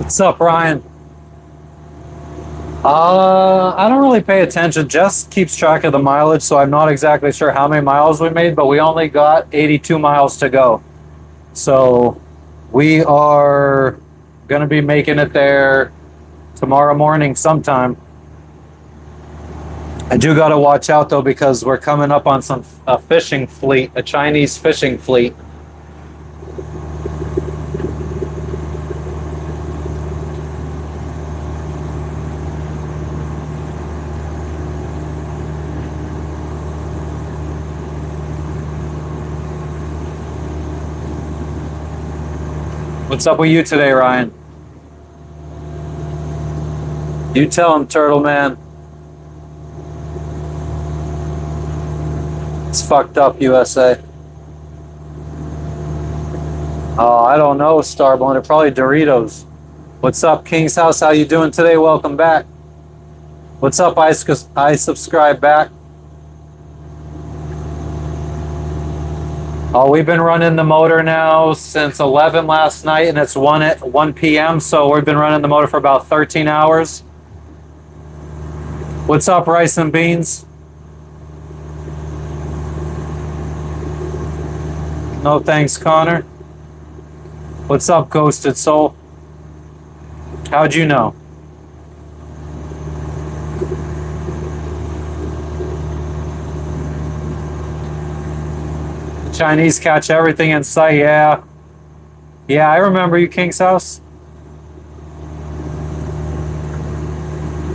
What's up, Ryan? I don't really pay attention. Jess keeps track of the mileage, so I'm not exactly sure how many miles we made, but we only got 82 miles to go. So we are going to be making it there tomorrow morning sometime. I do got to watch out though because we're coming up on some a fishing fleet, a Chinese fishing fleet. What's up with you today, Ryan? You tell him, Turtle Man. It's fucked up, USA. Oh, I don't know, Starborn. They're probably Doritos. What's up, King's House? How you doing today? Welcome back. What's up, I subscribe back. Oh, we've been running the motor now since 11 last night, and it's 1 at 1 p.m. So we've been running the motor for about 13 hours. What's up, Rice and Beans? No thanks, Connor. What's up, Ghosted Soul? How'd you know? Chinese catch everything in sight, yeah. Yeah, I remember you, King's House.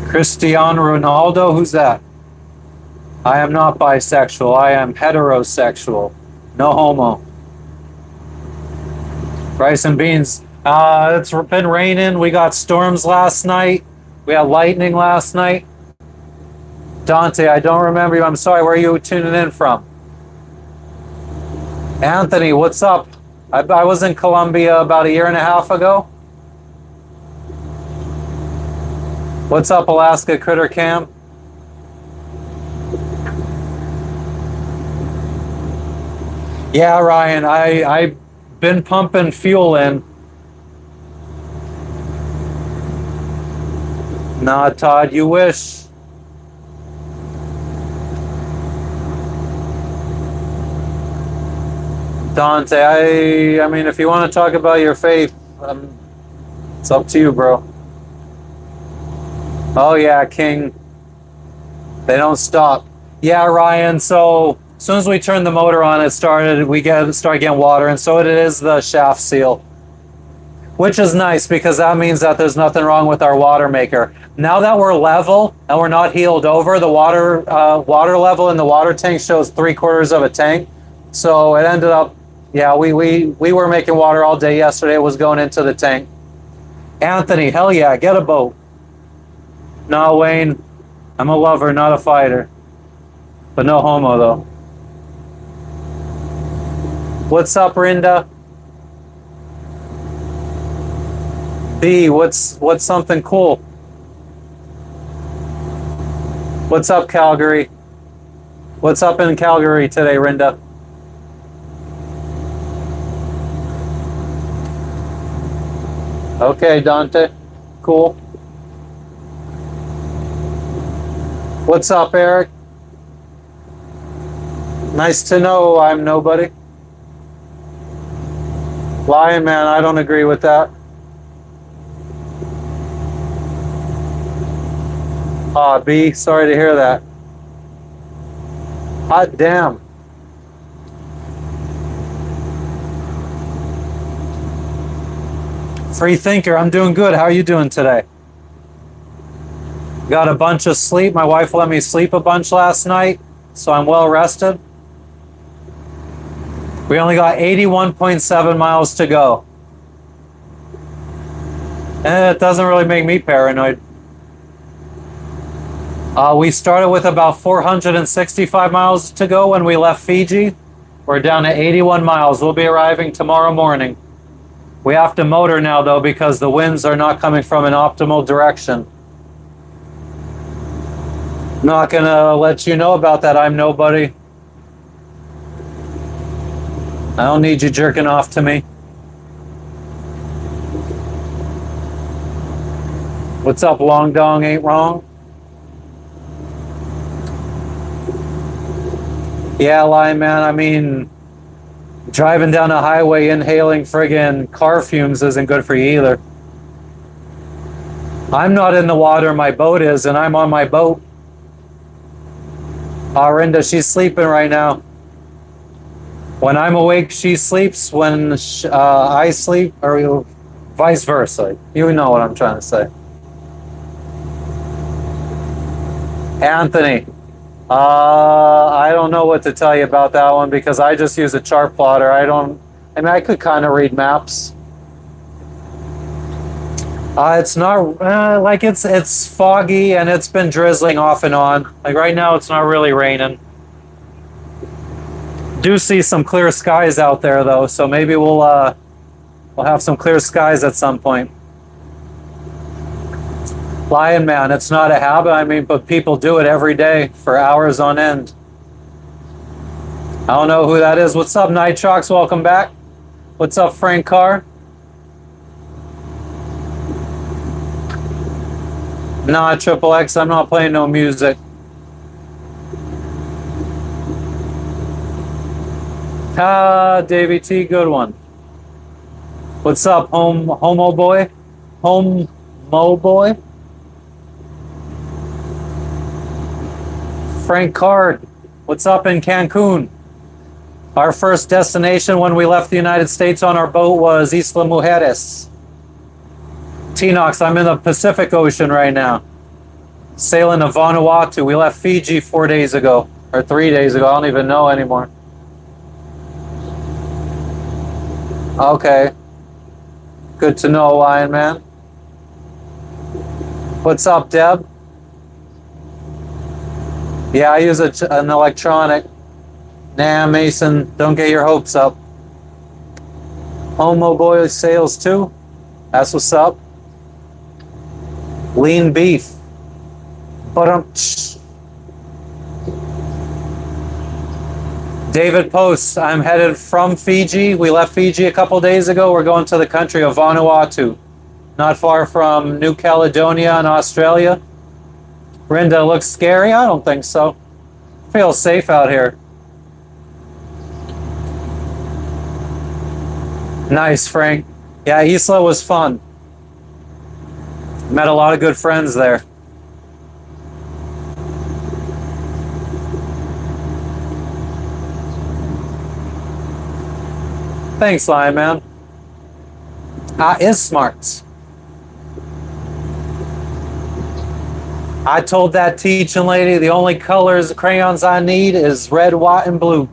Cristiano Ronaldo, who's that? I am not bisexual, I am heterosexual. No homo. Rice and beans. It's been raining. We got storms last night. We had lightning last night. Dante, I don't remember you. I'm sorry, where are you tuning in from? Anthony, what's up? I was in Colombia about a year and a half ago. What's up, Alaska Critter Cam? Yeah, Ryan, I've been pumping fuel in. Nah, Todd, you wish. Dante, I mean, if you want to talk about your faith, it's up to you, bro. Oh yeah, King. They don't stop. Yeah, Ryan. So as soon as we turned the motor on, we start getting water, and so it is the shaft seal, which is nice because that means that there's nothing wrong with our water maker. Now that we're level and we're not heeled over, the water level in the water tank shows 3/4 of a tank. So it ended up. Yeah, we were making water all day yesterday. It was going into the tank. Anthony, hell yeah, get a boat. No, Wayne, I'm a lover, not a fighter. But no homo, though. What's up, Rinda? B, what's something cool? What's up, Calgary? What's up in Calgary today, Rinda? Okay, Dante. Cool. What's up, Eric? Nice to know I'm nobody. Lion Man, I don't agree with that. Ah, B, sorry to hear that. Hot damn. Free thinker, I'm doing good. How are you doing today? Got a bunch of sleep. My wife let me sleep a bunch last night, so I'm well rested. We only got 81.7 miles to go. And it doesn't really make me paranoid. We started with about 465 miles to go when we left Fiji. We're down to 81 miles. We'll be arriving tomorrow morning. We have to motor now, though, because the winds are not coming from an optimal direction. Not gonna let you know about that, I'm nobody. I don't need you jerking off to me. What's up, Long Dong Ain't Wrong? Yeah, Lion Man, I mean, driving down a highway inhaling friggin' car fumes isn't good for you either. I'm not in the water, my boat is, and I'm on my boat. Arinda, she's sleeping right now. When I'm awake, she sleeps. When I sleep, or vice versa. You know what I'm trying to say. Anthony, I don't know what to tell you about that one because I just use a chart plotter. I mean, I could kind of read maps. It's not like it's foggy and it's been drizzling off and on. Like right now, it's not really raining. Do see some clear skies out there though, so maybe we'll have some clear skies at some point. Lion Man, it's not a habit. I mean, but people do it every day for hours on end. I don't know who that is. What's up, Nitrox? Welcome back. What's up, Frank Carr? Nah, Triple X, I'm not playing no music. Davey T, good one. What's up, homo boy? Homo boy? Frank Card, what's up in Cancun? Our first destination when we left the United States on our boat was Isla Mujeres. Tinox, I'm in the Pacific Ocean right now. Sailing to Vanuatu. We left Fiji 4 days ago, or 3 days ago. I don't even know anymore. Okay. Good to know, Lion Man. What's up, Deb? Yeah, I use an electronic. Nah, Mason, don't get your hopes up. Homo boy sales too. That's what's up. Lean beef. But David Post, I'm headed from Fiji. We left Fiji a couple days ago. We're going to the country of Vanuatu, not far from New Caledonia in Australia. Rinda, looks scary? I don't think so. Feels safe out here. Nice, Frank. Yeah, Isla was fun. Met a lot of good friends there. Thanks, Lion Man. Is smart. I told that teaching lady the only colors crayons I need is red, white, and blue.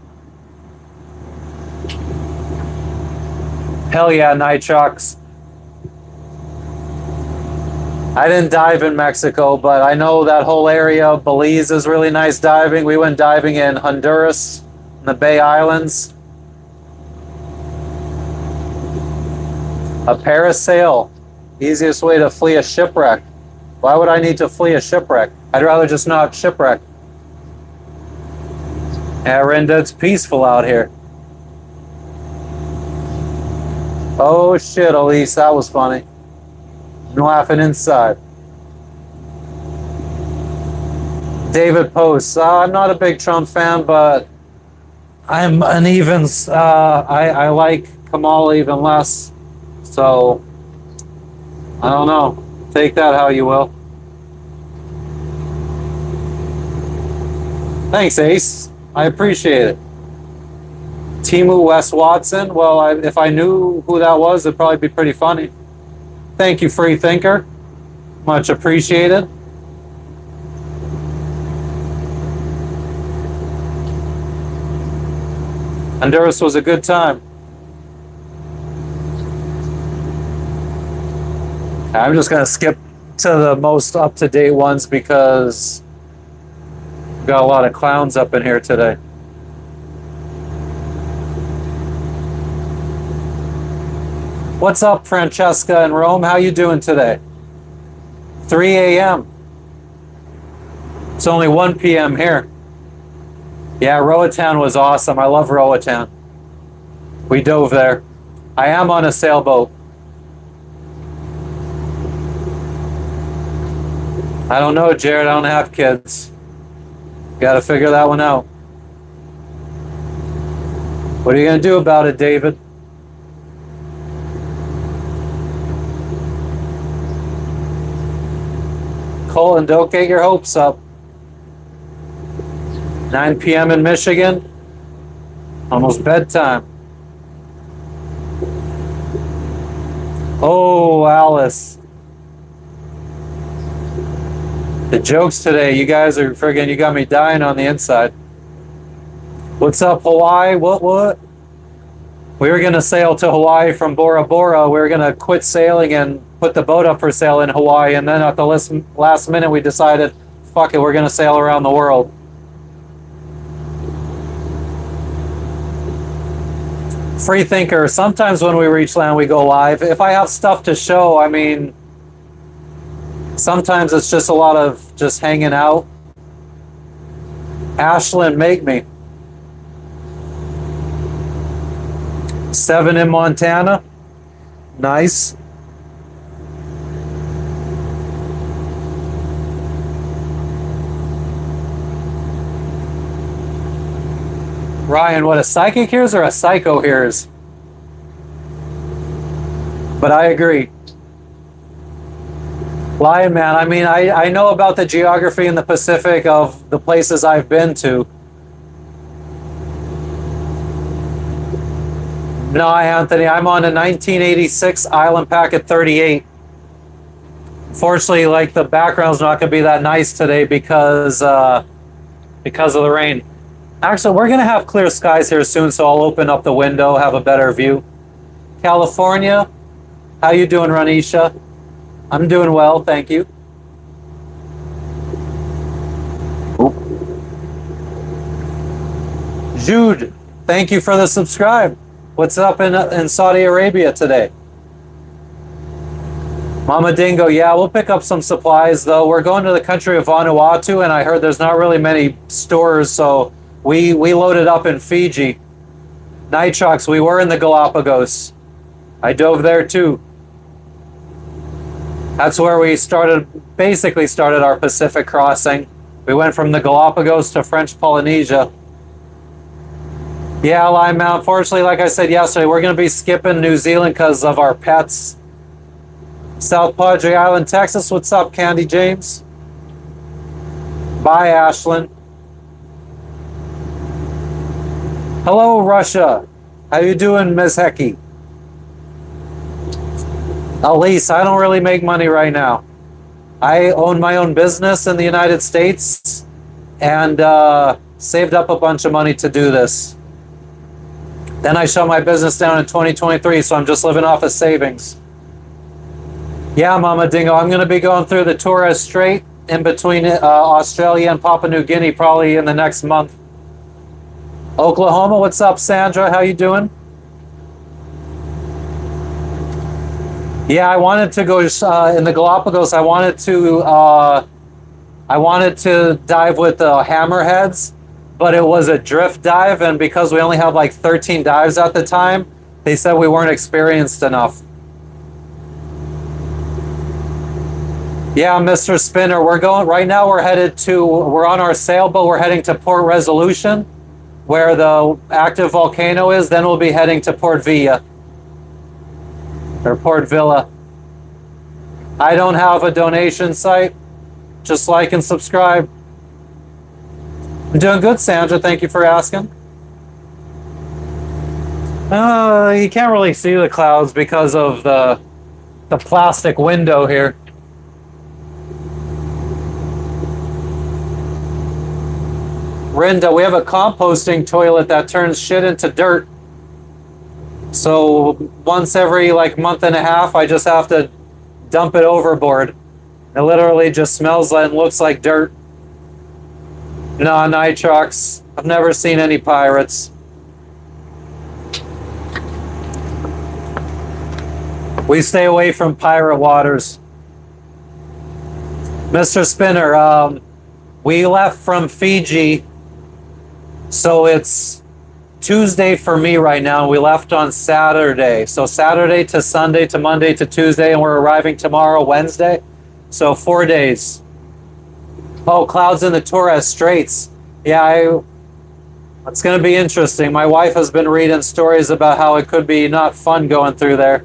Hell yeah, Nitrox. I didn't dive in Mexico, but I know that whole area. Belize is really nice diving. We went diving in Honduras, in the Bay Islands. A parasail. Easiest way to flee a shipwreck. Why would I need to flee a shipwreck? I'd rather just not shipwreck. Yeah, Rinda, it's peaceful out here. Oh shit, Elise, that was funny. I'm laughing inside. David Post, I'm not a big Trump fan, but I'm an even, I like Kamala even less. So, I don't know. Take that how you will. Thanks, Ace. I appreciate it. Timu West Watson. Well, if I knew who that was, it'd probably be pretty funny. Thank you, free thinker. Much appreciated. Honduras was a good time. I'm just going to skip to the most up-to-date ones because we've got a lot of clowns up in here today. What's up, Francesca in Rome? How you doing today? 3 a.m. It's only 1 p.m. here. Yeah, Roatan was awesome. I love Roatan. We dove there. I am on a sailboat. I don't know, Jared. I don't have kids. Got to figure that one out. What are you going to do about it, David? Colin, don't get your hopes up. 9 p.m. in Michigan. Almost bedtime. Oh, Alice. The jokes today, you guys are friggin', you got me dying on the inside. What's up, Hawaii? What? We were going to sail to Hawaii from Bora Bora. We were going to quit sailing and put the boat up for sale in Hawaii. And then at the last minute, we decided, fuck it, we're going to sail around the world. Free thinker. Sometimes when we reach land, we go live. If I have stuff to show, I mean, sometimes it's just a lot of just hanging out. Ashland, make me. 7 in Montana. Nice. Ryan, what a psychic hears or a psycho hears? But I agree. Lion Man, I mean, I know about the geography in the Pacific of the places I've been to. No, Anthony, I'm on a 1986 Island Packet 38. Fortunately, like, the background's not going to be that nice today because of the rain. Actually, we're going to have clear skies here soon, so I'll open up the window, have a better view. California, how you doing, Ranisha? I'm doing well, thank you. Jude, thank you for the subscribe. What's up in Saudi Arabia today? Mama Dingo, yeah, we'll pick up some supplies, though. We're going to the country of Vanuatu, and I heard there's not really many stores, so we loaded up in Fiji. Nitrox, we were in the Galapagos. I dove there, too. That's where we basically started our Pacific crossing. We went from the Galapagos to French Polynesia. Yeah, Lime Mount. Fortunately, like I said yesterday, we're going to be skipping New Zealand because of our pets. South Padre Island, Texas. What's up, Candy James? Bye, Ashland. Hello, Russia. How you doing, Ms. Hecky? Elise, I don't really make money right now. I own my own business in the United States and saved up a bunch of money to do this. Then I shut my business down in 2023, so I'm just living off of savings. Yeah, Mama Dingo, I'm going to be going through the Torres Strait in between Australia and Papua New Guinea probably in the next month. Oklahoma, what's up, Sandra? How you doing? Yeah, I wanted to go in the Galapagos. I wanted to dive with the hammerheads, but it was a drift dive, and because we only had like 13 dives at the time, they said we weren't experienced enough. Yeah, Mr. Spinner, we're on our sailboat, we're heading to Port Resolution, where the active volcano is, then we'll be heading to Port Villa. Or Port Villa. I don't have a donation site. Just like and subscribe. I'm doing good, Sandra. Thank you for asking. You can't really see the clouds because of the plastic window here. Rinda, we have a composting toilet that turns shit into dirt. So once every like month and a half, I just have to dump it overboard. It literally just smells and looks like dirt. No, Nitrox. I've never seen any pirates. We stay away from pirate waters. Mr. Spinner, we left from Fiji, so it's Tuesday for me right now. We left on Saturday. So Saturday to Sunday to Monday to Tuesday, and we're arriving tomorrow, Wednesday. So 4 days. Oh, clouds in the Torres Straits. Yeah, it's going to be interesting. My wife has been reading stories about how it could be not fun going through there.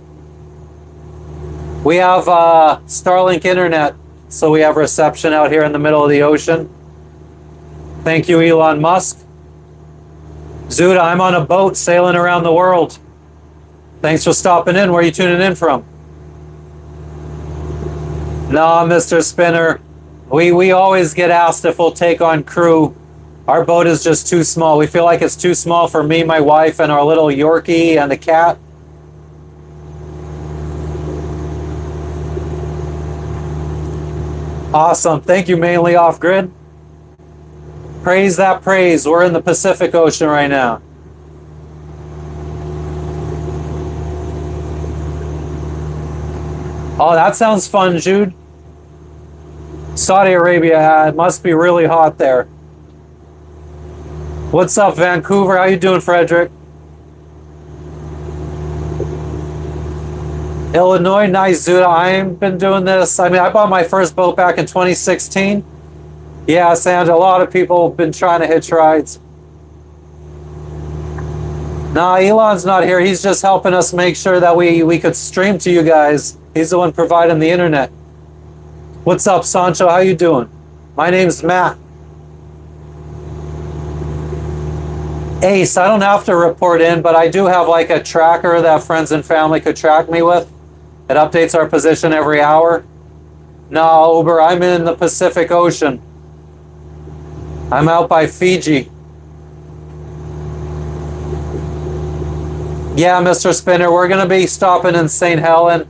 We have Starlink internet, so we have reception out here in the middle of the ocean. Thank you, Elon Musk. Zuda, I'm on a boat sailing around the world. Thanks for stopping in. Where are you tuning in from? No, Mr. Spinner. We always get asked if we'll take on crew. Our boat is just too small. We feel like it's too small for me, my wife, and our little Yorkie and the cat. Awesome. Thank you, mainly off grid. Praise that praise. We're in the Pacific Ocean right now. Oh, that sounds fun, Jude. Saudi Arabia, it must be really hot there. What's up, Vancouver? How you doing, Frederick? Illinois, nice, Zuda. I've been doing this. I mean, I bought my first boat back in 2016. Yeah, Sandra, a lot of people have been trying to hitch rides. Nah, Elon's not here. He's just helping us make sure that we could stream to you guys. He's the one providing the internet. What's up, Sancho? How you doing? My name's Matt. Ace, I don't have to report in, but I do have like a tracker that friends and family could track me with. It updates our position every hour. No, Uber, I'm in the Pacific Ocean. I'm out by Fiji. Yeah, Mr. Spinner, we're going to be stopping in St. Helen.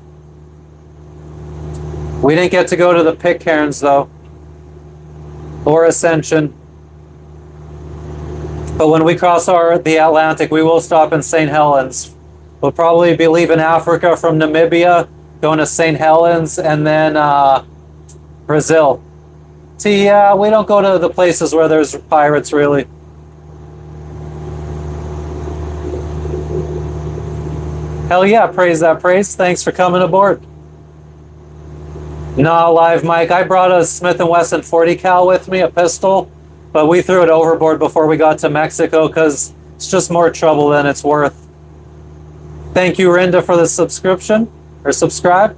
We didn't get to go to the Pitcairns, though, or Ascension. But when we cross the Atlantic, we will stop in St. Helens. We'll probably be leaving Africa from Namibia, going to St. Helens, and then Brazil. See, we don't go to the places where there's pirates, really. Hell yeah, praise that praise. Thanks for coming aboard. No, live Mike. I brought a Smith & Wesson 40 cal with me, a pistol, but we threw it overboard before we got to Mexico because it's just more trouble than it's worth. Thank you, Rinda, for the subscription, or subscribe.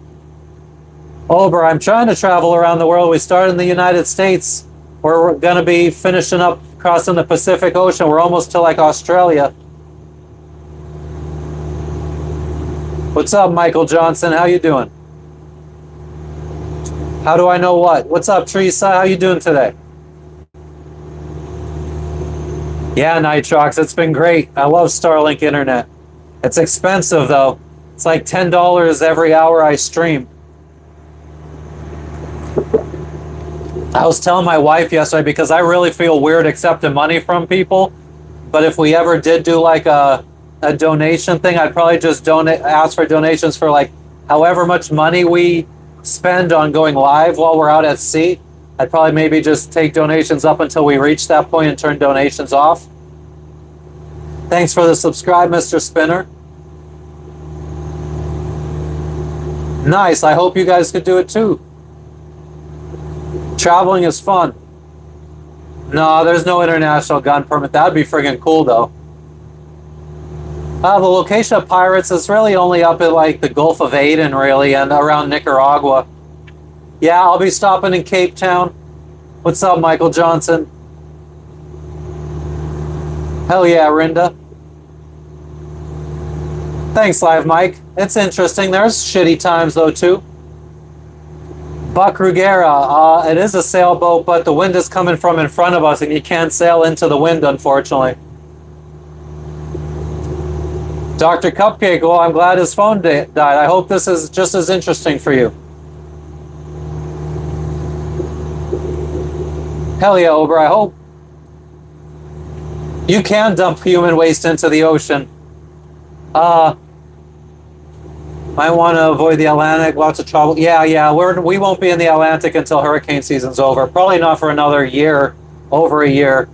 Ober, I'm trying to travel around the world. We started in the United States. We're going to be finishing up crossing the Pacific Ocean. We're almost to like Australia. What's up, Michael Johnson? How you doing? How do I know what? What's up, Teresa? How you doing today? Yeah, Nitrox, it's been great. I love Starlink internet. It's expensive, though. It's like $10 every hour I stream. I was telling my wife yesterday because I really feel weird accepting money from people. But if we ever did do like a donation thing, I'd probably just ask for donations for like however much money we spend on going live while we're out at sea. I'd probably maybe just take donations up until we reach that point and turn donations off. Thanks for the subscribe, Mr. Spinner. Nice. I hope you guys could do it too. Traveling is fun. No, there's no international gun permit. That'd be friggin' cool, though. The location of pirates is really only up at like the Gulf of Aden, really, and around Nicaragua. Yeah, I'll be stopping in Cape Town. What's up, Michael Johnson? Hell yeah, Rinda. Thanks, Live Mike. It's interesting. There's shitty times, though, too. Buck Rugera, it is a sailboat, but the wind is coming from in front of us, and you can't sail into the wind, unfortunately. Dr. Cupcake, well, I'm glad his phone died. I hope this is just as interesting for you. Hell yeah, Ober, I hope. You can dump human waste into the ocean. Might want to avoid the Atlantic, lots of trouble. Yeah, we won't be in the Atlantic until hurricane season's over. Probably not for another year, over a year.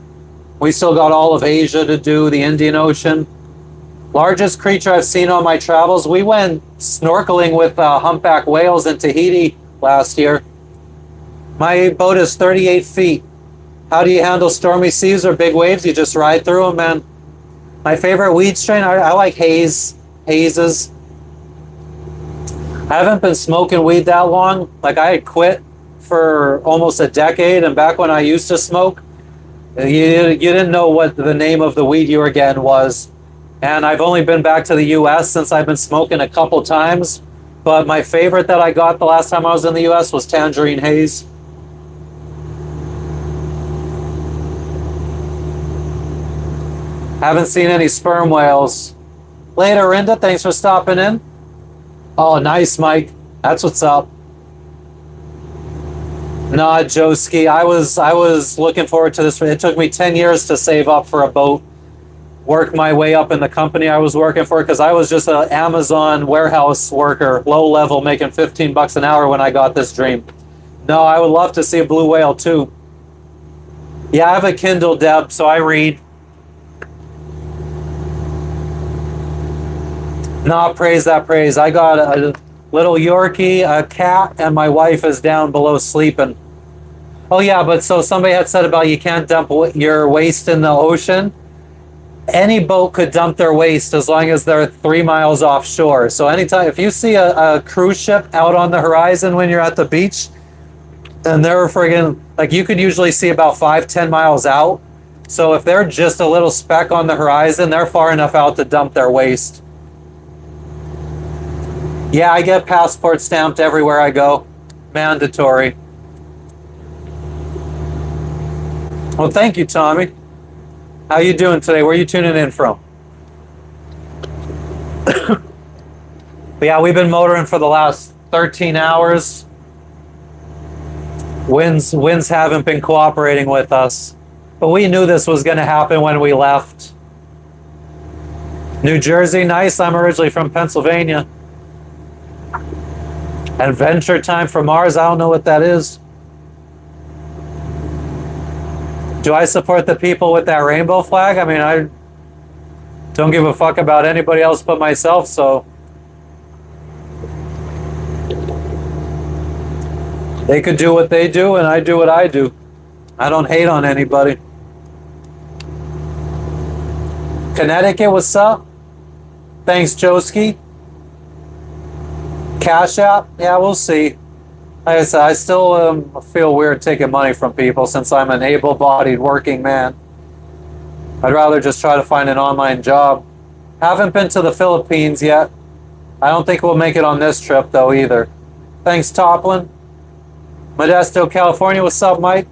We still got all of Asia to do, the Indian Ocean. Largest creature I've seen on my travels. We went snorkeling with humpback whales in Tahiti last year. My boat is 38 feet. How do you handle stormy seas or big waves? You just ride through them, man. My favorite weed strain, I like hazes. I haven't been smoking weed that long. Like I had quit for almost a decade, and back when I used to smoke, you didn't know what the name of the weed you were getting was. And I've only been back to the US since I've been smoking a couple times. But my favorite that I got the last time I was in the US was Tangerine Haze. Haven't seen any sperm whales. Later, Rinda, thanks for stopping in. Oh, nice, Mike. That's what's up. Nah, Joski. I was looking forward to this. It took me 10 years to save up for a boat, work my way up in the company I was working for, because I was just an Amazon warehouse worker, low level, making $15 an hour when I got this dream. No, I would love to see a blue whale too. Yeah, I have a Kindle, Deb, so I read. Nah, praise that praise. I got a little Yorkie, a cat, and my wife is down below sleeping. Oh yeah, but so somebody had said about you can't dump your waste in the ocean. Any boat could dump their waste as long as they're 3 miles offshore. So anytime, if you see a cruise ship out on the horizon when you're at the beach, and they're friggin', like you could usually see about 5-10 miles out. So if they're just a little speck on the horizon, they're far enough out to dump their waste. Yeah, I get passport stamped everywhere I go. Mandatory. Well, thank you, Tommy. How you doing today? Where are you tuning in from? But yeah, we've been motoring for the last 13 hours. Winds haven't been cooperating with us. But we knew this was going to happen when we left. New Jersey, nice. I'm originally from Pennsylvania. Adventure Time for Mars, I don't know what that is. Do I support the people with that rainbow flag? I mean, I don't give a fuck about anybody else but myself, so they could do what they do and I do what I do. I don't hate on anybody. Connecticut, what's up? Thanks, Joski. Cash App? Yeah, we'll see. Like I said, I still feel weird taking money from people since I'm an able-bodied working man. I'd rather just try to find an online job. Haven't been to the Philippines yet. I don't think we'll make it on this trip, though, either. Thanks, Toplin. Modesto, California. What's up, Mike?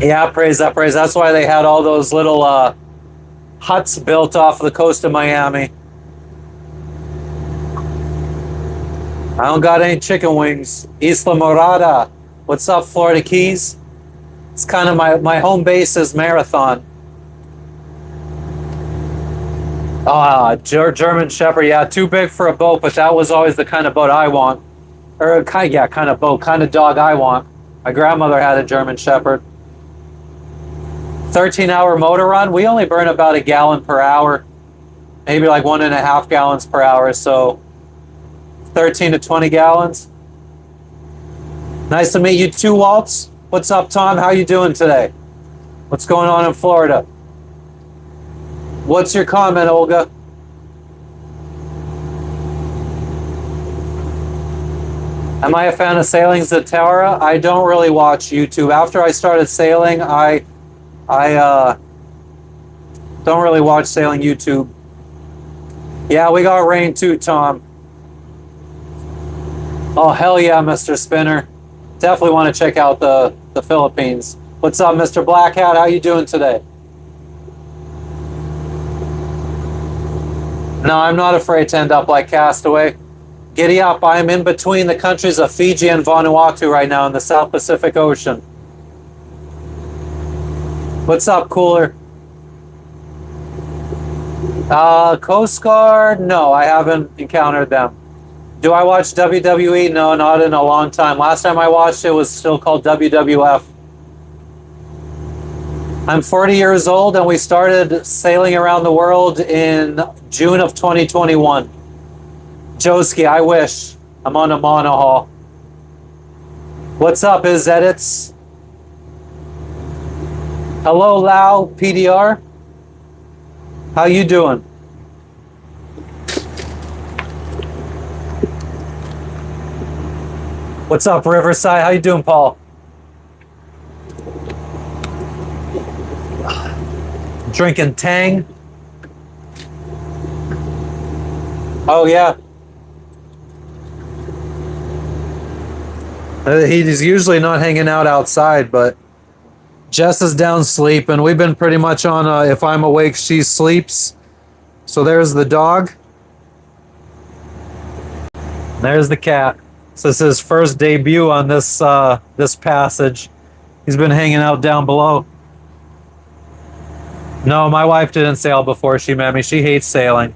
Yeah, praise that, praise. That's why they had all those little huts built off the coast of Miami. I don't got any chicken wings. Isla Morada. What's up, Florida Keys? It's kind of my home base is Marathon. German Shepherd. Yeah, too big for a boat, but that was always the kind of boat I want. Or kind of boat, kind of dog I want. My grandmother had a German Shepherd. 13-hour motor run. We only burn about 1 gallon per hour. Maybe like 1.5 gallons per hour. So 13 to 20 gallons. Nice to meet you too, Waltz. What's up, Tom? How you doing today? What's going on in Florida? What's your comment, Olga? Am I a fan of sailing Zatara? I don't really watch YouTube. After I started sailing, I don't really watch sailing YouTube. Yeah, we got rain too, Tom. Oh, hell yeah, Mr. Spinner. Definitely want to check out the Philippines. What's up, Mr. Black Hat? How you doing today? No, I'm not afraid to end up like Castaway. Giddy up, I am in between the countries of Fiji and Vanuatu right now in the South Pacific Ocean. What's up, Cooler? Coast Guard? No, I haven't encountered them. Do I watch WWE? No, not in a long time. Last time I watched it was still called WWF. I'm 40 years old and we started sailing around the world in June of 2021. Joski, I wish. I'm on a monohaul. What's up, is edits? Hello, Lau PDR. How you doing? What's up, Riverside? How you doing, Paul? Drinking Tang. Oh yeah. He's usually not hanging out outside, but Jess is down sleeping. We've been pretty much on if I'm awake, she sleeps. So there's the dog. There's the cat. So this is his first debut on this this passage. He's been hanging out down below. No, my wife didn't sail before she met me. She hates sailing.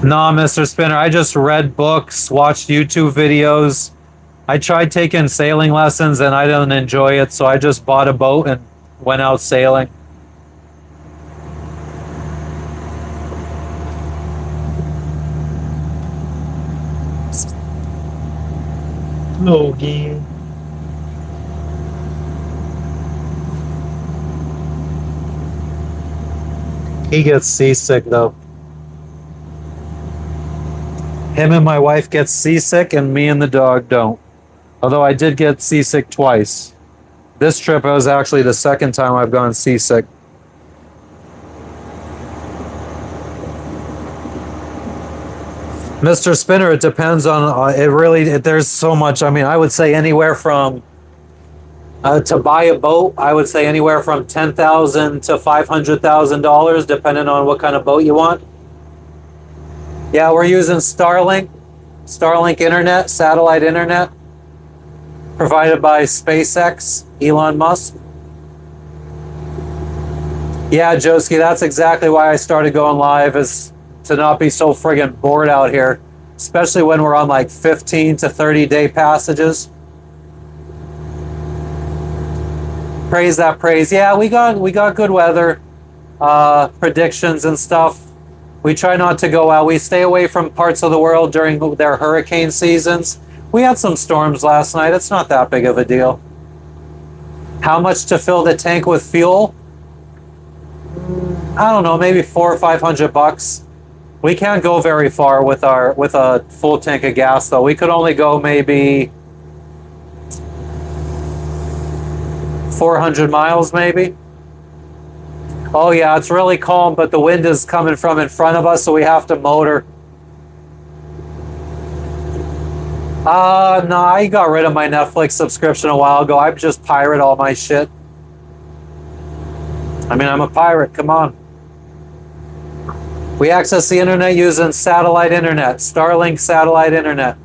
No, Mr. Spinner, I just read books, watched YouTube videos. I tried taking sailing lessons and I didn't enjoy it, so I just bought a boat and went out sailing. Logan. He gets seasick though. Him and my wife get seasick and me and the dog don't. Although I did get seasick twice. This trip was actually the second time I've gone seasick. Mr. Spinner, it depends on, there's so much. I mean, I would say anywhere from, to buy a boat, I would say anywhere from $10,000 to $500,000, depending on what kind of boat you want. Yeah, we're using Starlink internet, satellite internet, provided by SpaceX, Elon Musk. Yeah, Joski, that's exactly why I started going live, is to not be so friggin' bored out here, especially when we're on like 15 to 30 day passages. Praise that praise. Yeah, we got good weather predictions and stuff. We try not to go out. We stay away from parts of the world during their hurricane seasons. We had some storms last night. It's not that big of a deal. How much to fill the tank with fuel? I don't know, maybe $400 or $500. We can't go very far with a full tank of gas though. We could only go maybe 400 miles maybe. Oh yeah, it's really calm, but the wind is coming from in front of us, so we have to motor. No, I got rid of my Netflix subscription a while ago. I just pirate all my shit. I mean, I'm a pirate, come on. We access the internet using satellite internet, Starlink satellite internet.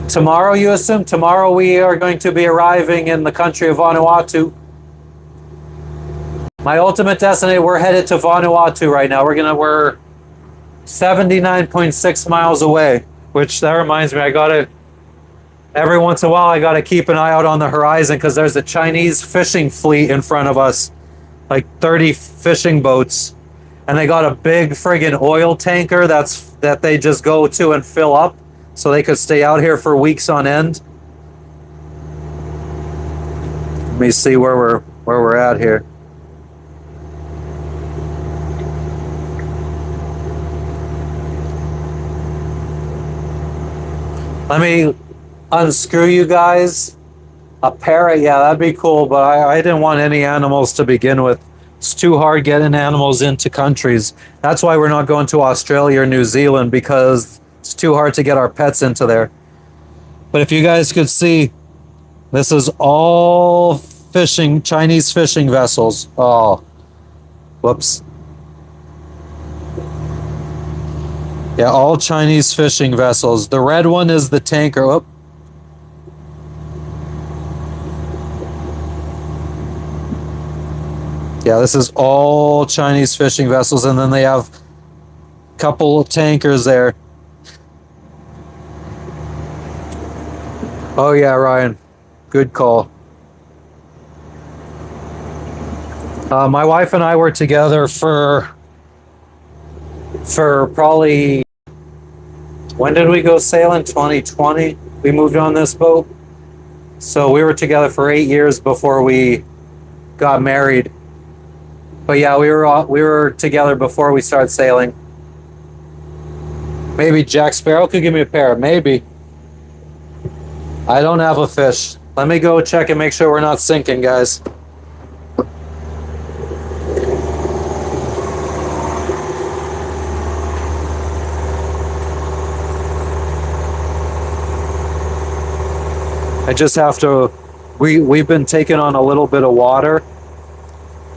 Tomorrow, you assume? Tomorrow we are going to be arriving in the country of Vanuatu. My ultimate destination, we're headed to Vanuatu right now. We're 79.6 miles away, which that reminds me, every once in a while, I gotta keep an eye out on the horizon because there's a Chinese fishing fleet in front of us, like 30 fishing boats. And they got a big friggin' oil tanker that they just go to and fill up so they could stay out here for weeks on end. Let me see where we're at here. Let me unscrew you guys. A parrot, yeah, that'd be cool, but I didn't want any animals to begin with. It's too hard getting animals into countries. That's why we're not going to Australia or New Zealand, because it's too hard to get our pets into there. But if you guys could see, this is all fishing, Chinese fishing vessels. Oh, whoops. Yeah, all Chinese fishing vessels. The red one is the tanker. Oh. Yeah, this is all Chinese fishing vessels, and then they have a couple of tankers there. Oh yeah, Ryan. Good call. My wife and I were together for probably When did we go sailing? 2020. We moved on this boat. So we were together for 8 years before we got married. But yeah, we were together before we started sailing. Maybe Jack Sparrow could give me a pair. Maybe. I don't have a fish. Let me go check and make sure we're not sinking, guys. I just have to. We've been taking on a little bit of water,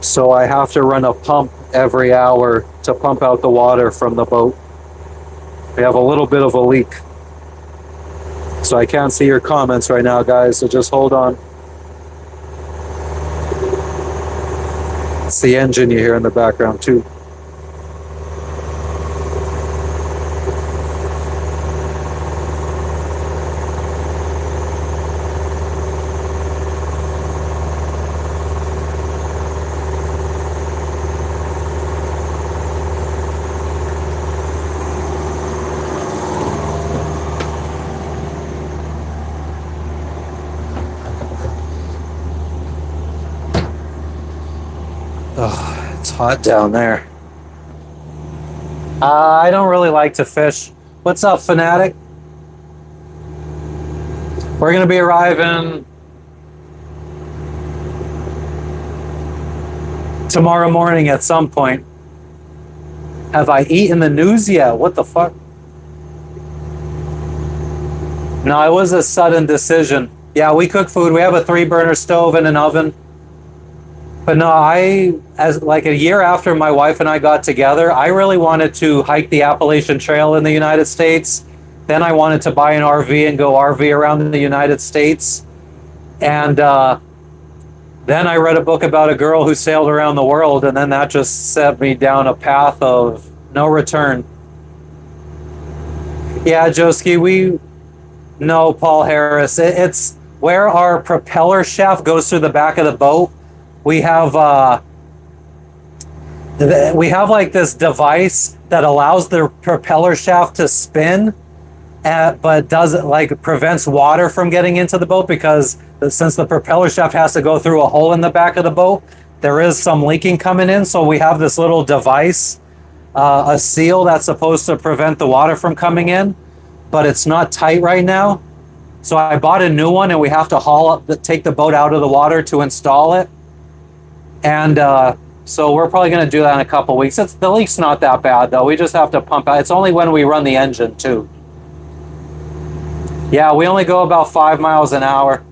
so I have to run a pump every hour to pump out the water from the boat. We have a little bit of a leak. So I can't see your comments right now, guys, so just hold on. It's the engine you hear in the background, too. Oh, it's hot down there. I don't really like to fish. What's up, Fanatic? We're going to be arriving tomorrow morning at some point. Have I eaten the news yet? What the fuck? No, it was a sudden decision. Yeah, we cook food. We have a 3-burner stove and an oven. But no, as like a year after my wife and I got together, I really wanted to hike the Appalachian Trail in the United States. Then I wanted to buy an RV and go RV around the United States. And then I read a book about a girl who sailed around the world, and then that just set me down a path of no return. Yeah, Joski, no, Paul Harris. It's where our propeller shaft goes through the back of the boat. We have like this device that allows the propeller shaft to spin, but doesn't like prevents water from getting into the boat, because since the propeller shaft has to go through a hole in the back of the boat, there is some leaking coming in. So we have this little device, a seal that's supposed to prevent the water from coming in, but it's not tight right now. So I bought a new one, and we have to take the boat out of the water to install it. And so we're probably going to do that in a couple weeks. The leak's not that bad, though. We just have to pump out. It's only when we run the engine, too. Yeah, we only go about 5 miles an hour.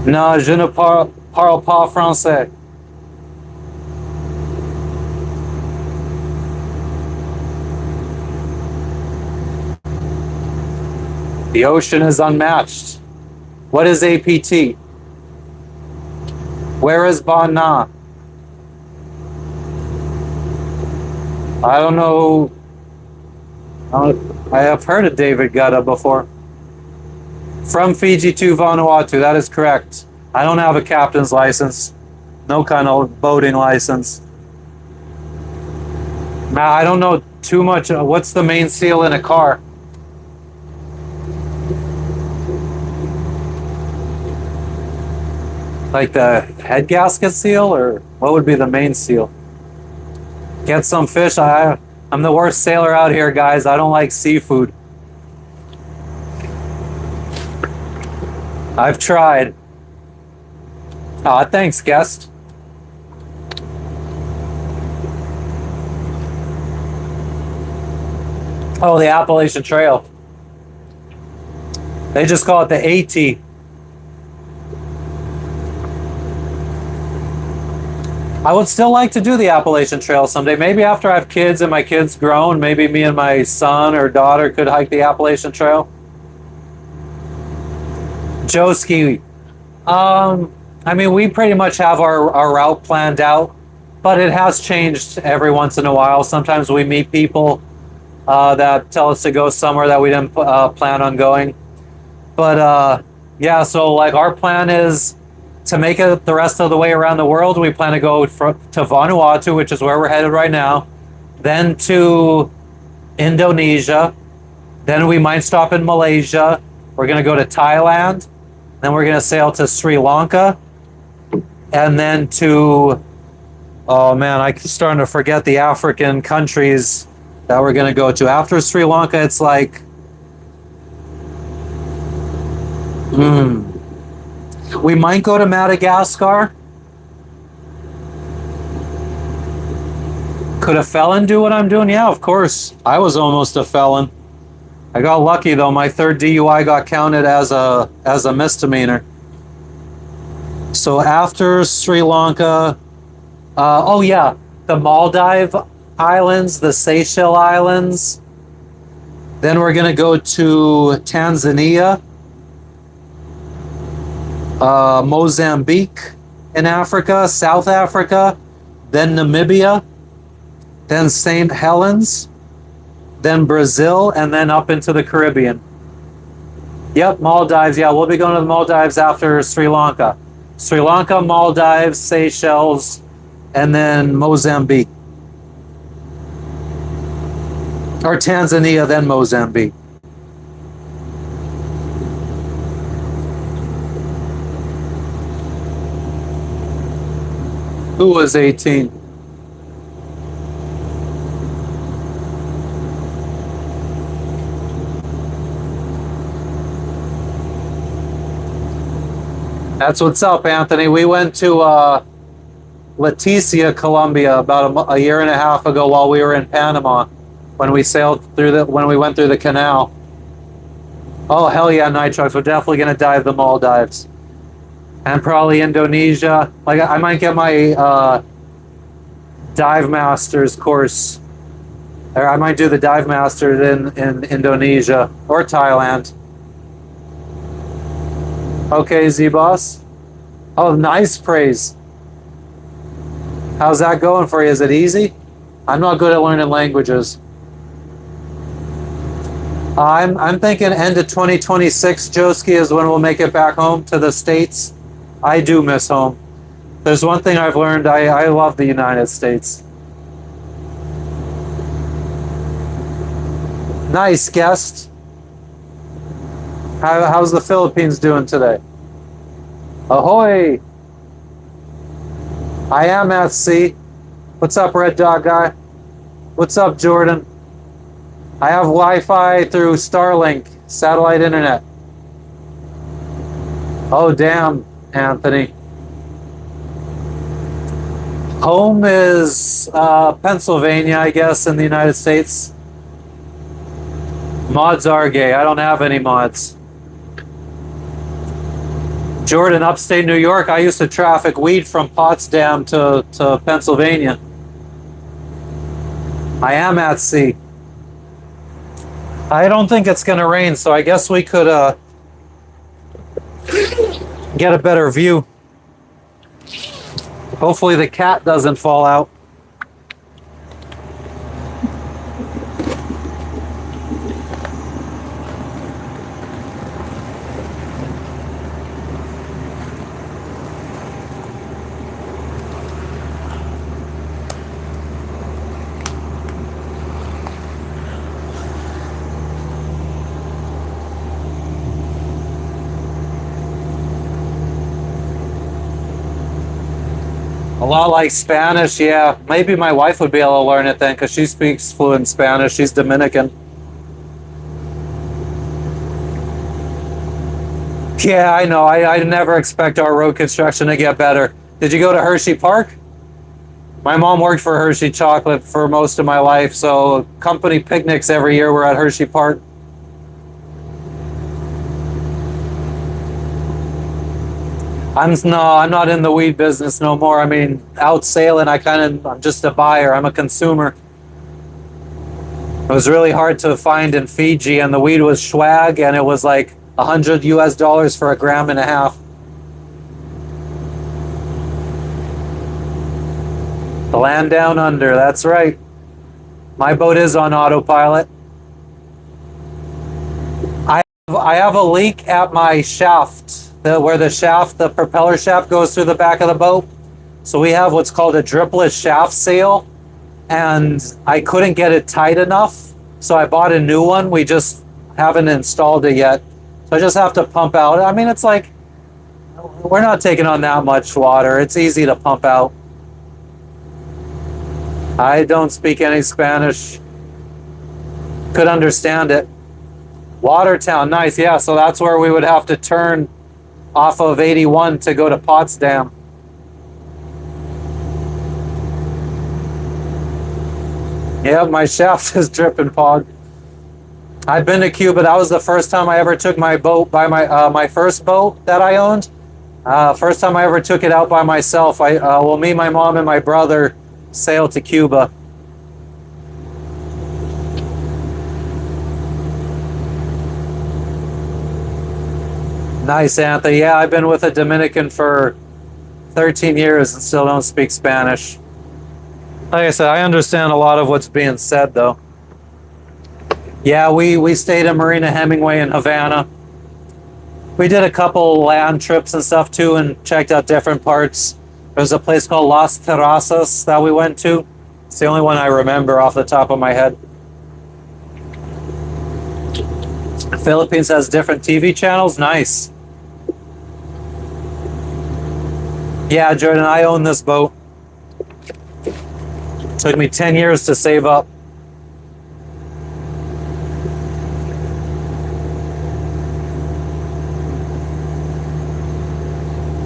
Non, je ne parle pas français. The ocean is unmatched. What is APT? Where is Bana? I don't know. I have heard of David Guetta before. From Fiji to Vanuatu, that is correct. I don't have a captain's license. No kind of boating license. I don't know too much. What's the main seal in a car? Like the head gasket seal, or what would be the main seal? Get some fish. I'm the worst sailor out here, guys. I don't like seafood. I've tried. Aw, thanks, guest. Oh, the Appalachian Trail. They just call it the AT. I would still like to do the Appalachian Trail someday. Maybe after I have kids and my kids grown, maybe me and my son or daughter could hike the Appalachian Trail. Joski. I mean, we pretty much have our route planned out, but it has changed every once in a while. Sometimes we meet people that tell us to go somewhere that we didn't plan on going. But yeah, so like our plan is to make it the rest of the way around the world. We plan to go to Vanuatu, which is where we're headed right now. then to Indonesia, then we might stop in Malaysia. We're going to go to Thailand, then we're going to sail to Sri Lanka, and then to, oh man, I'm starting to forget the African countries that we're going to go to. After Sri Lanka, it's like, we might go to Madagascar. Could a felon do what I'm doing? Yeah, of course. I was almost a felon. I got lucky though. My third DUI got counted as a misdemeanor. So after Sri Lanka, oh yeah, the Maldive Islands, the Seychelles Islands. Then we're gonna go to Tanzania, Mozambique in Africa, South Africa, then Namibia, then St. Helens, then Brazil, and then up into the Caribbean. Yep, Maldives. Yeah, we'll be going to the Maldives after Sri Lanka. Sri Lanka, Maldives, Seychelles, and then Mozambique. Or Tanzania, then Mozambique. Who was 18? That's what's up, Anthony. We went to Leticia, Colombia, about a year and a half ago while we were in Panama, when we when we went through the canal. Oh hell yeah, night trucks. We're definitely gonna dive the Maldives, and probably Indonesia. Like I might get my dive masters course, or I might do the dive masters in Indonesia or Thailand. Okay, Z-Boss. Oh, nice praise. How's that going for you? Is it easy? I'm not good at learning languages. I'm thinking end of 2026, Joski, is when we'll make it back home to the States. I do miss home. There's one thing I've learned. I love the United States. Nice guest. How's the Philippines doing today? Ahoy! I am at sea. What's up, Red Dog Guy? What's up, Jordan? I have Wi-Fi through Starlink, satellite internet. Oh, damn, Anthony. Home is Pennsylvania, I guess, in the United States. Mods are gay. I don't have any mods. Jordan, upstate New York, I used to traffic weed from Potsdam to Pennsylvania. I am at sea. I don't think it's going to rain, so I guess we could get a better view. Hopefully the cat doesn't fall out. A lot like Spanish, yeah. Maybe my wife would be able to learn it then, because she speaks fluent Spanish. She's Dominican. Yeah, I know. I never expect our road construction to get better. Did you go to Hershey Park? My mom worked for Hershey Chocolate for most of my life, so company picnics every year were at Hershey Park. I'm not in the weed business no more. I mean, out sailing, I'm just a buyer. I'm a consumer. It was really hard to find in Fiji, and the weed was swag, and it was like $100 for a gram and a half. The land down under, that's right. My boat is on autopilot. I have a leak at my shaft. Where the propeller shaft goes through the back of the boat. So we have what's called a dripless shaft sail. and I couldn't get it tight enough, so I bought a new one. We just haven't installed it yet, so I just have to pump out. I mean, it's like we're not taking on that much water. It's easy to pump out. I don't speak any Spanish. Could understand it. Watertown, nice. Yeah, so that's where we would have to turn off of 81 to go to Potsdam. Yeah, my shaft is dripping, Pog. I've been to Cuba. That was the first time I ever took my boat by my first boat that I owned. First time I ever took it out by myself. Me, my mom, and my brother sailed to Cuba. Nice, Anthony. Yeah, I've been with a Dominican for 13 years and still don't speak Spanish. Like I said, I understand a lot of what's being said, though. Yeah, we stayed at Marina Hemingway in Havana. We did a couple land trips and stuff, too, and checked out different parts. There's a place called Las Terrazas that we went to. It's the only one I remember off the top of my head. The Philippines has different TV channels. Nice. Yeah, Jordan, I own this boat. Took me 10 years to save up.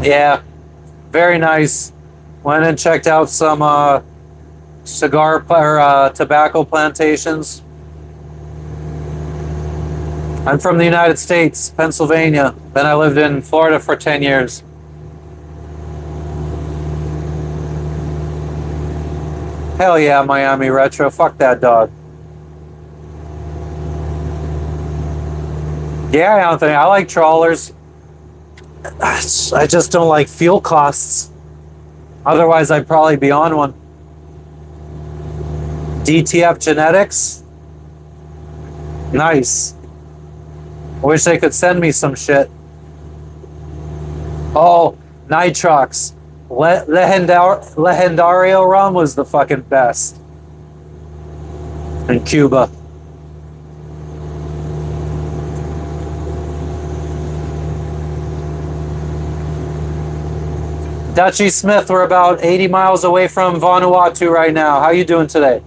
Yeah, very nice. Went and checked out some tobacco plantations. I'm from the United States, Pennsylvania. Then I lived in Florida for 10 years. Hell yeah, Miami Retro. Fuck that dog. Yeah, Anthony, I like trawlers. I just don't like fuel costs. Otherwise, I'd probably be on one. DTF Genetics. Nice. Wish they could send me some shit. Oh, Nitrox. Legendario rum was the fucking best. In Cuba. Dutchy Smith, we're about 80 miles away from Vanuatu right now. How you doing today?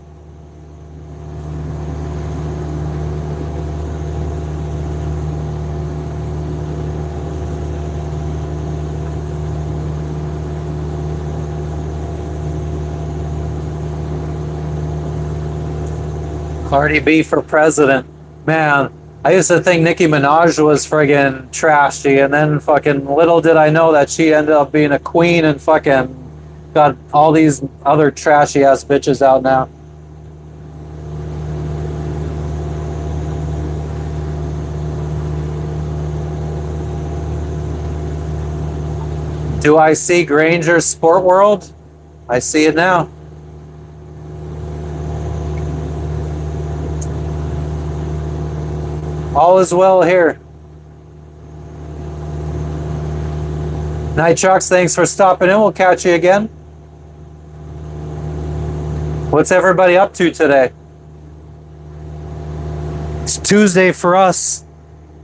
Cardi B for president. Man, I used to think Nicki Minaj was friggin' trashy, and then fucking little did I know that she ended up being a queen and fucking got all these other trashy ass bitches out now. Do I see Granger's Sport World? I see it now. All is well here. Nitrox, thanks for stopping in. We'll catch you again. What's everybody up to today? It's Tuesday for us.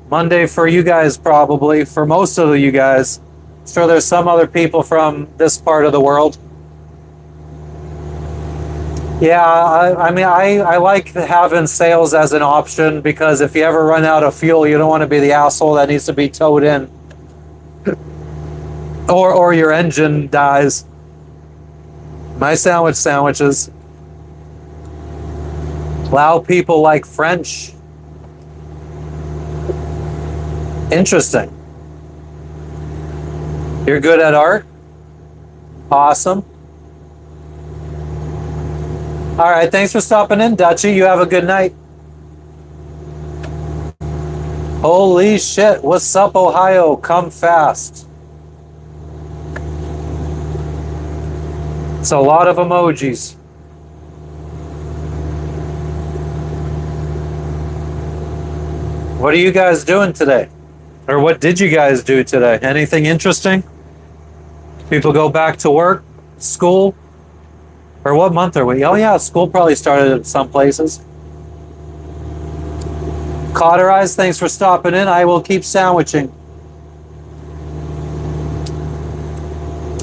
Monday for you guys, probably. For most of you guys. I'm sure there's some other people from this part of the world. Yeah, I mean, I like having sales as an option because if you ever run out of fuel, you don't want to be the asshole that needs to be towed in. Or your engine dies. My sandwiches. Lao people like French. Interesting. You're good at art? Awesome. All right, thanks for stopping in, Dutchy. You have a good night. Holy shit, what's up, Ohio? Come fast. It's a lot of emojis. What are you guys doing today? Or what did you guys do today? Anything interesting? People go back to work, school, Or what month are we? Oh yeah, school probably started at some places. Cauterize, thanks for stopping in. I will keep sandwiching.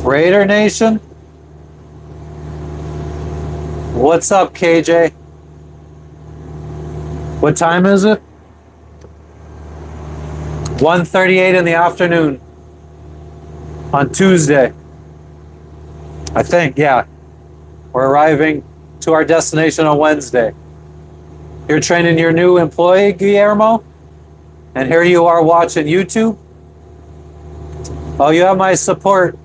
Raider Nation. What's up, KJ? What time is it? 1:38 in the afternoon on Tuesday. I think, yeah. We're arriving to our destination on Wednesday. You're training your new employee, Guillermo? And here you are watching YouTube? Oh, you have my support.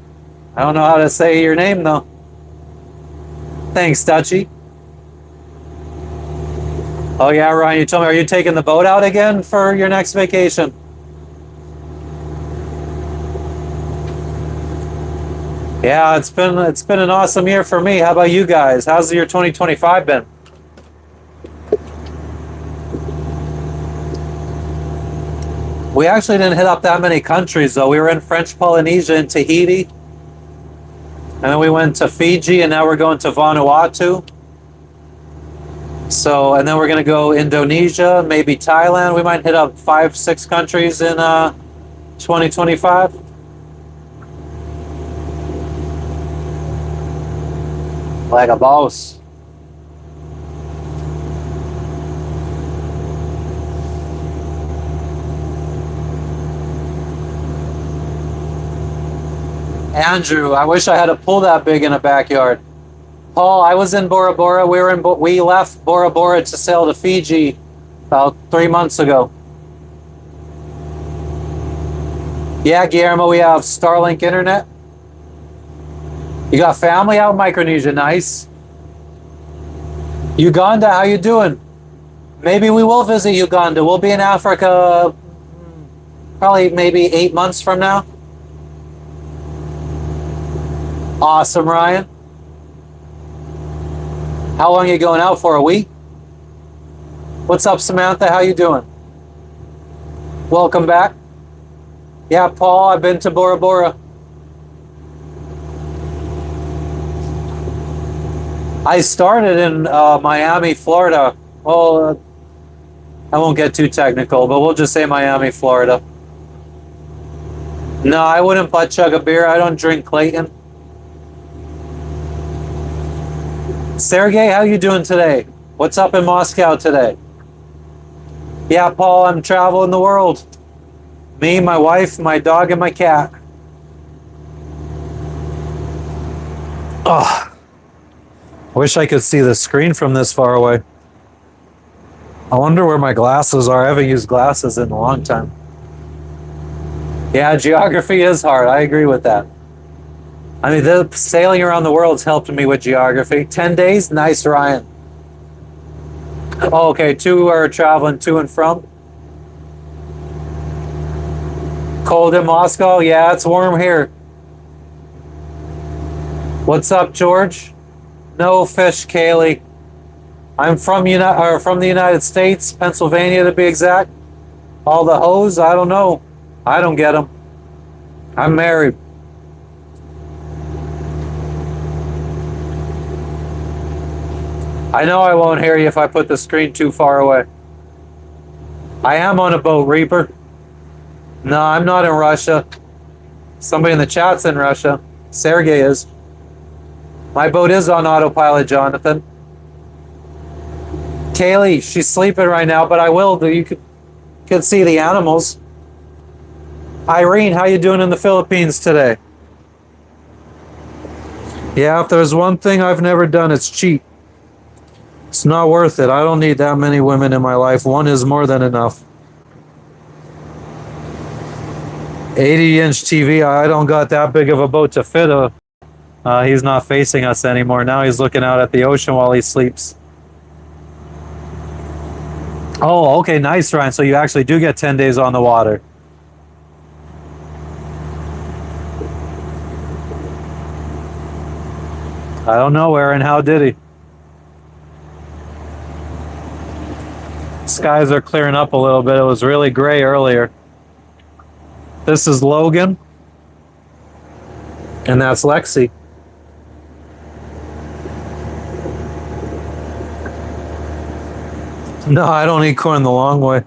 I don't know how to say your name, though. Thanks, Dutchy. Oh, yeah, Ryan, you told me, are you taking the boat out again for your next vacation? Yeah, it's been an awesome year for me. How about you guys? How's your 2025 been? We actually didn't hit up that many countries, though. We were in French Polynesia and Tahiti. And then we went to Fiji, and now we're going to Vanuatu. So, and then we're going to go Indonesia, maybe Thailand. We might hit up 5-6 countries in 2025. Like a boss. Andrew, I wish I had a pool that big in a backyard. Paul, I was in Bora Bora. We left Bora Bora to sail to Fiji about 3 months ago. Yeah, Guillermo, we have Starlink internet. You got family out in Micronesia, nice. Uganda, how you doing? Maybe we will visit Uganda. We'll be in Africa probably maybe 8 months from now. Awesome, Ryan. How long are you going out for? A week? What's up, Samantha? How you doing? Welcome back. Yeah, Paul, I've been to Bora Bora. I started in Miami, Florida. Well, I won't get too technical, but we'll just say Miami, Florida. No, I wouldn't butt chug a beer. I don't drink Clayton. Sergey, how you doing today? What's up in Moscow today? Yeah, Paul, I'm traveling the world. Me, my wife, my dog, and my cat. Oh, I wish I could see the screen from this far away. I wonder where my glasses are. I haven't used glasses in a long time. Yeah, geography is hard. I agree with that. I mean, the sailing around the world's helped me with geography. 10 days? Nice, Ryan. Oh, okay, 2 are traveling to and from. Cold in Moscow? Yeah, it's warm here. What's up, George? No fish, Kaylee. I'm from the United States, Pennsylvania to be exact. All the hoes? I don't know. I don't get them. I'm married. I know I won't hear you if I put the screen too far away. I am on a boat, Reaper. No, I'm not in Russia. Somebody in the chat's in Russia. Sergey is. My boat is on autopilot, Jonathan. Kaylee, she's sleeping right now, but I will. You could see the animals. Irene, how you doing in the Philippines today? Yeah, if there's one thing I've never done, it's cheat. It's not worth it. I don't need that many women in my life. One is more than enough. 80-inch TV. I don't got that big of a boat to fit a. He's not facing us anymore. Now he's looking out at the ocean while he sleeps. Oh, okay, nice, Ryan. So you actually do get 10 days on the water. I don't know, Aaron. How did he? Skies are clearing up a little bit. It was really gray earlier. This is Logan. And that's Lexi. No, I don't eat corn the long way.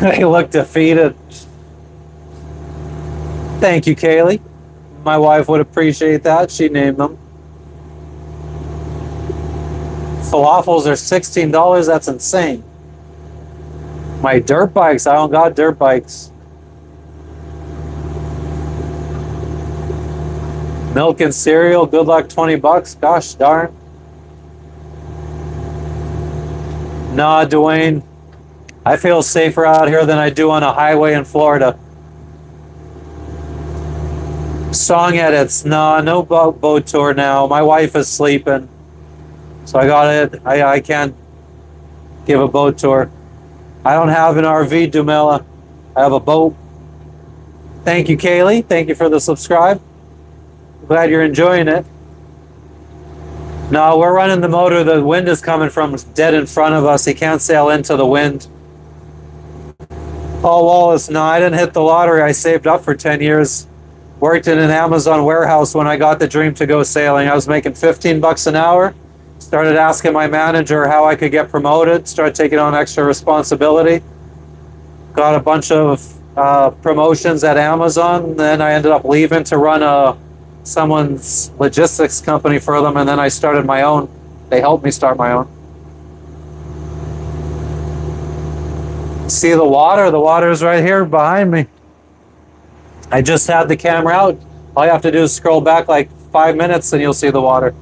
They look defeated. Thank you, Kaylee. My wife would appreciate that. She named them. Falafels are $16. That's insane. My dirt bikes. I don't got dirt bikes. Milk and cereal. Good luck, $20. Gosh darn. Nah, Dwayne. I feel safer out here than I do on a highway in Florida. Song edits. Nah, no boat tour now. My wife is sleeping. So I got it. I can't give a boat tour. I don't have an RV, Dumela. I have a boat. Thank you, Kaylee. Thank you for the subscribe. Glad you're enjoying it. No, we're running the motor. The wind is coming from dead in front of us. He can't sail into the wind. Paul Wallace. No, I didn't hit the lottery. I saved up for 10 years. Worked in an Amazon warehouse when I got the dream to go sailing. I was making $15 an hour. Started asking my manager how I could get promoted. Started taking on extra responsibility. Got a bunch of promotions at Amazon. Then I ended up leaving to run someone's logistics company for them, and then I started my own. They helped me start my own. See the water? The water is right here behind me. I just had the camera out. All you have to do is scroll back like 5 minutes and you'll see the water.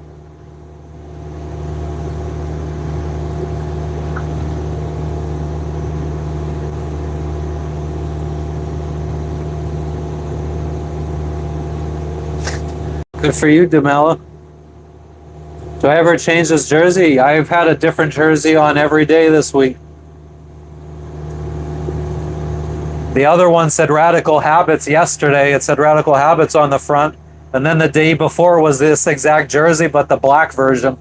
Good for you, Demella. Do I ever change this jersey? I've had a different jersey on every day this week. The other one said Radical Habits yesterday. It said Radical Habits on the front. And then the day before was this exact jersey, but the black version.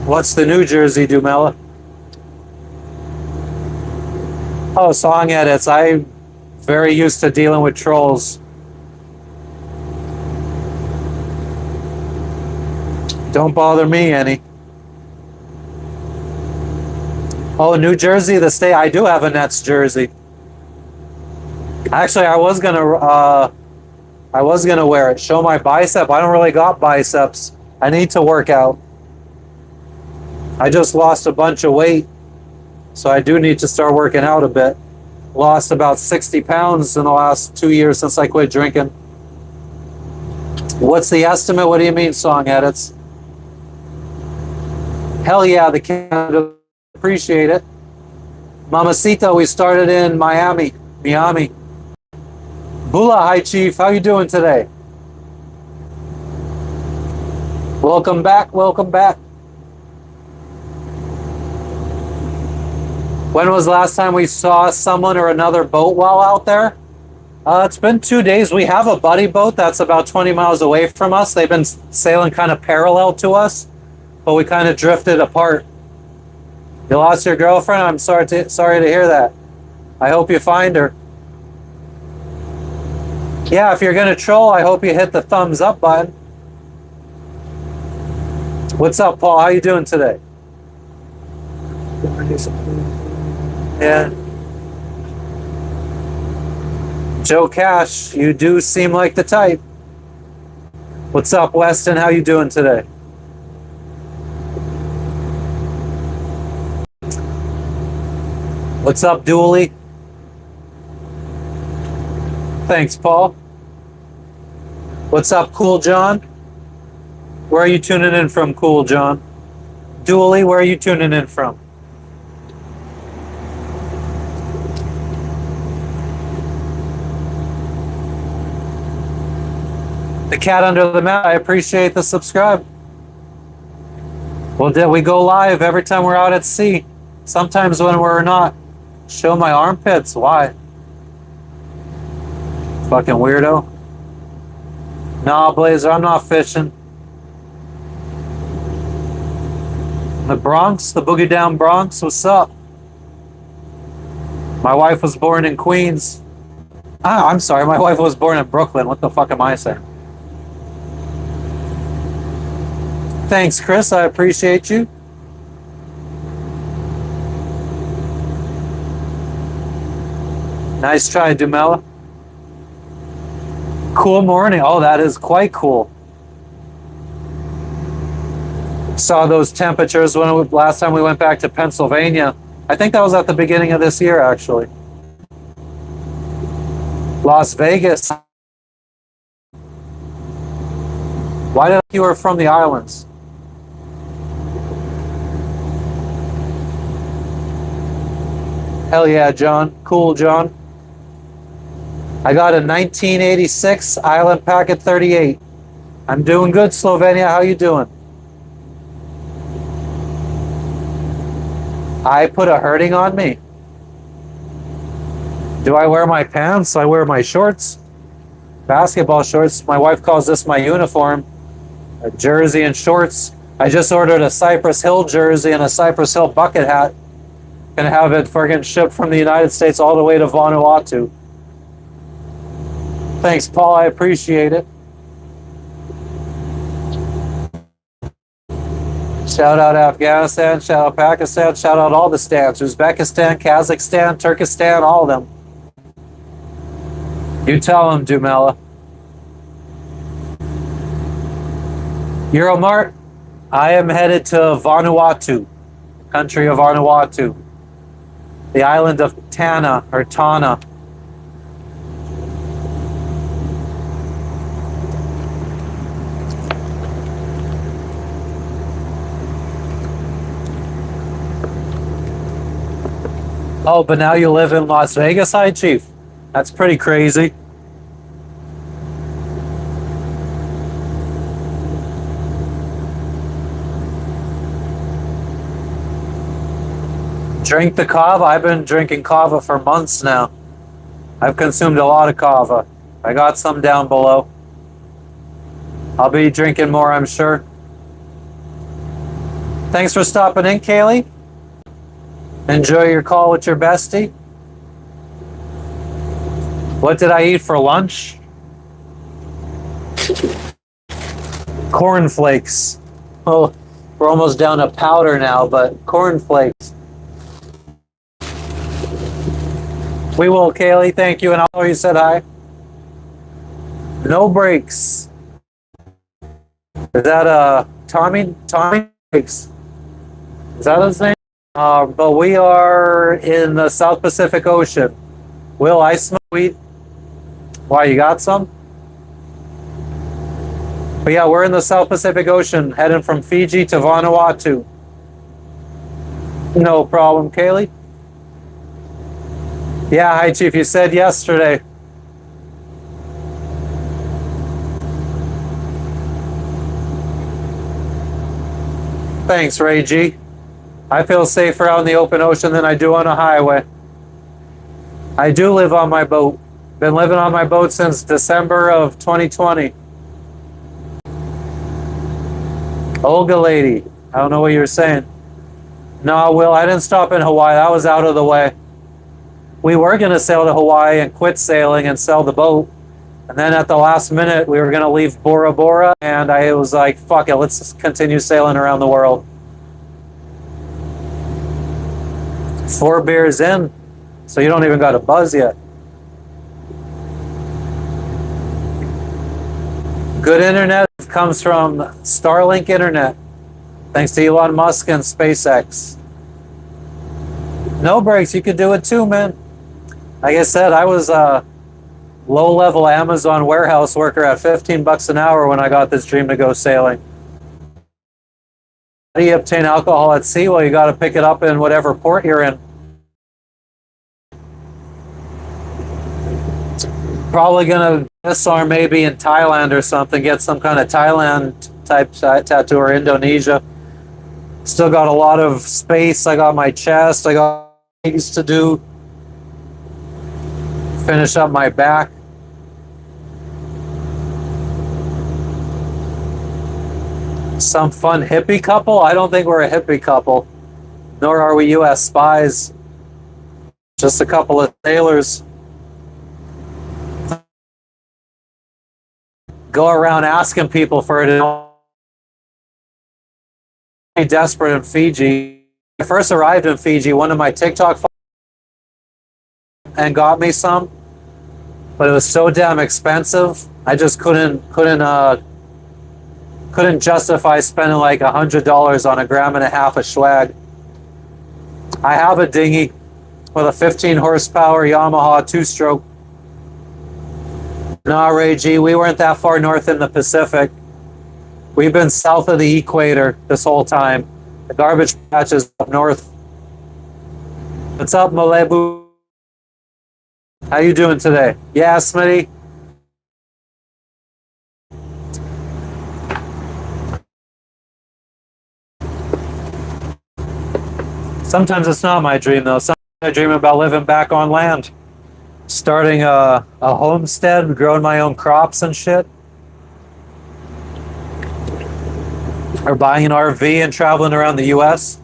What's the new jersey, Dumela? Oh, song edits. I'm very used to dealing with trolls. Don't bother me any. Oh, New Jersey, the state. I do have a Nets jersey. Actually, I was gonna wear it. Show my bicep. I don't really got biceps. I need to work out. I just lost a bunch of weight, so I do need to start working out a bit. Lost about 60 pounds in the last 2 years since I quit drinking. What's the estimate? What do you mean, song edits? Hell yeah, the Canada, appreciate it. Mamacita, we started in Miami. Bula, hi Chief, how you doing today? Welcome back, welcome back. When was the last time we saw someone or another boat while out there? It's been 2 days. We have a buddy boat that's about 20 miles away from us. They've been sailing kind of parallel to us, but we kind of drifted apart. You lost your girlfriend? I'm sorry to hear that. I hope you find her. Yeah, if you're gonna troll, I hope you hit the thumbs up button. What's up, Paul? How you doing today? Yeah. Joe Cash, you do seem like the type. What's up, Weston? How you doing today? What's up, Dooley? Thanks, Paul. What's up, Cool John? Where are you tuning in from, Cool John? Dooley, where are you tuning in from? The cat under the mat, I appreciate the subscribe. Well, we go live every time we're out at sea. Sometimes when we're not. Show my armpits, why? Fucking weirdo. Nah, Blazer, I'm not fishing. The Bronx, the boogie down Bronx, what's up? My wife was born in Queens. Ah, I'm sorry, my wife was born in Brooklyn. What the fuck am I saying? Thanks, Chris. I appreciate you. Nice try, Dumela. Cool morning. Oh, that is quite cool. Saw those temperatures last time we went back to Pennsylvania. I think that was at the beginning of this year, actually. Las Vegas. Why did you were from the islands? Hell yeah, John. Cool, John. I got a 1986 Island Packet 38. I'm doing good, Slovenia. How you doing? I put a hurting on me. Do I wear my pants? I wear my shorts. Basketball shorts. My wife calls this my uniform. A jersey and shorts. I just ordered a Cypress Hill jersey and a Cypress Hill bucket hat. Gonna have it friggin' shipped from the United States all the way to Vanuatu. Thanks, Paul. I appreciate it. Shout out Afghanistan, shout out Pakistan, shout out all the stans. Uzbekistan, Kazakhstan, Turkestan, all of them. You tell them, Dumela. Euromart, I am headed to Vanuatu, country of Vanuatu. The island of Tana, or Tana. Oh, but now you live in Las Vegas, hi, Chief? That's pretty crazy. Drink the kava? I've been drinking kava for months now. I've consumed a lot of kava. I got some down below. I'll be drinking more, I'm sure. Thanks for stopping in, Kaylee. Enjoy your call with your bestie. What did I eat for lunch? Cornflakes. Oh, we're almost down to powder now, but cornflakes. We will, Kaylee. Thank you. And I know you said hi. No breaks. Is that Tommy? Tommy Breaks. Is that his name? But we are in the South Pacific Ocean. Will, I smoke weed. Why, you got some? But yeah, we're in the South Pacific Ocean, heading from Fiji to Vanuatu. No problem, Kaylee. Yeah, hi, Chief. You said yesterday. Thanks, Ray G. I feel safer out in the open ocean than I do on a highway. I do live on my boat. Been living on my boat since December of 2020. Olga lady, I don't know what you were saying. No, Will, I didn't stop in Hawaii. That was out of the way. We were going to sail to Hawaii and quit sailing and sell the boat. And then at the last minute, we were going to leave Bora Bora. And I was like, fuck it, let's just continue sailing around the world. 4 beers in, so you don't even got a buzz yet. Good internet comes from Starlink internet, thanks to Elon Musk and SpaceX. No breaks, you could do it too, man. Like I said, I was a low-level Amazon warehouse worker at $15 an hour when I got this dream to go sailing. How do you obtain alcohol at sea? Well, you got to pick it up in whatever port you're in. Probably gonna disarm maybe in Thailand or something, get some kind of Thailand type tattoo, or Indonesia. Still got a lot of space. I got my chest, I got things to do. Finish up my back. Some fun hippie couple? I don't think we're a hippie couple, nor are we U.S. spies. Just a couple of sailors. Go around asking people for it. Desperate in Fiji. I first arrived in Fiji, one of my TikTok and got me some, but it was so damn expensive. I just couldn't justify spending like $100 on a gram and a half of swag. I have a dinghy with a 15 horsepower Yamaha two-stroke. Nah, Ray G, we weren't that far north in the Pacific. We've been south of the equator this whole time. The garbage patch is up north. What's up, Malebu? How you doing today? Yeah, Smitty? Sometimes it's not my dream, though. Sometimes I dream about living back on land. Starting a homestead, growing my own crops and shit. Or buying an RV and traveling around the U.S.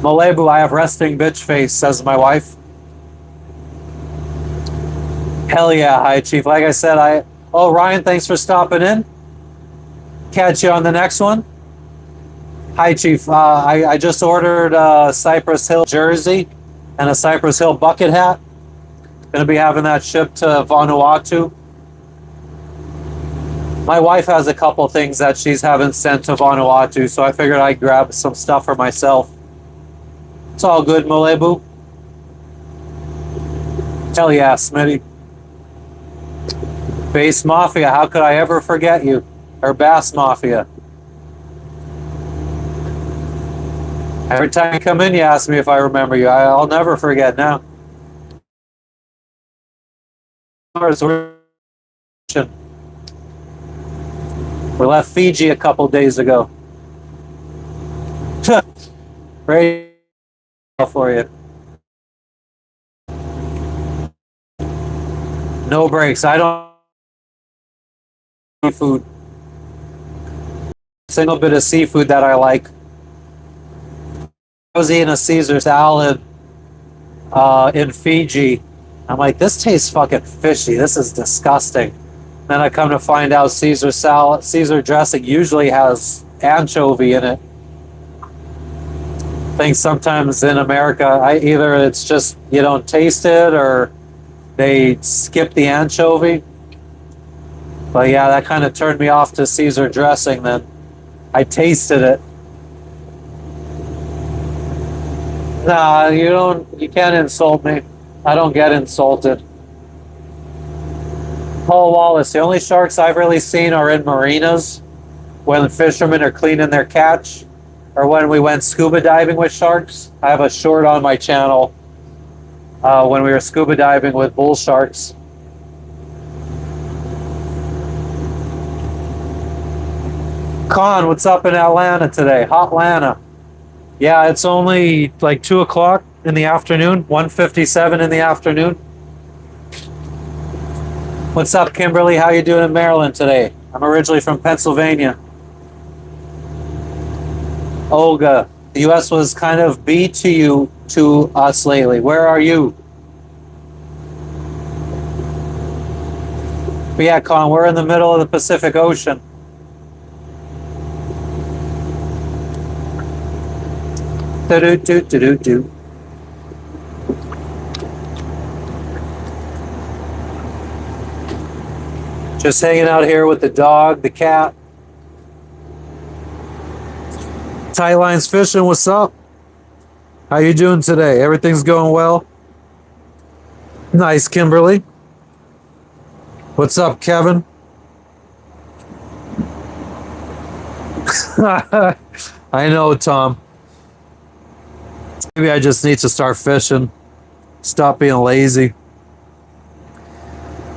Malebu, I have resting bitch face, says my wife. Hell yeah, hi Chief. Like I said, oh, Ryan, thanks for stopping in. Catch you on the next one. Hi Chief, I just ordered a Cypress Hill jersey and a Cypress Hill bucket hat. Gonna be having that shipped to Vanuatu. My wife has a couple things that she's having sent to Vanuatu, so I figured I'd grab some stuff for myself. It's all good, Malebu. Hell yeah, Smitty. Bass Mafia, how could I ever forget you? Or Bass Mafia. Every time you come in, you ask me if I remember you. I'll never forget now. We left Fiji a couple days ago. Right for you. No breaks. I don't eat seafood. Single bit of seafood that I like. I was eating a Caesar salad in Fiji. I'm like, this tastes fucking fishy. This is disgusting. Then I come to find out Caesar dressing usually has anchovy in it. I think sometimes in America, either it's just you don't taste it or they skip the anchovy. But yeah, that kind of turned me off to Caesar dressing then. I tasted it. Nah, you can't insult me. I don't get insulted. Paul Wallace, the only sharks I've really seen are in marinas when the fishermen are cleaning their catch or when we went scuba diving with sharks. I have a short on my channel when we were scuba diving with bull sharks. Con, what's up in Atlanta today? Hotlanta. Yeah, it's only like 2 o'clock in the afternoon, 1:57 in the afternoon. What's up, Kimberly? How you doing in Maryland today? I'm originally from Pennsylvania. Olga, the U.S. was kind of B to us lately. Where are you? But yeah, Con, we're in the middle of the Pacific Ocean. Do-do-do-do-do-do. Just hanging out here with the dog, the cat. Tight Lines Fishing, what's up? How you doing today? Everything's going well? Nice, Kimberly. What's up, Kevin? I know, Tom. Maybe I just need to start fishing. Stop being lazy.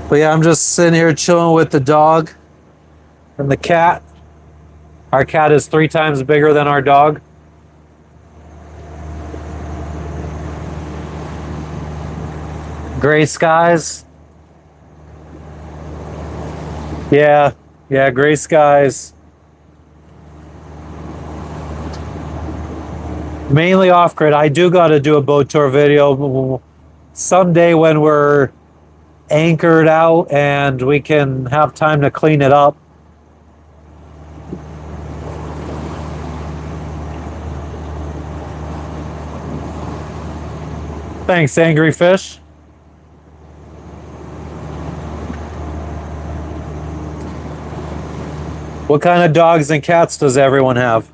But yeah, I'm just sitting here chilling with the dog and the cat. Our cat is 3 times bigger than our dog. Gray skies. Yeah, gray skies. Mainly off grid. I do got to do a boat tour video someday when we're anchored out and we can have time to clean it up. Thanks, Angry Fish. What kind of dogs and cats does everyone have?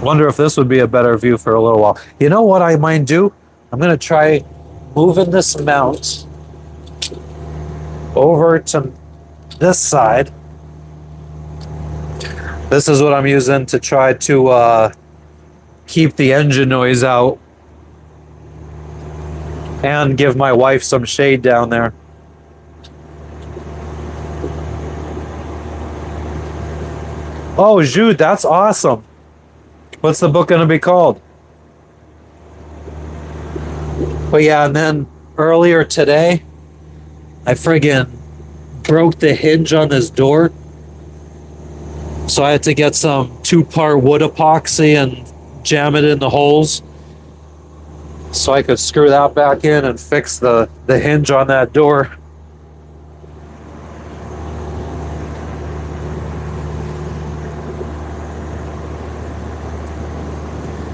Wonder if this would be a better view for a little while. You know what I might do? I'm going to try moving this mount over to this side. This is what I'm using to try to keep the engine noise out and give my wife some shade down there. Oh, Jude, that's awesome. What's the book going to be called? But yeah, and then earlier today, I friggin' broke the hinge on this door. So I had to get some 2-part wood epoxy and jam it in the holes so I could screw that back in and fix the hinge on that door.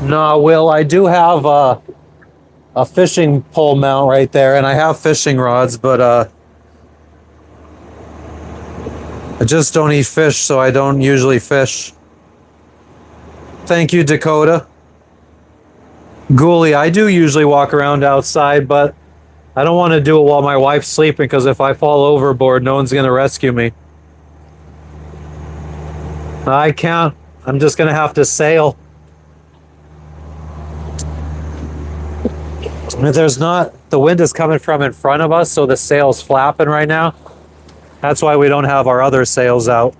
No, Will, I do have a fishing pole mount right there, and I have fishing rods, but I just don't eat fish, so I don't usually fish. Thank you, Dakota. Ghoulie, I do usually walk around outside, but I don't want to do it while my wife's sleeping, because if I fall overboard, no one's going to rescue me. I can't. I'm just going to have to sail. If there's not, the wind is coming from in front of us, so the sail's flapping right now. That's why we don't have our other sails out.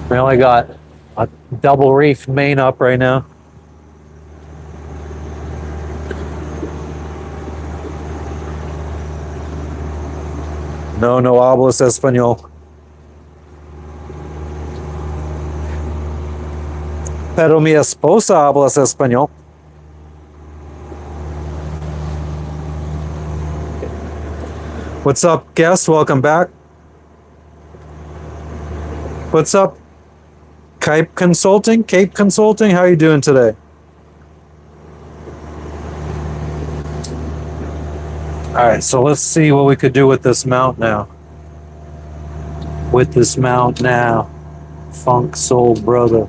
We only got a double reef main up right now. No hablas español. Pero mi esposa habla español. What's up, guest? Welcome back. What's up, Cape Consulting? Cape Consulting, how are you doing today? All right, so let's see what we could do with this mount now. Funk Soul Brother.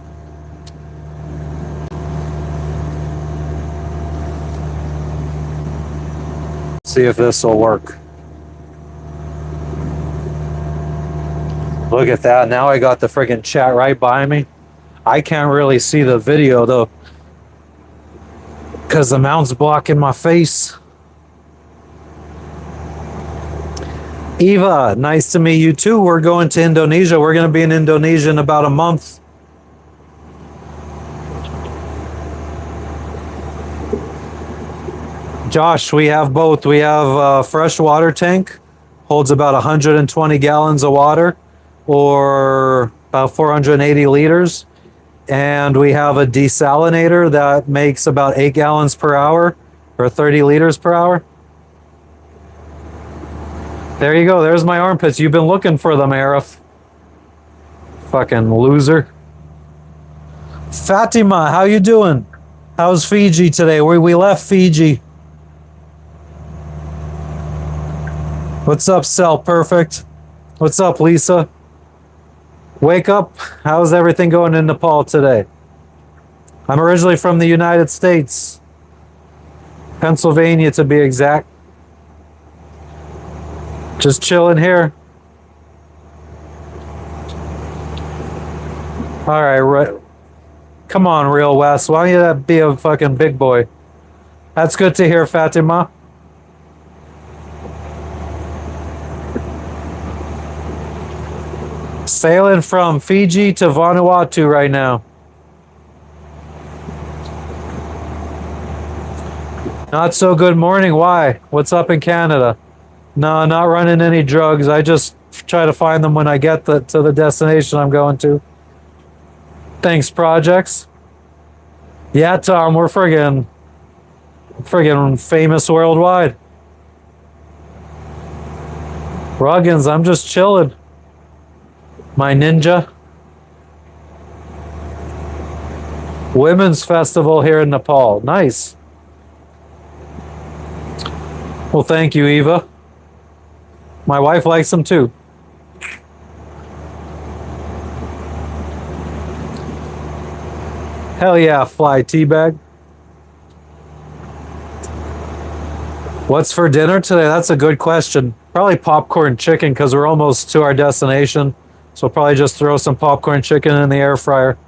See if this will work. Look at that. Now I got the friggin' chat right by me. I can't really see the video though, because the mount's blocking my face. Eva, nice to meet you too. We're going to Indonesia. We're going to be in Indonesia in about a month. Josh, we have both. We have a fresh water tank, holds about 120 gallons of water, or about 480 liters. And we have a desalinator that makes about 8 gallons per hour, or 30 liters per hour. There you go. There's my armpits. You've been looking for them, Arif. Fucking loser. Fatima, how you doing? How's Fiji today? We left Fiji. What's up, Cell Perfect? What's up, Lisa? Wake up. How's everything going in Nepal today? I'm originally from the United States. Pennsylvania, to be exact. Just chilling here. All right, come on, Real West. Why don't you be a fucking big boy? That's good to hear, Fatima. Sailing from Fiji to Vanuatu right now. Not so good morning. Why? What's up in Canada? No, not running any drugs. I just try to find them when I get to the destination I'm going to. Thanks, projects. Yeah, Tom, we're friggin' famous worldwide. Ruggins, I'm just chilling. My ninja. Women's festival here in Nepal. Nice. Well, thank you, Eva. My wife likes them too. Hell yeah, fly teabag. What's for dinner today? That's a good question. Probably popcorn chicken because we're almost to our destination. So we'll probably just throw some popcorn chicken in the air fryer.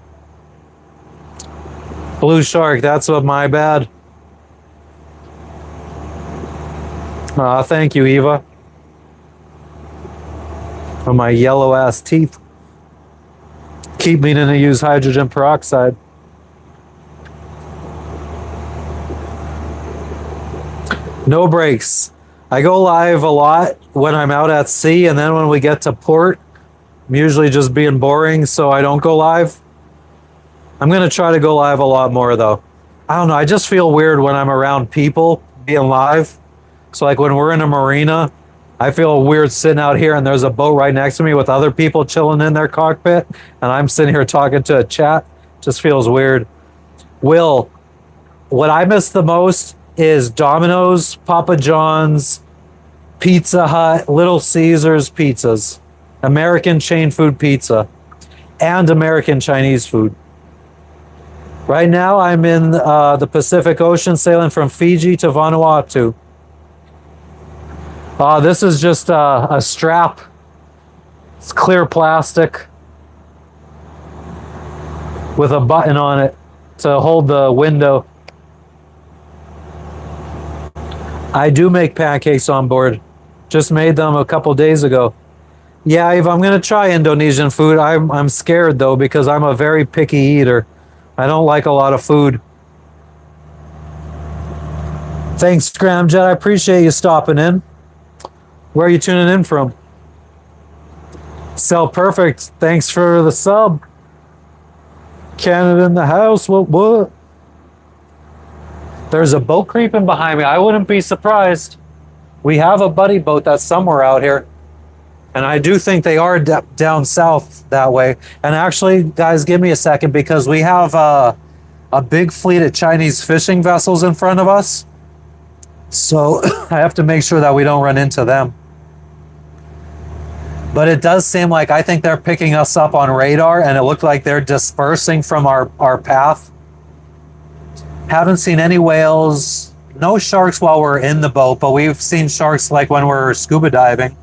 Blue shark, that's my bad. Thank you, Eva. Oh, my yellow ass teeth. Keep meaning to use hydrogen peroxide. No breaks. I go live a lot when I'm out at sea, and then when we get to port, I'm usually just being boring, so I don't go live. I'm going to try to go live a lot more, though. I don't know. I just feel weird when I'm around people being live. So, like when we're in a marina, I feel weird sitting out here and there's a boat right next to me with other people chilling in their cockpit, and I'm sitting here talking to a chat. Just feels weird. Will, what I miss the most is Domino's, Papa John's, Pizza Hut, Little Caesars pizzas, American chain food pizza, and American Chinese food. Right now, I'm in the Pacific Ocean, sailing from Fiji to Vanuatu. This is just a strap. It's clear plastic with a button on it to hold the window. I do make pancakes on board. Just made them a couple days ago. Yeah, Eve, I'm going to try Indonesian food. I'm scared, though, because I'm a very picky eater. I don't like a lot of food. Thanks, Scramjet. I appreciate you stopping in. Where are you tuning in from? Cell Perfect. Thanks for the sub. Canada in the house. What? There's a boat creeping behind me. I wouldn't be surprised. We have a buddy boat that's somewhere out here. And I do think they are down south that way. And actually, guys, give me a second because we have a big fleet of Chinese fishing vessels in front of us. So I have to make sure that we don't run into them. But it does seem like I think they're picking us up on radar, and it looked like they're dispersing from our path. Haven't seen any whales, no sharks while we're in the boat, but we've seen sharks like when we're scuba diving.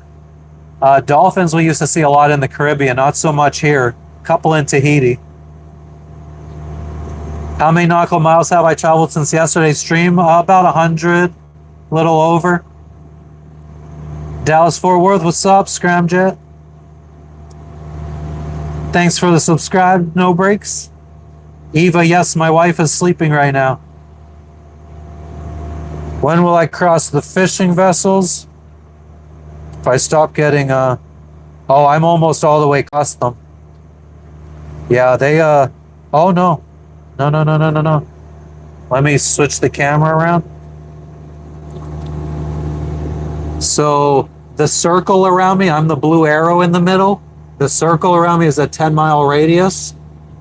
Dolphins we used to see a lot in the Caribbean, not so much here. A couple in Tahiti. How many nautical miles have I traveled since yesterday's stream? About 100, a little over. Dallas Fort Worth, what's up, Scramjet? Thanks for the subscribe, no breaks. Eva, yes, my wife is sleeping right now. When will I cross the fishing vessels? If I stop getting, oh, I'm almost all the way custom. Yeah, they, oh, no. No. Let me switch the camera around. So the circle around me, I'm the blue arrow in the middle. The circle around me is a 10-mile radius.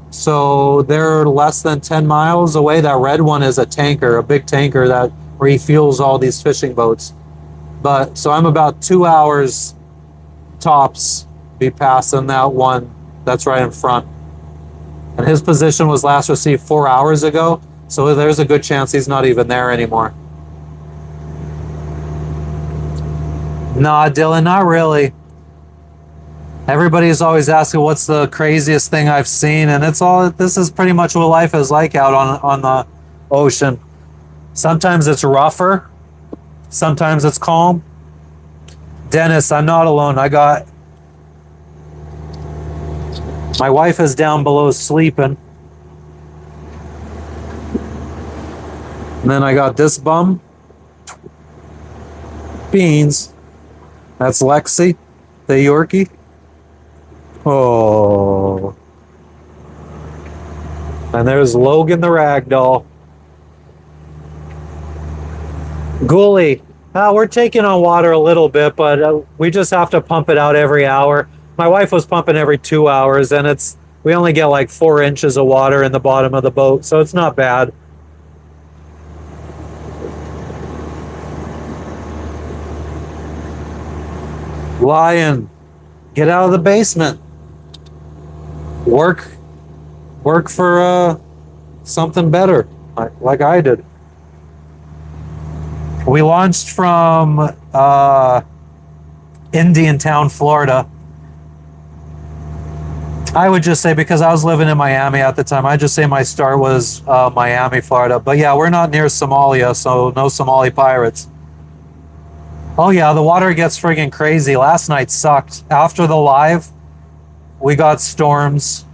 So they're less than 10 miles away. That red one is a tanker, a big tanker that refuels all these fishing boats. But so I'm about 2 hours tops be passing that one that's right in front. And his position was last received 4 hours ago. So there's a good chance he's not even there anymore. Nah, Dylan, not really. Everybody's always asking what's the craziest thing I've seen, and this is pretty much what life is like out on the ocean. Sometimes it's rougher, sometimes it's calm. Dennis, I'm not alone. My wife is down below sleeping. And then I got this bum Beans. That's Lexi, the Yorkie. Oh. And there's Logan the Ragdoll. Ghoulie. We're taking on water a little bit, but we just have to pump it out every hour. My wife was pumping every 2 hours, and we only get like 4 inches of water in the bottom of the boat, so it's not bad. Lion, get out of the basement. Work for something better, like I did. We launched from Indiantown, Florida. I would just say, because I was living in Miami at the time, I'd just say my start was Miami, Florida. But yeah, we're not near Somalia, so no Somali pirates. Oh yeah, the water gets friggin' crazy. Last night sucked. After the live, we got storms.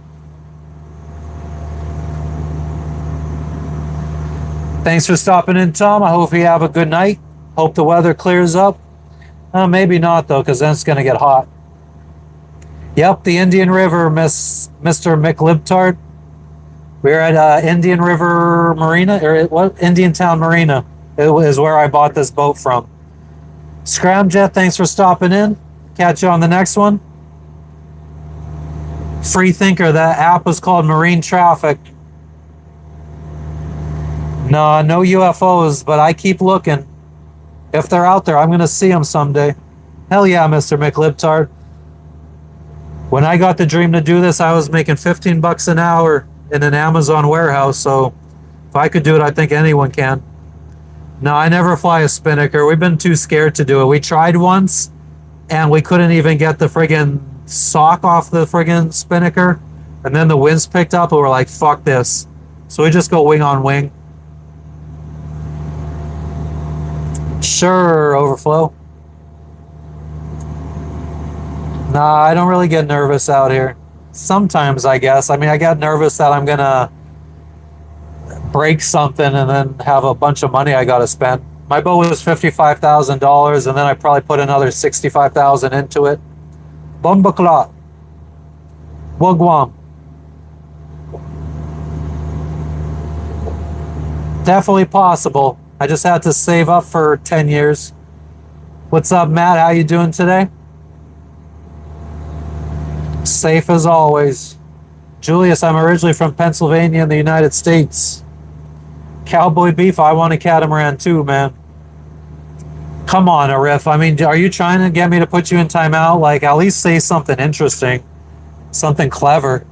Thanks for stopping in, Tom. I hope you have a good night. Hope the weather clears up. Maybe not, though, because then it's going to get hot. Yep, the Indian River, Mr. McLibtard. We're at Indian River Marina, or what? Indiantown Marina. It is where I bought this boat from. Scramjet, thanks for stopping in. Catch you on the next one. Free Thinker, that app was called Marine Traffic. No UFOs, but I keep looking. If they're out there, I'm going to see them someday. Hell yeah, Mr. McLibtard. When I got the dream to do this, I was making $15 an hour in an Amazon warehouse, so if I could do it, I think anyone can. No, I never fly a spinnaker. We've been too scared to do it. We tried once, and we couldn't even get the friggin' sock off the friggin' spinnaker, and then the winds picked up, and we're like, fuck this. So we just go wing on wing. Sure, Overflow. Nah, I don't really get nervous out here. Sometimes, I guess. I mean, I get nervous that I'm gonna break something and then have a bunch of money I gotta spend. My boat was $55,000, and then I probably put another $65,000 into it. Bombakla. Wagwam. Definitely possible. I just had to save up for 10 years. What's up, Matt? How you doing today? Safe as always. Julius, I'm originally from Pennsylvania in the United States. Cowboy Beef, I want a catamaran too, man. Come on, Arif. I mean, are you trying to get me to put you in timeout? Like, at least say something interesting. Something clever.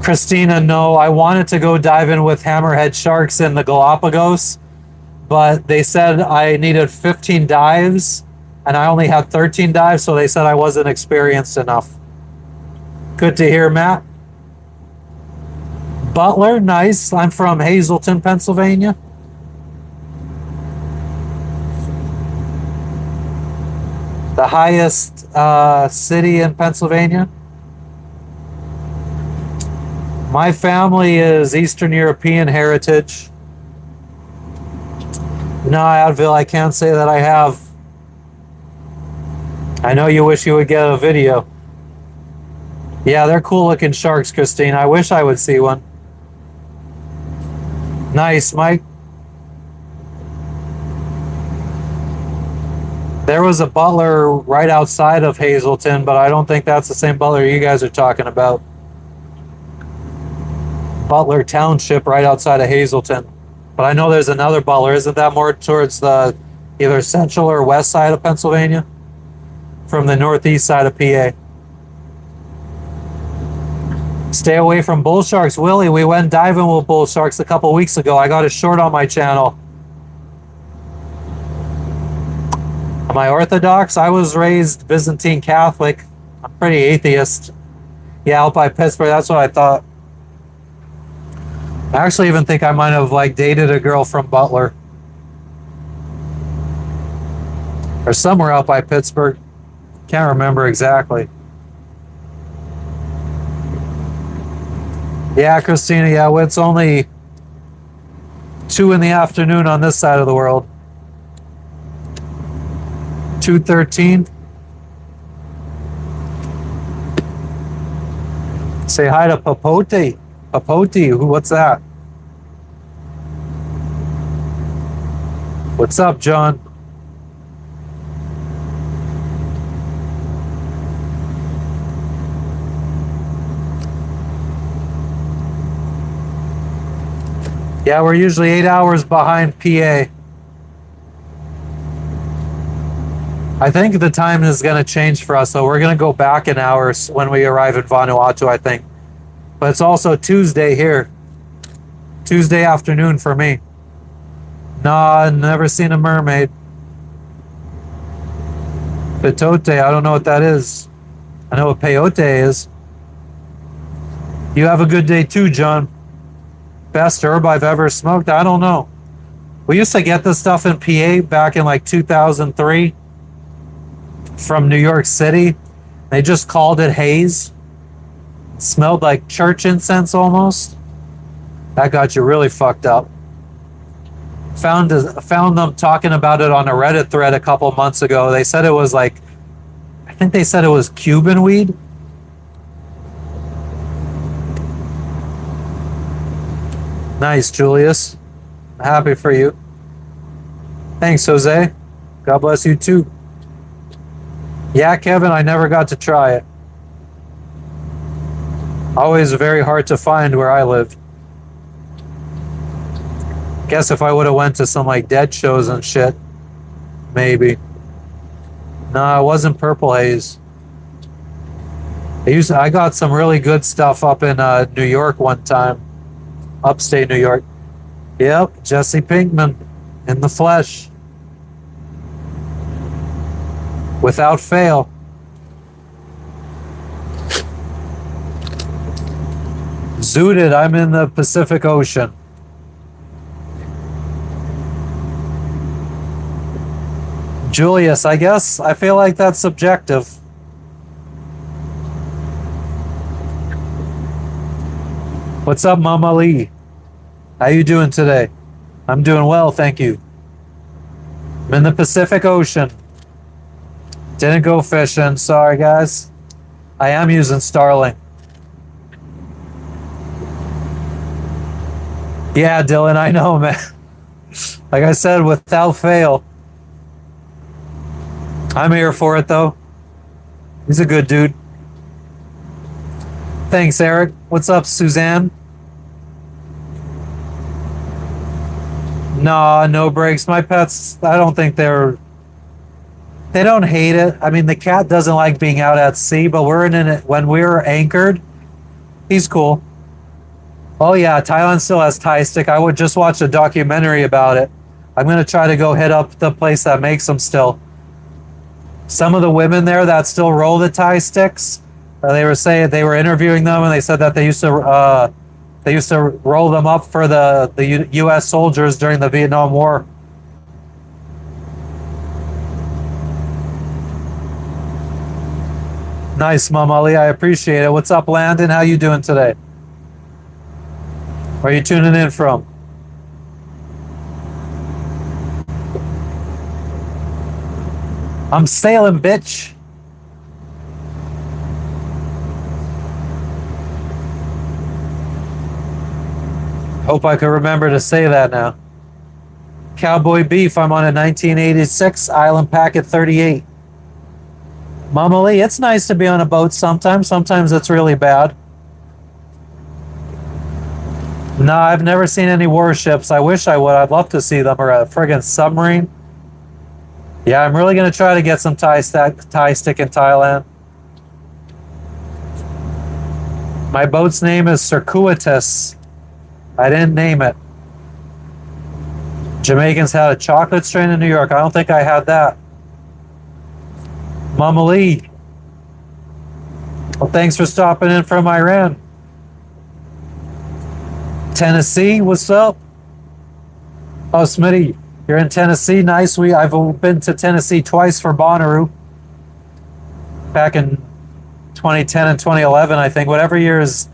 Christina, no, I wanted to go dive in with hammerhead sharks in the Galapagos, but they said I needed 15 dives, and I only had 13 dives, so they said I wasn't experienced enough. Good to hear, Matt. Butler, nice. I'm from Hazleton, Pennsylvania. The highest city in Pennsylvania. My family is Eastern European heritage. No, Advil, I can't say that I have. I know you wish you would get a video. Yeah, they're cool looking sharks, Christine. I wish I would see one. Nice, Mike. There was a Butler right outside of Hazleton, but I don't think that's the same Butler you guys are talking about. Butler Township right outside of Hazleton. But I know there's another Butler. Isn't that more towards the either central or west side of Pennsylvania? From the northeast side of PA. Stay away from bull sharks. Willie, we went diving with bull sharks a couple weeks ago. I got a short on my channel. Am I Orthodox? I was raised Byzantine Catholic. I'm pretty atheist. Yeah, out by Pittsburgh. That's what I thought. I actually even think I might have dated a girl from Butler. Or somewhere out by Pittsburgh. Can't remember exactly. Yeah, Christina, yeah, it's only 2 in the afternoon on this side of the world. 213. Say hi to Papote. Papote, what's that? What's up, John? Yeah, we're usually 8 hours behind PA. I think the time is going to change for us, though. We're going to go back an hour when we arrive in Vanuatu, I think. But it's also Tuesday here. Tuesday afternoon for me. Nah, never seen a mermaid. Petote, I don't know what that is. I know what peyote is. You have a good day too, John. Best herb I've ever smoked? I don't know. We used to get this stuff in PA back in like 2003 from New York City. They just called it haze. It smelled like church incense almost. That got you really fucked up. Found them talking about it on a Reddit thread a couple months ago. They said it was like, I think they said it was Cuban weed. Nice, Julius. Happy for you. Thanks, Jose. God bless you too. Yeah, Kevin, I never got to try it. Always very hard to find where I lived. Guess if I would have went to some like dead shows and shit, maybe. No, it wasn't Purple Haze. I got some really good stuff up in New York one time. Upstate New York. Yep, Jesse Pinkman in the flesh. Without fail. Zooted, I'm in the Pacific Ocean. Julius, I guess I feel like that's subjective. What's up, Mama Lee? How you doing today? I'm doing well, thank you. I'm in the Pacific Ocean. Didn't go fishing, sorry guys. I am using Starlink. Yeah, Dylan, I know, man. Like I said, without fail. I'm here for it, though. He's a good dude. Thanks, Eric. What's up, Suzanne? Nah, no breaks. My pets, I don't think they don't hate it. I mean, the cat doesn't like being out at sea, but we're in it when we're anchored. He's cool. Oh yeah, Thailand still has Thai stick. I would just watch a documentary about it. I'm gonna try to go hit up the place that makes them still. Some of the women there that still roll the Thai sticks, they were saying they were interviewing them, and they said that they used to roll them up for the U.S. soldiers during the Vietnam War. Nice, Mom Ali. I appreciate it. What's up, Landon? How you doing today? Where are you tuning in from? I'm sailing, bitch. Hope I can remember to say that now. Cowboy Beef, I'm on a 1986 Island Packet 38. Mama Lee, it's nice to be on a boat sometimes. Sometimes it's really bad. No, I've never seen any warships. I wish I would. I'd love to see them, or a friggin' submarine. Yeah, I'm really going to try to get some Thai stick in Thailand. My boat's name is Circuitous. I didn't name it. Jamaicans had a chocolate strain in New York. I don't think I had that. Mama Lee. Well, thanks for stopping in from Iran. Tennessee, what's up? Oh, Smitty, you're in Tennessee. Nice. I've been to Tennessee twice for Bonnaroo. Back in 2010 and 2011, I think. Whatever year is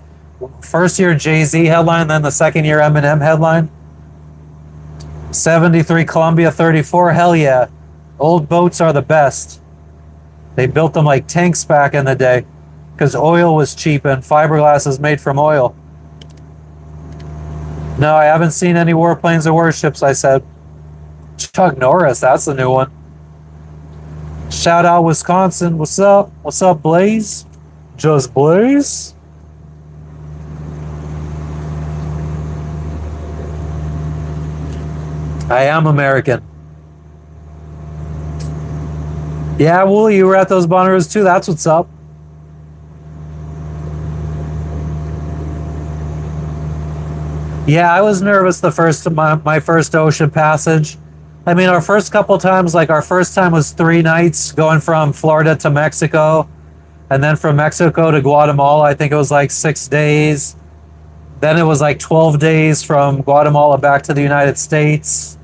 first year Jay-Z headline, then the second year Eminem headline. 73 Columbia 34. Hell yeah. Old boats are the best. They built them like tanks back in the day because oil was cheap and fiberglass is made from oil. No, I haven't seen any warplanes or warships, I said. Chuck Norris, that's the new one. Shout out Wisconsin. What's up? What's up, Blaze? Just Blaze? I am American. Yeah, Wooly, you were at those Bonneroos too. That's what's up. Yeah, I was nervous the first my first ocean passage. I mean, our first couple times, like our first time was 3 nights going from Florida to Mexico, and then from Mexico to Guatemala. I think it was like 6 days. Then it was like 12 days from Guatemala back to the United States.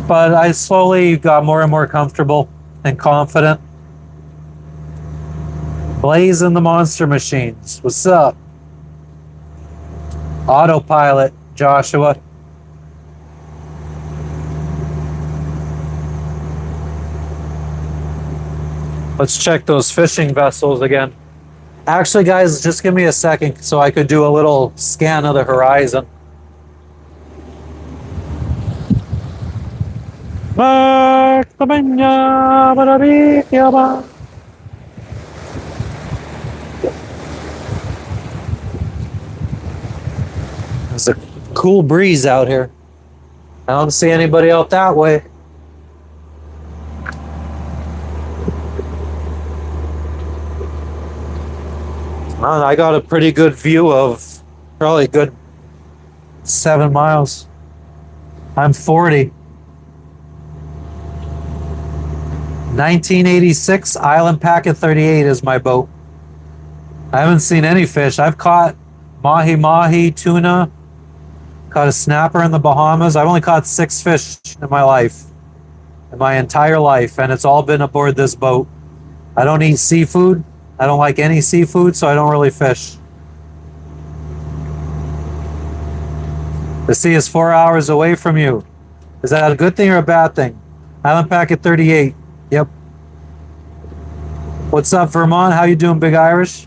But I slowly got more and more comfortable and confident. Blaze and the Monster Machines. What's up? Autopilot, Joshua. Let's check those fishing vessels again. Actually, guys, just give me a second so I could do a little scan of the horizon. There's a cool breeze out here. I don't see anybody out that way. Well, I got a pretty good view of probably a good 7 miles. I'm 40. 1986 Island Packet 38 is my boat. I haven't seen any fish. I've caught mahi, tuna, caught a snapper in the Bahamas. I've only caught 6 fish in my life, in my entire life, and it's all been aboard this boat. I don't eat seafood. I don't like any seafood, so I don't really fish. The sea is 4 hours away from you. Is that a good thing or a bad thing? Island Packet 38. Yep. What's up, Vermont? How you doing, Big Irish?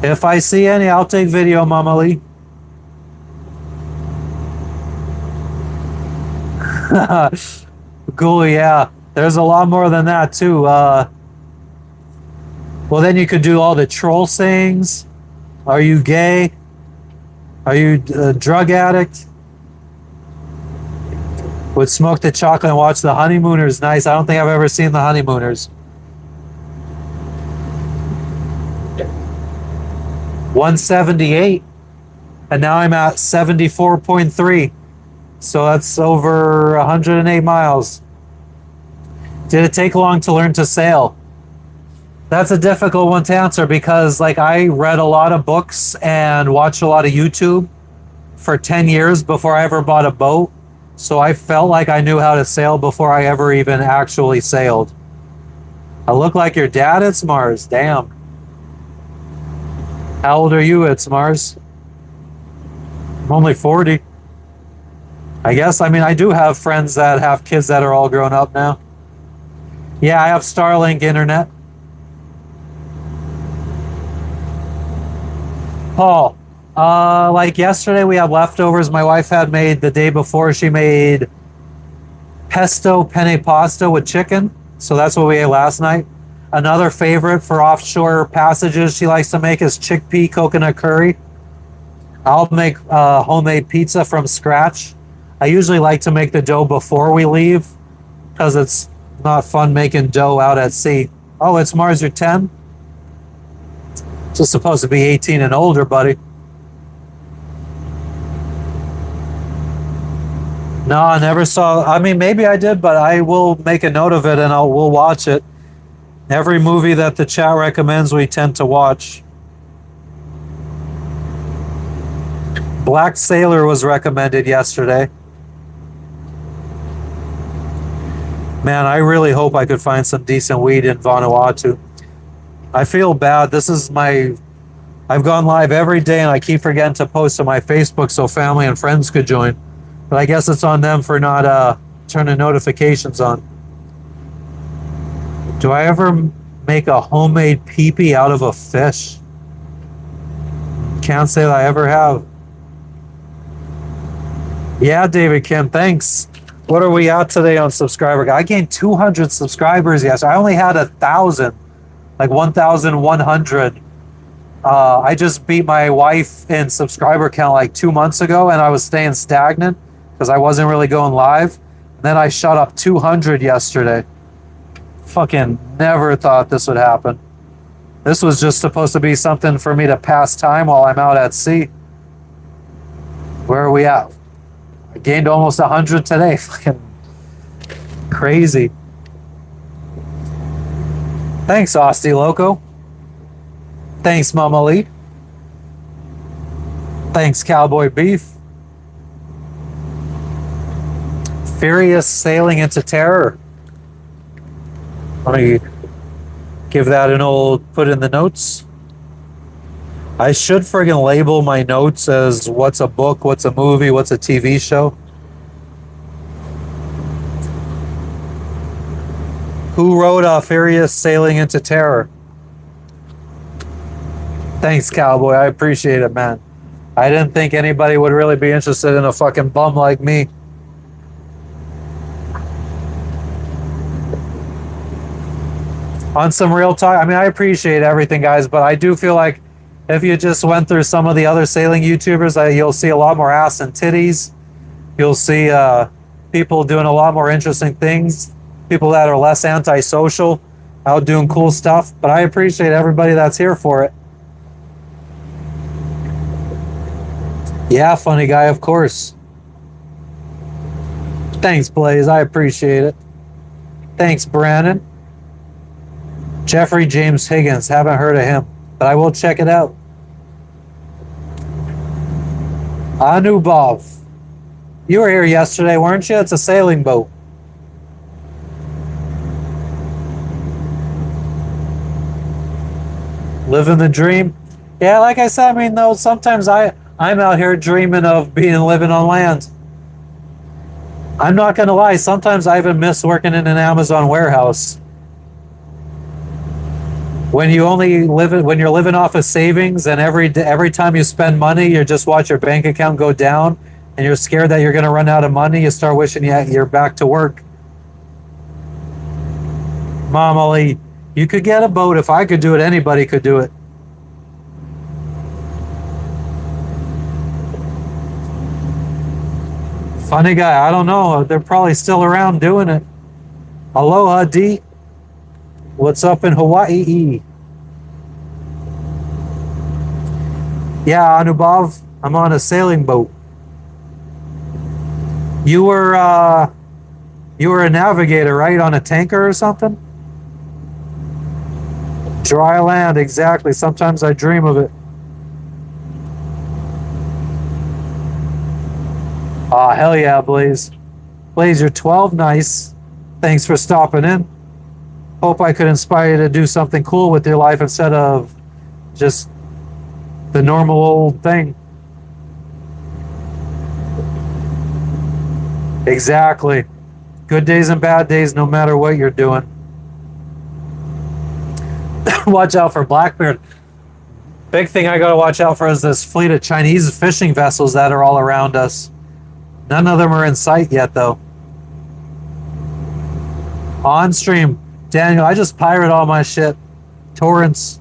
If I see any, I'll take video, Mama Lee. Cool, yeah. There's a lot more than that, too. Well, then you could do all the troll sayings. Are you gay? Are you a drug addict? Would smoke the chocolate and watch the honeymooners. Nice. I don't think I've ever seen the honeymooners. 178. And now I'm at 74.3. So that's over 108 miles. Did it take long to learn to sail? That's a difficult one to answer because like I read a lot of books and watched a lot of YouTube for 10 years before I ever bought a boat. So I felt like I knew how to sail before I ever even actually sailed. I look like your dad, it's Mars. Damn. How old are you, it's Mars? I'm only 40. I guess, I mean, I do have friends that have kids that are all grown up now. Yeah, I have Starlink internet. Paul, like yesterday we had leftovers my wife had made the day before. She made pesto penne pasta with chicken. So that's what we ate last night. Another favorite for offshore passages she likes to make is chickpea coconut curry. I'll make homemade pizza from scratch. I usually like to make the dough before we leave because it's not fun making dough out at sea. Oh, it's Mars, you're 10? Just supposed to be 18 and older, buddy. No, I never saw. I mean, maybe I did, but I will make a note of it and we'll watch it. Every movie that the chat recommends, we tend to watch. Black Sailor was recommended yesterday. Man, I really hope I could find some decent weed in Vanuatu. I feel bad. This is my I've gone live every day and I keep forgetting to post to my Facebook so family and friends could join. But I guess it's on them for not turning notifications on. Do I ever make a homemade pee-pee out of a fish? Can't say that I ever have. Yeah, David Kim, thanks. What are we at today on subscriber? I gained 200 subscribers yesterday. I only had 1,000, like 1,100. I just beat my wife in subscriber count like 2 months ago, and I was staying stagnant because I wasn't really going live. And then I shot up 200 yesterday. Fucking never thought this would happen. This was just supposed to be something for me to pass time while I'm out at sea. Where are we at? I gained almost 100 today. Fucking crazy. Thanks, Austie Loco. Thanks, Mama Lee. Thanks, Cowboy Beef. Furious sailing into terror. Let me give that an old put in the notes. I should friggin' label my notes as what's a book, what's a movie, what's a TV show. Who wrote Furious Sailing into Terror? Thanks, Cowboy. I appreciate it, man. I didn't think anybody would really be interested in a fucking bum like me. On some real talk, I mean, I appreciate everything, guys, but I do feel like if you just went through some of the other sailing YouTubers, you'll see a lot more ass and titties. You'll see people doing a lot more interesting things, people that are less antisocial, out doing cool stuff. But I appreciate everybody that's here for it. Yeah, funny guy, of course. Thanks, Blaze. I appreciate it. Thanks, Brandon. Jeffrey James Higgins. Haven't heard of him, but I will check it out. Anubov. You were here yesterday, weren't you? It's a sailing boat. Living the dream. Yeah, like I said, I mean, though, sometimes I'm out here dreaming of living on land. I'm not gonna lie, sometimes I even miss working in an Amazon warehouse. When you're living off of savings, and every time you spend money, you just watch your bank account go down, and you're scared that you're gonna run out of money. You start wishing you're back to work. Mama Lee, you could get a boat. If I could do it, anybody could do it. Funny guy, I don't know. They're probably still around doing it. Aloha, D. What's up in Hawaii? Yeah, Anubhav, I'm on a sailing boat. You were a navigator, right? On a tanker or something? Dry land, exactly. Sometimes I dream of it. Ah, hell yeah, Blaze. Blaze, you're 12. Nice. Thanks for stopping in. Hope I could inspire you to do something cool with your life instead of just the normal old thing. Exactly. Good days and bad days, no matter what you're doing. Watch out for Blackbeard. Big thing I gotta watch out for is this fleet of Chinese fishing vessels that are all around us. None of them are in sight yet, though. On stream. Daniel, I just pirate all my shit. Torrents.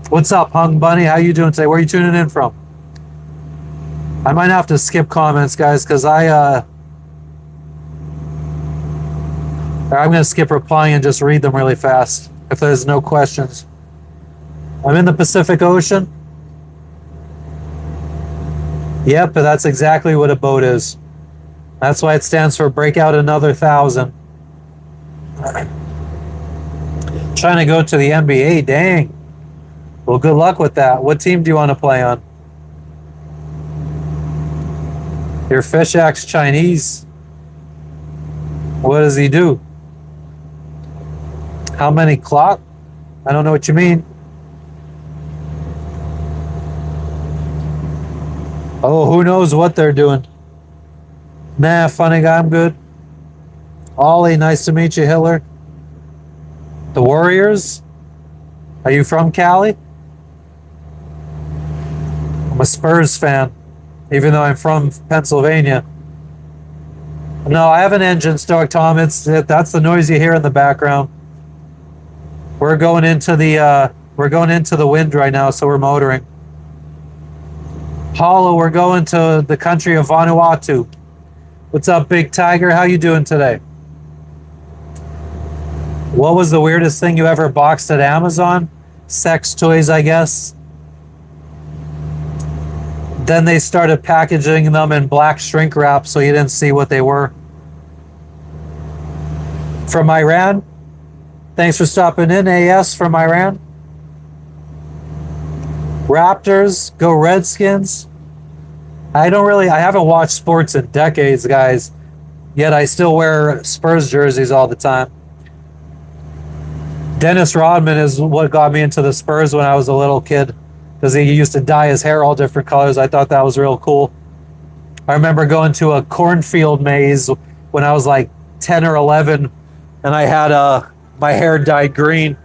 What's up, Hung Bunny? How you doing today? Where are you tuning in from? I might have to skip comments, guys, because I'm going to skip replying and just read them really fast if there's no questions. I'm in the Pacific Ocean. Yep, but that's exactly what a boat is. That's why it stands for break out another 1,000. Trying to go to the NBA, dang. Well, good luck with that. What team do you want to play on? Your fish acts Chinese. What does he do? How many clock? I don't know what you mean. Oh, who knows what they're doing? Nah, funny guy, I'm good. Ollie, nice to meet you, Hiller. The Warriors? Are you from Cali? I'm a Spurs fan, even though I'm from Pennsylvania. No, I have an engine stoked, Tom. That's the noise you hear in the background. We're going into the wind right now, so we're motoring. Hollow, we're going to the country of Vanuatu. What's up, Big Tiger? How you doing today? What was the weirdest thing you ever boxed at Amazon? Sex toys, I guess. Then they started packaging them in black shrink wrap so you didn't see what they were. From Iran? Thanks for stopping in, AS from Iran. Raptors, go Redskins. I haven't watched sports in decades, guys. Yet I still wear Spurs jerseys all the time. Dennis Rodman is what got me into the Spurs when I was a little kid, because he used to dye his hair all different colors. I thought that was real cool. I remember going to a cornfield maze when I was like 10 or 11, and I had my hair dyed green.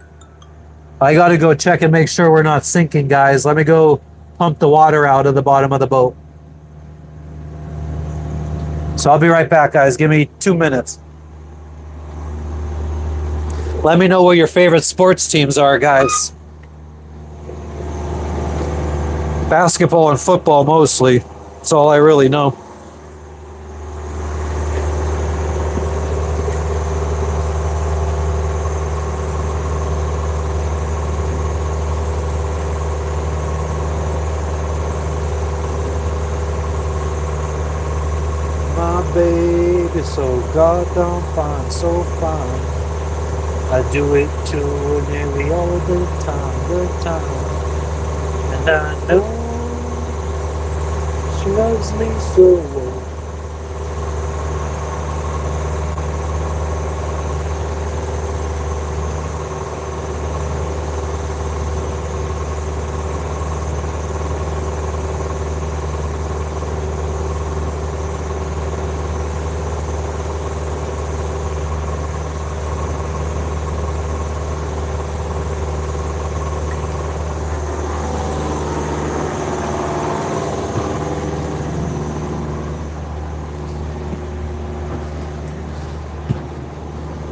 I got to go check and make sure we're not sinking, guys. Let me go pump the water out of the bottom of the boat. So I'll be right back, guys. Give me 2 minutes. Let me know what your favorite sports teams are, guys. Basketball and football mostly. That's all I really know. My baby so goddamn fine, so fine. I do it to her nearly all the time, and I know she loves me so well.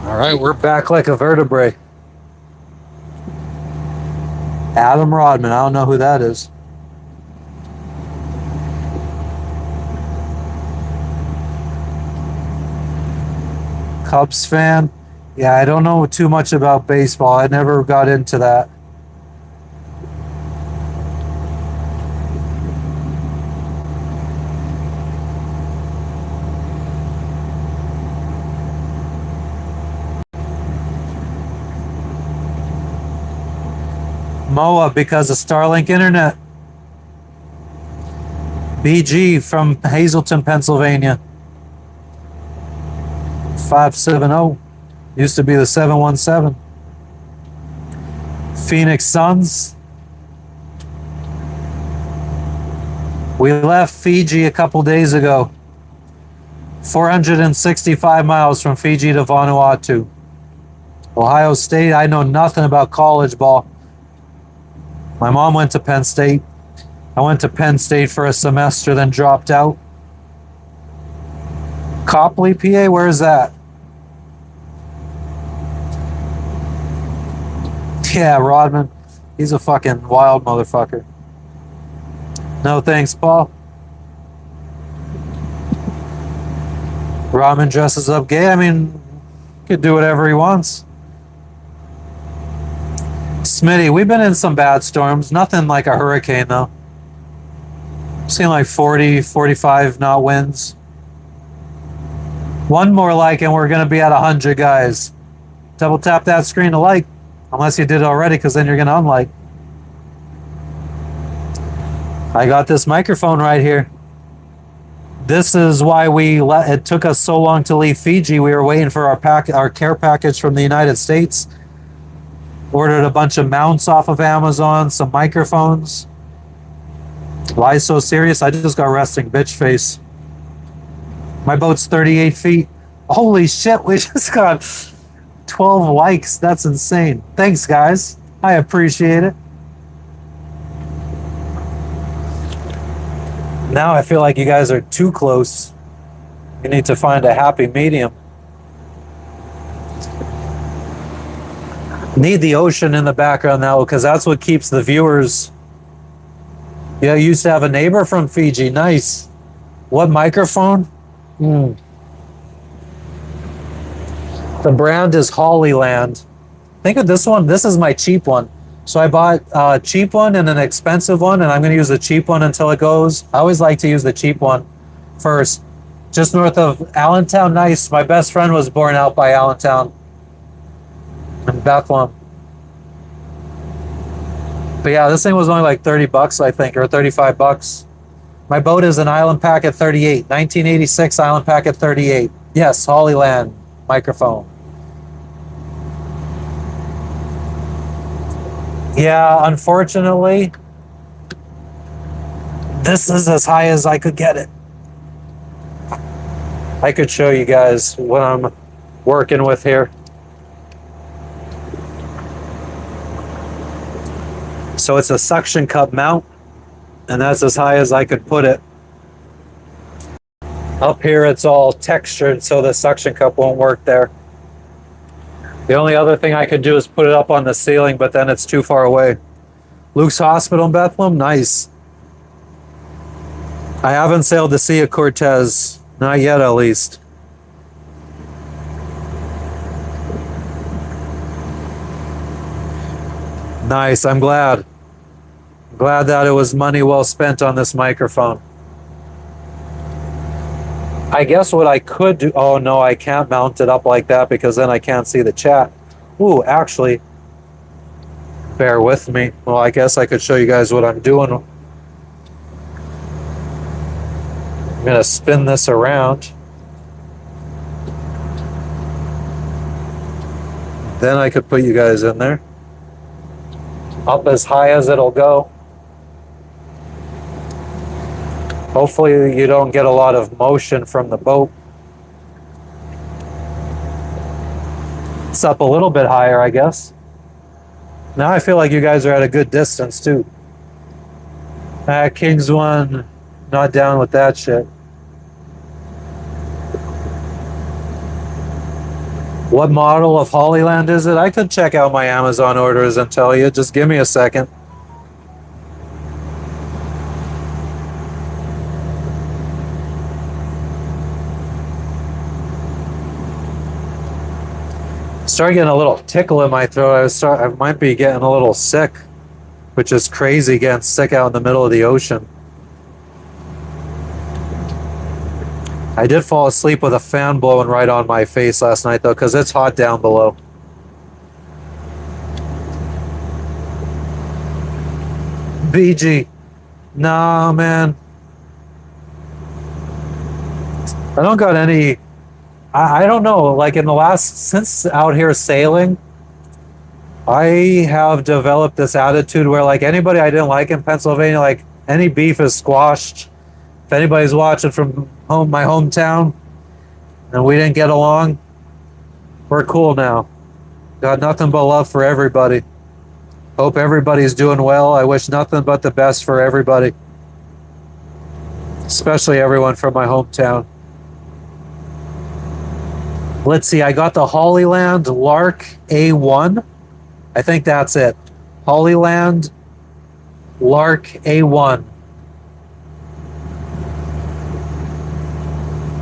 All right, we're back like a vertebrae. Adam Rodman, I don't know who that is. Cubs fan? Yeah, I don't know too much about baseball. I never got into that. MOA because of Starlink Internet. BG from Hazleton, Pennsylvania. 570. Used to be the 717. Phoenix Suns. We left Fiji a couple days ago. 465 miles from Fiji to Vanuatu. Ohio State, I know nothing about college ball. My mom went to Penn State. I went to Penn State for a semester, then dropped out. Copley, PA, where is that? Yeah, Rodman. He's a fucking wild motherfucker. No thanks, Paul. Rodman dresses up gay. I mean, he could do whatever he wants. Smitty, we've been in some bad storms. Nothing like a hurricane, though. Seen like 40, 45 knot winds. One more like, and we're going to be at 100, guys. Double tap that screen to like. Unless you did it already, because then you're going to unlike. I got this microphone right here. This is why it took us so long to leave Fiji. We were waiting for our care package from the United States. Ordered a bunch of mounts off of Amazon, some microphones. Why so serious? I just got resting bitch face. My boat's 38 feet. Holy shit, we just got 12 likes. That's insane. Thanks, guys. I appreciate it. Now I feel like you guys are too close. You need to find a happy medium. Need the ocean in the background now because that's what keeps the viewers. Yeah, you used to have a neighbor from Fiji. Nice. What microphone? The brand is Hollyland. Think of this one. This is my cheap one. So I bought a cheap one and an expensive one, and I'm going to use the cheap one until it goes. I always like to use the cheap one first. Just north of Allentown. Nice. My best friend was born out by Allentown in Bethlehem. But yeah, this thing was only like 30 bucks, I think, or 35 bucks. My boat is an Island Packet 38, 1986 Island Packet 38. Yes, Hollyland microphone. Yeah, unfortunately, this is as high as I could get it. I could show you guys what I'm working with here. So it's a suction cup mount, and that's as high as I could put it. Up here it's all textured, so the suction cup won't work there. The only other thing I could do is put it up on the ceiling, but then it's too far away. Luke's Hospital in Bethlehem, nice. I haven't sailed the Sea of Cortez, not yet at least. Nice, I'm glad. Glad that it was money well spent on this microphone. I guess what I could do, oh no, I can't mount it up like that because then I can't see the chat. Ooh, actually, bear with me. Well, I guess I could show you guys what I'm doing. I'm gonna spin this around. Then I could put you guys in there. Up as high as it'll go. Hopefully you don't get a lot of motion from the boat. It's up a little bit higher, I guess. Now I feel like you guys are at a good distance too. King's one, not down with that shit. What model of Hollyland is it? I could check out my Amazon orders and tell you. Just give me a second. Start getting a little tickle in my throat. I might be getting a little sick, which is crazy getting sick out in the middle of the ocean. I did fall asleep with a fan blowing right on my face last night though, because it's hot down below. BG. Nah, man. I don't got any. I don't know, like in the last, since out here sailing, I have developed this attitude where like anybody I didn't like in Pennsylvania, like any beef is squashed. If anybody's watching from home, my hometown, and we didn't get along, we're cool now. Got nothing but love for everybody. Hope everybody's doing well. I wish nothing but the best for everybody. Especially everyone from my hometown. Let's see, I got the Hollyland Lark A1. I think that's it. Hollyland Lark A1.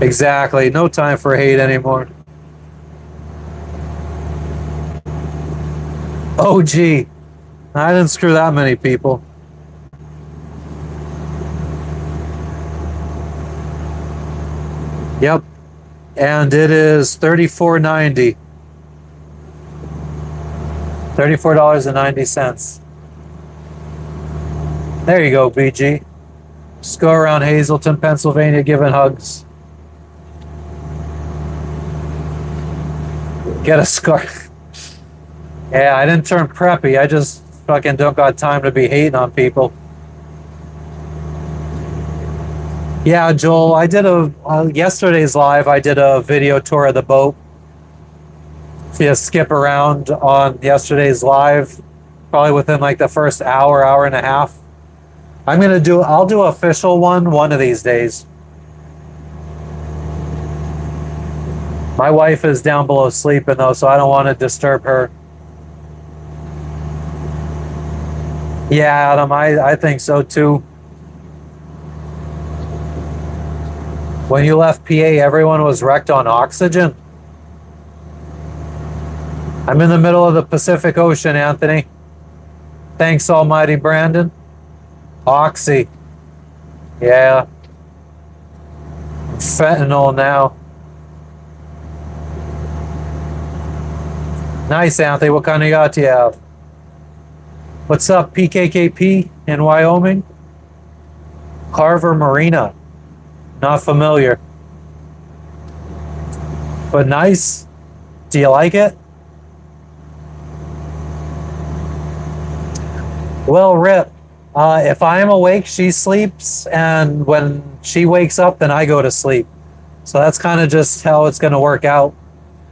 Exactly. No time for hate anymore. Oh, gee. I didn't screw that many people. Yep. And it is $34.90. $34.90. There you go, BG. Just go around Hazleton, Pennsylvania, giving hugs. Get a scarf. Yeah, I didn't turn preppy. I just fucking don't got time to be hating on people. Yeah, Joel, I did a yesterday's live. I did a video tour of the boat. If you skip around on yesterday's live, probably within like the first hour, hour and a half. I'll do official one of these days. My wife is down below sleeping though, so I don't want to disturb her. Yeah, Adam, I think so too. When you left PA, everyone was wrecked on oxygen. I'm in the middle of the Pacific Ocean, Anthony. Thanks, almighty Brandon. Oxy. Yeah. Fentanyl now. Nice, Anthony. What kind of yacht do you have? What's up, PKKP in Wyoming? Carver Marina. Not familiar. But nice. Do you like it? Well, Rip. If I am awake, she sleeps, and when she wakes up, then I go to sleep. So that's kind of just how it's going to work out.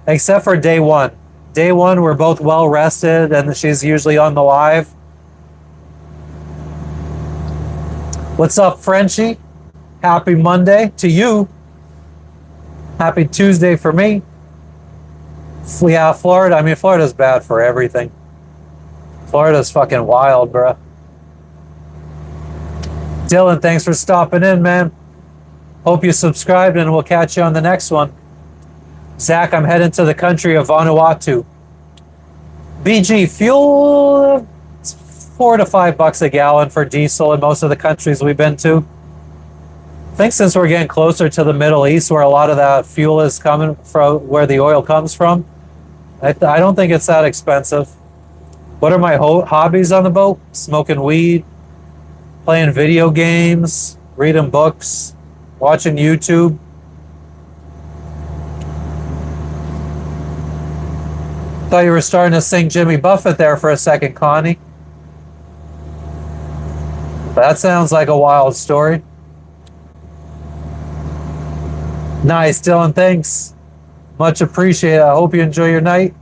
Except for day one. Day one, we're both well rested, and she's usually on the live. What's up, Frenchie? Happy Monday to you. Happy Tuesday for me. Yeah, Florida. I mean, Florida's bad for everything. Florida's fucking wild, bruh. Dylan, thanks for stopping in, man. Hope you subscribed, and we'll catch you on the next one. Zach, I'm heading to the country of Vanuatu. BG, fuel, it's $4 to $5 a gallon for diesel in most of the countries we've been to. I think since we're getting closer to the Middle East, where a lot of that fuel is coming from, where the oil comes from, I don't think it's that expensive. What are my hobbies on the boat? Smoking weed, playing video games, reading books, watching YouTube. Thought you were starting to sing Jimmy Buffett there for a second, Connie. That sounds like a wild story. Nice, Dylan, thanks. Much appreciated. I hope you enjoy your night.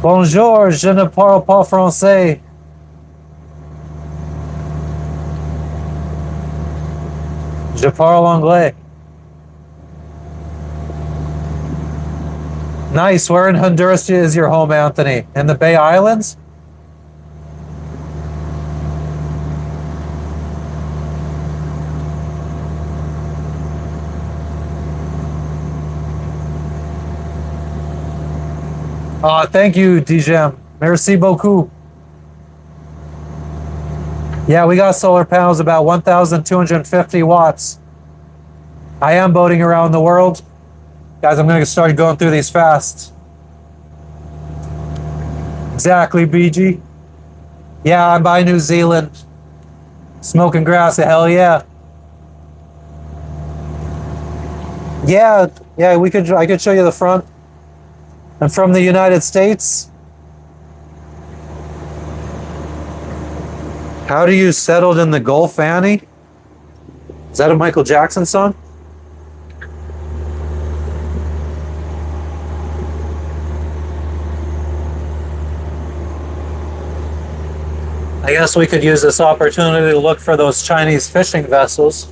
Bonjour, je ne parle pas français. Je parle anglais. Nice. Where in Honduras is your home, Anthony? In the Bay Islands? Thank you, Dijem. Merci beaucoup. Yeah, we got solar panels about 1,250 watts. I am boating around the world. Guys, I'm going to start going through these fast. Exactly, BG. Yeah, I'm by New Zealand. Smoking grass, hell yeah. Yeah, I could show you the front. I'm from the United States. How do you settled in the Gulf, Annie? Is that a Michael Jackson song? I guess we could use this opportunity to look for those Chinese fishing vessels.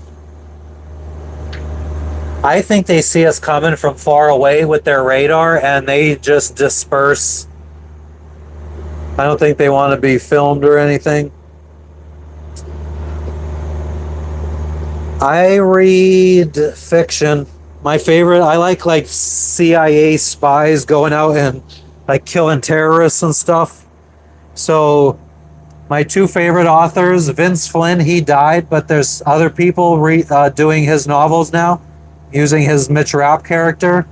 I think they see us coming from far away with their radar and they just disperse. I don't think they want to be filmed or anything. I read fiction. My favorite, I like CIA spies going out and like killing terrorists and stuff. So my two favorite authors, Vince Flynn, he died, but there's other people doing his novels now, using his Mitch Rapp character,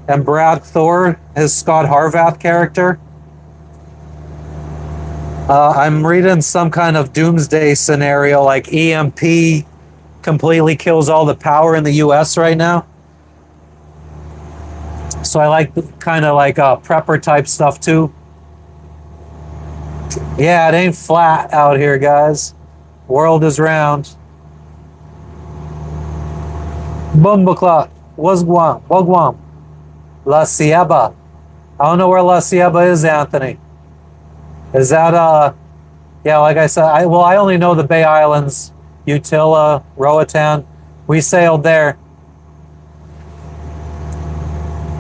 and Brad Thor, his Scott Harvath character. I'm reading some kind of doomsday scenario, like EMP completely kills all the power in the US right now. So I like kind of like prepper type stuff too. Yeah, it ain't flat out here, guys. World is round. Bumbakla. Wagwam. Wagwam. La Cieba. I don't know where La Cieba is, Anthony. Is that yeah, like I said, I only know the Bay Islands, Utila, Roatan. We sailed there.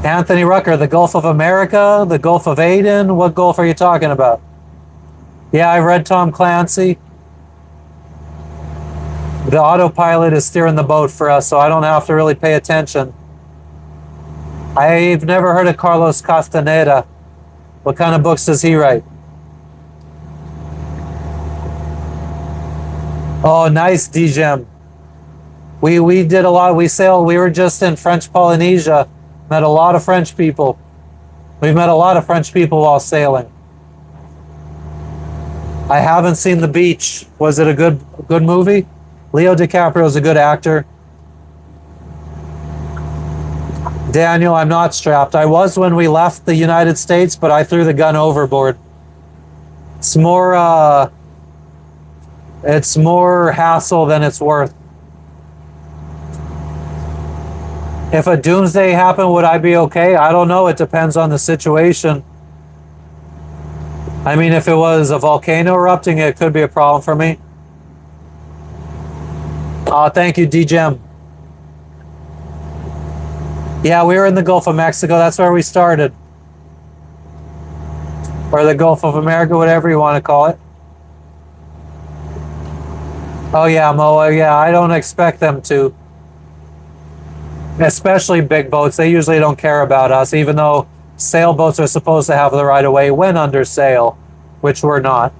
Anthony Rucker, the Gulf of America, the Gulf of Aden. What Gulf are you talking about? Yeah, I read Tom Clancy. The autopilot is steering the boat for us, so I don't have to really pay attention. I've never heard of Carlos Castaneda. What kind of books does he write? Oh, nice, DJM. We did a lot. We sailed. We were just in French Polynesia. Met a lot of French people. We've met a lot of French people while sailing. I haven't seen The Beach. Was it a good movie? Leo DiCaprio is a good actor. Daniel, I'm not strapped. I was when we left the United States, but I threw the gun overboard. It's more hassle than it's worth. If a doomsday happened, would I be okay? I don't know. It depends on the situation. I mean, if it was a volcano erupting, it could be a problem for me. Thank you, DJM. Yeah, we were in the Gulf of Mexico. That's where we started. Or the Gulf of America, whatever you want to call it. Oh, yeah, Moa. Yeah, I don't expect them to. Especially big boats. They usually don't care about us, even though sailboats are supposed to have the right of way when under sail, which we're not.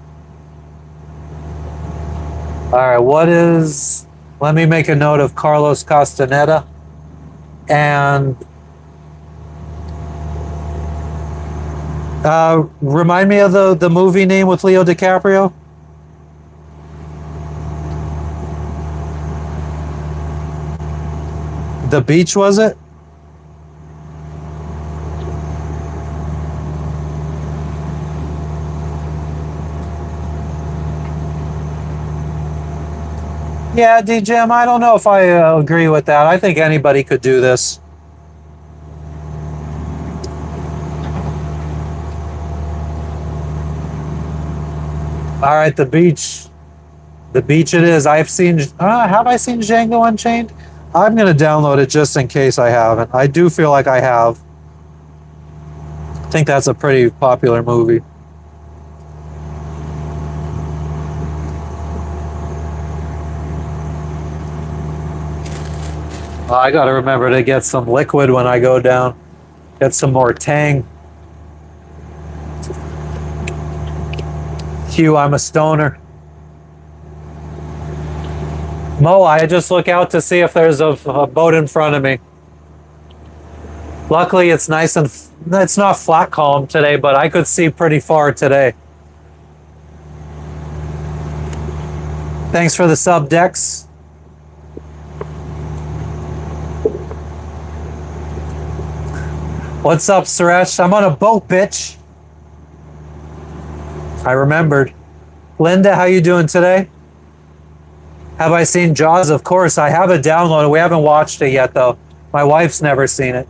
All right, what is... Let me make a note of Carlos Castaneda. And remind me of the movie name with Leo DiCaprio. The Beach, was it? Yeah, DJM, I don't know if I agree with that. I think anybody could do this. All right, The Beach. The Beach it is. Have I seen Django Unchained? I'm going to download it just in case I haven't. I do feel like I have. I think that's a pretty popular movie. I got to remember to get some liquid when I go down. Get some more tang. Hugh, I'm a stoner. Mo, I just look out to see if there's a boat in front of me. Luckily, it's nice and it's not flat calm today, but I could see pretty far today. Thanks for the sub, Dex. What's up, Suresh? I'm on a boat, bitch. I remembered. Linda, how you doing today? Have I seen Jaws? Of course, I have it downloaded. We haven't watched it yet, though. My wife's never seen it.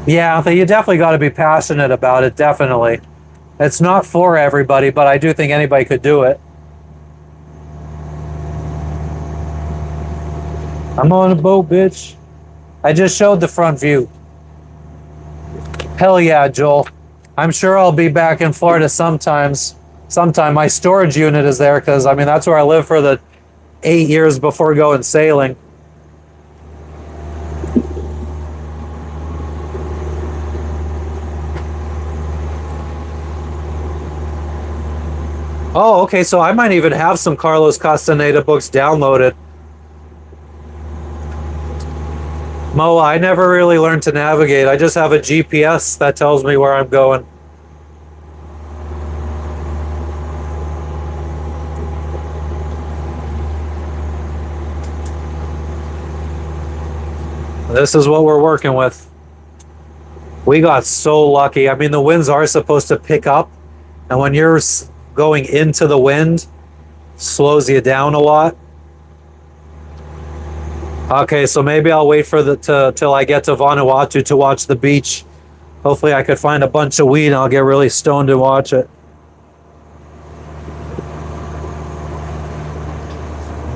Yeah, you definitely got to be passionate about it, definitely. It's not for everybody, but I do think anybody could do it. I'm on a boat, bitch. I just showed the front view. Hell yeah, Joel. I'm sure I'll be back in Florida sometime. My storage unit is there because, I mean, that's where I lived for the 8 years before going sailing. Oh, okay, so I might even have some Carlos Castaneda books downloaded. Mo, I never really learned to navigate. I just have a GPS that tells me where I'm going. This is what we're working with. We got so lucky. I mean, the winds are supposed to pick up, and when you're going into the wind, it slows you down a lot. Okay, so maybe I'll wait for till I get to Vanuatu to watch the beach. Hopefully, I could find a bunch of weed and I'll get really stoned and watch it.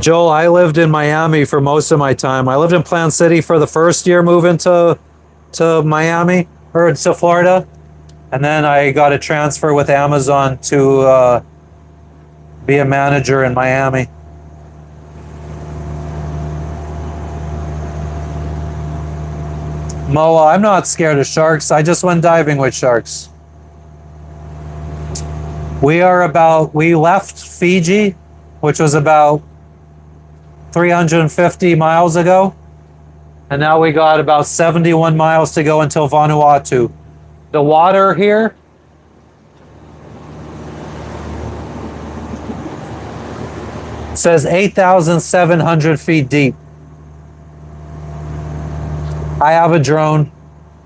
Joel, I lived in Miami for most of my time. I lived in Plant City for the first year moving to Miami or to Florida, and then I got a transfer with Amazon to be a manager in Miami. Moa, I'm not scared of sharks. I just went diving with sharks. We left Fiji, which was about 350 miles ago. And now we got about 71 miles to go until Vanuatu. The water here says 8,700 feet deep. I have a drone.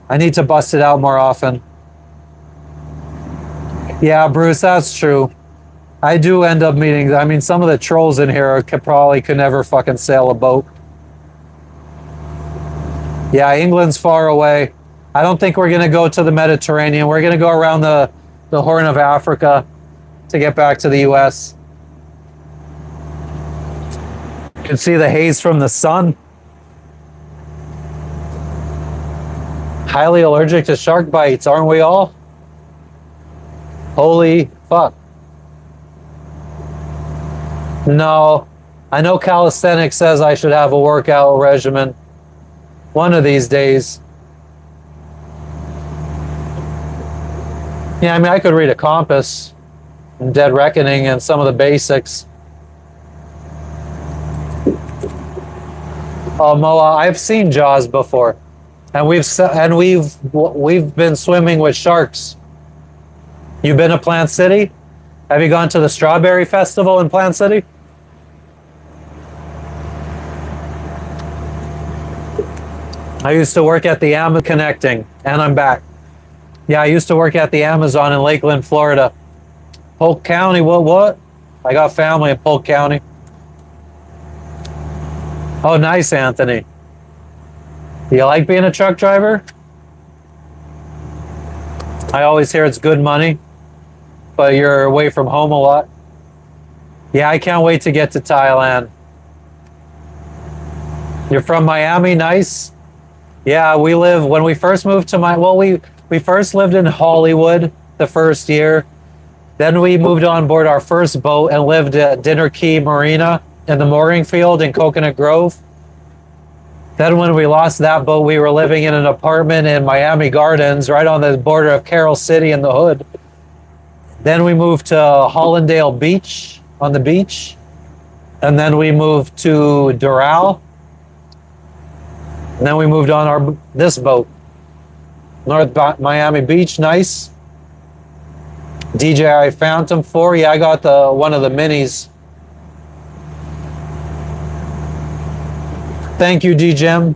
I need to bust it out more often. Yeah, Bruce, that's true. I do end up meeting, I mean, some of the trolls in here probably could never fucking sail a boat. Yeah, England's far away. I don't think we're going to go to the Mediterranean. We're going to go around the Horn of Africa to get back to the US. You can see the haze from the sun. Highly allergic to shark bites, aren't we all? Holy fuck. No, I know calisthenics says I should have a workout regimen one of these days. Yeah, I mean, I could read a compass and Dead Reckoning and some of the basics. Oh, Moa, I've seen Jaws before, and we've been swimming with sharks. You've been to Plant City? Have you gone to the Strawberry Festival in Plant City? I used to work at the Amazon connecting, and I'm back. Yeah, I used to work at the Amazon in Lakeland, Florida. Polk County, what? I got family in Polk County. Oh, nice, Anthony. Do you like being a truck driver? I always hear it's good money, but you're away from home a lot. Yeah, I can't wait to get to Thailand. You're from Miami, nice. Yeah, when we first moved to we first lived in Hollywood the first year. Then we moved on board our first boat and lived at Dinner Key Marina in the mooring field in Coconut Grove. Then when we lost that boat, we were living in an apartment in Miami Gardens, right on the border of Carroll City in the hood. Then we moved to Hollandale Beach, on the beach. And then we moved to Doral. And then we moved on this boat. North Miami Beach, nice. DJI Phantom 4, yeah, I got one of the minis. Thank you, DJM.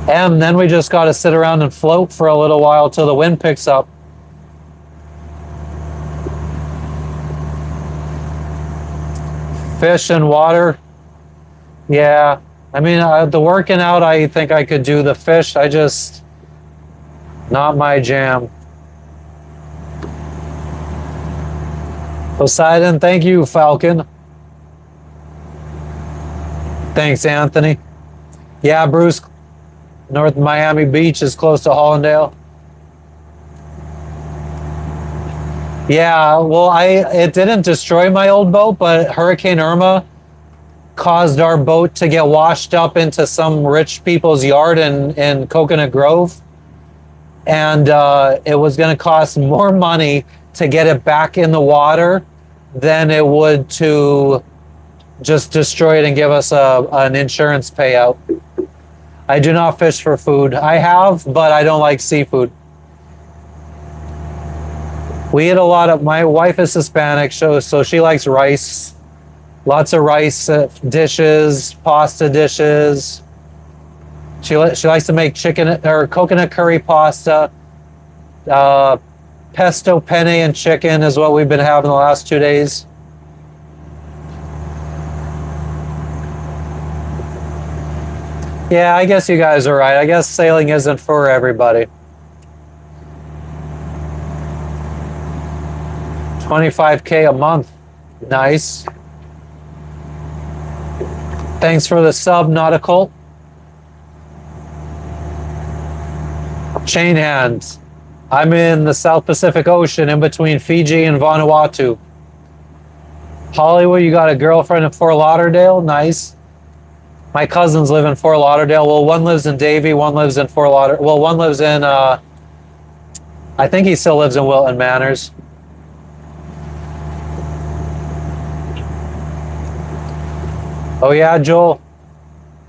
And then we just got to sit around and float for a little while till the wind picks up. Fish and water. Yeah. I mean, the working out, I think I could do. The fish, not my jam. Poseidon, thank you, Falcon. Thanks, Anthony. Yeah, Bruce, North Miami Beach is close to Hollandale. Yeah, well, it didn't destroy my old boat, but Hurricane Irma caused our boat to get washed up into some rich people's yard in Coconut Grove. And it was going to cost more money to get it back in the water than it would to just destroy it and give us an insurance payout. I do not fish for food. I have, but I don't like seafood. We eat a lot of, my wife is Hispanic, so she likes rice. Lots of rice dishes, pasta dishes. She likes to make chicken or coconut curry pasta. Pesto penne and chicken is what we've been having the last 2 days. Yeah, I guess you guys are right. I guess sailing isn't for everybody. 25K a month. Nice. Thanks for the sub, Nautical. Chain hands. I'm in the South Pacific Ocean in between Fiji and Vanuatu. Hollywood, you got a girlfriend in Fort Lauderdale? Nice. My cousins live in Fort Lauderdale. Well, one lives in Davie, one lives in Fort Lauderdale. Well, one lives in, I think he still lives in Wilton Manors. Oh yeah, Joel.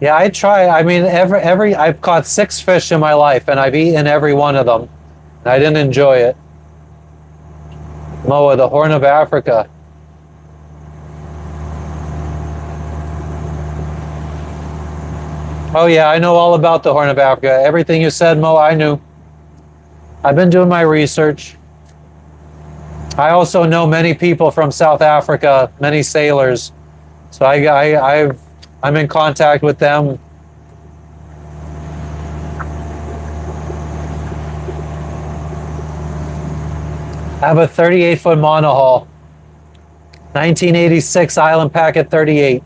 Yeah, I try. I mean, every I've caught 6 fish in my life, and I've eaten every one of them. And I didn't enjoy it. Moa, the Horn of Africa. Oh yeah, I know all about the Horn of Africa. Everything you said, Mo, I knew. I've been doing my research. I also know many people from South Africa, many sailors. So I'm in contact with them. I have a 38-foot monohull. 1986 Island Packet 38.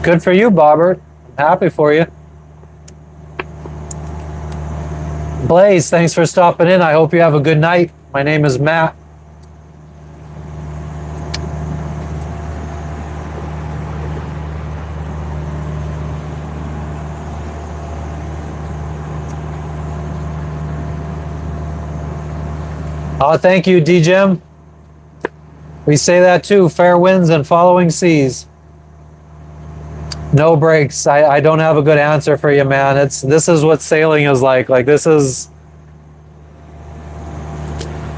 Good for you, Bobbert. I'm happy for you. Blaze, thanks for stopping in. I hope you have a good night. My name is Matt. Oh, thank you, D-Jim. We say that too. Fair winds and following seas. No breaks. I don't have a good answer for you, man. This is what sailing is like. Like this is.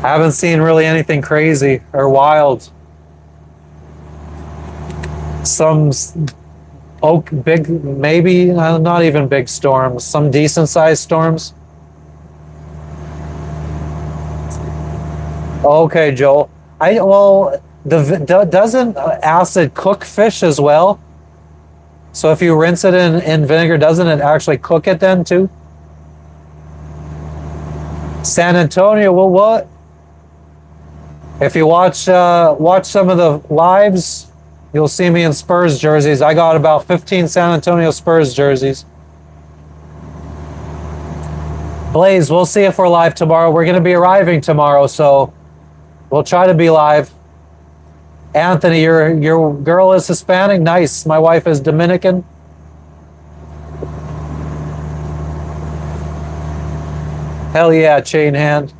I haven't seen really anything crazy or wild. Some big, maybe not even big storms. Some decent sized storms. Okay, Joel. Doesn't acid cook fish as well? So if you rinse it in vinegar, doesn't it actually cook it then too? San Antonio, well, what? If you watch some of the lives, you'll see me in Spurs jerseys. I got about 15 San Antonio Spurs jerseys. Blaze, we'll see if we're live tomorrow. We're going to be arriving tomorrow, so we'll try to be live. Anthony, your girl is Hispanic? Nice. My wife is Dominican. Hell yeah, chain hand.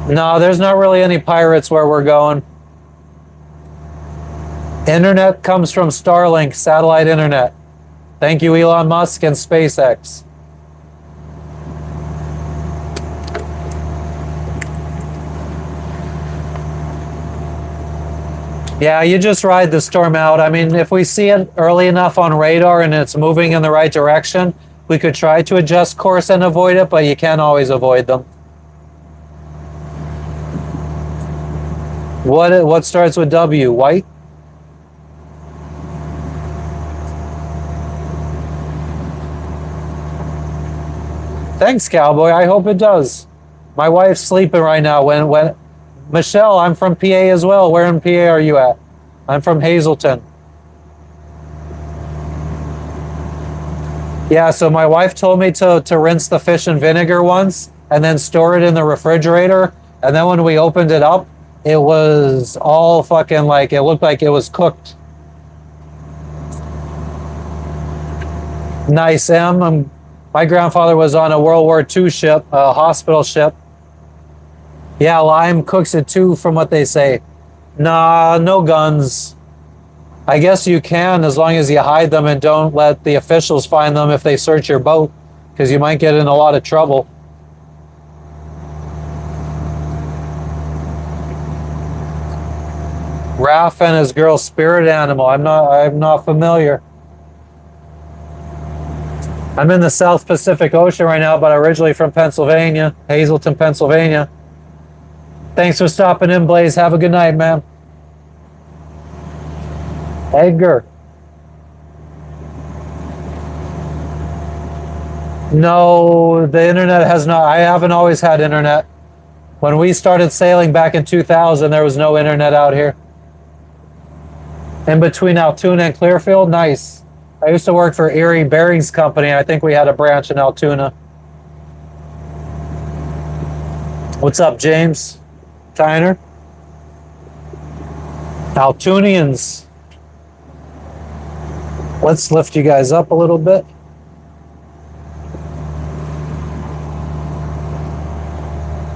No, there's not really any pirates where we're going. Internet comes from Starlink, satellite internet. Thank you, Elon Musk and SpaceX. Yeah, you just ride the storm out. I mean, if we see it early enough on radar and it's moving in the right direction, we could try to adjust course and avoid it, but you can't always avoid them. What starts with W? White? Thanks, Cowboy. I hope it does. My wife's sleeping right now. When Michelle, I'm from PA as well. Where in PA are you at? I'm from Hazleton. Yeah, so my wife told me to rinse the fish in vinegar once and then store it in the refrigerator. And then when we opened it up, it was all fucking like, it looked like it was cooked. Nice, Em. My grandfather was on a World War II ship, a hospital ship. Yeah, lime cooks it too, from what they say. Nah, no guns. I guess you can as long as you hide them and don't let the officials find them if they search your boat, because you might get in a lot of trouble. Raph and his girl spirit animal. I'm not familiar. I'm in the South Pacific Ocean right now, but originally from Pennsylvania, Hazleton, Pennsylvania. Thanks for stopping in, Blaze. Have a good night, man. Edgar. No, the internet has not. I haven't always had internet. When we started sailing back in 2000, there was no internet out here. In between Altoona and Clearfield, nice. I used to work for Erie Bearings Company. I think we had a branch in Altoona. What's up, James? Tyner? Altoonians. Let's lift you guys up a little bit.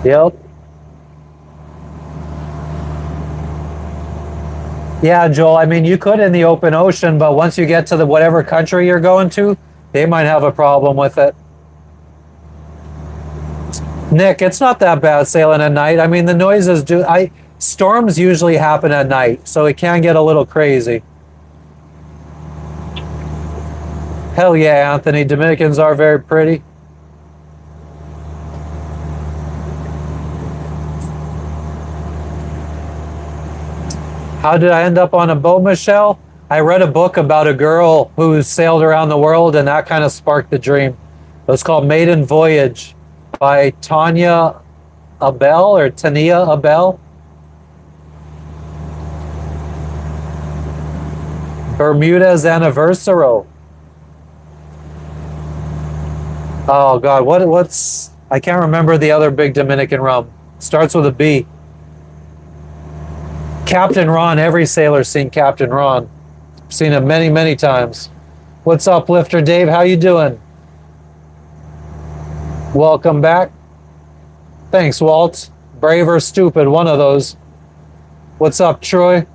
Yep. Yeah, Joel, I mean, you could in the open ocean, but once you get to the whatever country you're going to, they might have a problem with it. Nick, it's not that bad sailing at night. I mean, the noises storms usually happen at night, so it can get a little crazy. Hell yeah, Anthony. Dominicans are very pretty. How did I end up on a boat, Michelle? I read a book about a girl who sailed around the world, and that kind of sparked the dream. It was called Maiden Voyage by Tania Abel or Tania Abel. Bermuda's Anniversary. Oh God, what's I can't remember the other big Dominican rum. Starts with a B. Captain Ron. Every sailor's seen Captain Ron. Seen it many, many times. What's up, Lifter Dave? How you doing? Welcome back. Thanks, Walt. Brave or stupid, one of those. What's up, Troy?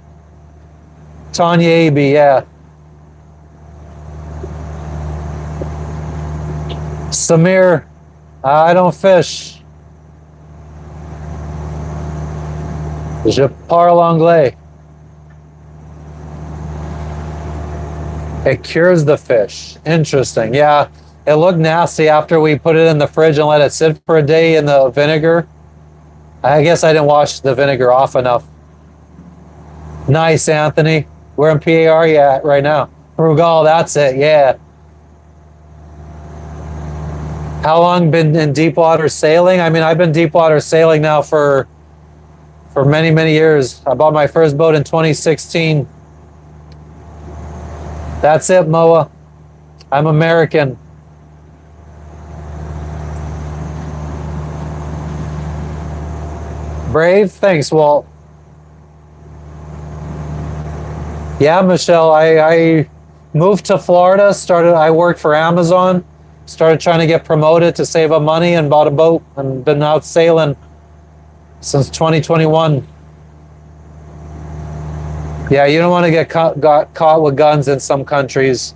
Tanya AB, yeah. Samir, I don't fish. Je parle anglais. It cures the fish. Interesting. Yeah, it looked nasty after we put it in the fridge and let it sit for a day in the vinegar. I guess I didn't wash the vinegar off enough. Nice, Anthony. Where in PA are you at right now? Frugal, that's it, yeah. How long been in deep water sailing? I mean, I've been deep water sailing now for many, many years. I bought my first boat in 2016. That's it, Moa. I'm American. Brave? Thanks, Walt. Yeah, Michelle, I moved to Florida, I worked for Amazon, started trying to get promoted to save up money and bought a boat and been out sailing since 2021. Yeah, you don't want to get caught with guns in some countries.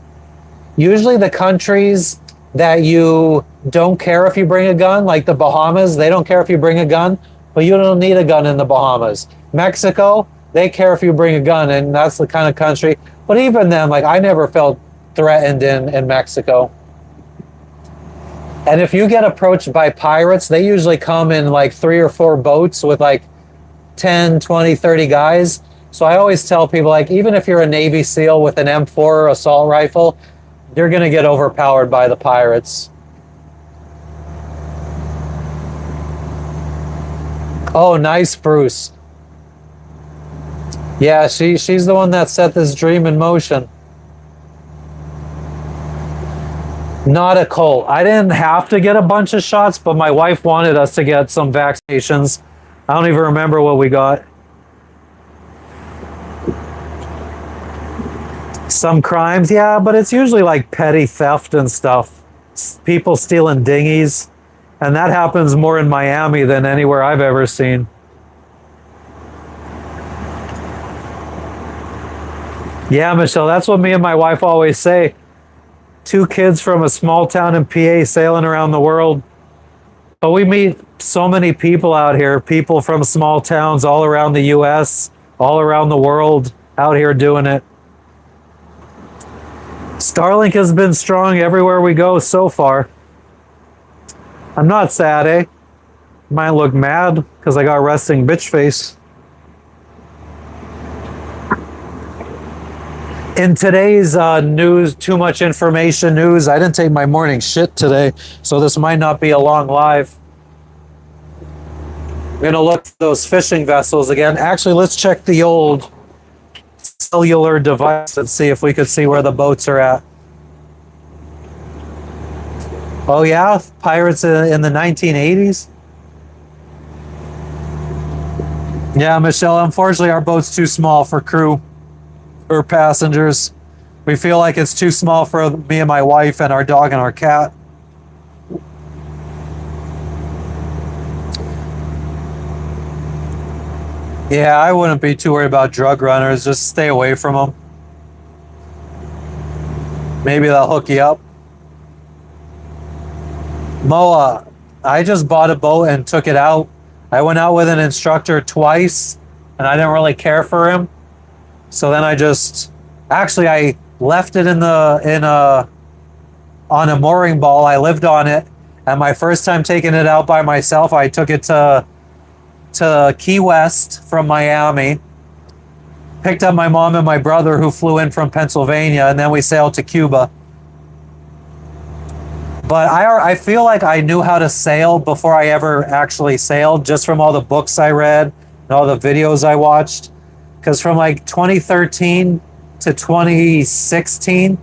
Usually the countries that you don't care if you bring a gun, like the Bahamas, they don't care if you bring a gun, but you don't need a gun in the Bahamas. Mexico, they care if you bring a gun, and that's the kind of country. But even then, like, I never felt threatened in Mexico. And if you get approached by pirates, they usually come in like 3 or 4 boats with like 10, 20, 30 guys. So I always tell people, like, even if you're a Navy SEAL with an M4 assault rifle, you're going to get overpowered by the pirates. Oh, nice, Bruce. Yeah, she's the one that set this dream in motion. Not a cult. I didn't have to get a bunch of shots, but my wife wanted us to get some vaccinations. I don't even remember what we got. Some crimes, yeah, but it's usually like petty theft and stuff. People stealing dinghies. And that happens more in Miami than anywhere I've ever seen. Yeah, Michelle, that's what me and my wife always say. 2 kids from a small town in PA sailing around the world. But we meet so many people out here, people from small towns all around the US, all around the world, out here doing it. Starlink has been strong everywhere we go so far. I'm not sad, eh? Might look mad because I got resting bitch face. In today's news, too much information news, I didn't take my morning shit today, so this might not be a long live. I'm gonna look for those fishing vessels again. Actually, let's check the old cellular device and see if we could see where the boats are at. Oh yeah, pirates in the 1980s. Yeah, Michelle, unfortunately our boat's too small for crew or passengers. We feel like it's too small for me and my wife and our dog and our cat. Yeah, I wouldn't be too worried about drug runners. Just stay away from them. Maybe they'll hook you up. Moa, I just bought a boat and took it out. I went out with an instructor twice and I didn't really care for him. So then I left it on a mooring ball. I lived on it, and my first time taking it out by myself, I took it to Key West from Miami. Picked up my mom and my brother who flew in from Pennsylvania, and then we sailed to Cuba. But I feel like I knew how to sail before I ever actually sailed, just from all the books I read and all the videos I watched. Because from like 2013 to 2016,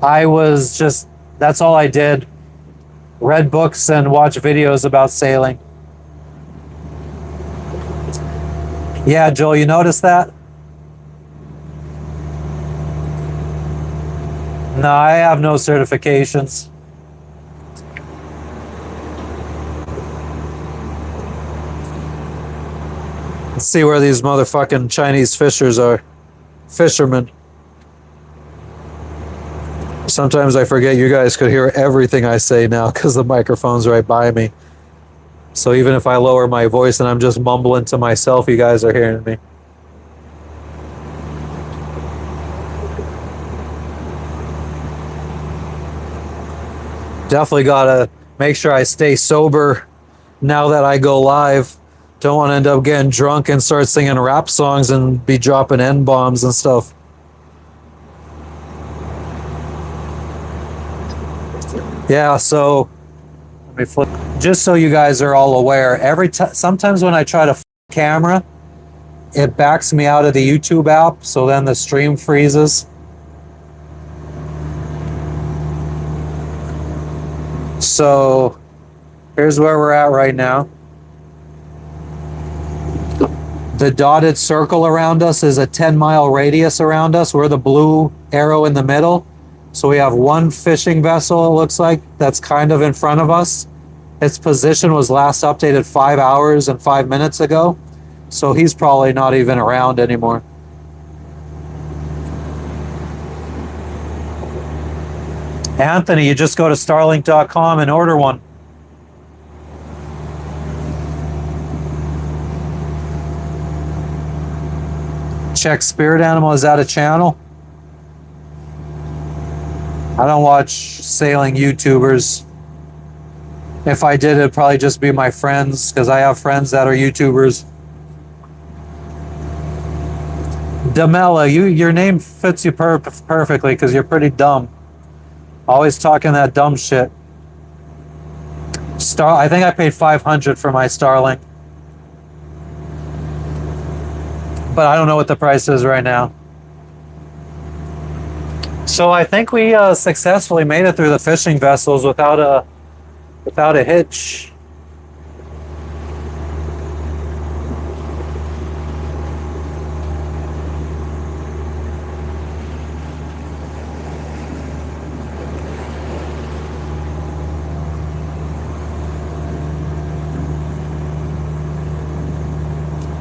that's all I did. Read books and watched videos about sailing. Yeah, Joel, you noticed that? No, I have no certifications. Let's see where these motherfucking Chinese fishermen. Sometimes I forget you guys could hear everything I say now because the microphone's right by me. So even if I lower my voice and I'm just mumbling to myself, you guys are hearing me. Definitely gotta make sure I stay sober now that I go live. Don't want to end up getting drunk and start singing rap songs and be dropping N-bombs and stuff. Yeah, so let me flip. Just so you guys are all aware, sometimes when I try to camera, it backs me out of the YouTube app, so then the stream freezes. So here's where we're at right now. The dotted circle around us is a 10-mile radius around us. We're the blue arrow in the middle. So we have one fishing vessel, it looks like, that's kind of in front of us. Its position was last updated 5 hours and 5 minutes ago. So he's probably not even around anymore. Anthony, you just go to starlink.com and order one. Check Spirit Animal. Is that a channel? I don't watch sailing YouTubers. If I did, it'd probably just be my friends, because I have friends that are YouTubers. Damela, your name fits you perfectly because you're pretty dumb. Always talking that dumb shit. I think I paid $500 for my Starlink. But I don't know what the price is right now. So I think we successfully made it through the fishing vessels without a hitch.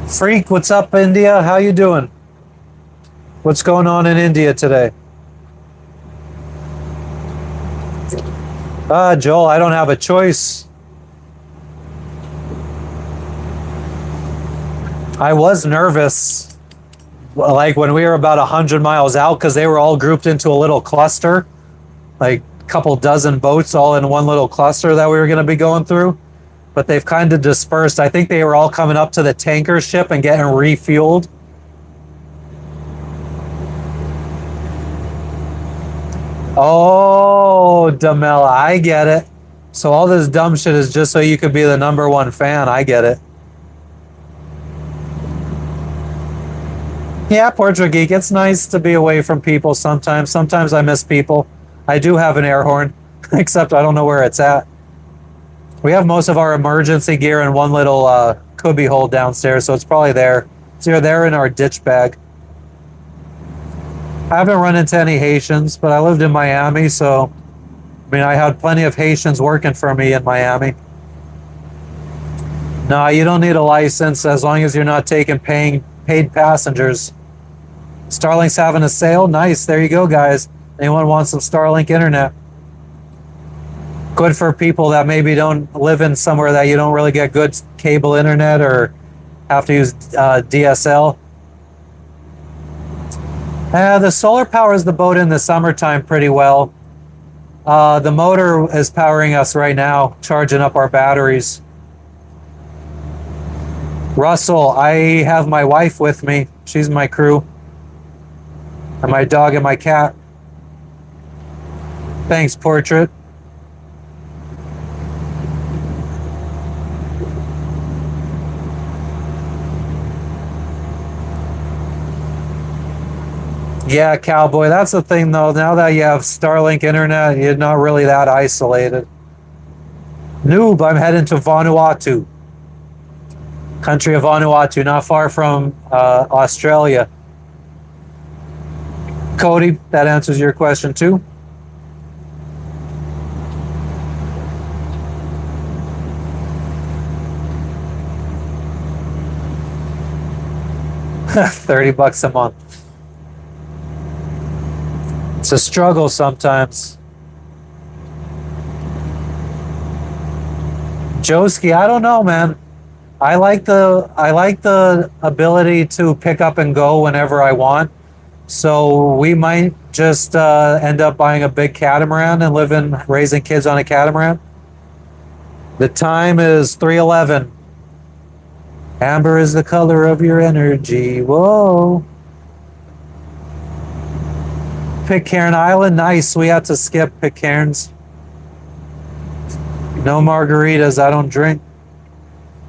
Freak, what's up, India? How you doing? What's going on in India today? Joel, I don't have a choice. I was nervous, like when we were about 100 miles out, because they were all grouped into a little cluster, like a couple dozen boats all in one little cluster that we were going to be going through. But they've kind of dispersed. I think they were all coming up to the tanker ship and getting refueled. Oh, Damela, I get it. So all this dumb shit is just so you could be the number one fan. I get it. Yeah, Portrait Geek. It's nice to be away from people sometimes. Sometimes I miss people. I do have an air horn, except I don't know where it's at. We have most of our emergency gear in one little cubby hole downstairs, so it's probably there. It's either there in our ditch bag. I haven't run into any Haitians, but I lived in Miami, so I mean, I had plenty of Haitians working for me in Miami. No, you don't need a license as long as you're not taking paid passengers. Starlink's having a sale. Nice. There you go, guys. Anyone wants some Starlink internet? Good for people that maybe don't live in somewhere that you don't really get good cable internet or have to use DSL. The solar powers the boat in the summertime pretty well. The motor is powering us right now, charging up our batteries. Russell, I have my wife with me. She's my crew. And my dog and my cat. Thanks, Portrait. Yeah, Cowboy, that's the thing though. Now that you have Starlink internet, you're not really that isolated. Noob, I'm heading to Vanuatu. Country of Vanuatu, not far from Australia. Cody, that answers your question too. $30 a month. It's a struggle sometimes. Joski, I don't know, man. I like the ability to pick up and go whenever I want. So we might just end up buying a big catamaran and raising kids on a catamaran. The time is 3:11. Amber is the color of your energy. Whoa. Pitcairn Island, nice. We had to skip Pitcairns. No margaritas, I don't drink.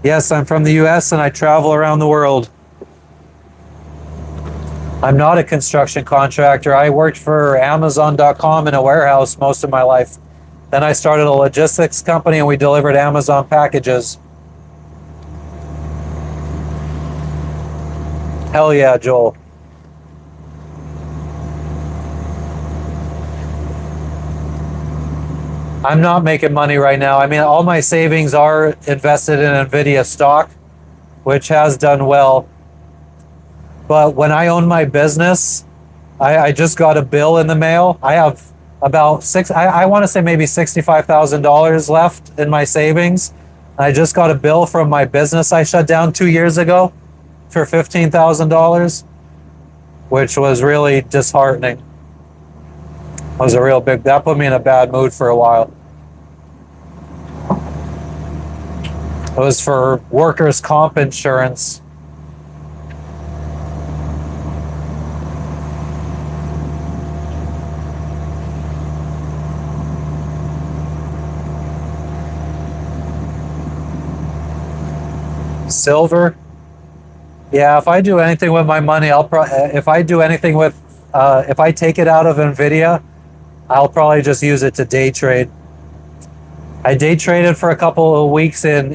Yes, I'm from the US and I travel around the world. I'm not a construction contractor. I worked for Amazon.com in a warehouse most of my life. Then I started a logistics company and we delivered Amazon packages. Hell yeah, Joel. I'm not making money right now. I mean, all my savings are invested in NVIDIA stock, which has done well. But when I owned my business, I just got a bill in the mail. I have about I want to say maybe $65,000 left in my savings. I just got a bill from my business I shut down 2 years ago for $15,000, which was really disheartening. It was a real big, that put me in a bad mood for a while. It was for workers' comp insurance. Silver? Yeah, if I do anything with my money, if I do anything with, if I take it out of NVIDIA, I'll probably just use it to day trade. I day traded for a couple of weeks in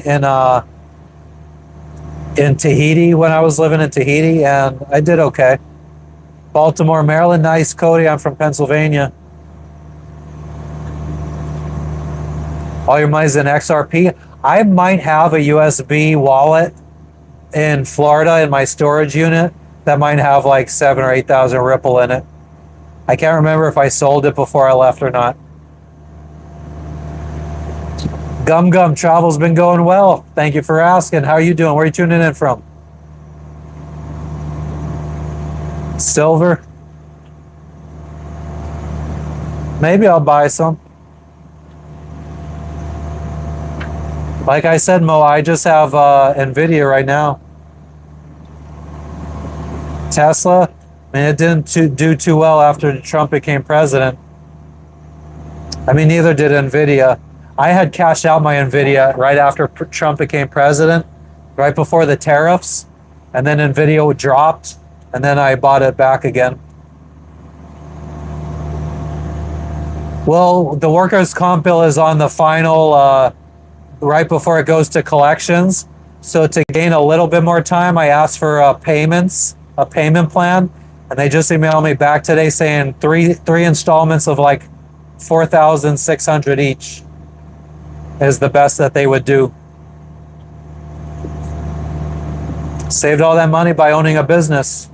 Tahiti when I was living in Tahiti, and I did okay. Baltimore, Maryland, nice. Cody, I'm from Pennsylvania. All your money's in XRP. I might have a USB wallet in Florida in my storage unit that might have like 7 or 8,000 Ripple in it. I can't remember if I sold it before I left or not. Gum Gum, travel's been going well. Thank you for asking. How are you doing? Where are you tuning in from? Silver? Maybe I'll buy some. Like I said, Mo, I just have NVIDIA right now. Tesla, I mean, it didn't do too well after Trump became president. I mean, neither did Nvidia. I had cashed out my Nvidia right after Trump became president, right before the tariffs, and then Nvidia dropped, and then I bought it back again. Well, the workers' comp bill is on the final, right before it goes to collections. So to gain a little bit more time, I asked for a payment plan, and they just emailed me back today saying three installments of like 4,600 each is the best that they would do. Saved all that money by owning a business.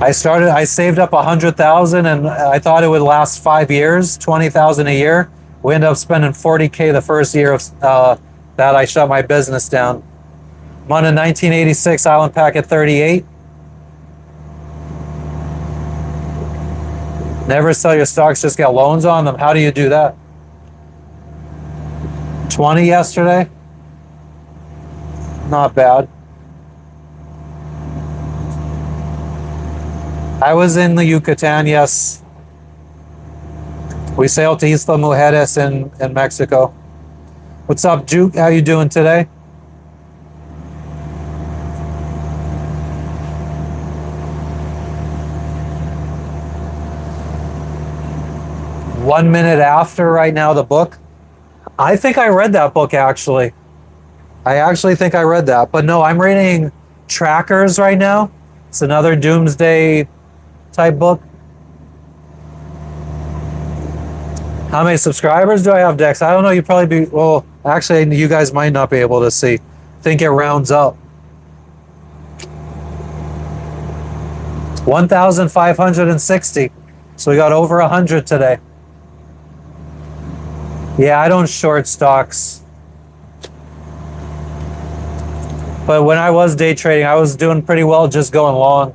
I saved up 100,000 and I thought it would last 5 years, 20,000 a year. We ended up spending 40K the first year of that I shut my business down. I'm on a 1986 Island Packet 38. Never sell your stocks, just get loans on them. How do you do that? 20 yesterday? Not bad. I was in the Yucatan, yes. We sailed to Isla Mujeres in Mexico. What's up, Juke? How you doing today? One minute after right now, the book. I think I read that book, actually. I actually think I read that. But no, I'm reading Trackers right now. It's another doomsday type book. How many subscribers do I have, Dex? I don't know. You probably be, well, actually, you guys might not be able to see. I think it rounds up. 1,560. So we got over 100 today. Yeah, I don't short stocks. But when I was day trading, I was doing pretty well just going long.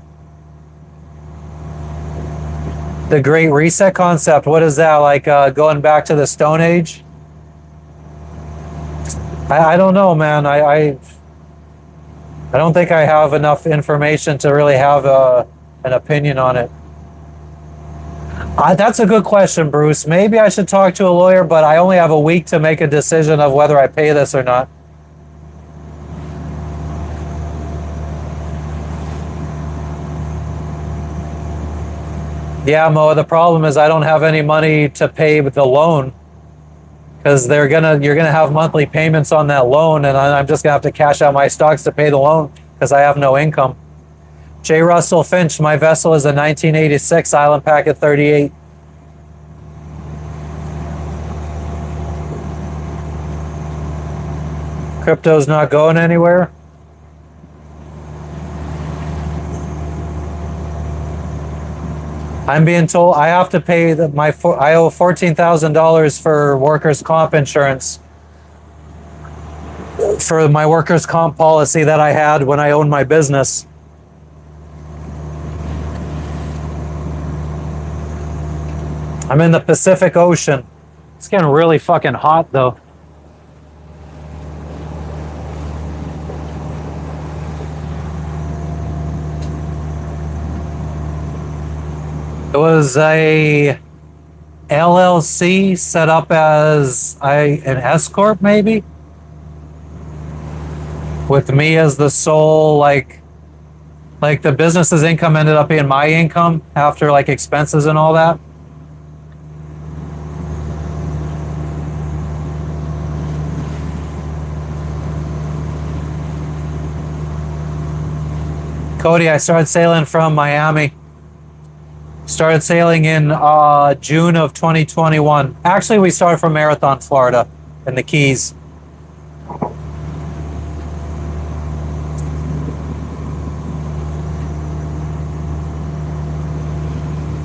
The Great Reset concept, what is that? Like going back to the Stone Age? I don't know, man. I don't think I have enough information to really have an opinion on it. That's a good question, Bruce. Maybe I should talk to a lawyer, but I only have a week to make a decision of whether I pay this or not. Yeah, Mo, the problem is I don't have any money to pay the loan because you're gonna have monthly payments on that loan, and I'm just gonna have to cash out my stocks to pay the loan because I have no income. J. Russell Finch, my vessel is a 1986 Island Packet 38. Crypto's not going anywhere. I'm being told I have to pay I owe $14,000 for workers' comp insurance for my workers' comp policy that I had when I owned my business. I'm in the Pacific Ocean. It's getting really fucking hot though. It was a LLC set up as an S corp, maybe, with me as the sole like the business's income ended up being my income after like expenses and all that. Cody, I started sailing from Miami. Started sailing in June of 2021. Actually, we started from Marathon, Florida, in the Keys.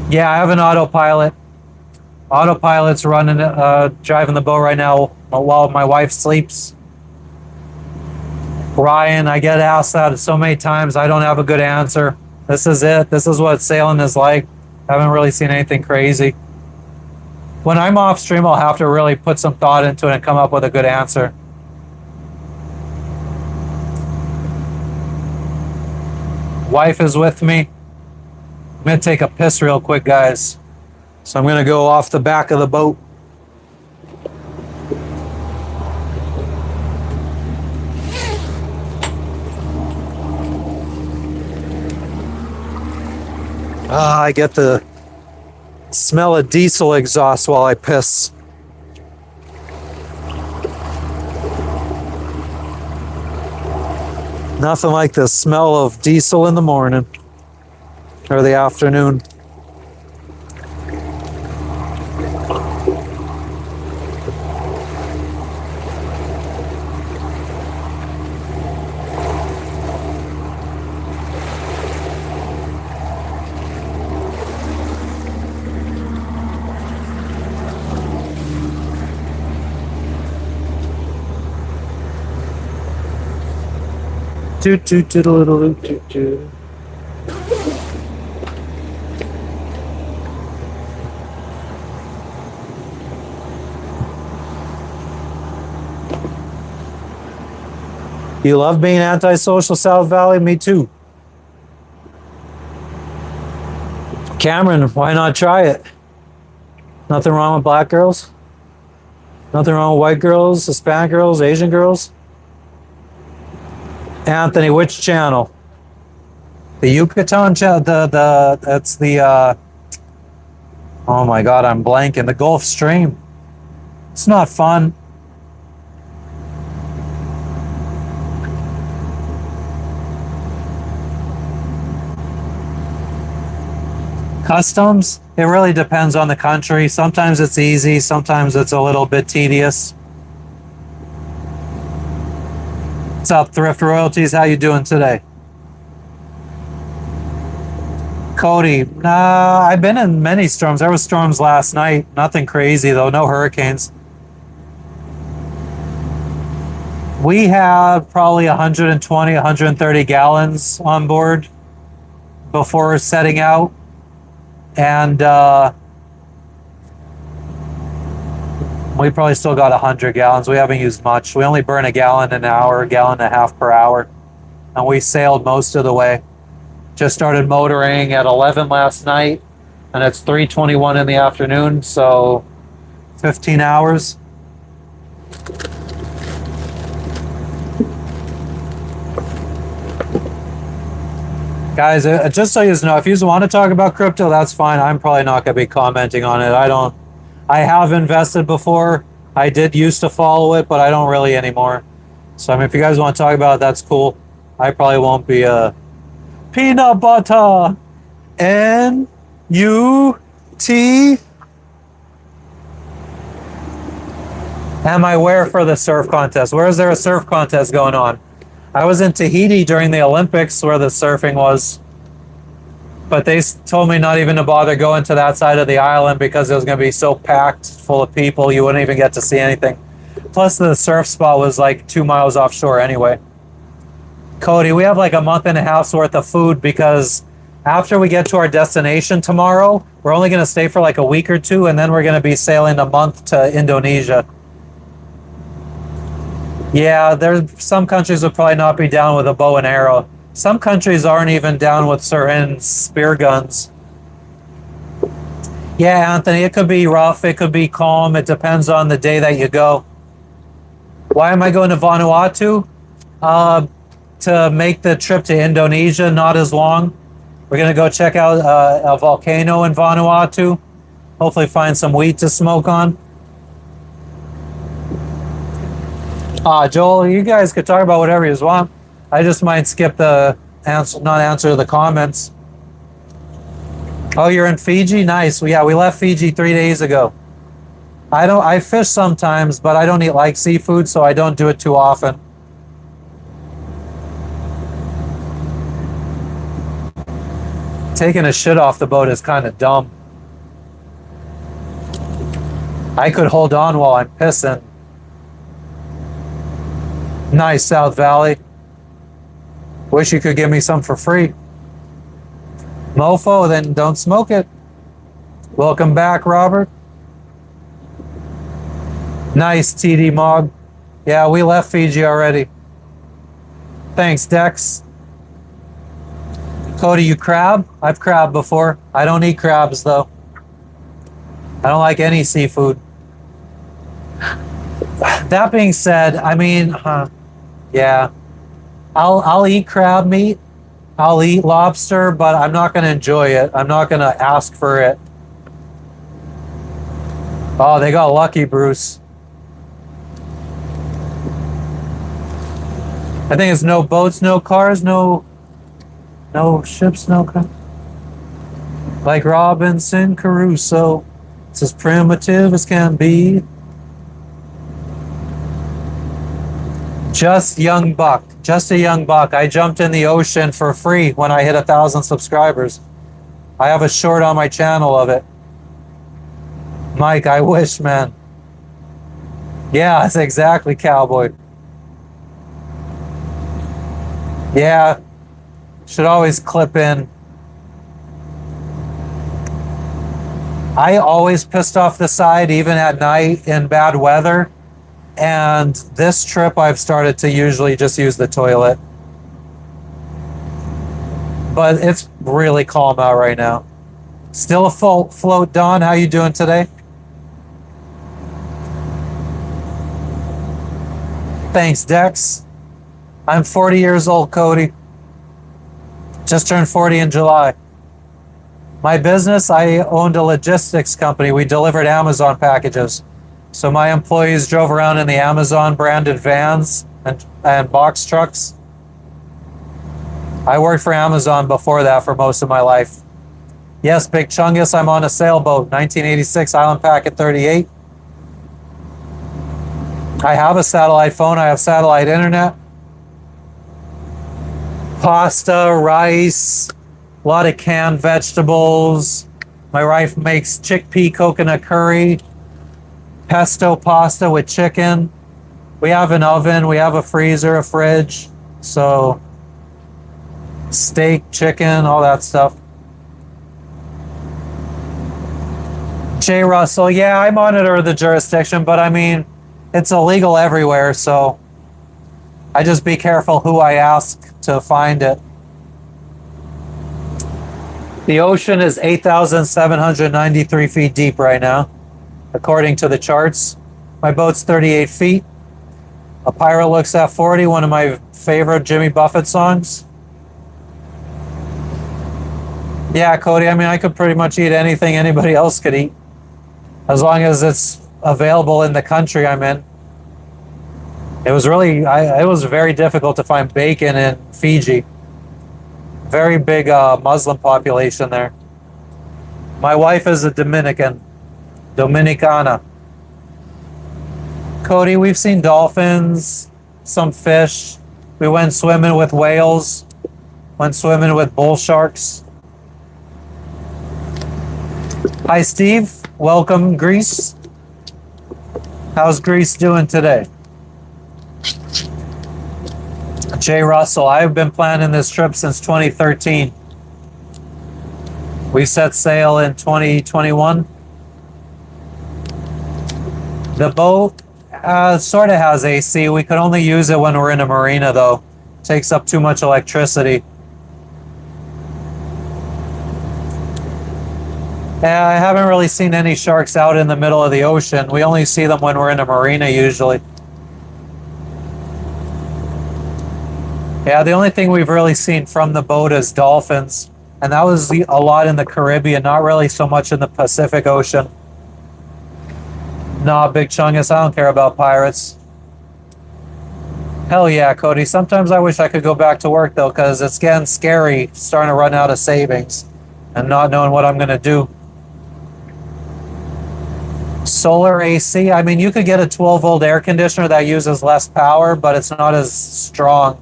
Yeah, I have an autopilot. Autopilot's running, driving the boat right now while my wife sleeps. Ryan, I get asked that so many times. I don't have a good answer. This is it. This is what sailing is like. I haven't really seen anything crazy. When I'm off stream, I'll have to really put some thought into it and come up with a good answer. Wife is with me. I'm gonna take a piss real quick, guys. So I'm going to go off the back of the boat. I get the smell of diesel exhaust while I piss. Nothing like the smell of diesel in the morning or the afternoon. Toot toot toot little toot toot. You love being antisocial, South Valley? Me too. Cameron, why not try it? Nothing wrong with black girls? Nothing wrong with white girls, Hispanic girls, Asian girls? Anthony, which channel? The Yucatan channel? That's the, oh my God, I'm blanking. The Gulf Stream. It's not fun. Customs, it really depends on the country. Sometimes it's easy, sometimes it's a little bit tedious. What's up, Thrift Royalties? How you doing today? Cody, I've been in many storms. There was storms last night. Nothing crazy though, no hurricanes. We had probably 120, 130 gallons on board before setting out. And we probably still got 100 gallons. We haven't used much. We only burn a gallon an hour, a gallon and a half per hour. And we sailed most of the way. Just started motoring at 11 last night, and it's 3:21 in the afternoon, so 15 hours. Guys, just so you know, if you want to talk about crypto, that's fine. I'm probably not going to be commenting on it. I have invested before. I did used to follow it, but I don't really anymore. So, I mean, if you guys want to talk about it, that's cool. I probably won't be peanut butter. N-U-T. Am I where for the surf contest? Where is there a surf contest going on? I was in Tahiti during the Olympics where the surfing was, but they told me not even to bother going to that side of the island because it was going to be so packed full of people you wouldn't even get to see anything. Plus the surf spot was like 2 miles offshore anyway. Cody, we have like a month and a half's worth of food because after we get to our destination tomorrow, we're only going to stay for like a week or two, and then we're going to be sailing a month to Indonesia. Yeah, there's some countries will probably not be down with a bow and arrow. Some countries aren't even down with certain spear guns. Yeah, Anthony, it could be rough, it could be calm, it depends on the day that you go. Why am I going to Vanuatu? To make the trip to Indonesia not as long. We're going to go check out a volcano in Vanuatu. Hopefully find some wheat to smoke on. Joel, you guys could talk about whatever you want. I just might skip the not answer the comments. Oh, you're in Fiji? Nice. Yeah, we left Fiji 3 days ago. I fish sometimes, but I don't eat like seafood, so I don't do it too often. Taking a shit off the boat is kind of dumb. I could hold on while I'm pissing. Nice, South Valley. Wish you could give me some for free. Mofo, then don't smoke it. Welcome back, Robert. Nice, TD Mog. Yeah, we left Fiji already. Thanks, Dex. Cody, you crab? I've crabbed before. I don't eat crabs, though. I don't like any seafood. That being said, I mean, yeah, I'll eat crab meat. I'll eat lobster, but I'm not going to enjoy it. I'm not going to ask for it. Oh, they got lucky, Bruce. I think it's no boats, no cars, no ships, no cars. Like Robinson Crusoe. It's as primitive as can be. Just young buck. Just a young buck. I jumped in the ocean for free when I hit 1,000 subscribers. I have a short on my channel of it. Mike, I wish, man. Yeah, that's exactly, cowboy. Yeah, should always clip in. I always pissed off the side, even at night in bad weather. And this trip, I've started to usually just use the toilet. But it's really calm out right now. Still a full float, Don. How you doing today? Thanks, Dex. I'm 40 years old, Cody. Just turned 40 in July. My business, I owned a logistics company. We delivered Amazon packages. So my employees drove around in the Amazon branded vans and box trucks. I worked for Amazon before that for most of my life. Yes, Big Chungus, I'm on a sailboat, 1986 Island Packet 38. I have a satellite phone. I have satellite internet. Pasta, rice, a lot of canned vegetables. My wife makes chickpea coconut curry, pesto pasta with chicken. We have an oven, we have a freezer, a fridge. So steak, chicken, all that stuff. Jay Russell, yeah, I monitor the jurisdiction, but I mean, it's illegal everywhere, so I just be careful who I ask to find it. The ocean is 8,793 feet deep right now, according to the charts. My boat's 38 feet. A Pirate Looks at 40, one of my favorite Jimmy Buffett songs. Yeah, Cody, I mean, I could pretty much eat anything anybody else could eat, as long as it's available in the country I'm in. It was really, it was very difficult to find bacon in Fiji. Very big Muslim population there. My wife is a Dominicana. Cody, we've seen dolphins, some fish. We went swimming with whales, went swimming with bull sharks. Hi, Steve. Welcome, Greece. How's Greece doing today? Jay Russell, I've been planning this trip since 2013. We set sail in 2021. The boat sort of has AC. We could only use it when we're in a marina, though. It takes up too much electricity. I haven't really seen any sharks out in the middle of the ocean. We only see them when we're in a marina, usually. Yeah, the only thing we've really seen from the boat is dolphins. And that was a lot in the Caribbean, not really so much in the Pacific Ocean. Nah, Big Chungus, I don't care about pirates. Hell yeah, Cody. Sometimes I wish I could go back to work, though, because it's getting scary, starting to run out of savings and not knowing what I'm going to do. Solar AC, I mean, you could get a 12-volt air conditioner that uses less power, but it's not as strong.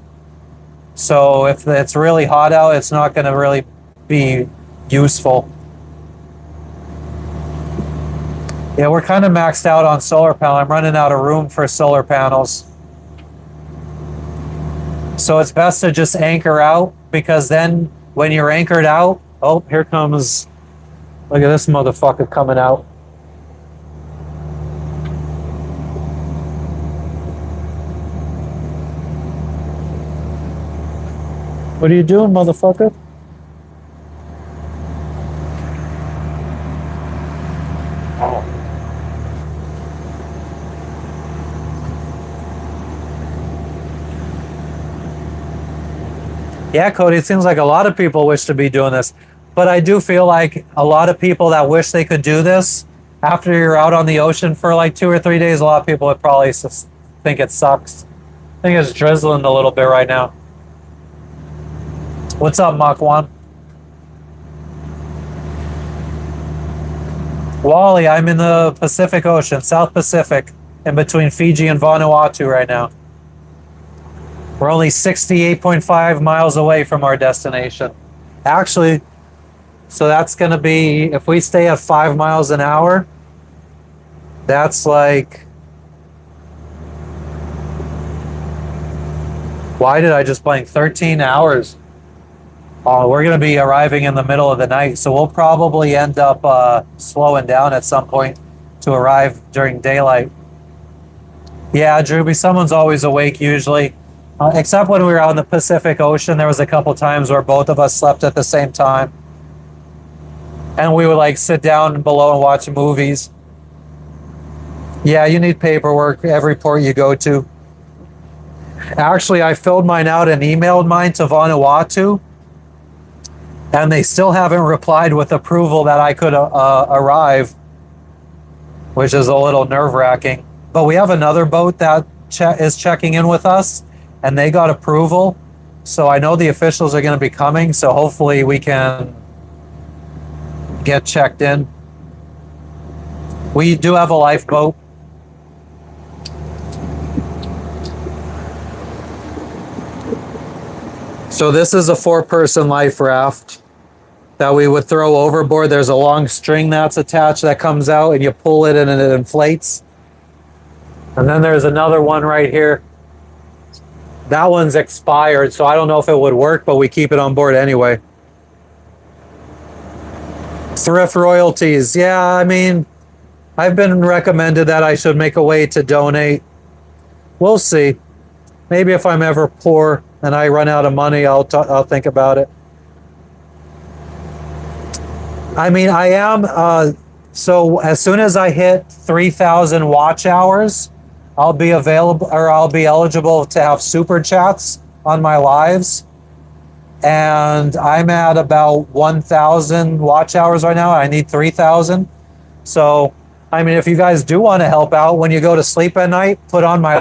So if it's really hot out, it's not going to really be useful. Yeah, we're kind of maxed out on solar panel. I'm running out of room for solar panels. So it's best to just anchor out, because then when you're anchored out, oh, here comes, look at this motherfucker coming out. What are you doing, motherfucker? Yeah, Cody, it seems like a lot of people wish to be doing this. But I do feel like a lot of people that wish they could do this, after you're out on the ocean for like 2 or 3 days, a lot of people would probably think it sucks. I think it's drizzling a little bit right now. What's up, Mach 1? Wally, I'm in the Pacific Ocean, South Pacific, in between Fiji and Vanuatu right now. We're only 68.5 miles away from our destination. Actually, so that's going to be, if we stay at 5 miles an hour, that's like, why did I just blank? 13 hours. Oh, we're going to be arriving in the middle of the night, so we'll probably end up slowing down at some point to arrive during daylight. Yeah, Drewby, someone's always awake usually. Except when we were out in the Pacific Ocean, there was a couple times where both of us slept at the same time. And we would like sit down below and watch movies. Yeah, you need paperwork every port you go to. Actually, I filled mine out and emailed mine to Vanuatu, and they still haven't replied with approval that I could arrive, which is a little nerve-wracking. But we have another boat that is checking in with us, and they got approval. So I know the officials are going to be coming, so hopefully we can get checked in. We do have a lifeboat. So this is a 4-person life raft that we would throw overboard. There's a long string that's attached that comes out, and you pull it and it inflates. And then there's another one right here. That one's expired, so I don't know if it would work, but we keep it on board anyway. Thrift royalties. Yeah, I mean, I've been recommended that I should make a way to donate. We'll see. Maybe if I'm ever poor and I run out of money, I'll think about it. I mean, I am. So as soon as I hit 3,000 watch hours, I'll be available, or I'll be eligible to have super chats on my lives. And I'm at about 1,000 watch hours right now. I need 3,000. So, I mean, if you guys do want to help out when you go to sleep at night, put on my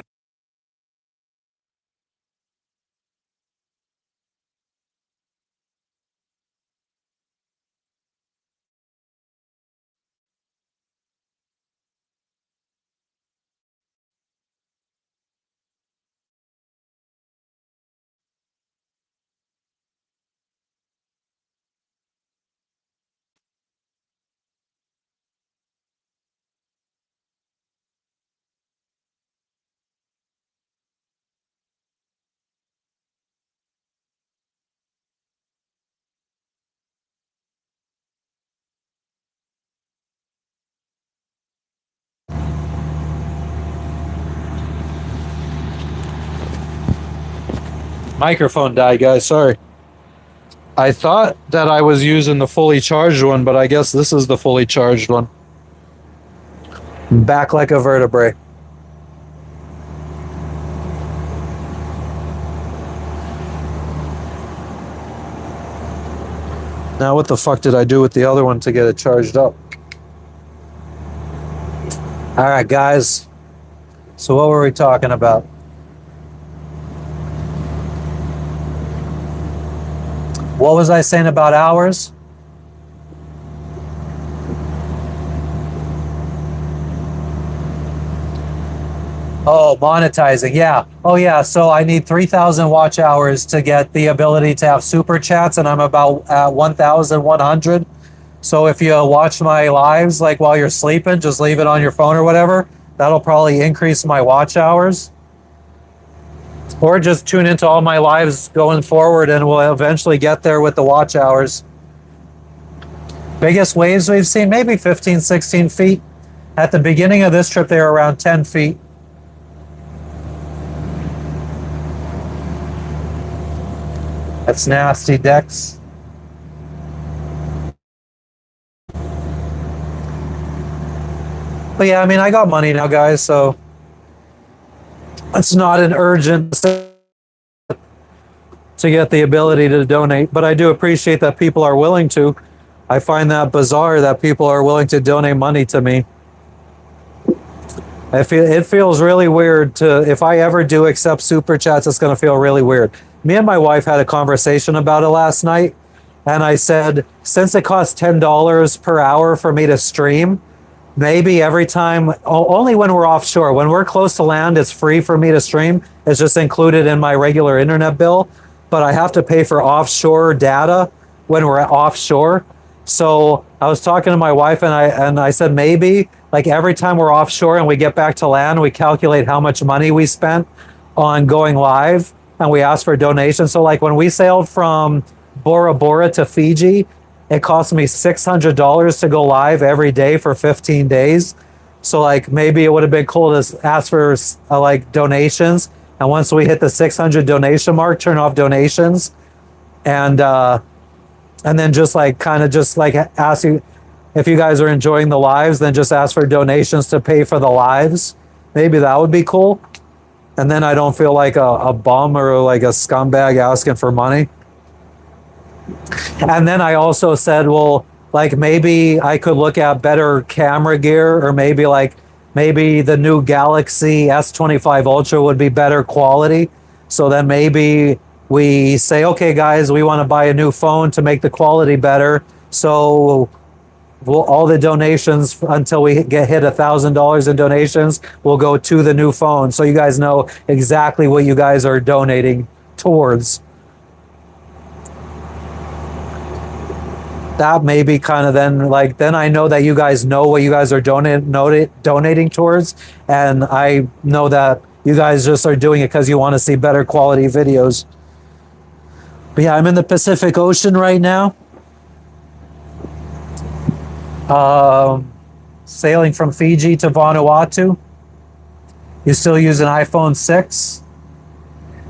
microphone died, guys. Sorry. I thought that I was using the fully charged one, but I guess this is the fully charged one. Back like a vertebrae. Now what the fuck did I do with the other one to get it charged up? All right, guys. So what were we talking about? What was I saying about hours? Oh, monetizing. Yeah. Oh, yeah. So I need 3,000 watch hours to get the ability to have super chats, and I'm about at 1,100. So if you watch my lives, like while you're sleeping, just leave it on your phone or whatever. That'll probably increase my watch hours. Or just tune into all my lives going forward, and we'll eventually get there with the watch hours. Biggest waves we've seen, maybe 15, 16 feet. At the beginning of this trip, they were around 10 feet. That's nasty, Dex. But yeah, I mean, I got money now, guys, so it's not an urgent. to get the ability to donate. But I do appreciate that people are willing to. I find that bizarre that people are willing to donate money to me. It feels really weird to, if I ever do accept super chats, it's going to feel really weird. Me and my wife had a conversation about it last night, and I said, since it costs $10 per hour for me to stream, maybe every time, only when we're offshore. When we're close to land, it's free for me to stream. It's just included in my regular internet bill, but I have to pay for offshore data when we're offshore. So I was talking to my wife, and I said, maybe like every time we're offshore and we get back to land, we calculate how much money we spent on going live, and we ask for donations. So like when we sailed from Bora Bora to Fiji, it cost me $600 to go live every day for 15 days. So like maybe it would have been cool to ask for like donations. And once we hit the 600 donation mark, turn off donations, and then just like kind of just like ask you if you guys are enjoying the lives, then just ask for donations to pay for the lives. Maybe that would be cool. And then I don't feel like a bum or like a scumbag asking for money. And then I also said, well, like maybe I could look at better camera gear, or maybe the new Galaxy S25 Ultra would be better quality. So then maybe we say, okay, guys, we want to buy a new phone to make the quality better. So all the donations until we get hit $1,000 in donations will go to the new phone. So you guys know exactly what you guys are donating towards. That may be kind of then I know that you guys know what you guys are donating towards, and I know that you guys just are doing it because you want to see better quality videos. But yeah, I'm in the Pacific Ocean right now, sailing from Fiji to Vanuatu. You still use an iPhone 6?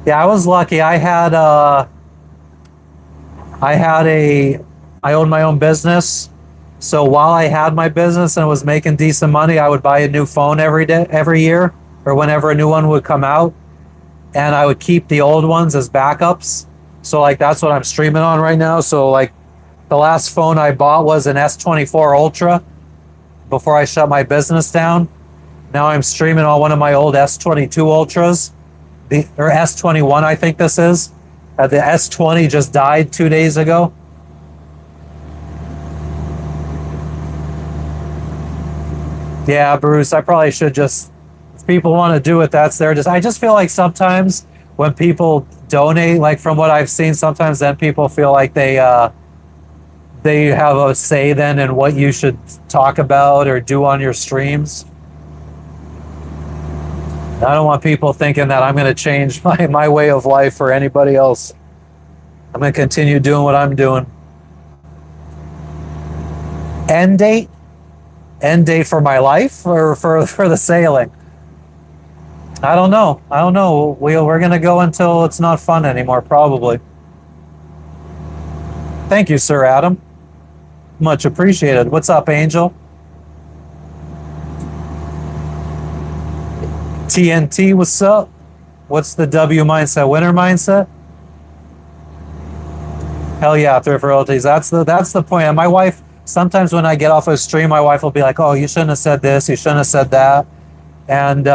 Yeah, I was lucky. I owned my own business, so while I had my business and was making decent money, I would buy a new phone every year, or whenever a new one would come out, and I would keep the old ones as backups. So like that's what I'm streaming on right now. So like the last phone I bought was an S24 Ultra before I shut my business down. Now I'm streaming on one of my old S22 Ultras, or S21 I think this is. The S20 just died 2 days ago. Yeah, Bruce, I probably should just, if people want to do it, that's their, I just feel like sometimes when people donate, like from what I've seen, sometimes then people feel like they have a say then in what you should talk about or do on your streams. I don't want people thinking that I'm going to change my way of life for anybody else. I'm going to continue doing what I'm doing. End date? End date for my life, or for the sailing? I don't know. We're going to go until it's not fun anymore, probably. Thank you, Sir Adam. Much appreciated. What's up, Angel? TNT, what's up? What's the W mindset? Winner mindset? Hell yeah, thrift royalties. That's the point. And my wife, sometimes when I get off a stream, my wife will be like, oh, you shouldn't have said this, you shouldn't have said that. And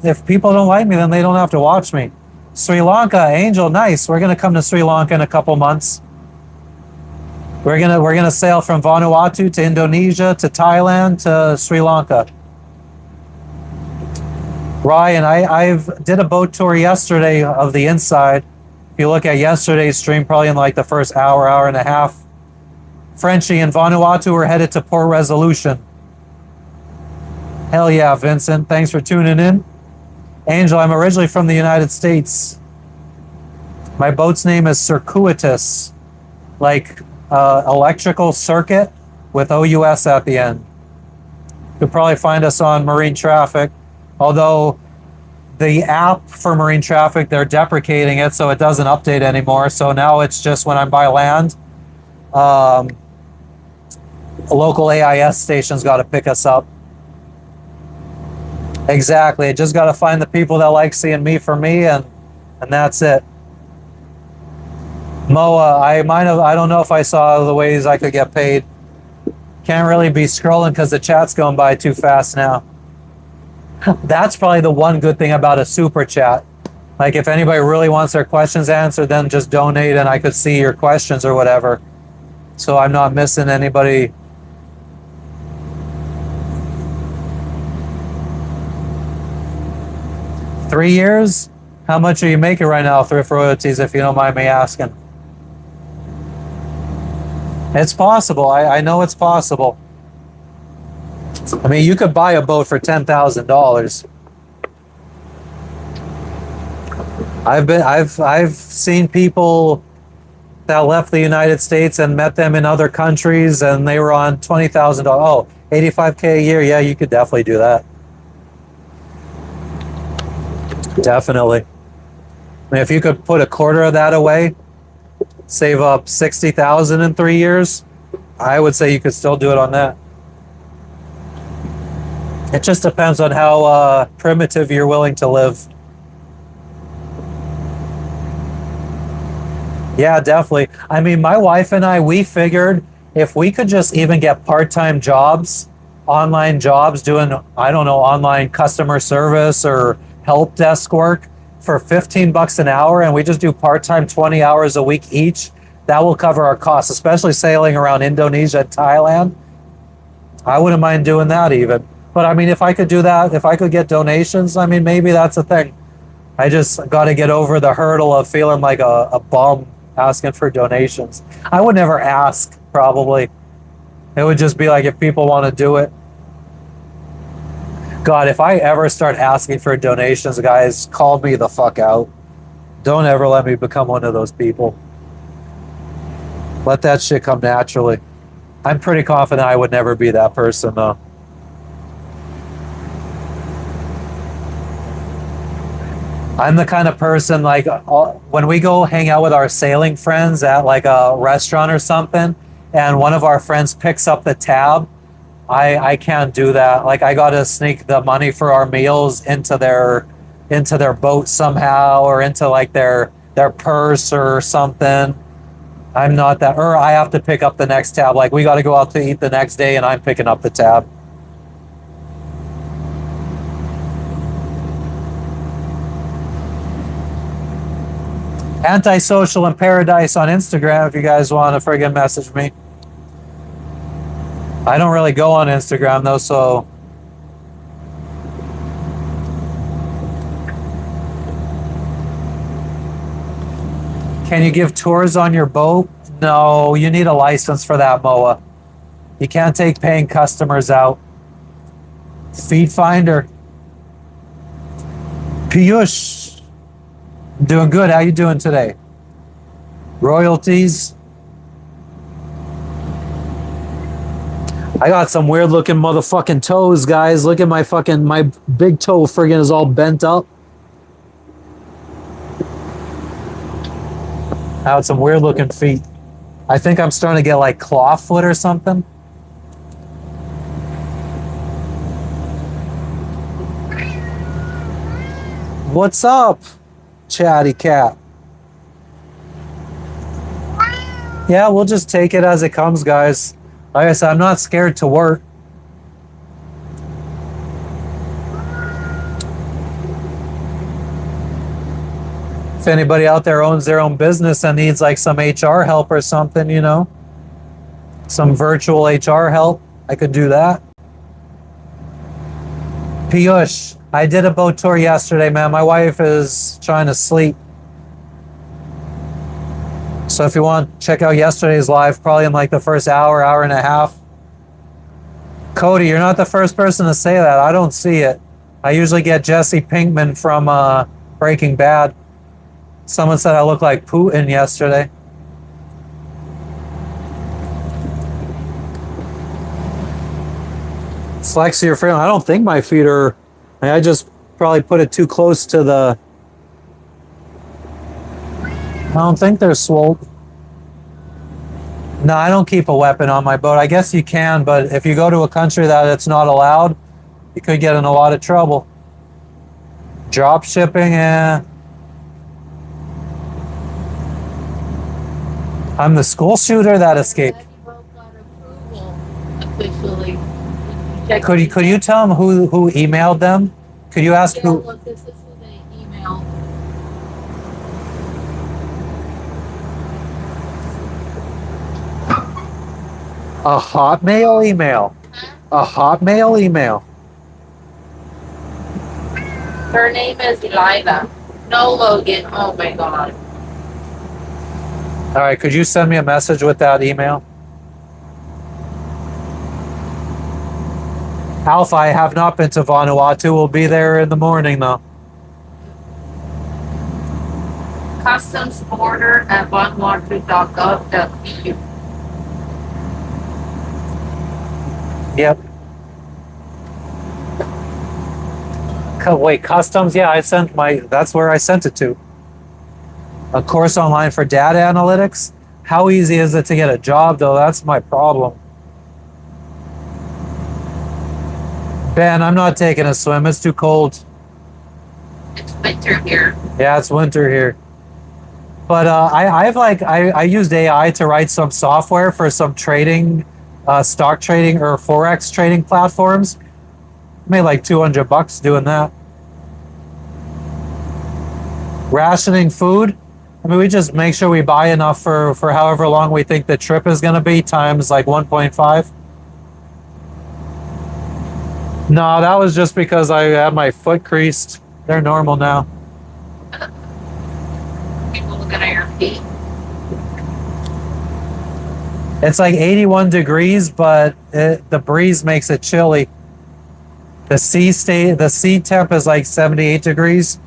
if people don't like me, then they don't have to watch me. Sri Lanka, Angel, nice. We're going to come to Sri Lanka in a couple months. We're gonna sail from Vanuatu to Indonesia to Thailand to Sri Lanka. Ryan, I've did a boat tour yesterday of the inside. If you look at yesterday's stream, probably in like the first hour and a half. Frenchie and Vanuatu are headed to Port Resolution. Hell yeah, Vincent. Thanks for tuning in. Angel, I'm originally from the United States. My boat's name is Circuitous, like electrical circuit with OUS at the end. You'll probably find us on Marine Traffic, although the app for Marine Traffic, they're deprecating it, so it doesn't update anymore. So now it's just when I'm by land, a local AIS station's got to pick us up. Exactly. Just got to find the people that like seeing me for me, and that's it. Moa, I might have. I don't know if I saw the ways I could get paid. Can't really be scrolling because the chat's going by too fast now. That's probably the one good thing about a super chat. Like if anybody really wants their questions answered, then just donate and I could see your questions or whatever. So I'm not missing anybody. Three years? How much are you making right now, thrift royalties, if you don't mind me asking? It's possible. I know it's possible. I mean, you could buy a boat for $10,000. I've seen people that left the United States and met them in other countries, and they were on $20,000. Oh, 85K a year. Yeah, you could definitely do that. Definitely. I mean, if you could put a quarter of that away, save up 60,000 in 3 years, I would say you could still do it on that. It just depends on how primitive you're willing to live. Yeah, definitely. I mean, my wife and I, we figured if we could just even get part-time jobs, online jobs, doing, I don't know, online customer service or help desk work for 15 bucks an hour, and we just do part-time 20 hours a week each, that will cover our costs, especially sailing around Indonesia and Thailand. I wouldn't mind doing that even. But I mean, if I could do that, if I could get donations, I mean, maybe that's a thing. I just got to get over the hurdle of feeling like a bum asking for donations. I would never ask, probably. It would just be like if people want to do it. God, if I ever start asking for donations, guys, call me the fuck out. Don't ever let me become one of those people. Let that shit come naturally. I'm pretty confident I would never be that person, though. I'm the kind of person, like, when we go hang out with our sailing friends at like a restaurant or something, and one of our friends picks up the tab, I can't do that. Like, I gotta sneak the money for our meals into their boat somehow, or into like their purse or something. I'm not that, or I have to pick up the next tab. Like, we got to go out to eat the next day, and I'm picking up the tab. Antisocial in Paradise on Instagram if you guys want to friggin' message me. I don't really go on Instagram though, so can you give tours on your boat? No, you need a license for that, Moa. You can't take paying customers out. Feed Finder. Piyush. Doing good. How you doing today? Royalties. I got some weird looking motherfucking toes, guys. Look at my big toe friggin' is all bent up. I got some weird looking feet. I think I'm starting to get like claw foot or something. What's up, chatty cat? Yeah, we'll just take it as it comes, guys. Like I said, I'm not scared to work. If anybody out there owns their own business and needs like some HR help or something, you know, some virtual HR help, I could do that. Piyush, I did a boat tour yesterday, man. My wife is trying to sleep. So if you want, check out yesterday's live, probably in like the first hour, hour and a half. Cody, you're not the first person to say that. I don't see it. I usually get Jesse Pinkman from Breaking Bad. Someone said I look like Putin yesterday. Flex your feet. I don't think my feet are. I just probably put it too close to the. I don't think they're swole. No, I don't keep a weapon on my boat. I guess you can, but if you go to a country that it's not allowed, you could get in a lot of trouble. Drop shipping, I'm the school shooter that escaped. That you both got approval officially. Check Could you tell them who emailed them? Could you ask Yeah, who? look, this is who they emailed. A Hotmail email. A Hotmail email. Her name is Lila. No, Logan. Oh my god. All right, could you send me a message with that email? Alpha, I have not been to Vanuatu. We'll be there in the morning, though. Customs border at vanuatu.gov.au. Yep. Wait, customs? Yeah, I sent my. That's where I sent it to. A course online for data analytics. How easy is it to get a job, though? That's my problem. Ben, I'm not taking a swim. It's too cold. It's winter here. Yeah, it's winter here. But I used AI to write some software for some trading, stock trading or forex trading platforms. Made like $200 doing that. Rationing food. I mean, we just make sure we buy enough for however long we think the trip is going to be times like 1.5. No, that was just because I had my foot creased. They're normal now. People looking at your feet. It's like 81 degrees, but the breeze makes it chilly. The sea temp is like 78 degrees.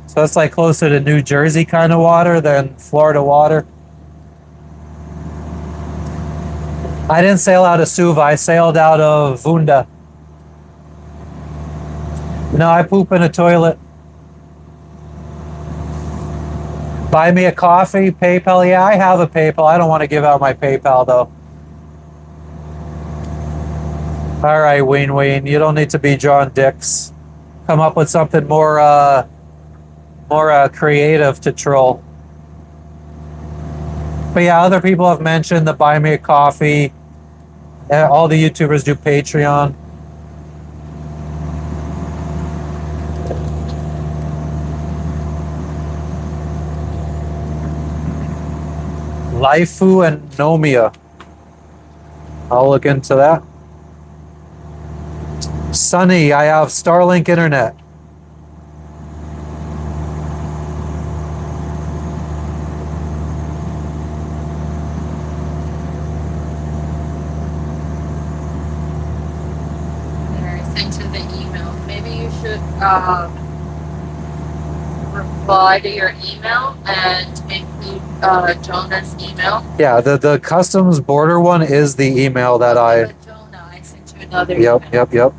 So it's like closer to New Jersey kind of water than Florida water. I didn't sail out of Suva. I sailed out of Vunda. No, I poop in a toilet. Buy me a coffee, PayPal. Yeah, I have a PayPal. I don't want to give out my PayPal though. All right, Ween, you don't need to be John Dix. Come up with something more creative to troll. But yeah, other people have mentioned the Buy Me a Coffee. All the YouTubers do Patreon. Laifu and Nomia. I'll look into that. Sunny, I have Starlink internet. There, I sent you the email. Maybe you should reply to your email and include Jonah's email. Yeah, the customs border one is the email that But Jonah, I sent you another email. Yep.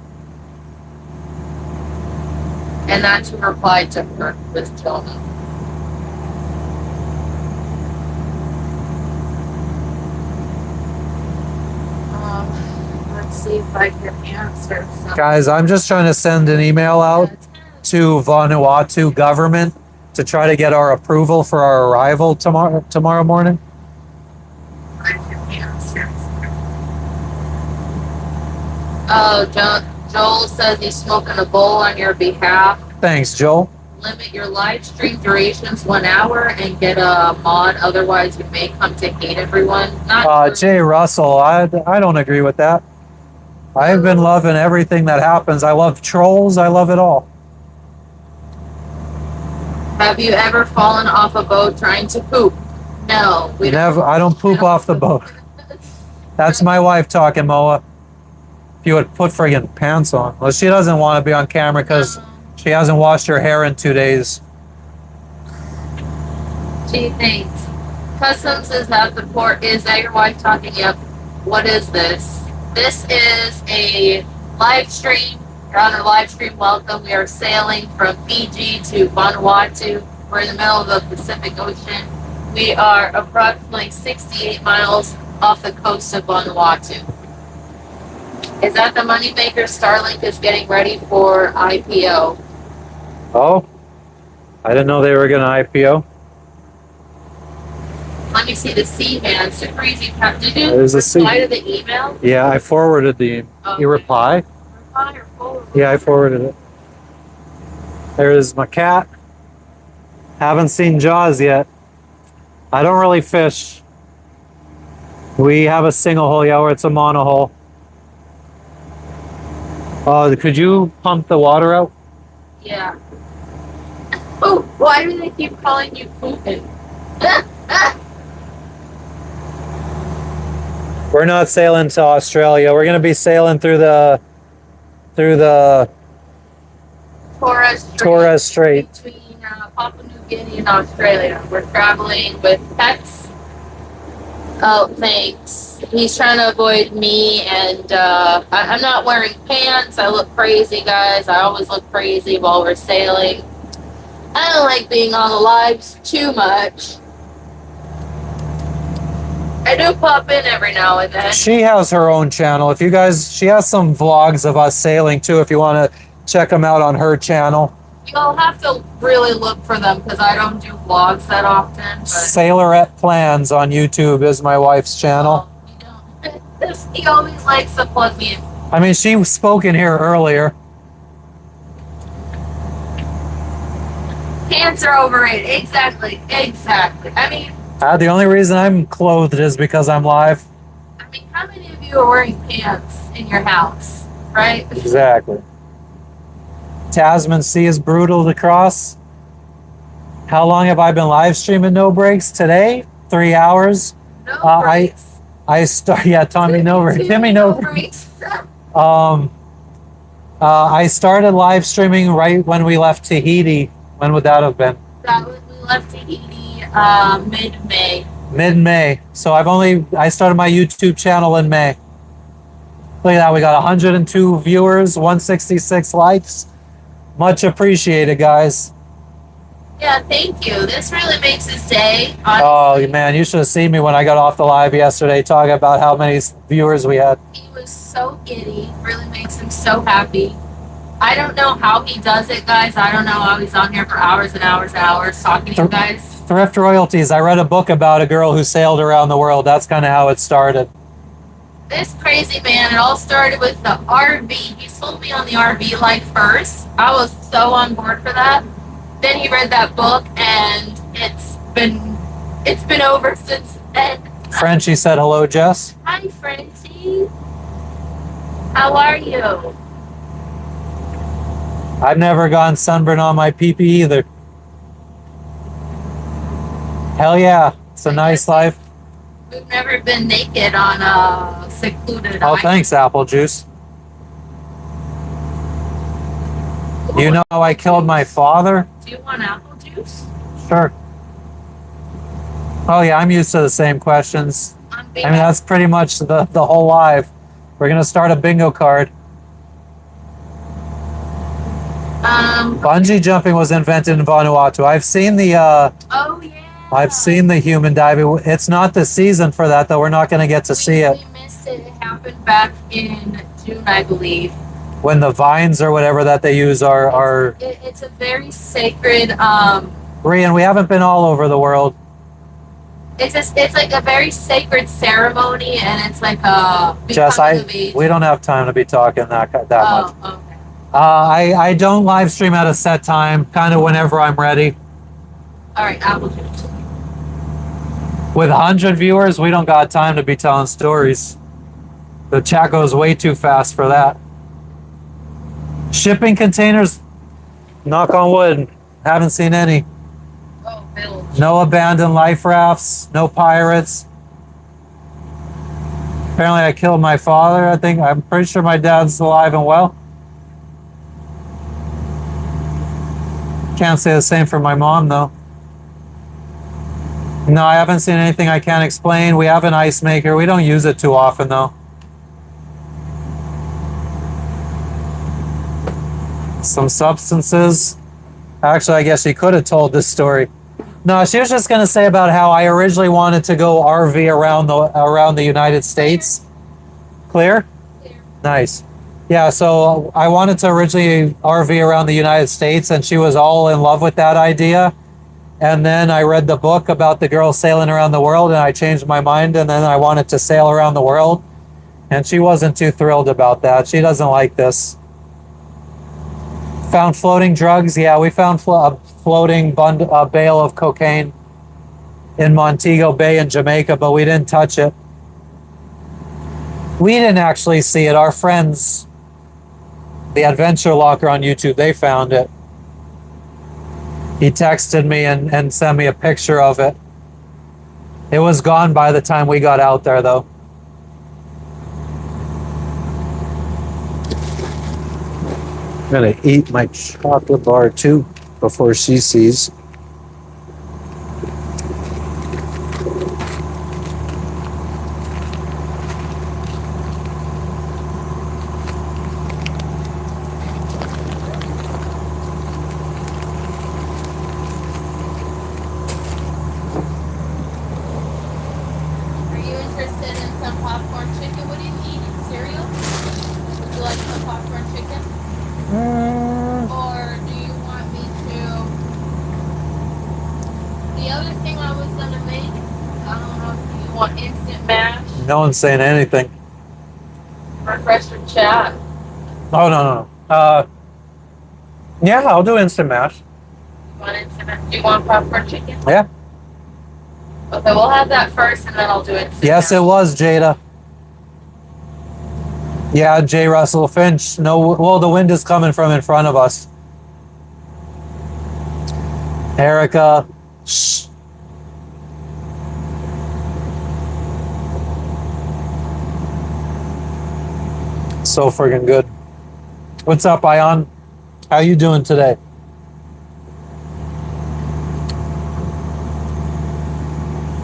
And that's who replied to her with Jonah. Let's see if I can answer some. Guys, I'm just trying to send an email out to Vanuatu government to try to get our approval for our arrival tomorrow morning. Oh, Joel says he's smoking a bowl on your behalf. Thanks, Joel. Limit your live stream durations 1 hour and get a mod. Otherwise, you may come to hate everyone. Not Jay Russell, I don't agree with that. I've been loving everything that happens. I love trolls. I love it all. Have you ever fallen off a boat trying to poop? No, we Never. I don't poop off the boat. That's my wife talking, Moa. If you would put friggin' pants on. Well, she doesn't want to be on camera because she hasn't washed her hair in 2 days. She thinks. Customs is at the port. Is that your wife talking? Yep. What is this? This is a live stream. You're on a live stream. Welcome. We are sailing from Fiji to Vanuatu. We're in the middle of the Pacific Ocean. We are approximately 68 miles off the coast of Vanuatu. Is that the moneymaker? Starlink is getting ready for IPO. Oh, I didn't know they were going to IPO. Let me see the sea, man. Super easy. Did you There's a sea. reply to the email? Yeah, I forwarded the. Okay. You reply? Reply or forward? Yeah, I forwarded it. There's my cat. Haven't seen Jaws yet. I don't really fish. We have a single hole, yeah, or it's a mono hole. Oh, could you pump the water out? Yeah. Oh, why do they keep calling you Putin? We're not sailing to Australia. We're gonna be sailing through the Torres Strait. Between Papua New Guinea and Australia. We're traveling with pets. Oh, thanks. He's trying to avoid me, and I'm not wearing pants. I look crazy, guys. I always look crazy while we're sailing. I don't like being on the lives too much. I do pop in every now and then. She has her own channel. If you guys, she has some vlogs of us sailing too. If you want to check them out on her channel. You'll have to really look for them because I don't do vlogs that often. But Sailorette Plans on YouTube is my wife's channel. you don't. He always likes to plug me in. I mean, she spoke in here earlier. Pants are overrated. Exactly. I mean, The only reason I'm clothed is because I'm live. how many of you are wearing pants in your house, right? Exactly. Tasman Sea is brutal to cross. How long have I been live streaming No Breaks? Today? 3 hours. No I breaks. Tommy No Breaks. Timmy No breaks. I started live streaming right when we left Tahiti. When would that have been? We left Tahiti mid-May. Mid-May. So I started my YouTube channel in May. Look at that, we got 102 viewers, 166 likes. Much appreciated, guys. Yeah, thank you. This really makes his day. Oh Honestly. man, you should have seen me when I got off the live yesterday talking about how many viewers we had. He was so giddy. Really makes him so happy. I don't know how he does it, guys. I don't know how he's on here for hours and hours and hours talking to you guys. Thrift royalties. I read a book about a girl who sailed around the world. That's kind of how it started. This crazy man, it all started with the RV. He sold me on the RV life first. I was so on board for that. Then he read that book, and it's been over since then. Frenchie said hello, Jess. Hi, Frenchie. How are you? I've never gotten sunburn on my pee either. Hell yeah, it's a nice life. We've never been naked on a secluded Oh, island. thanks, apple juice. You know I killed my father? Do you want apple juice? Sure. Oh yeah, I'm used to the same questions. I mean, that's pretty much the whole live. We're gonna start a bingo card. Bungee jumping was invented in Vanuatu. I've seen the Oh yeah. I've seen the human diving. It's not the season for that though. We're not gonna get to see it. We missed it. It happened back in June, I believe. When the vines or whatever that they use are It's a very sacred. Rian, we haven't been all over the world. It's like a very sacred ceremony, and it's like a. Jess, becoming of age. we don't have time to be talking that much. Oh, okay. I don't live stream at a set time, kind of whenever I'm ready. All right, apple juice. With 100 viewers, we don't got time to be telling stories. The chat goes way too fast for that. Shipping containers, knock on wood, haven't seen any. Oh, Bill. No abandoned life rafts, no pirates. Apparently I killed my father. I'm pretty sure my dad's alive and well. Can't say the same for my mom though. No, I haven't seen anything I can't explain. We have an ice maker. We don't use it too often though. Some substances. Actually, I guess she could have told this story. No, she was just going to say about how I originally wanted to go RV around the United States. Clear? Clear. Nice. Yeah, so I wanted to originally RV around the United States, and she was all in love with that idea. And then I read the book about the girl sailing around the world, and I changed my mind, and then I wanted to sail around the world. And she wasn't too thrilled about that. She doesn't like this. Found floating drugs. Yeah, we found a floating bale of cocaine in Montego Bay in Jamaica, but we didn't touch it. We didn't actually see it. Our friends, the Adventure Locker on YouTube, they found it. He texted me and sent me a picture of it. It was gone by the time we got out there, though. I'm gonna eat my chocolate bar too before she sees. Are you interested in some popcorn chicken? What do you eat? Cereal? Would you like some popcorn chicken? Or do you want me to? The other thing I was gonna make, I don't know if you want instant mash. No one's saying anything. Refresh your chat. Oh, no. Yeah, I'll do instant mash. You want instant mash? Do you want popcorn chicken? Yeah. Okay, we'll have that first, and then I'll do instant Yes, mash. it was Jada. Yeah, J. Russell Finch. No, well, the wind is coming from in front of us. Erica. Shh. So friggin' good. What's up, Ion? How you doing today?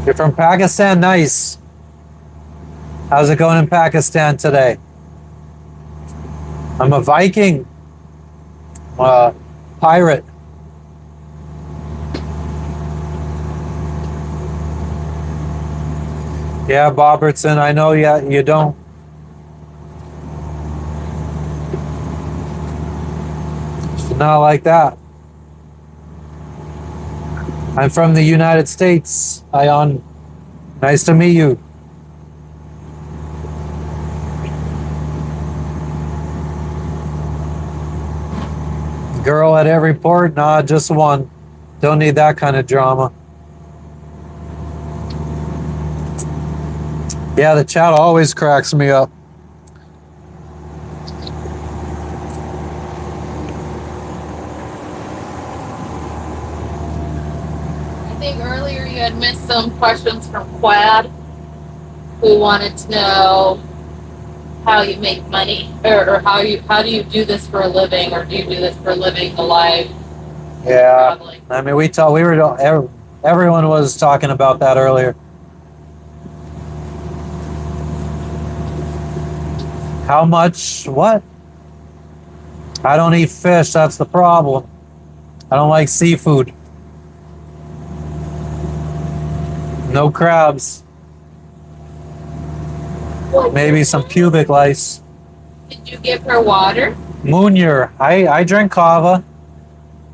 You're from Pakistan? Nice. How's it going in Pakistan today? I'm a Viking. Pirate. Yeah, Bobertson, I know you don't. Not like that. I'm from the United States, Ion. Nice to meet you. Girl at every port? Nah, just one. Don't need that kind of drama. Yeah, the chat always cracks me up. I think earlier you had missed some questions from Quad, who wanted to know how you make money, or how do you do this for a living, or do you do this for a living, the live Yeah, traveling? I mean, everyone was talking about that earlier. How much? What? I don't eat fish. That's the problem. I don't like seafood. No crabs. Maybe some pubic lice. Did you give her water? Munir. I drink kava.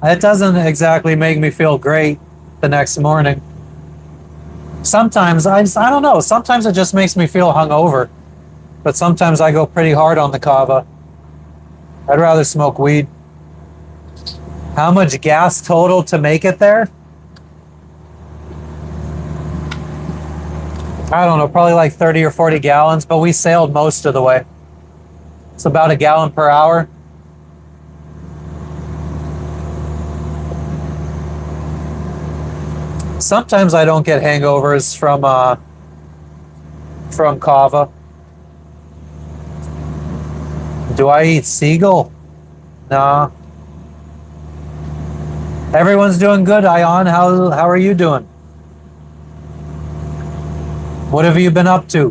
It doesn't exactly make me feel great the next morning. Sometimes I don't know. Sometimes it just makes me feel hungover. But sometimes I go pretty hard on the kava. I'd rather smoke weed. How much gas total to make it there? I don't know, probably like 30 or 40 gallons, but we sailed most of the way. It's about a gallon per hour. Sometimes I don't get hangovers from kava. Do I eat seagull? Nah. Everyone's doing good, Ion. How are you doing? What have you been up to?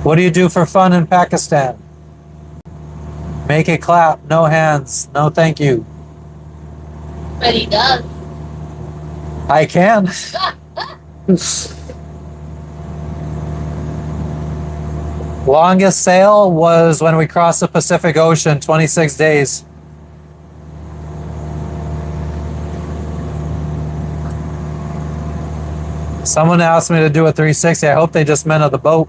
What do you do for fun in Pakistan? Make it clap. No hands. No thank you. But he does. I can. Longest sail was when we crossed the Pacific Ocean, 26 days. Someone asked me to do a 360. I hope they just meant of the boat.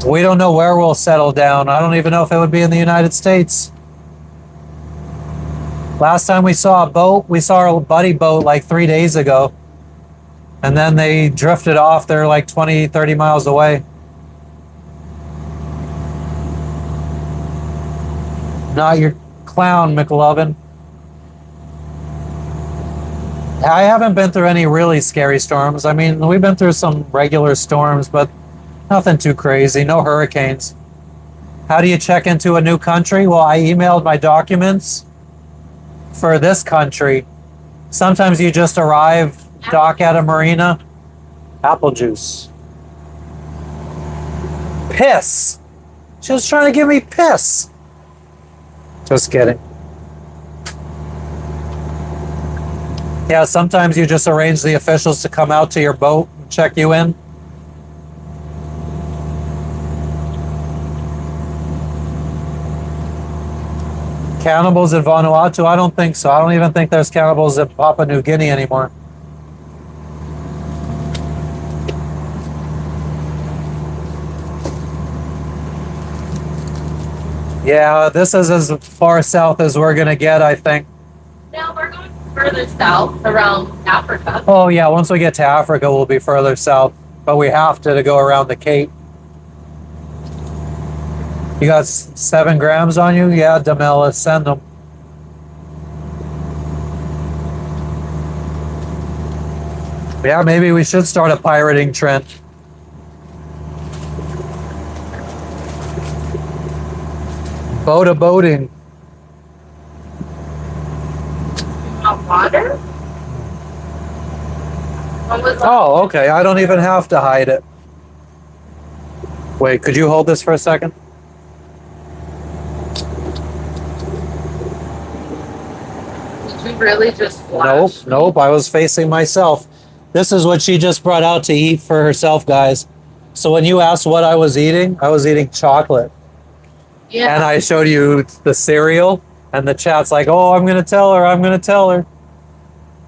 We don't know where we'll settle down. I don't even know if it would be in the United States. Last time we saw a boat, we saw our buddy boat like 3 days ago. And then they drifted off. They're like 20, 30 miles away. Not your clown, McLovin. I haven't been through any really scary storms. I mean, we've been through some regular storms, but nothing too crazy. No hurricanes. How do you check into a new country? Well, I emailed my documents for this country. Sometimes you just arrive, dock at a marina. Apple juice. Piss. She was trying to give me piss. Just kidding. Yeah, sometimes you just arrange the officials to come out to your boat and check you in. Cannibals in Vanuatu? I don't think so. I don't even think there's cannibals in Papua New Guinea anymore. Yeah, this is as far south as we're going to get, I think. Now we're going further south around Africa. Oh, yeah, once we get to Africa, we'll be further south. But we have to go around the Cape. You got 7 grams on you? Yeah, Damela, send them. Yeah, maybe we should start a pirating trend. Boating. Water? What was that? Oh, okay. I don't even have to hide it. Wait, could you hold this for a second? Did you really just flash? Nope. I was facing myself. This is what she just brought out to eat for herself, guys. So when you asked what I was eating chocolate. Yeah. And I showed you the cereal, and the chat's like, oh, I'm going to tell her.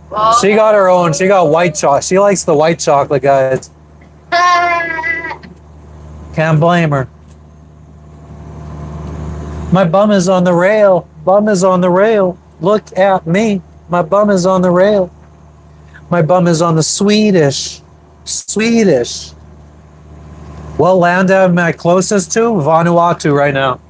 Well, She got her own. She got white chocolate. She likes the white chocolate, guys. Can't blame her. My bum is on the rail. Look at me. My bum is on the rail. My bum is on the Swedish. What land am I closest to? Vanuatu right now.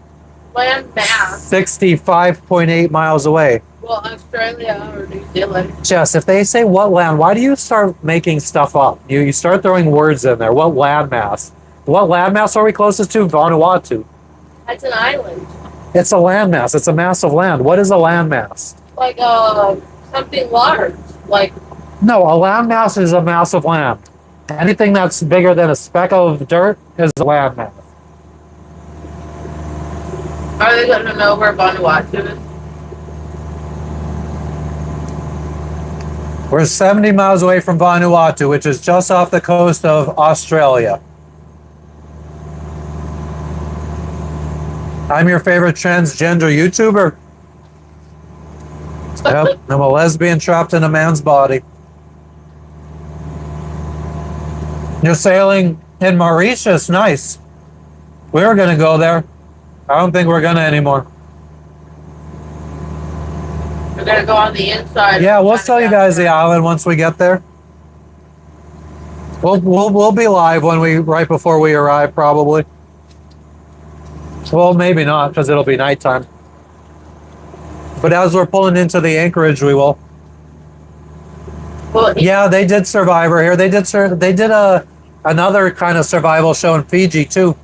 land mass. 65.8 miles away. Well, Australia or New Zealand. Jess, if they say what land, why do you start making stuff up? You start throwing words in there. What landmass? What landmass are we closest to? Vanuatu. That's an island. It's a landmass. It's a mass of land. What is a landmass? Like something large. Like No, a landmass is a mass of land. Anything that's bigger than a speck of dirt is a landmass. are they gonna know where Vanuatu is? We're 70 miles away from Vanuatu, which is just off the coast of Australia. I'm your favorite transgender YouTuber. Yep, I'm a lesbian trapped in a man's body. You're sailing in Mauritius, nice. We were gonna go there. I don't think we're gonna anymore. We're gonna go on the inside. Yeah, we'll show you guys the island once we get there. We'll be live right before we arrive, probably. Well, maybe not, because it'll be nighttime. But as we're pulling into the anchorage, we will. Well, Yeah, they did Survivor here. They did another kind of survival show in Fiji too.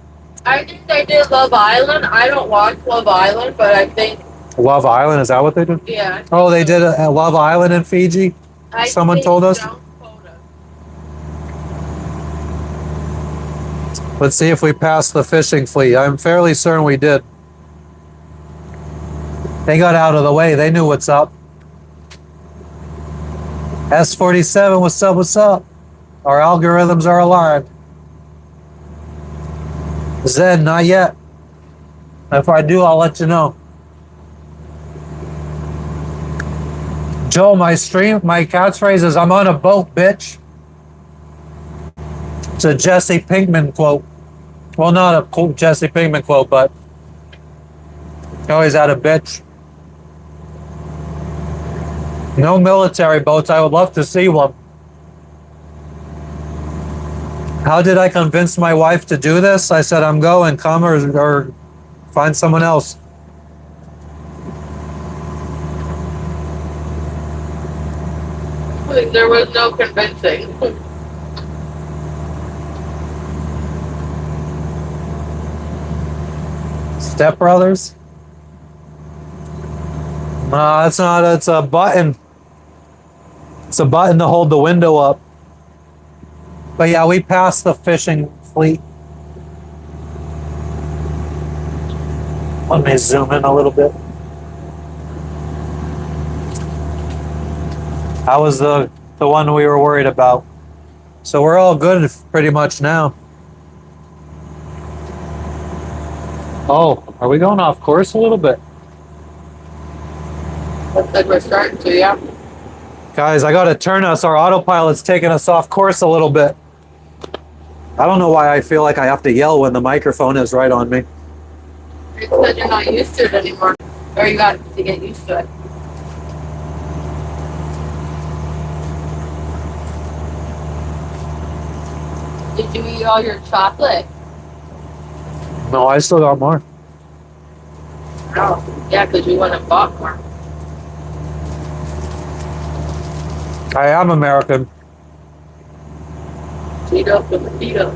I think they did Love Island. I don't watch Love Island, but I think Love Island, is that what they did? yeah. Oh, they did a Love Island in Fiji. I Someone think told us. Don't quote us. Let's see if we passed the fishing fleet. I'm fairly certain we did. They got out of the way. They knew what's up. S47, what's up? What's up? Our algorithms are aligned. Zed, not yet. If I do, I'll let you know. Joe, my catchphrase is "I'm on a boat, bitch." It's a Jesse Pinkman quote. Well, not a Jesse Pinkman quote, but he always had a bitch. No military boats. I would love to see one. How did I convince my wife to do this? I said, I'm going, come or find someone else. There was no convincing. Step Brothers? No, it's not. It's a button. It's a button to hold the window up. But yeah, we passed the fishing fleet. Let me zoom in a little bit. That was the one we were worried about. So we're all good pretty much now. Oh, are we going off course a little bit? Looks like we're starting to, yeah. Guys, I gotta turn us. Our autopilot's taking us off course a little bit. I don't know why I feel like I have to yell when the microphone is right on me. It's because you're not used to it anymore. Or you got to get used to it. Did you eat all your chocolate? No, I still got more. Oh, yeah, because we went and bought more. I am American. Cheetos with the Cheetos.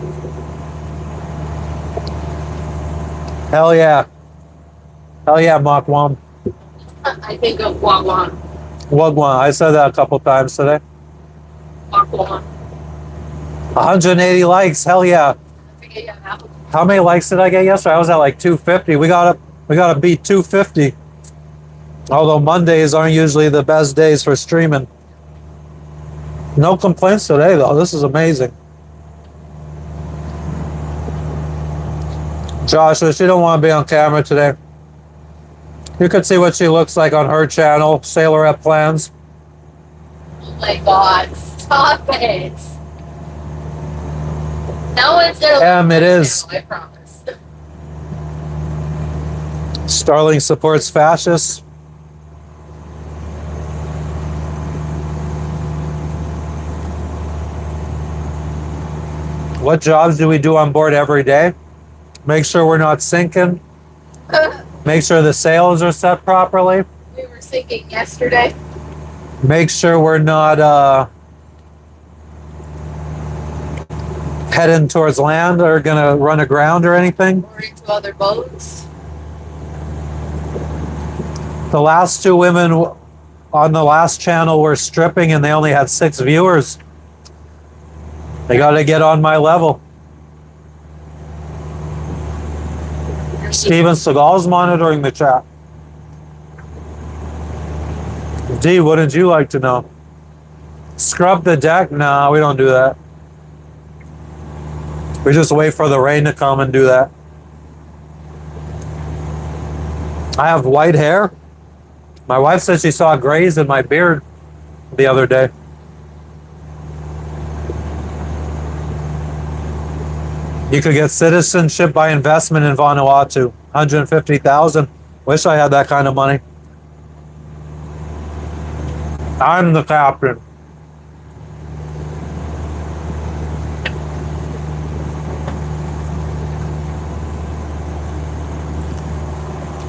Hell yeah. Hell yeah, Makwam. I think of Wagwan. Wagwan. I said that a couple times today. Wagwan. 180 likes. Hell yeah. I forget you have apple. How many likes did I get yesterday? I was at like 250. We gotta beat 250. Although Mondays aren't usually the best days for streaming. No complaints today though. This is amazing. Josh, she don't want to be on camera today. You could see what she looks like on her channel, Sailorette Plans. Oh my god, stop it. No one's gonna It is. I promise. Starling supports fascists. What jobs do we do on board every day? Make sure we're not sinking. Make sure the sails are set properly. We were sinking yesterday. Make sure we're not heading towards land or gonna run aground or anything. Or into other boats. The last two women on the last channel were stripping and they only had 6 viewers. They gotta get on my level. Steven Seagal's monitoring the chat. D, what did you like to know? Scrub the deck? Nah, we don't do that. We just wait for the rain to come and do that. I have white hair. My wife said she saw grays in my beard the other day. You could get citizenship by investment in Vanuatu. 150,000. Wish I had that kind of money. I'm the captain.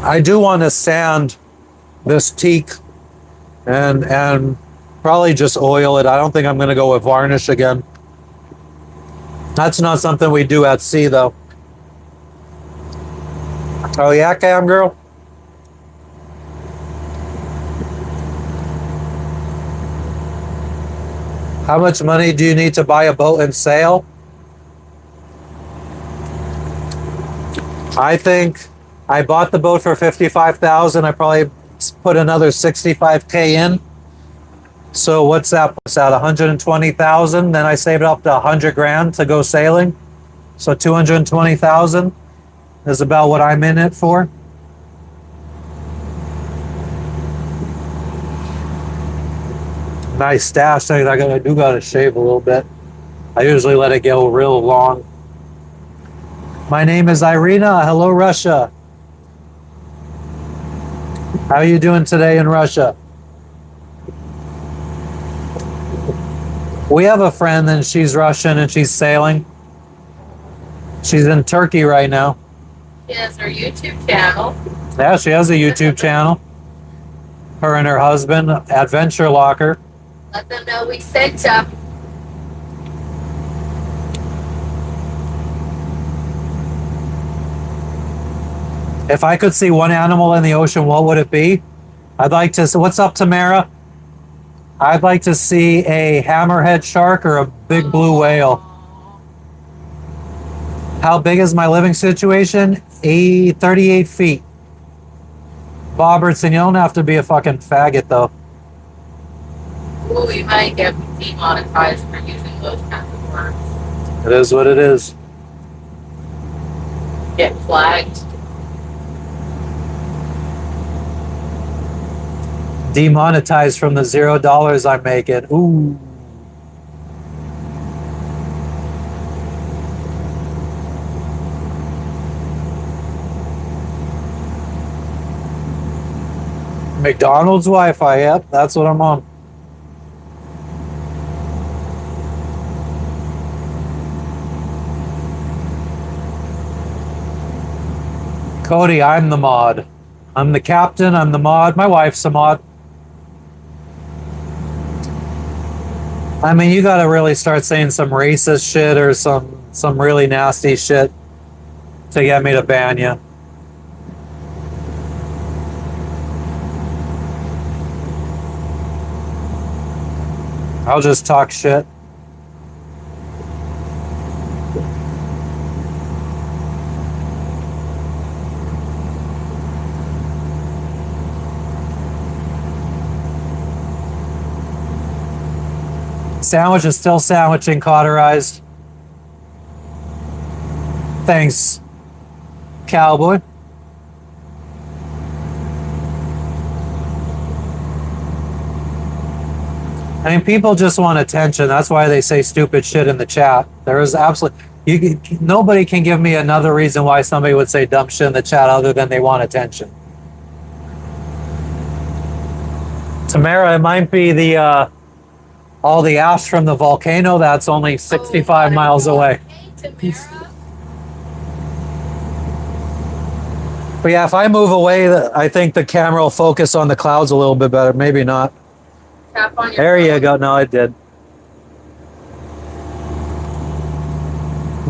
I do want to sand this teak and probably just oil it. I don't think I'm going to go with varnish again. That's not something we do at sea, though. Oh, yeah, cam girl? How much money do you need to buy a boat and sail? I think I bought the boat for $55,000. I probably put another $65K in. So what's that? What's that? 120,000. Then I saved up to 100 grand to go sailing. So 220,000 is about what I'm in it for. Nice stash. I do gotta shave a little bit. I usually let it go real long. My name is Irina. Hello, Russia. How are you doing today in Russia? We have a friend and she's Russian and she's sailing. She's in Turkey right now. She has her YouTube channel. Yeah, she has a YouTube channel. Her and her husband, Adventure Locker. Let them know we sent you. If I could see one animal in the ocean, what would it be? I'd like to. What's up, Tamara? I'd like to see a hammerhead shark or a big blue whale. How big is my living situation? 38 feet. Bobertson, you don't have to be a fucking faggot, though. Ooh, we might get demonetized for using those kinds of words. It is what it is. Get flagged. Demonetized from the $0 I'm making. Ooh. McDonald's Wi-Fi, yep, that's what I'm on. Cody, I'm the mod. I'm the captain, I'm the mod. My wife's a mod. I mean, you gotta really start saying some racist shit or some really nasty shit to get me to ban you. I'll just talk shit. Sandwich is still sandwiching, cauterized. Thanks, cowboy. I mean, people just want attention. That's why they say stupid shit in the chat. There is absolutely nobody can give me another reason why somebody would say dumb shit in the chat other than they want attention. Tamara, it might be the all the ash from the volcano that's only 65 miles away. Hey, Tamara. But yeah, if I move away, I think the camera will focus on the clouds a little bit better. Maybe not. Tap on your There you phone. go. No, it did.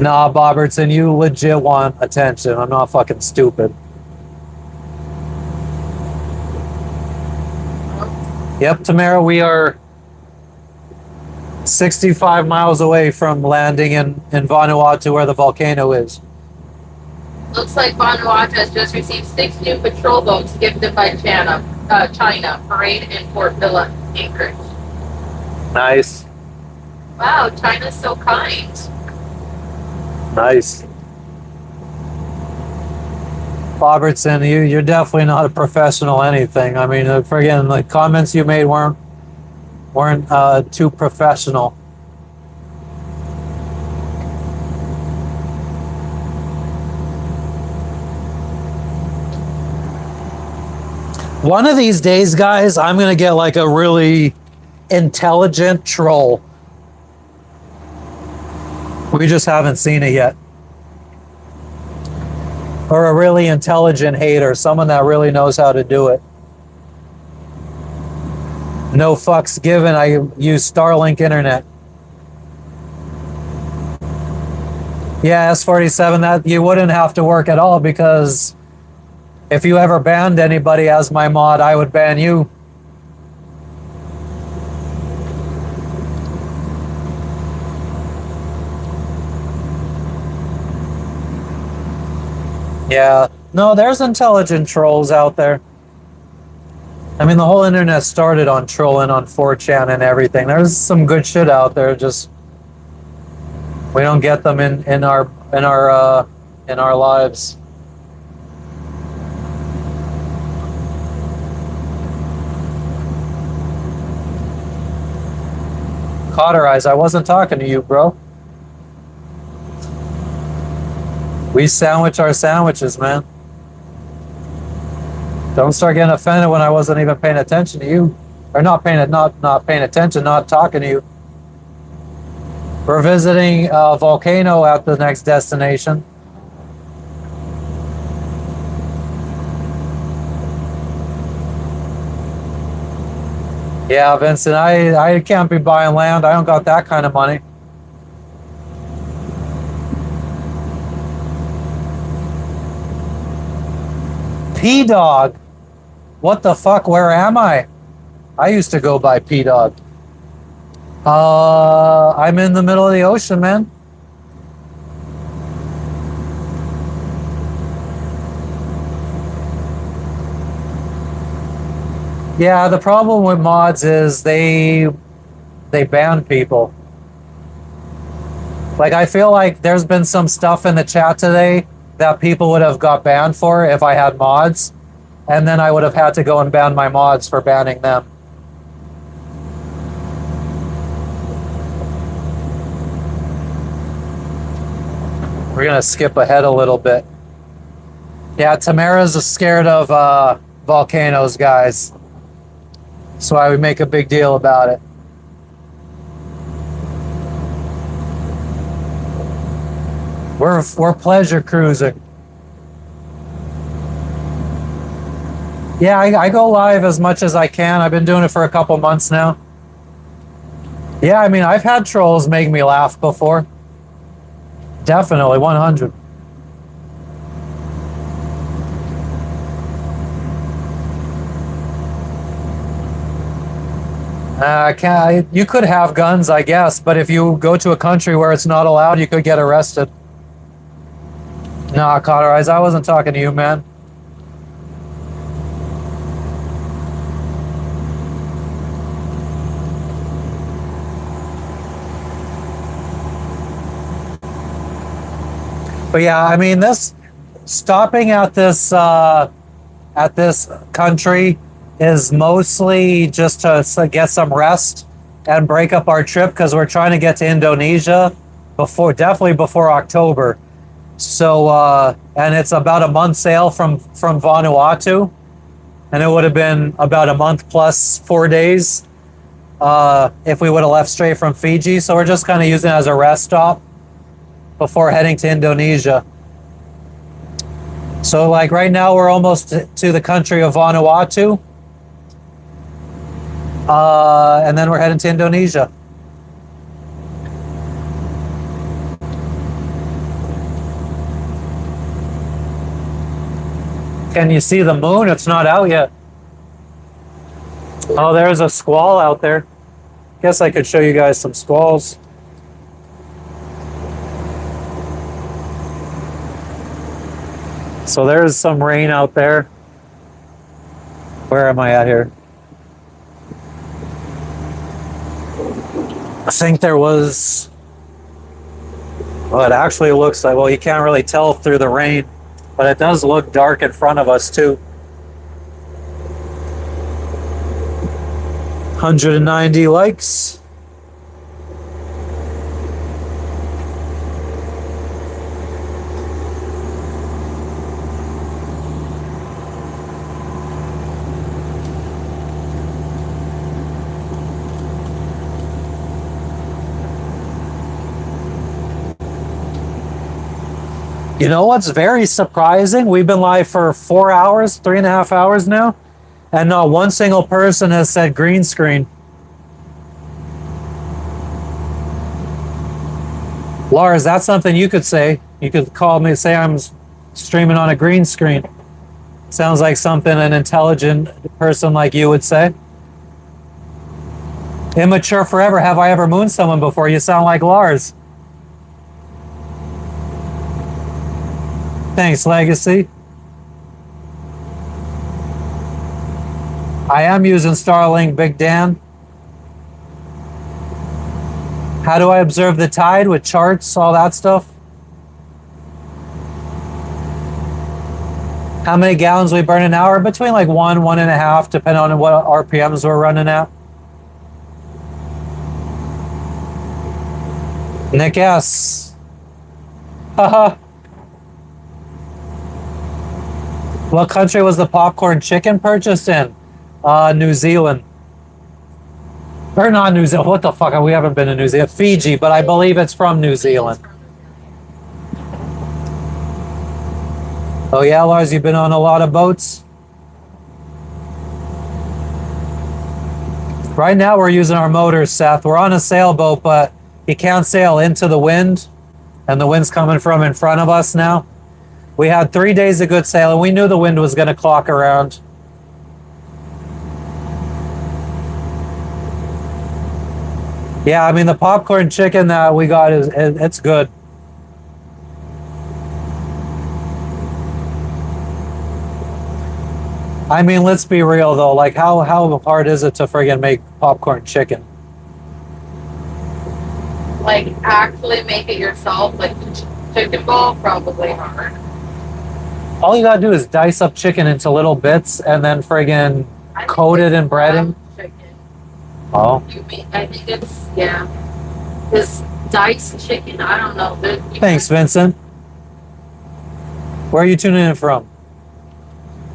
Nah, Bobertson, you legit want attention. I'm not fucking stupid. Yep, Tamara, we are 65 miles away from landing in Vanuatu where the volcano is. Looks like Vanuatu has just received 6 new patrol boats gifted by China. Parade in Port Villa, Anchorage. Nice. Wow, China's so kind. Nice. Robertson, you're definitely not a professional anything. I mean, again, the comments you made weren't too professional. One of these days, guys, I'm gonna get like a really intelligent troll. We just haven't seen it yet. Or a really intelligent hater, someone that really knows how to do it. No fucks given, I use Starlink internet. Yeah, S47, that you wouldn't have to work at all, because if you ever banned anybody as my mod, I would ban you. Yeah, no, there's intelligent trolls out there. I mean, the whole internet started on trolling on 4chan and everything. There's some good shit out there. Just we don't get them in our lives. cauterize. I wasn't talking to you, bro. We sandwich our sandwiches, man. Don't start getting offended when I wasn't even paying attention to you. Or not paying attention, not talking to you. We're visiting a volcano at the next destination. Yeah, Vincent, I can't be buying land. I don't got that kind of money. P-Dog. What the fuck? Where am I? I used to go by P-Dog. I'm in the middle of the ocean, man. Yeah, the problem with mods is they ban people. Like, I feel like there's been some stuff in the chat today that people would have got banned for if I had mods, and then I would have had to go and ban my mods for banning them. We're gonna skip ahead a little bit. Yeah, Tamara's scared of volcanoes, guys. That's why we make a big deal about it. We're pleasure cruising. Yeah, I go live as much as I can. I've been doing it for a couple months now. Yeah, I mean, I've had trolls make me laugh before. Definitely, 100. You could have guns, I guess, but if you go to a country where it's not allowed, you could get arrested. Nah, Cauterize, I wasn't talking to you, man. But yeah, I mean, stopping at this country is mostly just to get some rest and break up our trip because we're trying to get to Indonesia definitely before October. So, and it's about a month sail from Vanuatu, and it would have been about a month plus 4 days if we would have left straight from Fiji. So we're just kind of using it as a rest stop before heading to Indonesia. So like right now we're almost to the country of Vanuatu. And then we're heading to Indonesia. Can you see the moon? It's not out yet. Oh, there's a squall out there. Guess I could show you guys some squalls. So there's some rain out there. Where am I at here? I think there was... Well, it actually looks like... Well, you can't really tell through the rain, but it does look dark in front of us, too. 190 likes. You know what's very surprising? We've been live for 4 hours, 3.5 hours now, and not one single person has said green screen. Lars, that's something you could say. You could call me, say I'm streaming on a green screen. Sounds like something an intelligent person like you would say. Immature forever. Have I ever mooned someone before? You sound like Lars. Thanks, Legacy. I am using Starlink, Big Dan. How do I observe the tide with charts, all that stuff? How many gallons we burn an hour? Between like 1.5, depending on what RPMs we're running at. Nick S. Haha. What country was the popcorn chicken purchased in? New Zealand. Or not New Zealand. What the fuck? We haven't been to New Zealand. Fiji, but I believe it's from New Zealand. Oh yeah, Lars, you've been on a lot of boats? Right now we're using our motors, Seth. We're on a sailboat, but you can't sail into the wind, and the wind's coming from in front of us now. We had 3 days of good sailing. We knew the wind was going to clock around. Yeah, I mean, the popcorn chicken that we got it's good. I mean, let's be real though. Like, how hard is it to friggin' make popcorn chicken? Like, actually make it yourself, like chicken ball, probably hard. All you gotta do is dice up chicken into little bits and then friggin' coat it in breading. Chicken. Oh. I think it's, yeah. This diced chicken, I don't know. Thanks, Vincent. Where are you tuning in from?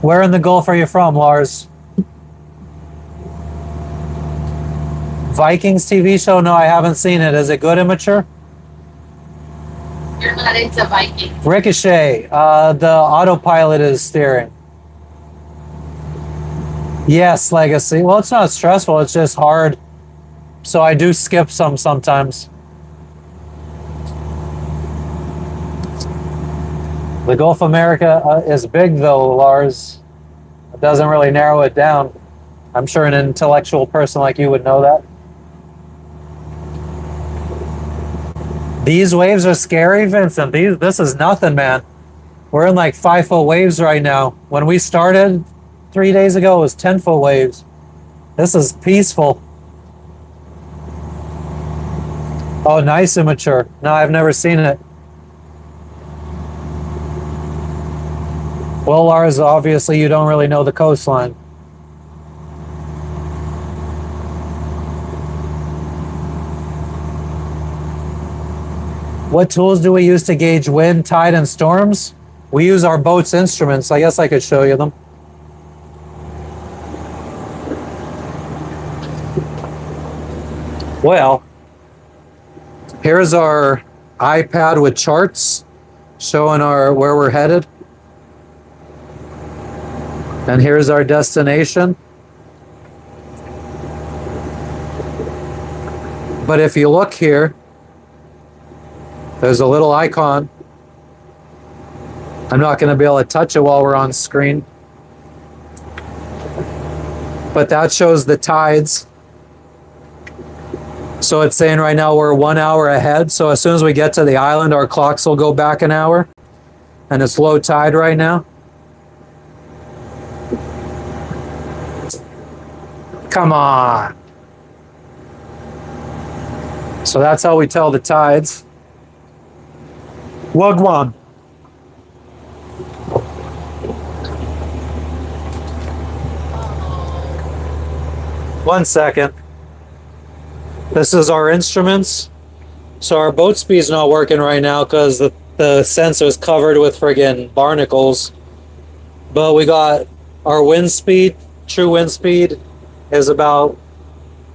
Where in the Gulf are you from, Lars? Vikings TV show? No, I haven't seen it. Is it good, Immature? You're not into Vikings. Ricochet. The autopilot is steering. Yes, Legacy. Well, it's not stressful. It's just hard. So I do skip some sometimes. The Gulf of America is big, though, Lars. It doesn't really narrow it down. I'm sure an intellectual person like you would know that. These waves are scary, Vincent. This is nothing, man. We're in like 5-foot waves right now. When we started 3 days ago, it was 10-foot waves. This is peaceful. Oh, nice, Immature. No, I've never seen it. Well, Lars, obviously you don't really know the coastline. What tools do we use to gauge wind, tide, and storms? We use our boat's instruments. I guess I could show you them. Well, here's our iPad with charts showing where we're headed. And here's our destination. But if you look here, there's a little icon. I'm not going to be able to touch it while we're on screen. But that shows the tides. So it's saying right now we're 1 hour ahead. So as soon as we get to the island, our clocks will go back an hour. And it's low tide right now. Come on. So that's how we tell the tides. Wagwan. One second. This is our instruments. So our boat speed's not working right now because the sensor's covered with friggin' barnacles. But we got our wind speed, true wind speed is about,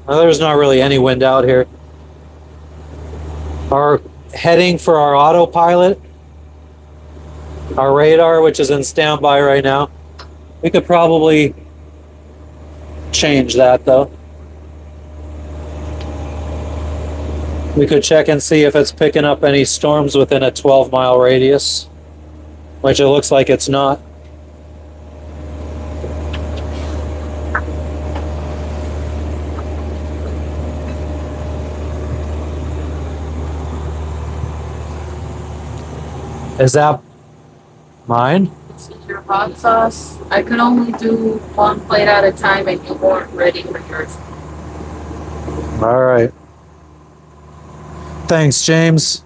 well, there's not really any wind out here. Our heading for our autopilot, our radar, which is in standby right now. We could probably change that though. We could check and see if it's picking up any storms within a 12-mile radius, which it looks like it's not. Is that mine? This is your hot sauce. I could only do one plate at a time and you weren't ready for yours. All right. Thanks, James.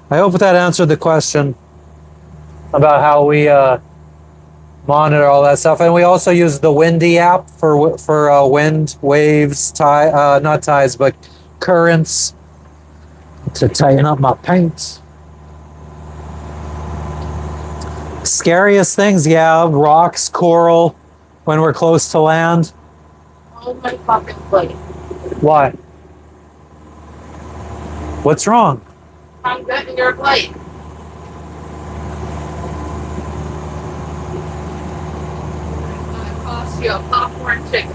I hope that answered the question about how we monitor all that stuff. And we also use the Windy app for wind, waves, tide, not tides, but currents, to tighten up my pants. Scariest things, yeah, rocks, coral, when we're close to land. Hold my fucking plate. Why? What's wrong? I'm getting your plate. It's gonna cost you a popcorn chicken.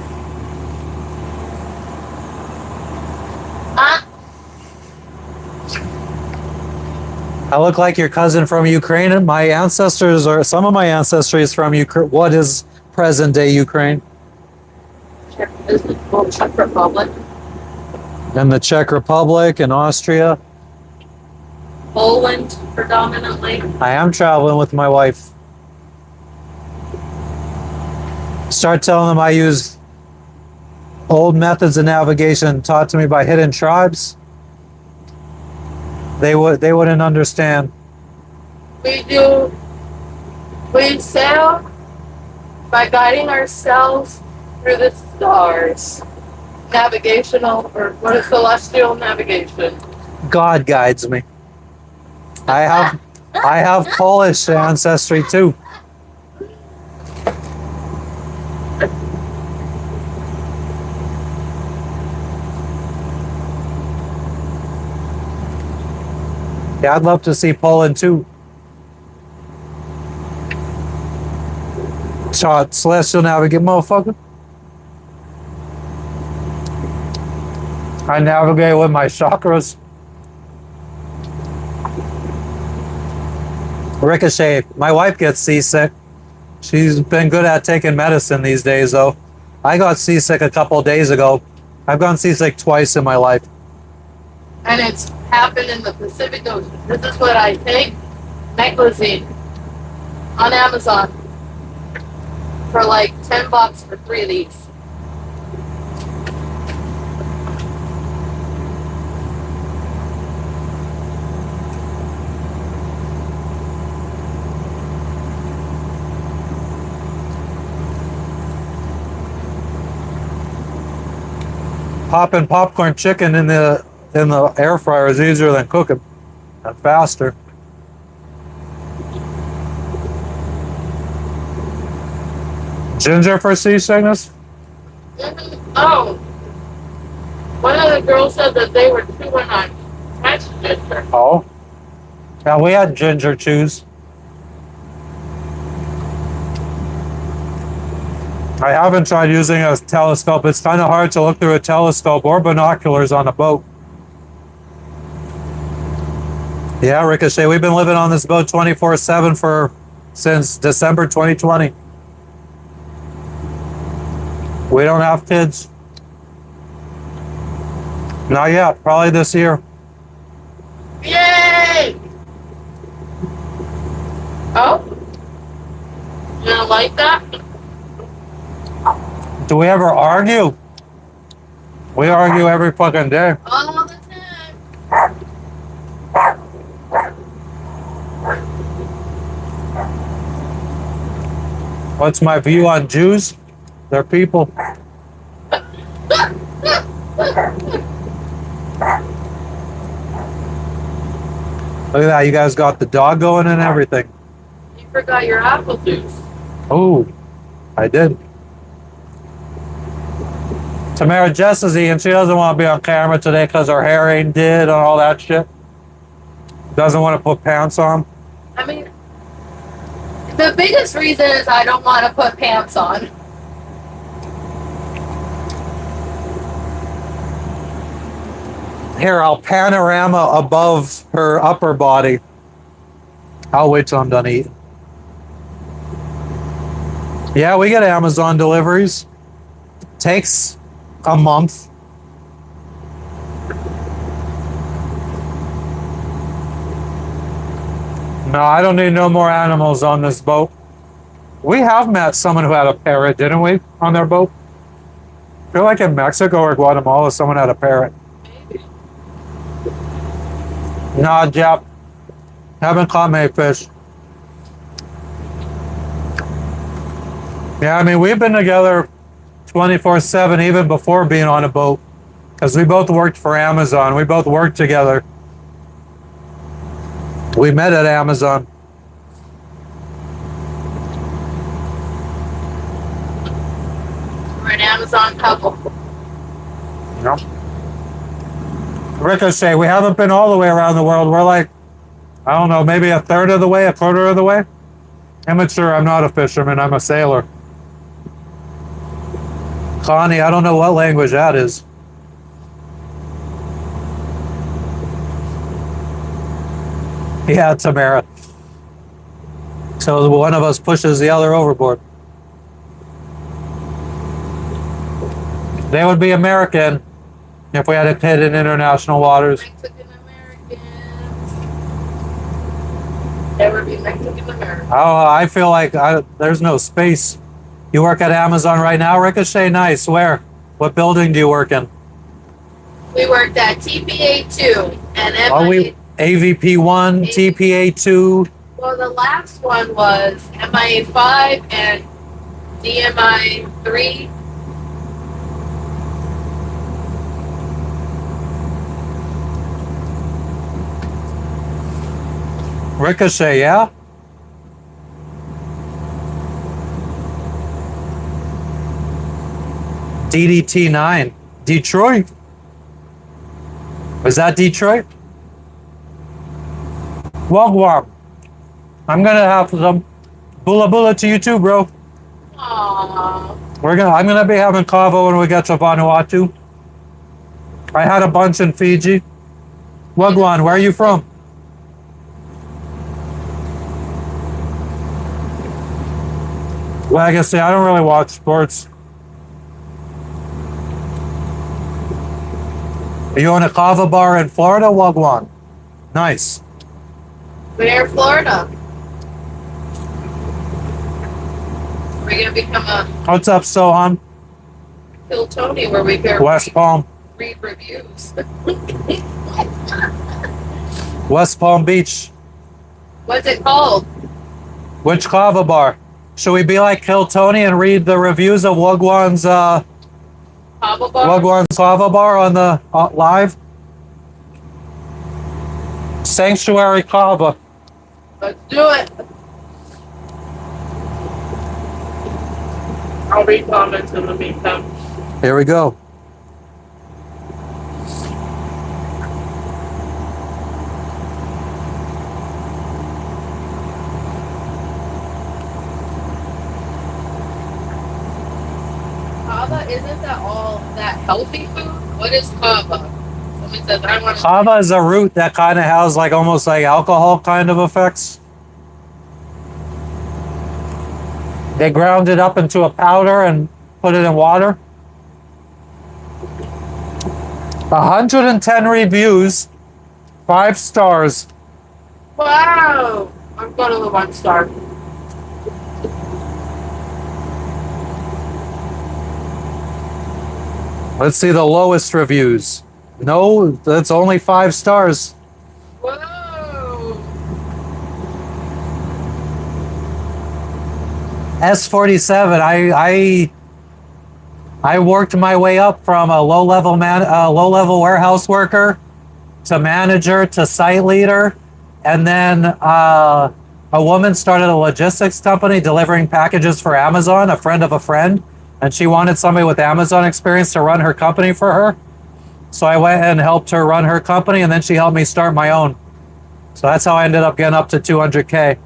Huh? I look like your cousin from Ukraine. My ancestors, or some of my ancestry is from Ukraine. What is present day Ukraine? Czech Republic. And the Czech Republic and Austria. Poland, predominantly. I am traveling with my wife. Start telling them I use old methods of navigation taught to me by hidden tribes. They wouldn't understand. We sail by guiding ourselves through the stars. Navigational, or what is celestial navigation? God guides me. I have Polish ancestry too. Yeah, I'd love to see Poland too. Shot celestial navigate, motherfucker. I navigate with my chakras. Ricochet. My wife gets seasick. She's been good at taking medicine these days, though. I got seasick a couple days ago. I've gone seasick twice in my life. And it's happened in the Pacific Ocean. This is what I take. Meclizine on Amazon for like $10 for 3 of these. Popping popcorn chicken in the air fryer is easier than cooking and faster. Ginger for seasickness? Oh, one of the girls said that they were chewing on catch ginger. Oh. Yeah, we had ginger chews. I haven't tried using a telescope. It's kind of hard to look through a telescope or binoculars on a boat. Yeah, Ricochet, we've been living on this boat 24/7 since December 2020. We don't have kids. Not yet, probably this year. Yay! Oh? You don't like that? Do we ever argue? We argue every fucking day. All the time. What's my view on Jews? They're people. Look at that, you guys got the dog going and everything. You forgot your apple juice. Oh, I did. Tamara Jess is eating. She doesn't want to be on camera today because her hair ain't did and all that shit. Doesn't want to put pants on. I mean, the biggest reason is I don't want to put pants on. Here, I'll panorama above her upper body. I'll wait till I'm done eating. Yeah, we get Amazon deliveries. Takes a month. No, I don't need no more animals on this boat. We have met someone who had a parrot, didn't we, on their boat? I feel like in Mexico or Guatemala, someone had a parrot. Maybe. Nah, Jap. Haven't caught many fish. Yeah, I mean, we've been together 24/7 even before being on a boat. Because we both worked for Amazon. We both worked together. We met at Amazon. We're an Amazon couple. No. Ricochet, we haven't been all the way around the world. We're like, I don't know, maybe a third of the way, a quarter of the way. Amateur, I'm not a fisherman, I'm a sailor. Connie, I don't know what language that is. Yeah, Tamara. So one of us pushes the other overboard. They would be American if we had a hit in international waters. Mexican Americans. There would be Mexican Americans. Oh, I feel like there's no space. You work at Amazon right now, Ricochet? Nice. Where? What building do you work in? We worked at TPA2 and AVP1, TPA2. Well, the last one was MIA5 and DMI3. Ricochet, yeah? DDT9. Detroit. Was that Detroit? Wagwam. I'm gonna have some bula bula to you too, bro. Aww. I'm gonna be having kava when we get to Vanuatu. I had a bunch in Fiji. Wagwan, where are you from? Like I say, I don't really watch sports. Are you in a kava bar in Florida, Wagwan? Nice. We're in Florida. We're gonna become a What's up, Sohan? Kill Tony where we can West Palm. read reviews. West Palm Beach. What's it called? Which kava bar? Should we be like Kill Tony and read the reviews of Wagwan's Kava bar? Wagwan's kava bar on the live? Sanctuary Kava. Let's do it. I'll read comments in the meantime. Here we go. Kava, isn't that all that healthy food? What is kava? Somebody says, I want to. Kava is a root that kind of has like almost like alcohol kind of effects. They ground it up into a powder and put it in water. 110 reviews, 5 stars. Wow! I'm going to the 1 star. Let's see the lowest reviews. No, that's only 5 stars. Whoa! S47. I worked my way up from a low-level warehouse worker to manager to site leader, and then a woman started a logistics company delivering packages for Amazon, a friend of a friend, and she wanted somebody with Amazon experience to run her company for her. So I went and helped her run her company, and then she helped me start my own. So that's how I ended up getting up to 200K.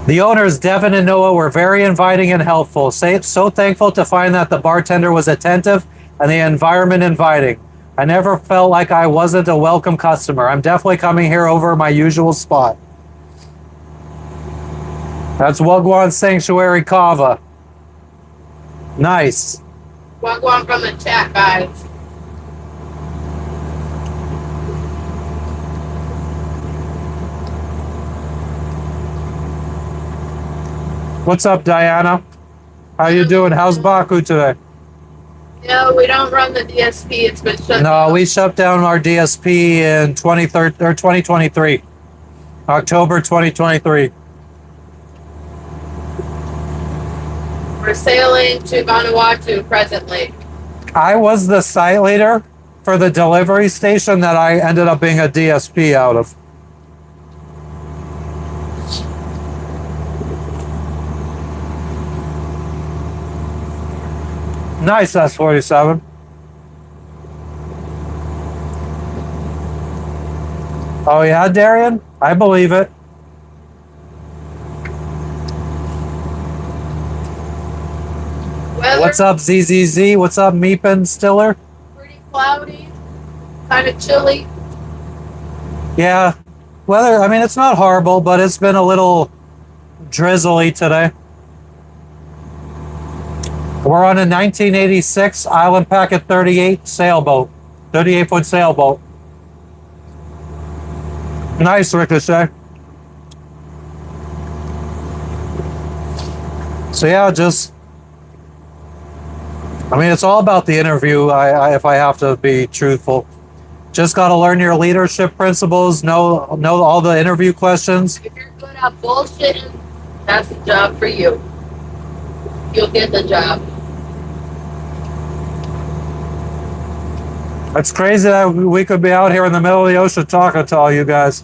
The owners, Devin and Noah, were very inviting and helpful. So thankful to find that the bartender was attentive and the environment inviting. I never felt like I wasn't a welcome customer. I'm definitely coming here over my usual spot. That's Wagwan Sanctuary Kava. Nice. Wagwan from the chat, guys. What's up, Diana? How you doing? How's Baku today? No, we don't run the DSP. It's been shut down. No, we shut down our DSP in 2023. October 2023. We're sailing to Vanuatu presently. I was the site leader for the delivery station that I ended up being a DSP out of. Nice, that's 47. Oh yeah, Darian? I believe it. Weather What's up, ZZZ? What's up, Meepin Stiller? pretty cloudy, kind of chilly. Yeah, weather, I mean, it's not horrible, but it's been a little drizzly today. We're on a 1986 Island Packet 38 sailboat, 38-foot sailboat. Nice, Ricochet. So yeah, just, I mean, it's all about the interview. If I have to be truthful, just got to learn your leadership principles. Know all the interview questions. If you're good at bullshitting, that's the job for you. You'll get the job. It's crazy that we could be out here in the middle of the ocean talking to all you guys.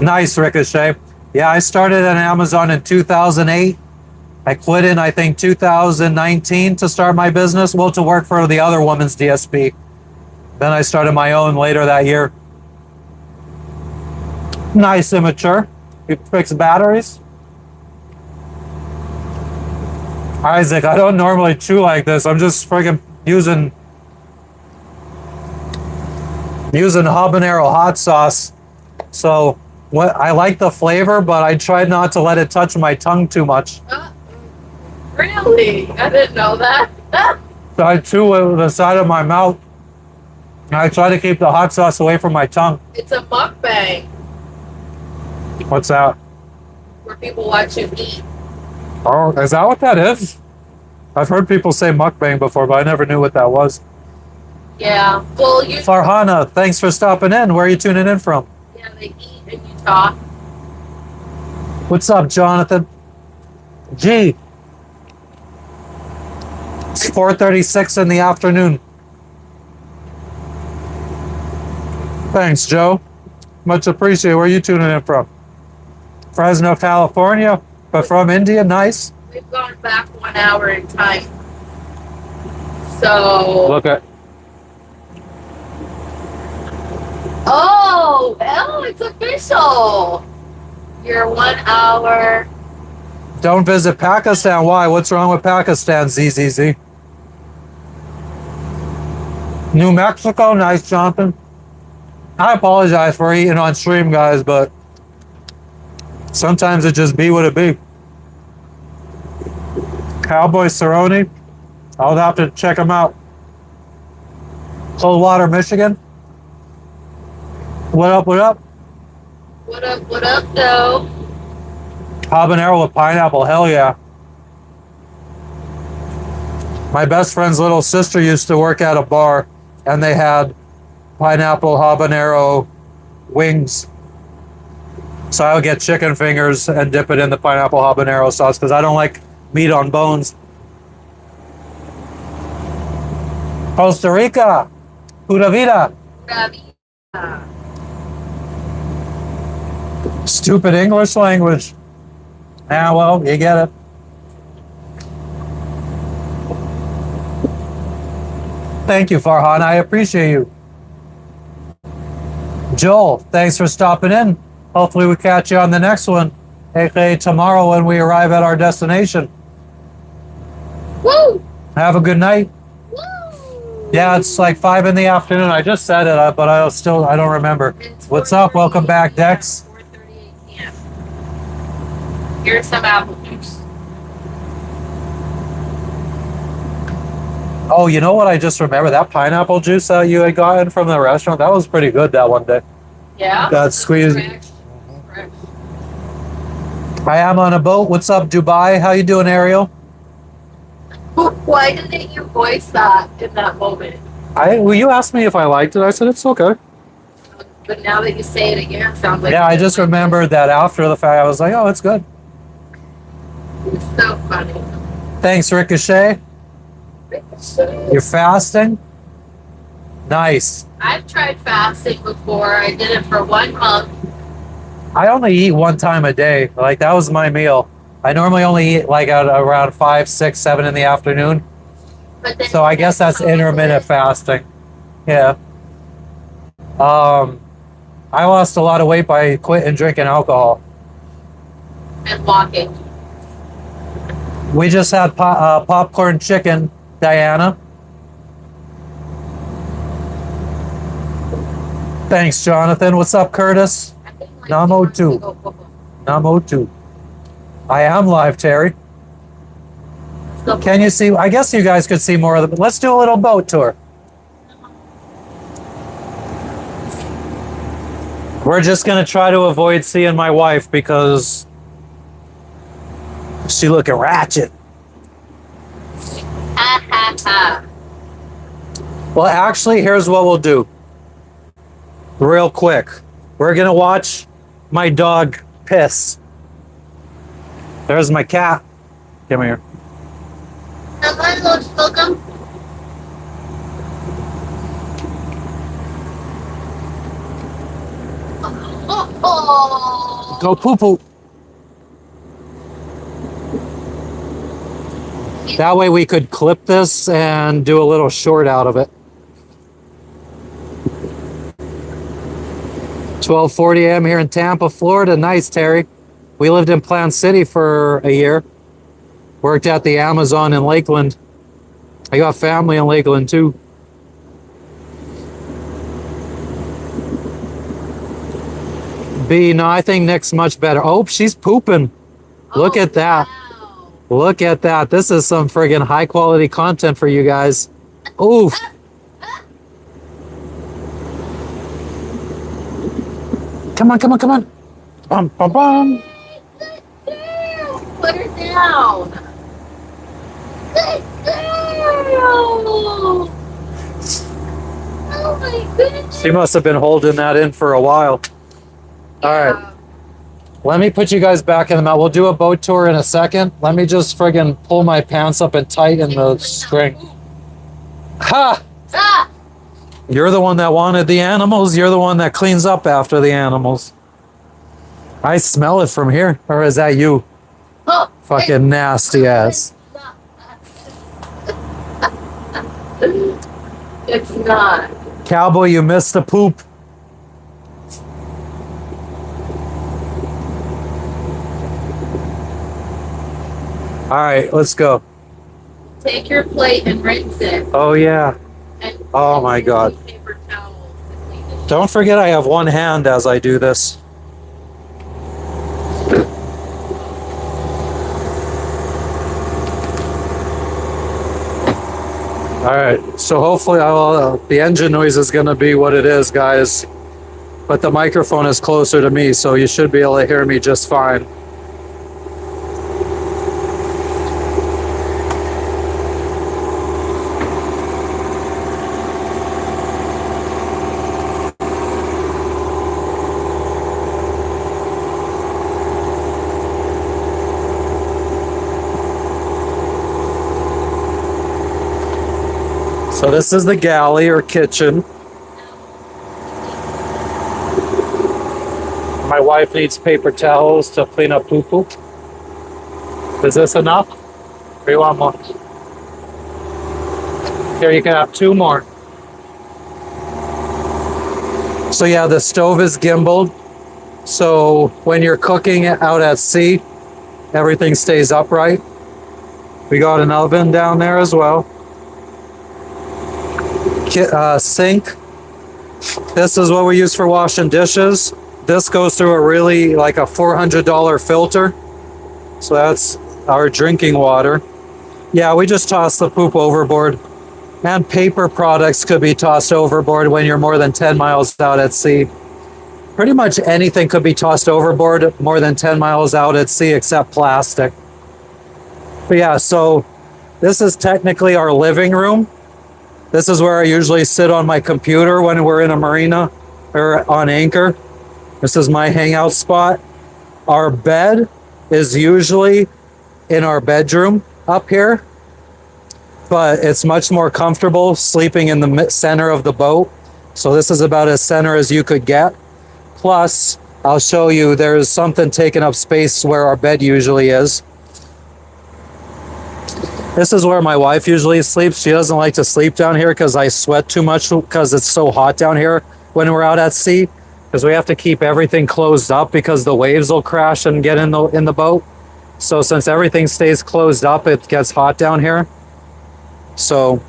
Nice, Ricochet. Yeah, I started at Amazon in 2008. I quit in, I think, 2019 to start my business. Well, to work for the other woman's DSP. Then I started my own later that year. Nice, immature. You fix batteries. Isaac, I don't normally chew like this. I'm just freaking using habanero hot sauce. So what I like the flavor, but I tried not to let it touch my tongue too much. Really? I didn't know that. So I chew it with the side of my mouth. And I try to keep the hot sauce away from my tongue. It's a mukbang What's that? where people watch you eat. Oh, is that what that is? I've heard people say mukbang before, but I never knew what that was. Yeah. Well, you. Farhana, thanks for stopping in. Where are you tuning in from? Yeah, they eat and you talk. What's up, Jonathan? G. It's 4:36 in the afternoon. Thanks, Joe. Much appreciated. Where are you tuning in from? Fresno, California, but from India. Nice. We've gone back 1 hour in time. So. Look at. Oh, it's official. You're 1 hour. Don't visit Pakistan. Why? What's wrong with Pakistan, ZZZ? New Mexico. Nice, Jonathan. I apologize for eating on stream, guys, but sometimes it just be what it be. Cowboy Cerrone. I'll have to check them out. Coldwater, Michigan. What up, what up? What up, though? Habanero with pineapple, hell yeah. My best friend's little sister used to work at a bar, and they had pineapple habanero wings. So I would get chicken fingers and dip it in the pineapple habanero sauce because I don't like meat on bones. Costa Rica, pura vida. Stupid English language. Ah, well, you get it. Thank you, Farhan. I appreciate you. Joel, thanks for stopping in. Hopefully we catch you on the next one, aka tomorrow when we arrive at our destination. Woo! Have a good night. Woo! Yeah, it's like 5 in the afternoon. I just said it, but I don't remember. What's up? Welcome back, Dex. 4:38 p.m. Here's some apple juice. Oh, you know what? I just remember that pineapple juice that you had gotten from the restaurant. That was pretty good that one day. Yeah. Got squeezed. Fresh. I am on a boat. What's up, Dubai? How you doing, Ariel? Why didn't you voice that in that moment? Well, you asked me if I liked it. I said it's okay. But now that you say it again, it sounds like. Yeah, I just remembered that after the fact. I was like, oh, it's good. It's so funny. Thanks, Ricochet. You're fasting? Nice. I've tried fasting before. I did it for 1 month. I only eat one time a day. Like, that was my meal. I normally only eat like at around 5, 6, 7 in the afternoon. But then So I guess that's intermittent fasting. Yeah. I lost a lot of weight by quitting drinking alcohol. and walking. We just had popcorn chicken, Diana. Thanks, Jonathan. What's up, Curtis? I think my Namo parents too. go cook 'em. Namo too. I am live, Terry. Let's go. Can you see? I guess you guys could see more of it. Let's do a little boat tour. We're just gonna try to avoid seeing my wife because she looking ratchet. Ha ha ha. Well, actually, here's what we'll do. Real quick. We're gonna watch my dog piss. There's my cat. Come here. Welcome. Oh. Go poo poo. That way we could clip this and do a little short out of it. 12:40 a.m. here in Tampa, Florida. Nice, Terry. We lived in Plant City for a year. Worked at the Amazon in Lakeland. I got family in Lakeland too. B, no, I think Nick's much better. Oh, she's pooping. Look at that. Wow. Look at that. This is some friggin' high quality content for you guys. Oof. Come on, come on, come on. Bum, bum, bum. Put her down. Good girl. Oh my goodness. She must have been holding that in for a while. All right. Let me put you guys back in the mount. We'll do a boat tour in a second. Let me just friggin' pull my pants up and tighten the string. Ha! Ah! You're the one that wanted the animals. You're the one that cleans up after the animals. I smell it from here. Or is that you? Oh, Fucking nasty ass. it's not. Cowboy, you missed the poop. All right, let's go. Take your plate and rinse it. Oh, yeah. And Oh, my God. use paper towels to clean the shit. Don't forget I have one hand as I do this. All right, so hopefully the engine noise is going to be what it is, guys. But the microphone is closer to me, so you should be able to hear me just fine. So this is the galley or kitchen. My wife needs paper towels to clean up poo poo. Is this enough? Or do you want more? Here, you can have 2 more. So yeah, the stove is gimbaled. So when you're cooking it out at sea, everything stays upright. We got an oven down there as well. Sink. This is what we use for washing dishes. This goes through a really like a $400 filter. So that's our drinking water. Yeah, we just toss the poop overboard. And paper products could be tossed overboard when you're more than 10 miles out at sea. Pretty much anything could be tossed overboard more than 10 miles out at sea except plastic. But yeah, so this is technically our living room. This is where I usually sit on my computer when we're in a marina or on anchor. This is my hangout spot. Our bed is usually in our bedroom up here, but it's much more comfortable sleeping in the center of the boat. So this is about as center as you could get. Plus, I'll show you there's something taking up space where our bed usually is. This is where my wife usually sleeps. She doesn't like to sleep down here because I sweat too much because it's so hot down here when we're out at sea. Because we have to keep everything closed up because the waves will crash and get in the boat. So since everything stays closed up, it gets hot down here. So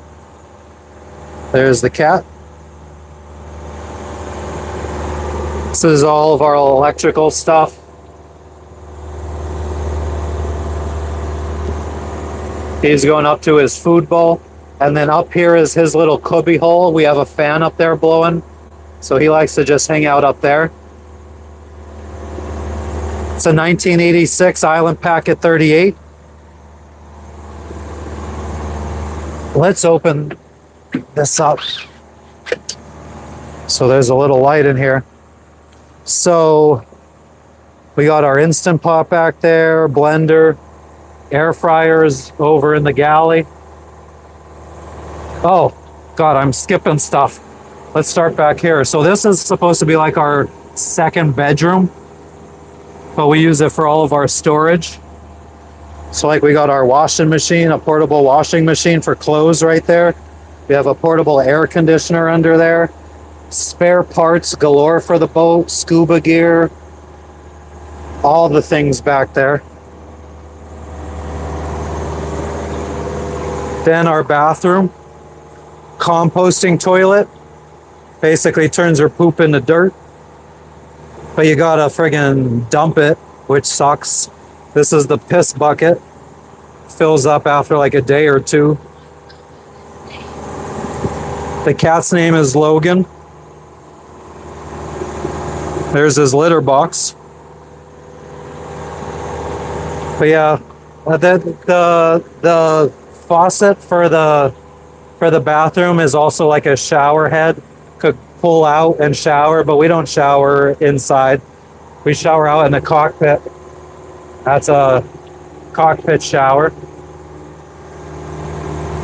there's the cat. This is all of our electrical stuff. He's going up to his food bowl. And then up here is his little cubby hole. We have a fan up there blowing. So he likes to just hang out up there. It's a 1986 Island Packet 38. Let's open this up. So there's a little light in here. So we got our Instant Pot back there, blender, air fryers over in the galley. Oh, God, I'm skipping stuff. Let's start back here. So this is supposed to be like our second bedroom, but we use it for all of our storage. So like we got our washing machine, a portable washing machine for clothes right there. We have a portable air conditioner under there. Spare parts galore for the boat, scuba gear, all the things back there. Then our bathroom, composting toilet, basically turns your poop into dirt, but you gotta friggin' dump it, which sucks. This is the piss bucket, fills up after like a day or two. The cat's name is Logan. There's his litter box. But yeah, the faucet for the bathroom is also like a shower head. Could pull out and shower, but we don't shower inside. We shower out in the cockpit. That's a cockpit shower.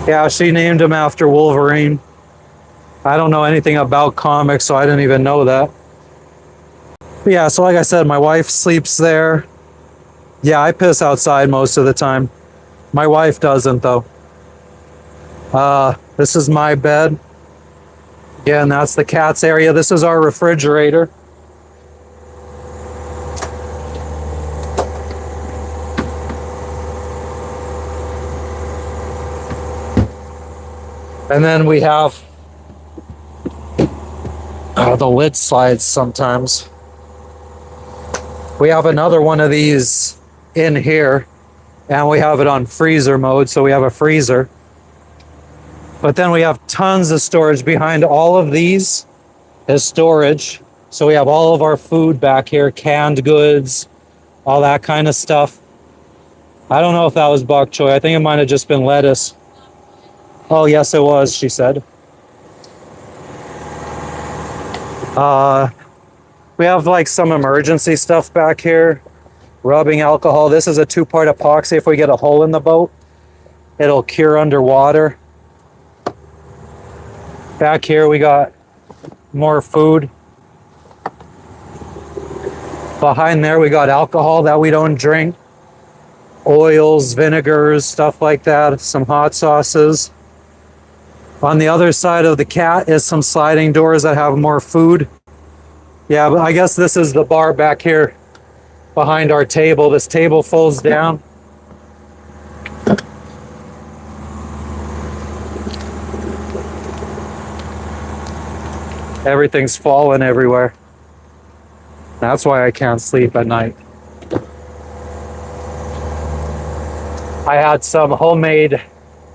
Yeah, she named him after Wolverine. I don't know anything about comics, so I didn't even know that. But yeah, so like I said, my wife sleeps there. Yeah, I piss outside most of the time. My wife doesn't, though. This is my bed. Yeah, and that's the cat's area. This is our refrigerator. And then we have the lid slides sometimes. We have another one of these in here, and we have it on freezer mode, so we have a freezer. But then we have tons of storage behind all of these is storage. So we have all of our food back here, canned goods, all that kind of stuff. I don't know if that was bok choy. I think it might have just been lettuce. Oh, yes, it was, she said. We have like some emergency stuff back here. Rubbing alcohol. This is a 2-part epoxy. If we get a hole in the boat, it'll cure underwater. Back here we got more food. Behind there we got alcohol that we don't drink. Oils, vinegars, stuff like that. Some hot sauces. On the other side of the cat is some sliding doors that have more food. Yeah, but I guess this is the bar back here behind our table. This table folds down. Everything's falling everywhere. That's why I can't sleep at night. I had some homemade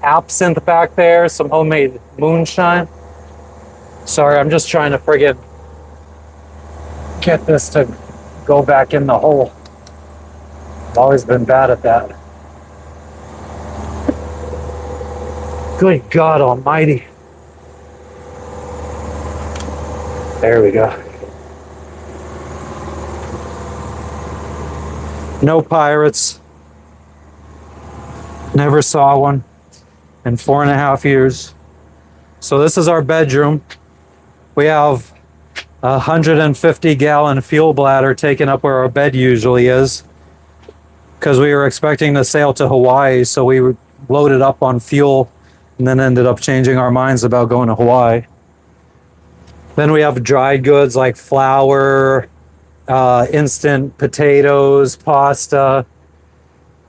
absinthe back there, some homemade moonshine. Sorry, I'm just trying to friggin' get this to go back in the hole. I've always been bad at that. Good God Almighty. There we go. No pirates. Never saw one in 4.5 years. So this is our bedroom. We have a 150-gallon fuel bladder taken up where our bed usually is, because we were expecting to sail to Hawaii, so we loaded up on fuel and then ended up changing our minds about going to Hawaii. Then we have dried goods like flour, instant potatoes, pasta,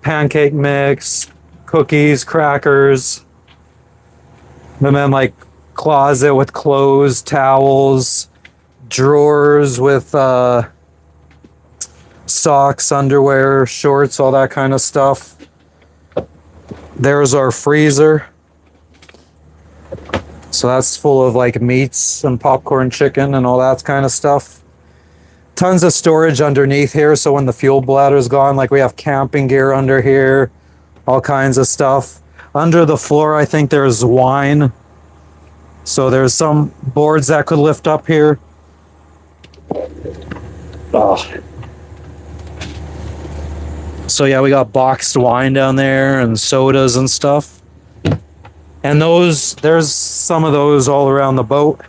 pancake mix, cookies, crackers, and then like closet with clothes, towels, drawers with socks, underwear, shorts, all that kind of stuff. There's our freezer. So that's full of like meats and popcorn chicken and all that kind of stuff. Tons of storage underneath here. So when the fuel bladder's gone, like we have camping gear under here, all kinds of stuff. Under the floor, I think there's wine. So there's some boards that could lift up here. Oh. So yeah, we got boxed wine down there and sodas and stuff. And there's some of those all around the boat.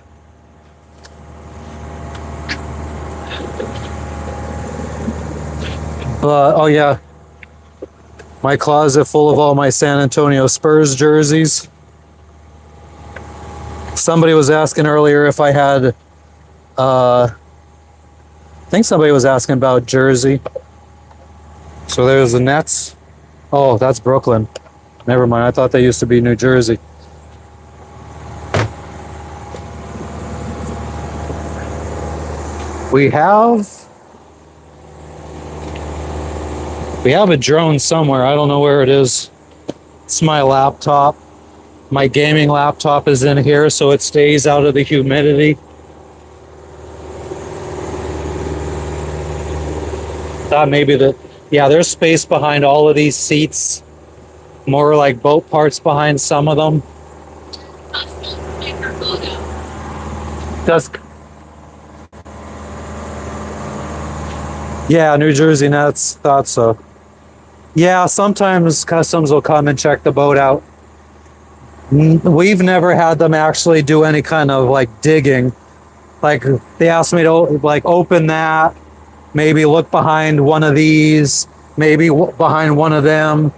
Oh yeah, my closet full of all my San Antonio Spurs jerseys. Somebody was asking earlier if I had, I think somebody was asking about Jersey. So there's the Nets. Oh, that's Brooklyn. Never mind. I thought they used to be New Jersey. We have a drone somewhere. I don't know where it is. It's my laptop. My gaming laptop is in here, so it stays out of the humidity. Thought maybe there's space behind all of these seats. More like boat parts behind some of them. Yeah, New Jersey Nets, thought so. Yeah, sometimes customs will come and check the boat out. We've never had them actually do any kind of like digging. Like they asked me to like open that, maybe look behind one of these, maybe behind one of them.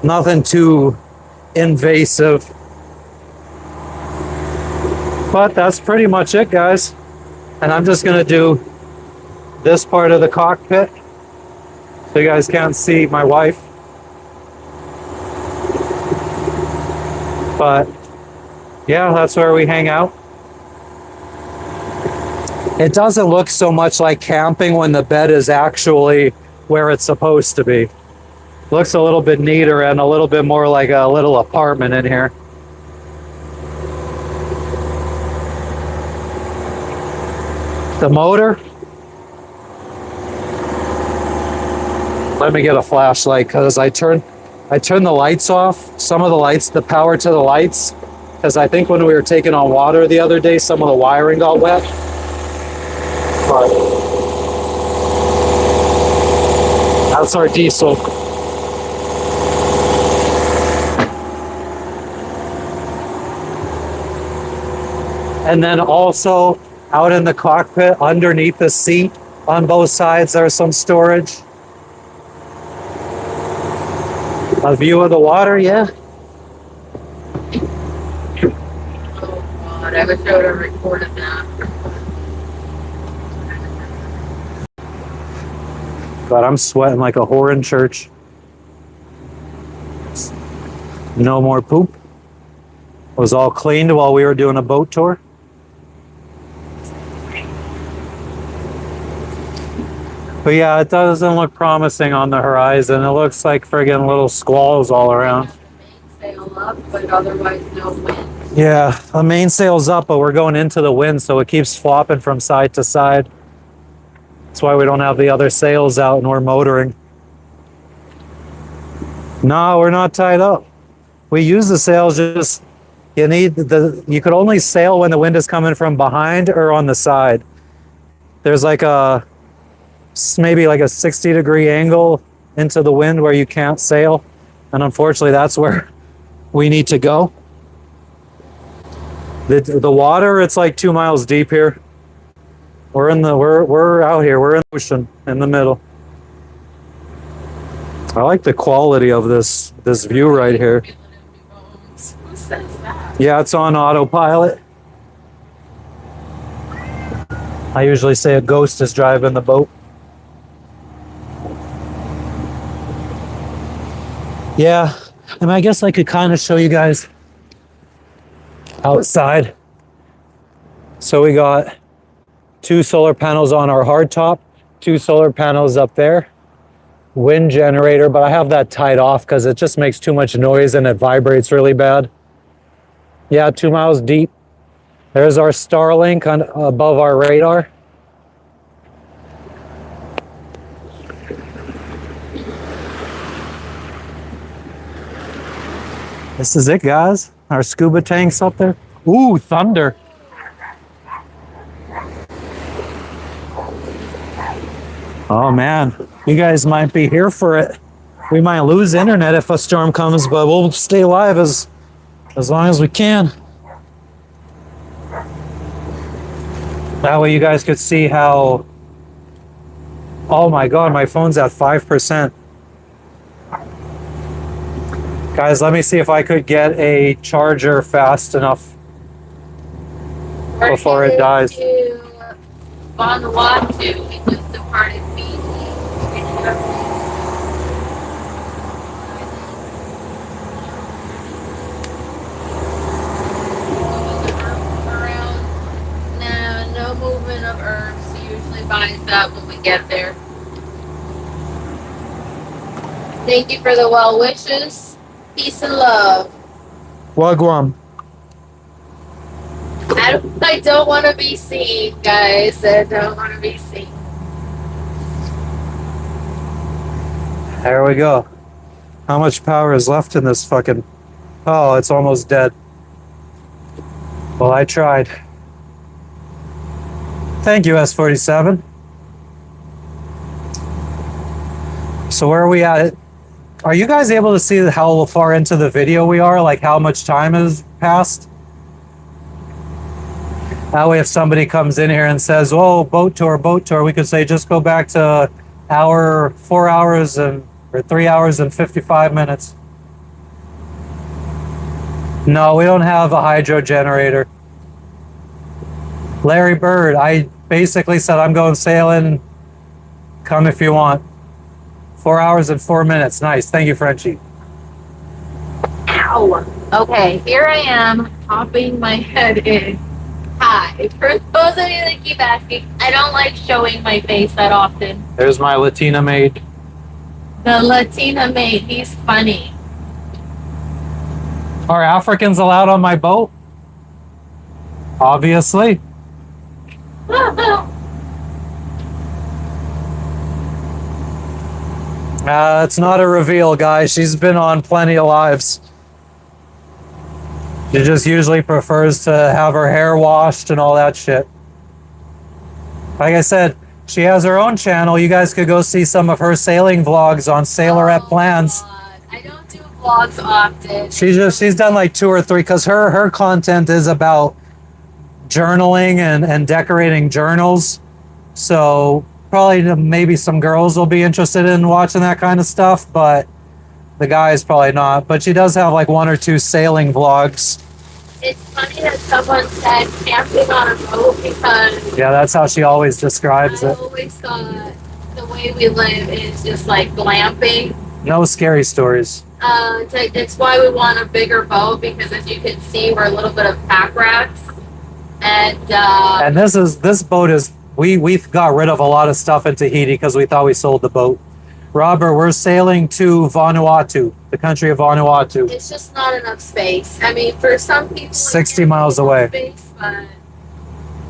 Nothing too invasive. But that's pretty much it, guys. And I'm just gonna do this part of the cockpit so you guys can't see my wife. But yeah, that's where we hang out. It doesn't look so much like camping when the bed is actually where it's supposed to be. Looks a little bit neater and a little bit more like a little apartment in here. The motor. Let me get a flashlight because I turned the lights off. Some of the lights, the power to the lights, because I think when we were taking on water the other day, some of the wiring got wet. But that's our diesel. And then also out in the cockpit, underneath the seat, on both sides, there's some storage. A view of the water, yeah. Oh God, I wish I would have recorded that. God, I'm sweating like a whore in church. No more poop. It was all cleaned while we were doing a boat tour. But yeah, it doesn't look promising on the horizon. It looks like friggin' little squalls all around. Mainsail up, but otherwise no wind. Yeah, the mainsail's up, but we're going into the wind, so it keeps flopping from side to side. That's why we don't have the other sails out and we're motoring. No, we're not tied up. We use the sails just, you could only sail when the wind is coming from behind or on the side. There's like maybe like a 60-degree angle into the wind where you can't sail. And unfortunately, that's where we need to go. The water, it's like 2 miles deep here. We're out here. We're in the ocean in the middle. I like the quality of this view right here. Who says that? Yeah, it's on autopilot. I usually say a ghost is driving the boat. Yeah, I mean, I guess I could kind of show you guys outside. So we got 2 solar panels on our hardtop, 2 solar panels up there, wind generator, but I have that tied off because it just makes too much noise and it vibrates really bad. Yeah, 2 miles deep. There's our Starlink above our radar. This is it, guys. Our scuba tanks up there. Ooh, thunder. Oh man, you guys might be here for it. We might lose internet if a storm comes, but we'll stay alive as long as we can. That way you guys could see how, oh my God, my phone's at 5%. Guys, let me see if I could get a charger fast enough before it dies. To Vanuatu, we just departed Fiji. No movement of herbs. He usually buys that when we get there. Thank you for the well wishes. Peace and love. Wagwan. I don't want to be seen, guys. I don't want to be seen. There we go. How much power is left in this fucking... Oh, it's almost dead. Well, I tried. Thank you, S47. So where are we at? Are you guys able to see how far into the video we are? Like how much time has passed? That way if somebody comes in here and says, oh, boat tour, we could say just go back to 4 hours or 3 hours and 55 minutes. No, we don't have a hydro generator. Larry Bird, I basically said I'm going sailing. Come if you want. 4 hours and 4 minutes. Nice. Thank you, Frenchie. Ow. Okay, here I am, popping my head in. Hi. For those of you that keep asking, I don't like showing my face that often. There's my Latina maid. The Latina maid, he's funny. Are Africans allowed on my boat? Obviously. It's not a reveal, guys. She's been on plenty of lives. She just usually prefers to have her hair washed and all that shit. Like I said, she has her own channel. You guys could go see some of her sailing vlogs on Sailorette Plans. God. I don't do vlogs often. She's done like 2 or 3 because her content is about journaling and decorating journals. So probably maybe some girls will be interested in watching that kind of stuff, but the guys probably not. But she does have like 1 or 2 sailing vlogs. It's funny that someone said camping on a boat because Yeah, that's how she always describes I it. always thought the way we live is just like glamping. No scary stories. It's why we want a bigger boat because as you can see, we're a little bit of pack rats. And this boat is we got rid of a lot of stuff in Tahiti because we thought we sold the boat. Robert, we're sailing to Vanuatu, the country of Vanuatu. it's just not enough space. I mean, for some people, 60 miles away. Space, but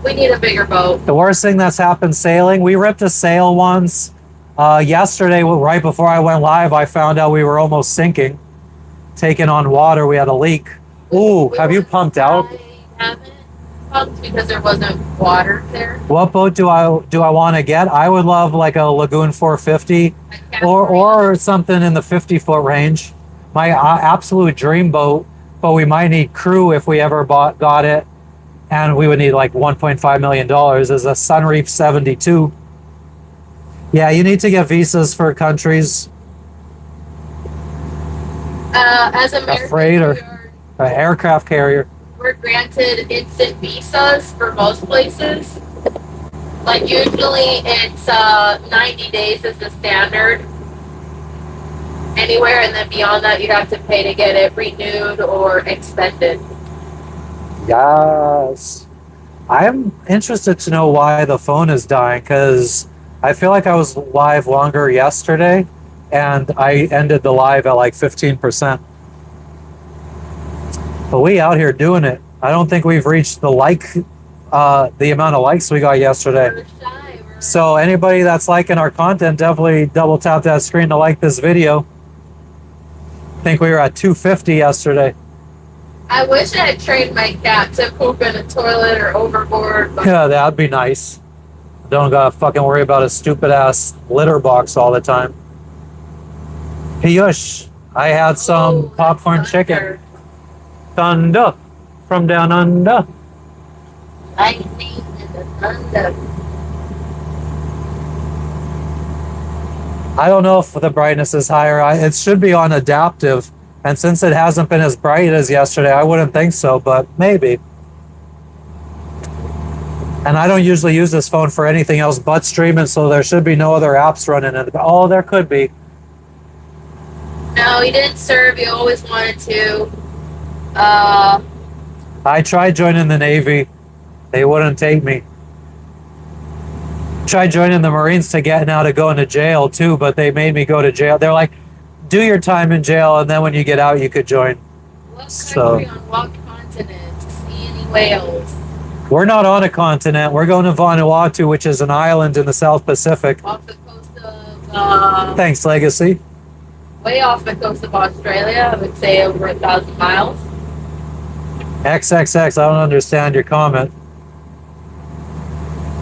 we need a bigger boat. The worst thing that's happened sailing, we ripped a sail once. Yesterday, right before I went live, I found out we were almost sinking. Taking on water, we had a leak. Ooh, have you pumped out? I haven't pumped because there wasn't water there. What boat do I want to get? I would love like a Lagoon 450 or something in the 50-foot range. My absolute dream boat, but we might need crew if we ever got it, and we would need like $1.5 million, is a Sunreef 72. Yeah, you need to get visas for countries. As Americans, freighter. An aircraft carrier. we're granted instant visas for most places. Like usually it's 90 days is the standard anywhere, and then beyond that you have to pay to get it renewed or extended. Yes. I'm interested to know why the phone is dying, because I feel like I was live longer yesterday and I ended the live at like 15%. But we out here doing it. I don't think we've reached the amount of likes we got yesterday. We're shy. So anybody that's liking our content, definitely double tap that screen to like this video. I think we were at 250 yesterday. I wish I had trained my cat to poop in a toilet or overboard. But Yeah, that'd be nice. Don't gotta fucking worry about a stupid ass litter box all the time. Hey, Yush, I had some popcorn that's chicken. Thunder from down under. Lightning and the thunder. I don't know if the brightness is higher. It should be on adaptive. And since it hasn't been as bright as yesterday, I wouldn't think so, but maybe. And I don't usually use this phone for anything else but streaming, so there should be no other apps running in it. Oh, there could be. No, he didn't serve. He always wanted to. I tried joining the Navy. They wouldn't take me. Tried joining the Marines to get out of going to jail too, but they made me go to jail. They're like, do your time in jail, and then when you get out, you could join. What So- country on what continent to see any whales? We're not on a continent. We're going to Vanuatu, which is an island in the South Pacific. Off the coast of, Thanks, Legacy. way off the coast of Australia. I would say over 1,000 miles. XXX, I don't understand your comment.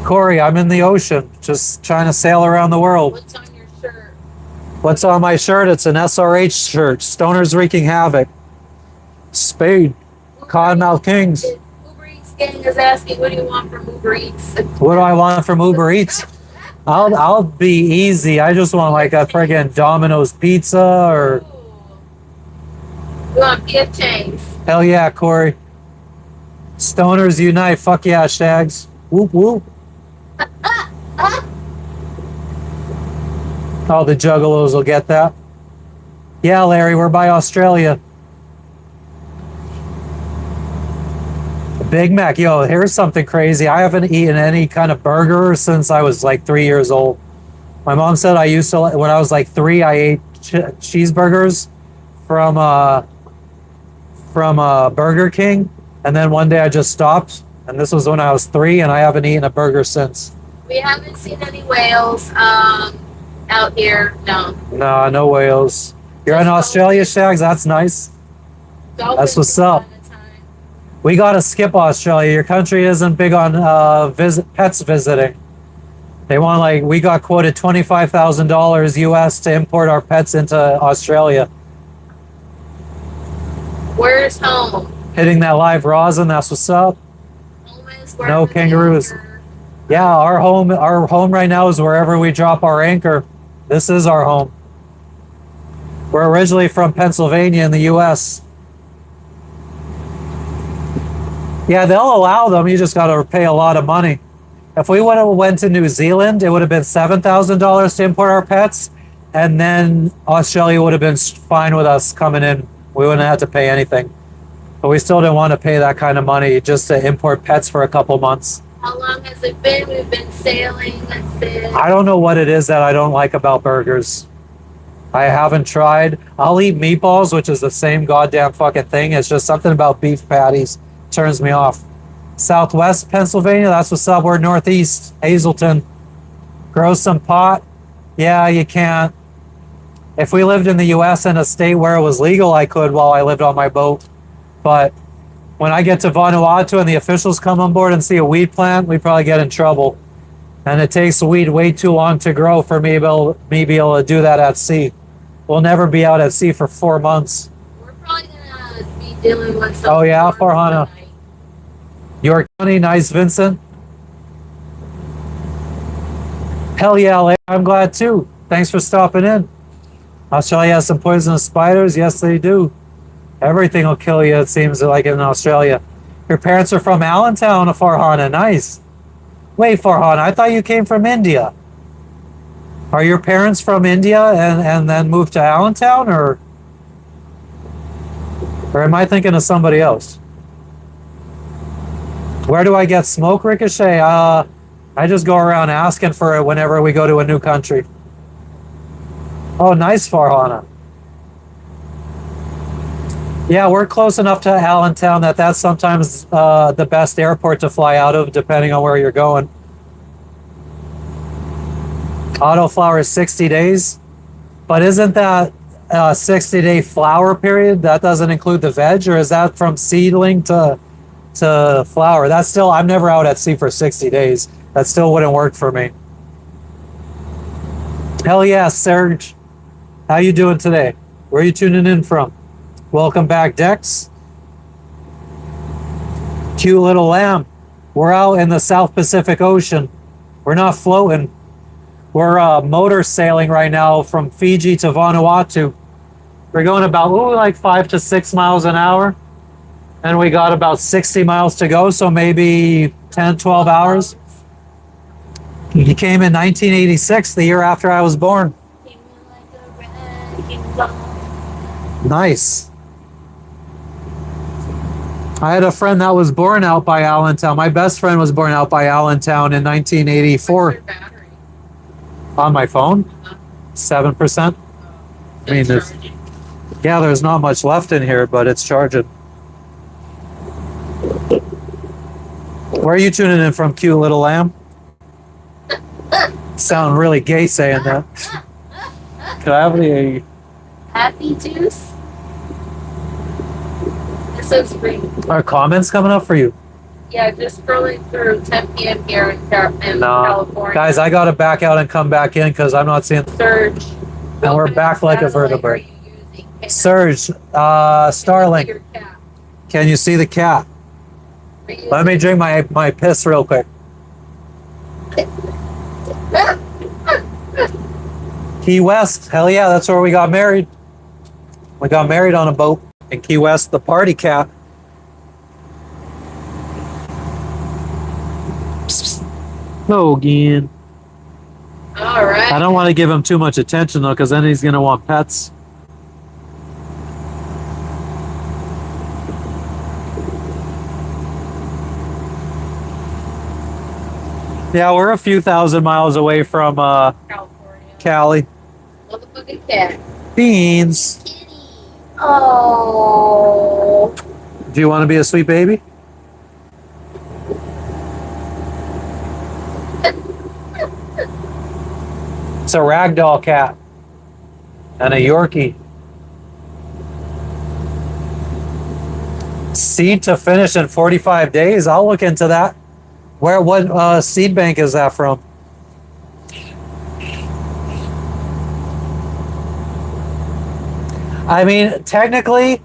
Corey, I'm in the ocean, just trying to sail around the world. What's on your shirt? What's on my shirt? It's an SRH shirt. Stoners Wreaking Havoc. Spade. Codmouth Kings. Uber Eats gang is asking, what do you want from Uber Eats? What do I want from Uber Eats? I'll be easy. I just want like a friggin' Domino's pizza or You want PF Chang's? hell yeah, Corey. Stoners unite. Fuck yeah, Shags. Whoop whoop. All the juggalos will get that. Yeah, Larry, we're by Australia. Big Mac, yo, here's something crazy. I haven't eaten any kind of burger since I was like 3 years old. My mom said I used to, when I was like 3, I ate cheeseburgers from Burger King, and then one day I just stopped, and this was when I was 3, and I haven't eaten a burger since. We haven't seen any whales out here. No. Nah, no whales. You're in Australia, Shags? That's nice. Dolphins what's from up. time to time. We gotta skip Australia. Your country isn't big on pets visiting. They want like, we got quoted $25,000 US to import our pets into Australia. Where's home? Hitting that live rosin, that's what's up. Home is No wherever the kangaroos. anchor- Yeah, our home right now is wherever we drop our anchor. This is our home. We're originally from Pennsylvania in the US. Yeah, they'll allow them. You just got to pay a lot of money. If we would have went to New Zealand, it would have been $7,000 to import our pets, and then Australia would have been fine with us coming in. We wouldn't have to pay anything. But we still didn't want to pay that kind of money just to import pets for a couple months. How long has it been? We've been sailing. I don't know what it is that I don't like about burgers. I haven't tried. I'll eat meatballs, which is the same goddamn fucking thing. It's just something about beef patties turns me off. Southwest Pennsylvania, that's what's up. We're northeast, Hazleton. Grow some pot. Yeah, you can't. If we lived in the US in a state where it was legal, I could while I lived on my boat. But when I get to Vanuatu and the officials come on board and see a weed plant, we probably get in trouble. And it takes weed way too long to grow for me be able to do that at sea. We'll never be out at sea for 4 months. We're probably gonna be dealing with some. Oh, yeah, storms Farhana. tonight. York County, nice, Vincent. Hell yeah, Larry, I'm glad too. Thanks for stopping in. Australia has some poisonous spiders. Yes, they do. Everything will kill you, it seems like, in Australia. Your parents are from Allentown, Farhana. Nice. Wait, Farhana, I thought you came from India. Are your parents from India and then moved to Allentown, or am I thinking of somebody else? Where do I get smoke, Ricochet? I just go around asking for it whenever we go to a new country. Oh, nice, Farhana. Yeah, we're close enough to Allentown that's sometimes the best airport to fly out of, depending on where you're going. Autoflower is 60 days, but isn't that a 60-day flower period? That doesn't include the veg, or is that from seedling to flower? That's still, I'm never out at sea for 60 days. That still wouldn't work for me. Hell yeah, Serge. How you doing today? Where are you tuning in from? Welcome back, Dex. Cute little lamb. We're out in the South Pacific Ocean. We're not floating. We're motor sailing right now from Fiji to Vanuatu. We're going about like 5 to 6 miles an hour. And we got about 60 miles to go, so maybe 10, 12 hours. You came in 1986, the year after I was born. Nice. I had a friend that was born out by Allentown. My best friend was born out by Allentown in 1984. On my phone? 7%? I mean, there's not much left in here, but it's charging. Where are you tuning in from, cute little lamb? Sound really gay saying that. Could I have the Happy juice? It says free. are comments coming up for you? Yeah, just scrolling through 10 p.m. here in California. Guys, I gotta back out and come back in because I'm not seeing. Surge. And we're back like a vertebrate. Surge, Starlink. Can you see the cat? Let me drink my piss real quick. Key West, hell yeah, that's where we got married. We got married on a boat in Key West, the party cat. Logan. All right. I don't want to give him too much attention though, because then he's gonna want pets. Yeah, we're a few thousand miles away from California. Cali. Motherfucking cat. Beans. Kitty. Oh. Do you want to be a sweet baby? It's a ragdoll cat and a Yorkie. Seed to finish in 45 days. I'll look into that. What seed bank is that from? I mean, technically,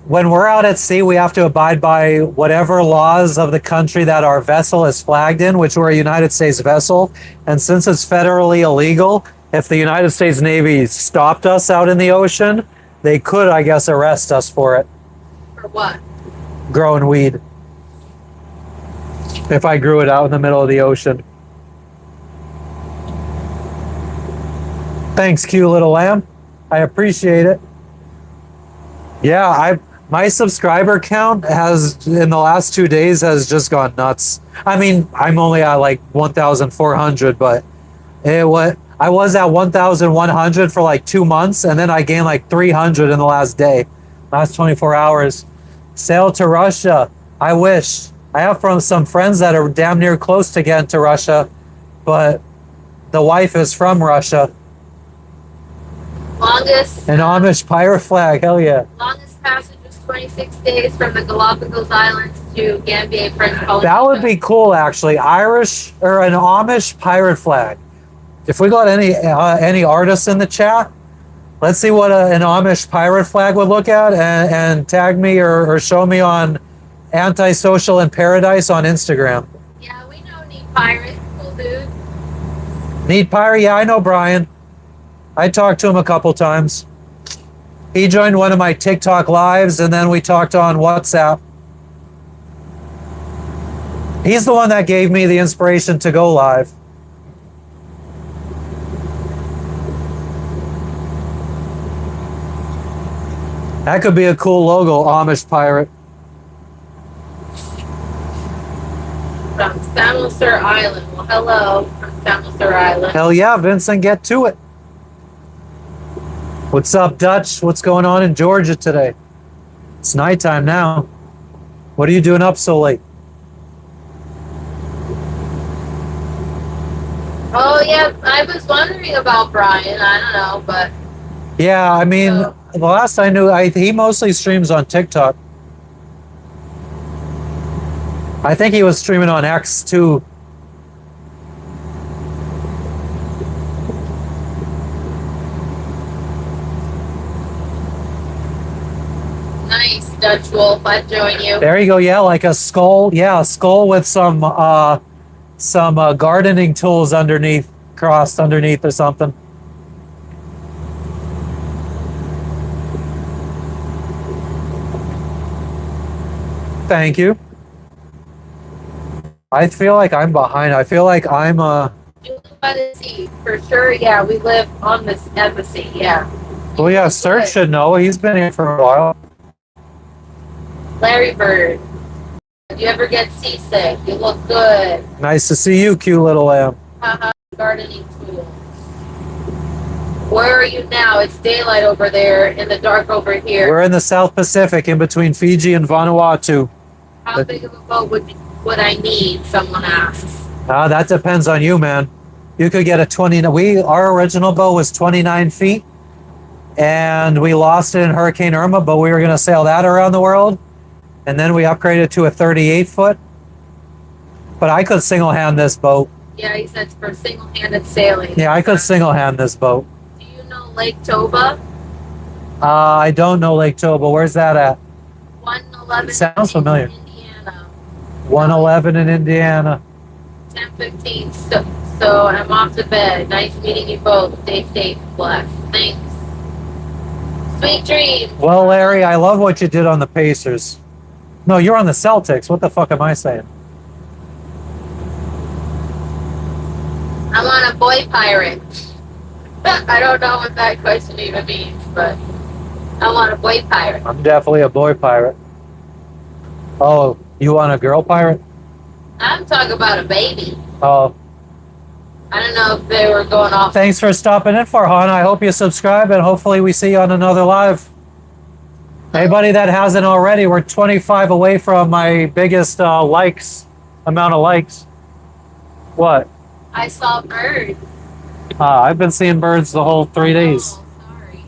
when we're out at sea, we have to abide by whatever laws of the country that our vessel is flagged in, which we're a United States vessel. And since it's federally illegal, if the United States Navy stopped us out in the ocean, they could, I guess, arrest us for it. For what? Growing weed. If I grew it out in the middle of the ocean. Thanks, cute little lamb. I appreciate it. Yeah, my subscriber count has in the last 2 days has just gone nuts. I mean, I'm only at like 1,400, but I was at 1,100 for like 2 months, and then I gained like 300 in the last day, last 24 hours. Sail to Russia. I wish. I have some friends that are damn near close to getting to Russia, but the wife is from Russia. Longest. An Amish pirate flag, hell yeah. Longest passage was 26 days from the Galapagos Islands to Gambia, French Polynesia. That would be cool, actually. Irish or an Amish pirate flag. If we got any artists in the chat, let's see what an Amish pirate flag would look at, and tag me or show me on Antisocial in Paradise on Instagram. Yeah, we know Need Pirate. Cool dude. Need Pirate? Yeah, I know Brian. I talked to him a couple times. He joined one of my TikTok lives, and then we talked on WhatsApp. He's the one that gave me the inspiration to go live. That could be a cool logo, Amish pirate. From Samoser Island. Well, hello from Samoser Island. Hell yeah, Vincent, get to it. What's up, Dutch? What's going on in Georgia today? It's nighttime now. What are you doing up so late? Oh, yeah, I was wondering about Brian. I don't know, but... Yeah, I mean, the last I knew, he mostly streams on TikTok. I think he was streaming on X too. Nice, Dutch Wolf. I'd join you. There you go. Yeah, like a skull. Yeah, a skull with some gardening tools underneath, crossed underneath or something. Thank you. I feel like I'm behind. I feel like I'm You live by the sea, for sure. Yeah, we live on this at the sea. Yeah. Well, yeah, Sir should know. He's been here for a while. Larry Bird. Did you ever get seasick? You look good. Nice to see you, cute little lamb. Haha, gardening tools. Where are you now? It's daylight over there and the dark over here. We're in the South Pacific, in between Fiji and Vanuatu. How big of a boat would I need? Someone asks. That depends on you, man. You could get a 20. Our original boat was 29 feet, and we lost it in Hurricane Irma, but we were going to sail that around the world, and then we upgraded to a 38 foot. But I could single hand this boat. Yeah, he said it's for single-handed sailing. Yeah, I could single hand this boat. Do you know Lake Toba? I don't know Lake Toba. Where's that at? 111. Sounds familiar. Indiana. 111 in Indiana. 10:15. So I'm off to bed. Nice meeting you both. Stay safe, blessed. Thanks. Sweet dreams. Well, Larry, I love what you did on the Pacers. No, you're on the Celtics. What the fuck am I saying? I'm on a boy pirate. I don't know what that question even means, but I'm on a boy pirate. I'm definitely a boy pirate. Oh, you want a girl pirate? I'm talking about a baby. Oh. I don't know if they were going off. Thanks for stopping in, Farhan. I hope you subscribe, and hopefully we see you on another live. Anybody that hasn't already, we're 25 away from my biggest amount of likes. What? I saw birds. I've been seeing birds the whole 3 days. Oh, sorry.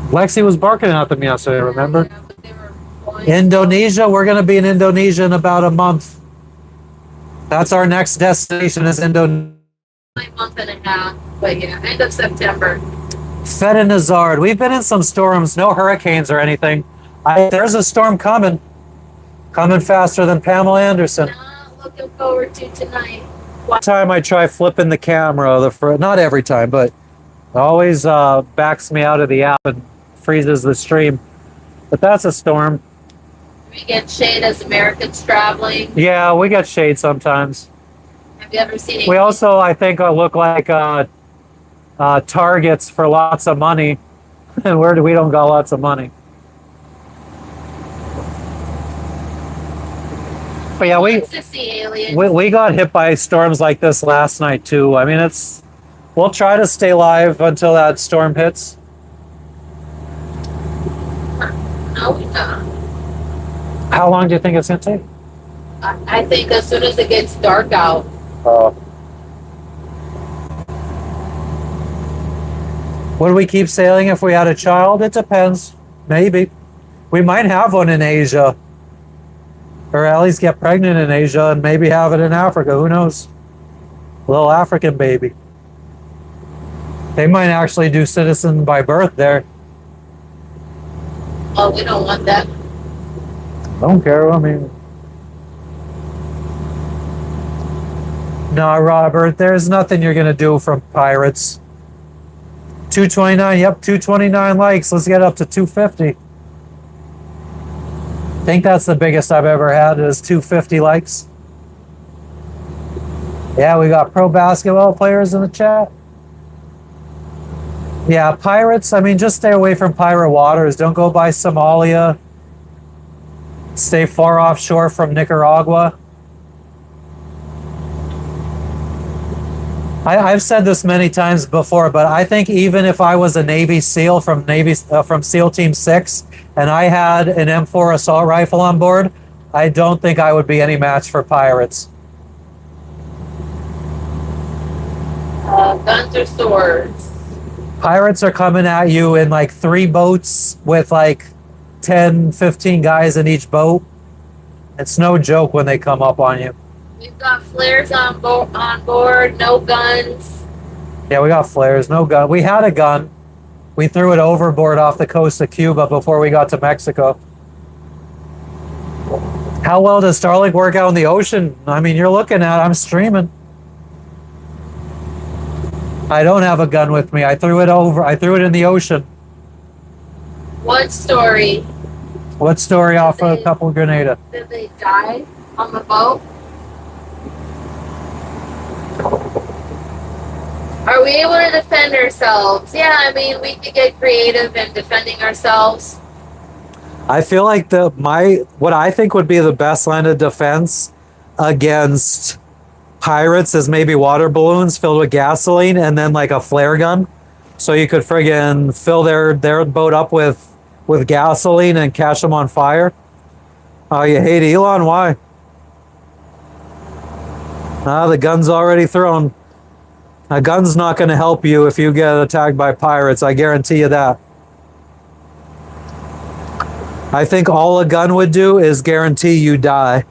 Lexi was barking at them yesterday, remember? Yeah, but they were flying. Indonesia, we're going to be in Indonesia in about a month. That's our next destination is Indonesia. A month and a half, but yeah, end of September. Fed Nazard. We've been in some storms, no hurricanes or anything. There's a storm coming faster than Pamela Anderson. Not looking forward to tonight. One time I try flipping the camera, not every time, but it always backs me out of the app and freezes the stream. But that's a storm. We get shade as Americans traveling. Yeah, we get shade sometimes. Have you ever seen it? We also, I think, look like targets for lots of money. And we don't got lots of money. But yeah, Wants to see aliens. we got hit by storms like this last night too. I mean, we'll try to stay live until that storm hits. No, we don't. How long do you think it's gonna take? I think as soon as it gets dark out. Would we keep sailing if we had a child? It depends. Maybe. We might have one in Asia. Or at least get pregnant in Asia and maybe have it in Africa. Who knows? Little African baby. They might actually do citizen by birth there. Oh, we don't want that. Don't care. I mean, no, Robert, there's nothing you're going to do from pirates. 229. Yep, 229 likes. Let's get up to 250. I think that's the biggest I've ever had is 250 likes. Yeah, we got pro basketball players in the chat. Yeah, pirates. I mean, just stay away from pirate waters. Don't go by Somalia. Stay far offshore from Nicaragua. I've said this many times before, but I think even if I was a Navy SEAL from SEAL Team 6 and I had an M4 assault rifle on board, I don't think I would be any match for pirates. Guns or swords? Pirates are coming at you in like 3 boats with like 10, 15 guys in each boat. It's no joke when they come up on you. We've got flares on board, no guns. Yeah, we got flares, no gun. We had a gun. We threw it overboard off the coast of Cuba before we got to Mexico. How well does Starlink work out in the ocean? I mean, you're looking at it, I'm streaming. I don't have a gun with me. I threw it in the ocean. What story? What story off of a couple of Grenada? Did they die on the boat? Are we able to defend ourselves? Yeah, I mean, we could get creative in defending ourselves. I feel like what I think would be the best line of defense against pirates is maybe water balloons filled with gasoline and then like a flare gun. So you could friggin' fill their boat up with gasoline and catch them on fire. Oh, you hate Elon? Why? The gun's already thrown. A gun's not going to help you if you get attacked by pirates. I guarantee you that. I think all a gun would do is guarantee you die.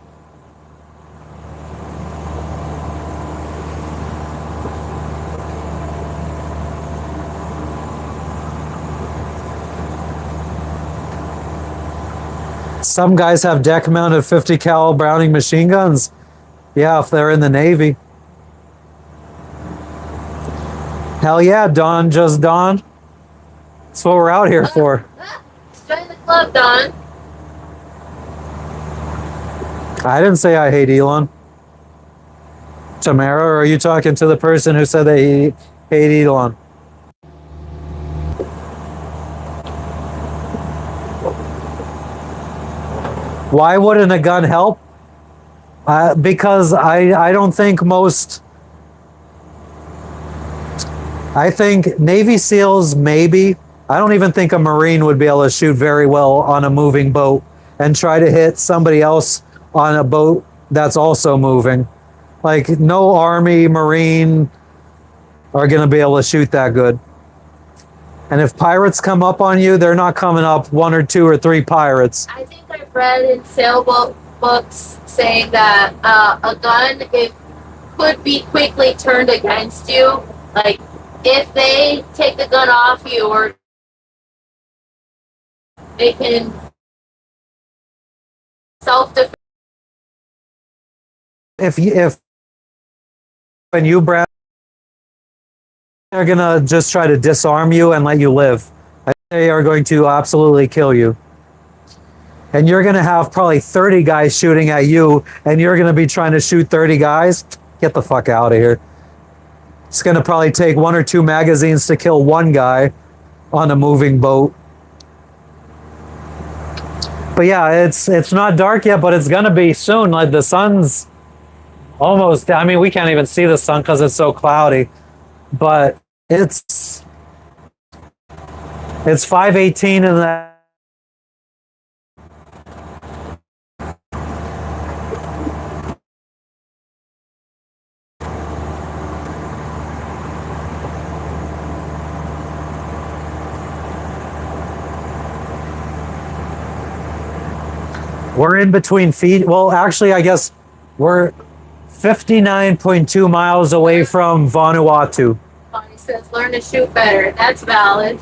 Some guys have deck-mounted 50 cal Browning machine guns. Yeah, if they're in the Navy. Hell yeah, Don, just Don. That's what we're out here for. Join the club, Don. I didn't say I hate Elon. Tamara, or are you talking to the person who said they hate Elon? Why wouldn't a gun help? Because I don't think I think Navy SEALs maybe. I don't even think a Marine would be able to shoot very well on a moving boat and try to hit somebody else on a boat that's also moving. Like no Army, Marine are going to be able to shoot that good. And if pirates come up on you, they're not coming up 1 or 2 or 3 pirates. I think I've read in sailboat books saying that a gun could be quickly turned against you. Like if they take the gun off you, or they can self-defend. If when you brand, they're gonna just try to disarm you and let you live. They are going to absolutely kill you. And you're gonna have probably 30 guys shooting at you, and you're gonna be trying to shoot 30 guys. Get the fuck out of here. It's gonna probably take 1 or 2 magazines to kill 1 guy on a moving boat. But yeah, it's not dark yet, but it's gonna be soon. Like the sun's almost, I mean, we can't even see the sun because it's so cloudy. But it's 5:18 in the we're in between Fiji. Well, actually, I guess we're 59.2 miles away from Vanuatu. Connie says, learn to shoot better. That's valid.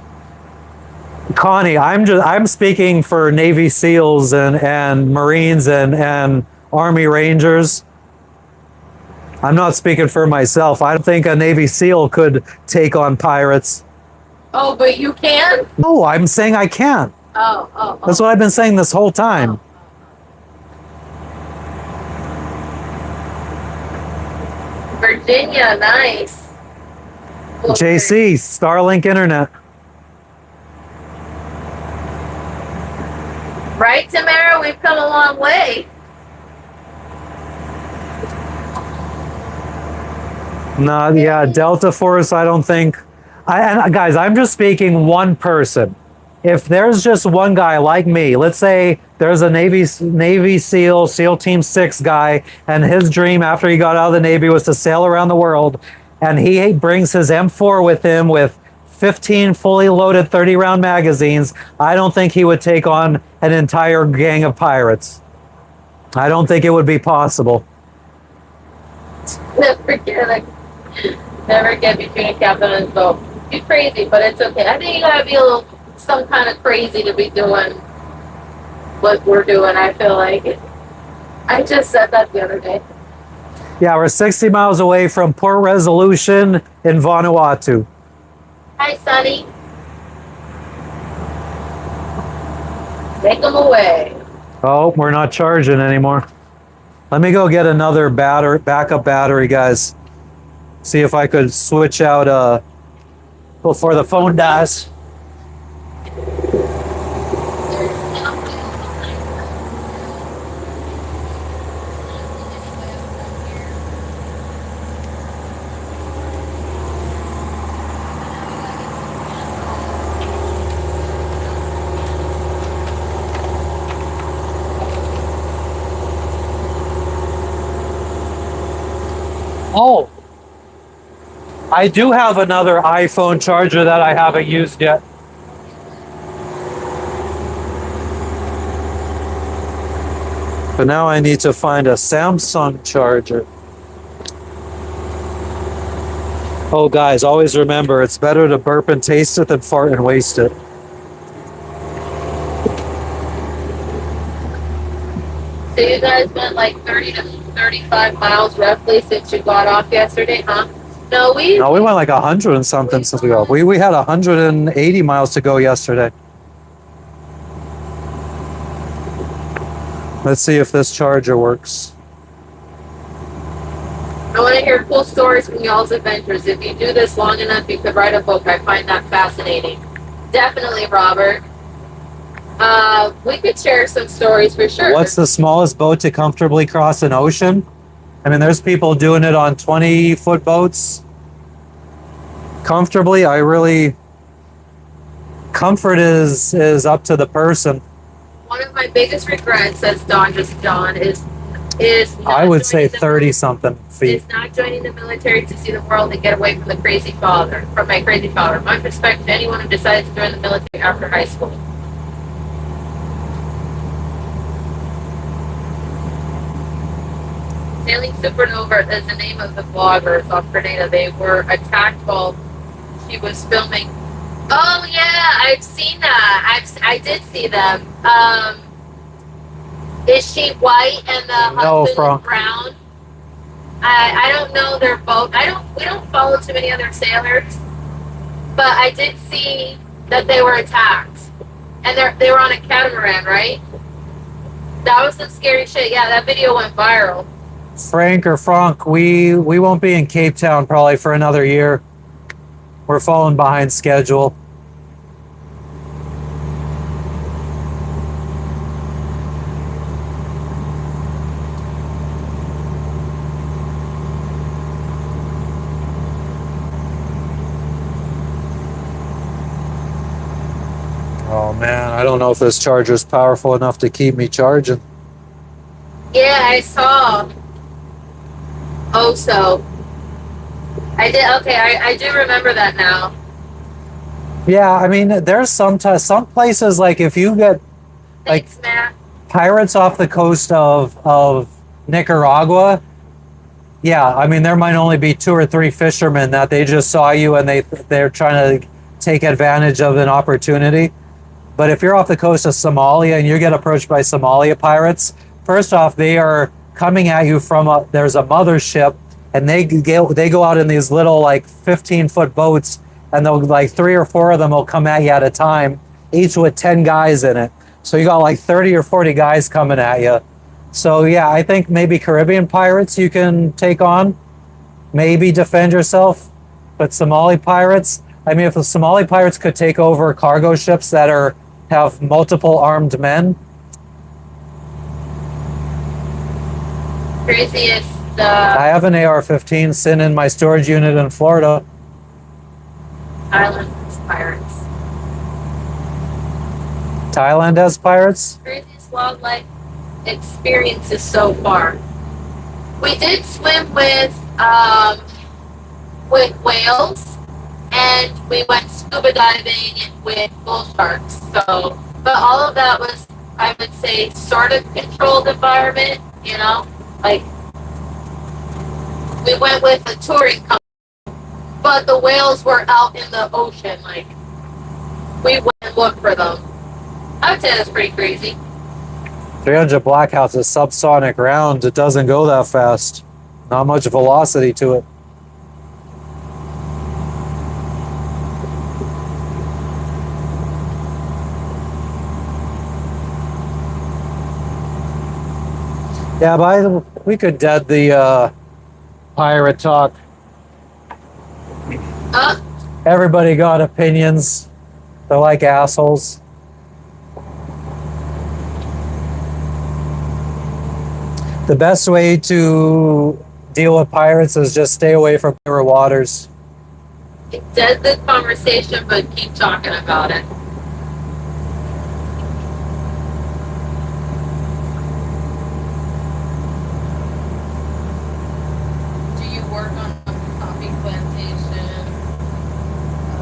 Connie, I'm speaking for Navy SEALs and Marines and Army Rangers. I'm not speaking for myself. I don't think a Navy SEAL could take on pirates. Oh, but you can? No, I'm saying I can't. Oh. That's what I've been saying this whole time. Virginia, nice. Cool. JC, Starlink Internet. Right, Tamara? We've come a long way. No, yeah, Delta Force, I don't think. And guys, I'm just speaking one person. If there's just one guy like me, let's say there's a Navy SEAL, SEAL Team 6 guy, and his dream after he got out of the Navy was to sail around the world, and he brings his M4 with him with 15 fully loaded 30-round magazines, I don't think he would take on an entire gang of pirates. I don't think it would be possible. Never get between a captain and his boat. Be crazy, but it's okay. I think you gotta be a little, some kind of crazy to be doing what we're doing, I feel like. I just said that the other day. Yeah, we're 60 miles away from Port Resolution in Vanuatu. Hi, Sonny. Take them away. Oh, we're not charging anymore. Let me go get another backup battery, guys. See if I could switch out before the phone dies. Oh, I do have another iPhone charger that I haven't used yet. But now I need to find a Samsung charger. Oh, guys, always remember, it's better to burp and taste it than fart and waste it. So you guys went like 30 to 35 miles roughly since you got off yesterday, huh? No, we went like 100 and something since we got. We had 180 miles to go yesterday. Let's see if this charger works. I want to hear cool stories from y'all's adventures. If you do this long enough, you could write a book. I find that fascinating. Definitely, Robert. We could share some stories for sure. What's the smallest boat to comfortably cross an ocean? I mean, there's people doing it on 20-foot boats. Comfortably, comfort is up to the person. One of my biggest regrets, says Don, is I would say 30-something feet. Is not joining the military to see the world and get away from my crazy father. My respect to anyone who decides to join the military after high school. Sailing Supernova is the name of the bloggers off Grenada. They were attacked while she was filming. Oh yeah, I've seen that. I did see them. Is she white and the husband is brown? I don't know their boat. We don't follow too many other sailors, but I did see that they were attacked, and they were on a catamaran, right? That was some scary shit. Yeah, that video went viral. Frank, we won't be in Cape Town probably for another year. We're falling behind schedule. Oh man, I don't know if this charger is powerful enough to keep me charging. Yeah, I saw. Oh, so I did. Okay, I do remember that now. Yeah, I mean, there's some places like if you get Thanks, Matt. Pirates off the coast of Nicaragua. Yeah, I mean, there might only be 2 or 3 fishermen that they just saw you and they're trying to take advantage of an opportunity. But if you're off the coast of Somalia and you get approached by Somalia pirates, first off, they are coming at you from there's a mothership, and they go out in these little like 15-foot boats, and they'll like 3 or 4 of them will come at you at a time, each with 10 guys in it. So you got like 30 or 40 guys coming at you. So yeah, I think maybe Caribbean pirates you can take on, maybe defend yourself. But Somali pirates, I mean, if the Somali pirates could take over cargo ships that have multiple armed men, Craziest. I have an AR-15 sitting in my storage unit in Florida. Islands pirates. Thailand has pirates. Craziest wildlife experiences so far. We did swim with whales, and we went scuba diving with bull sharks. So, but all of that was, I would say, sort of controlled environment. You know, like we went with a touring company, but the whales were out in the ocean. Like we went and looked for them. I would say that's pretty crazy. 300 Blackhouse is subsonic round. It doesn't go that fast. Not much velocity to it. Yeah, but we could dead the pirate talk. Everybody got opinions. They're like assholes. The best way to deal with pirates is just stay away from pure waters. Dead the conversation, but keep talking about it. Do you work on a coffee plantation?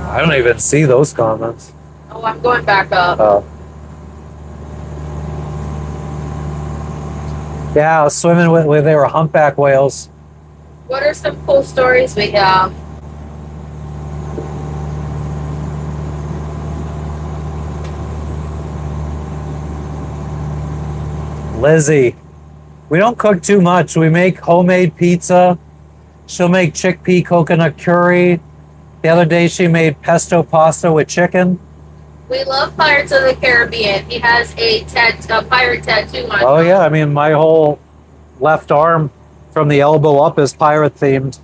I don't even see those comments. Oh, I'm going back up. Yeah, I was swimming with they were humpback whales. What are some cool stories we have? Lizzie, we don't cook too much. We make homemade pizza. She'll make chickpea coconut curry. The other day she made pesto pasta with chicken. We love Pirates of the Caribbean. He has a pirate tattoo on. Oh yeah, I mean my whole left arm from the elbow up is pirate themed.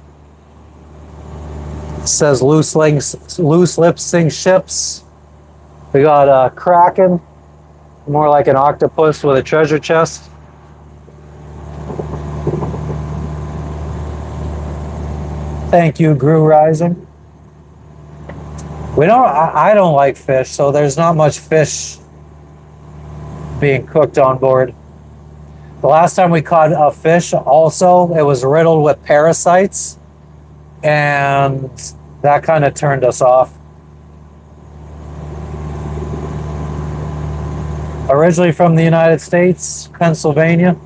It says loose lips sink ships. We got Kraken, more like an octopus with a treasure chest. Thank you, Gru Rising. I don't like fish, so there's not much fish being cooked on board. The last time we caught a fish, also, it was riddled with parasites, and that kind of turned us off. Originally from the United States, Pennsylvania.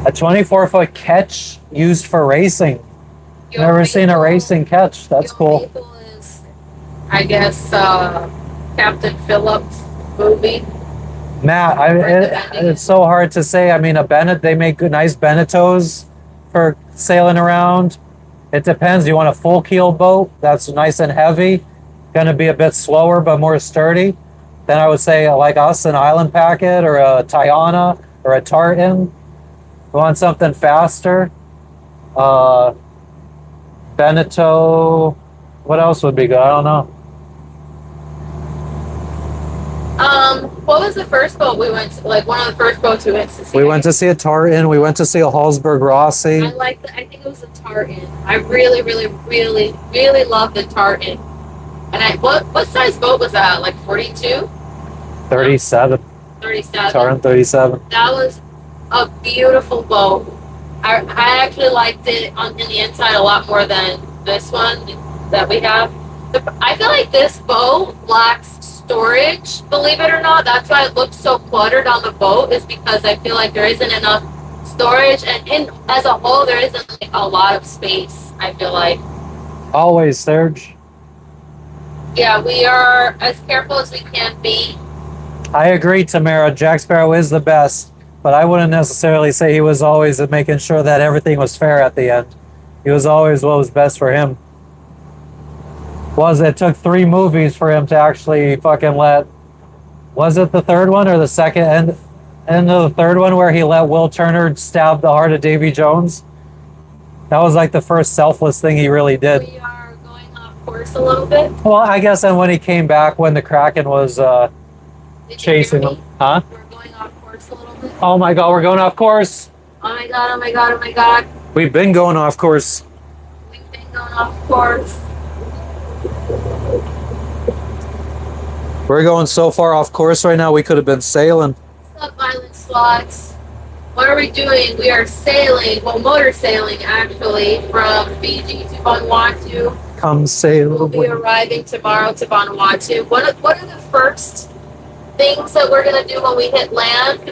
A 24-foot catch used for racing. Never seen a racing catch. That's cool. Is, I guess, Captain Phillips movie. Matt, it's so hard to say. I mean, they make good, nice Benettos for sailing around. It depends. You want a full keel boat that's nice and heavy, going to be a bit slower but more sturdy. Then I would say, like us, an Island Packet or a Tiana or a Tartan. You want something faster? Beneteau. What else would be good? I don't know. What was the first boat we went to? Like one of the first boats we went to see? We went to see a Tartan. We went to see a Hallsberg Rossi. I think it was a Tartan. I really, really, really, really love the Tartan. And what size boat was that? Like 42? 37. 37. Tartan 37. That was a beautiful boat. I actually liked it in the inside a lot more than this one that we have. I feel like this boat lacks storage, believe it or not. That's why it looks so cluttered on the boat, is because I feel like there isn't enough storage, and as a whole there isn't like a lot of space, I feel like. Always, Serge. Yeah, we are as careful as we can be. I agree, Tamara. Jack Sparrow is the best, but I wouldn't necessarily say he was always making sure that everything was fair at the end. He was always what was best for him. It took 3 movies for him to actually fucking let. Was it the third one or the second end of the third one where he let Will Turner stab the heart of Davy Jones? That was like the first selfless thing he really did. We are going off course a little bit. Well, I guess, and when he came back, when the Kraken was Did you chasing hear him, me? huh? We're going off course a little bit. Oh my God, we're going off course. Oh my god, oh my god, oh my god. We've been going off course. We've been going off course. We're going so far off course right now, we could have been sailing. What's up, Island Slots? What are we doing? We are sailing, well, motor sailing actually, from Fiji to Vanuatu. Come sail. We'll be arriving tomorrow to Vanuatu. What are the first things that we're gonna do when we hit land?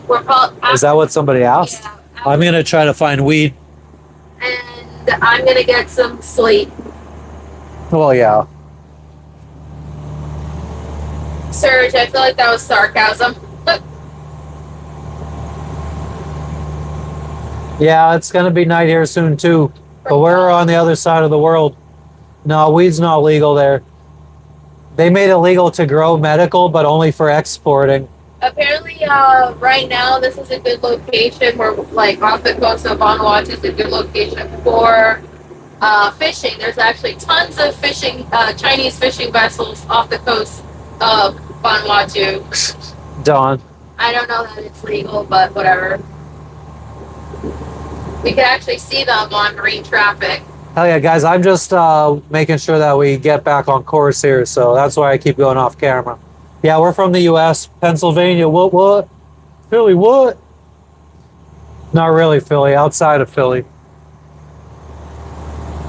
We're probably. Is that what somebody asked? Yeah. I'm gonna try to find weed. And I'm gonna get some sleep. Well, yeah. Serge, I feel like that was sarcasm. Yeah, it's gonna be night here soon too. But we're on the other side of the world. No, weed's not legal there. They made it legal to grow medical, but only for exporting. Apparently, right now this is a good location. We're like off the coast of Vanuatu. Is a good location for fishing. There's actually tons of fishing, Chinese fishing vessels off the coast of Vanuatu. Dawn. I don't know that it's legal, but whatever. We can actually see them on marine traffic. Hell yeah, guys! I'm just making sure that we get back on course here, so that's why I keep going off camera. Yeah, we're from the U.S., Pennsylvania. What? Philly? What? Not really Philly. Outside of Philly.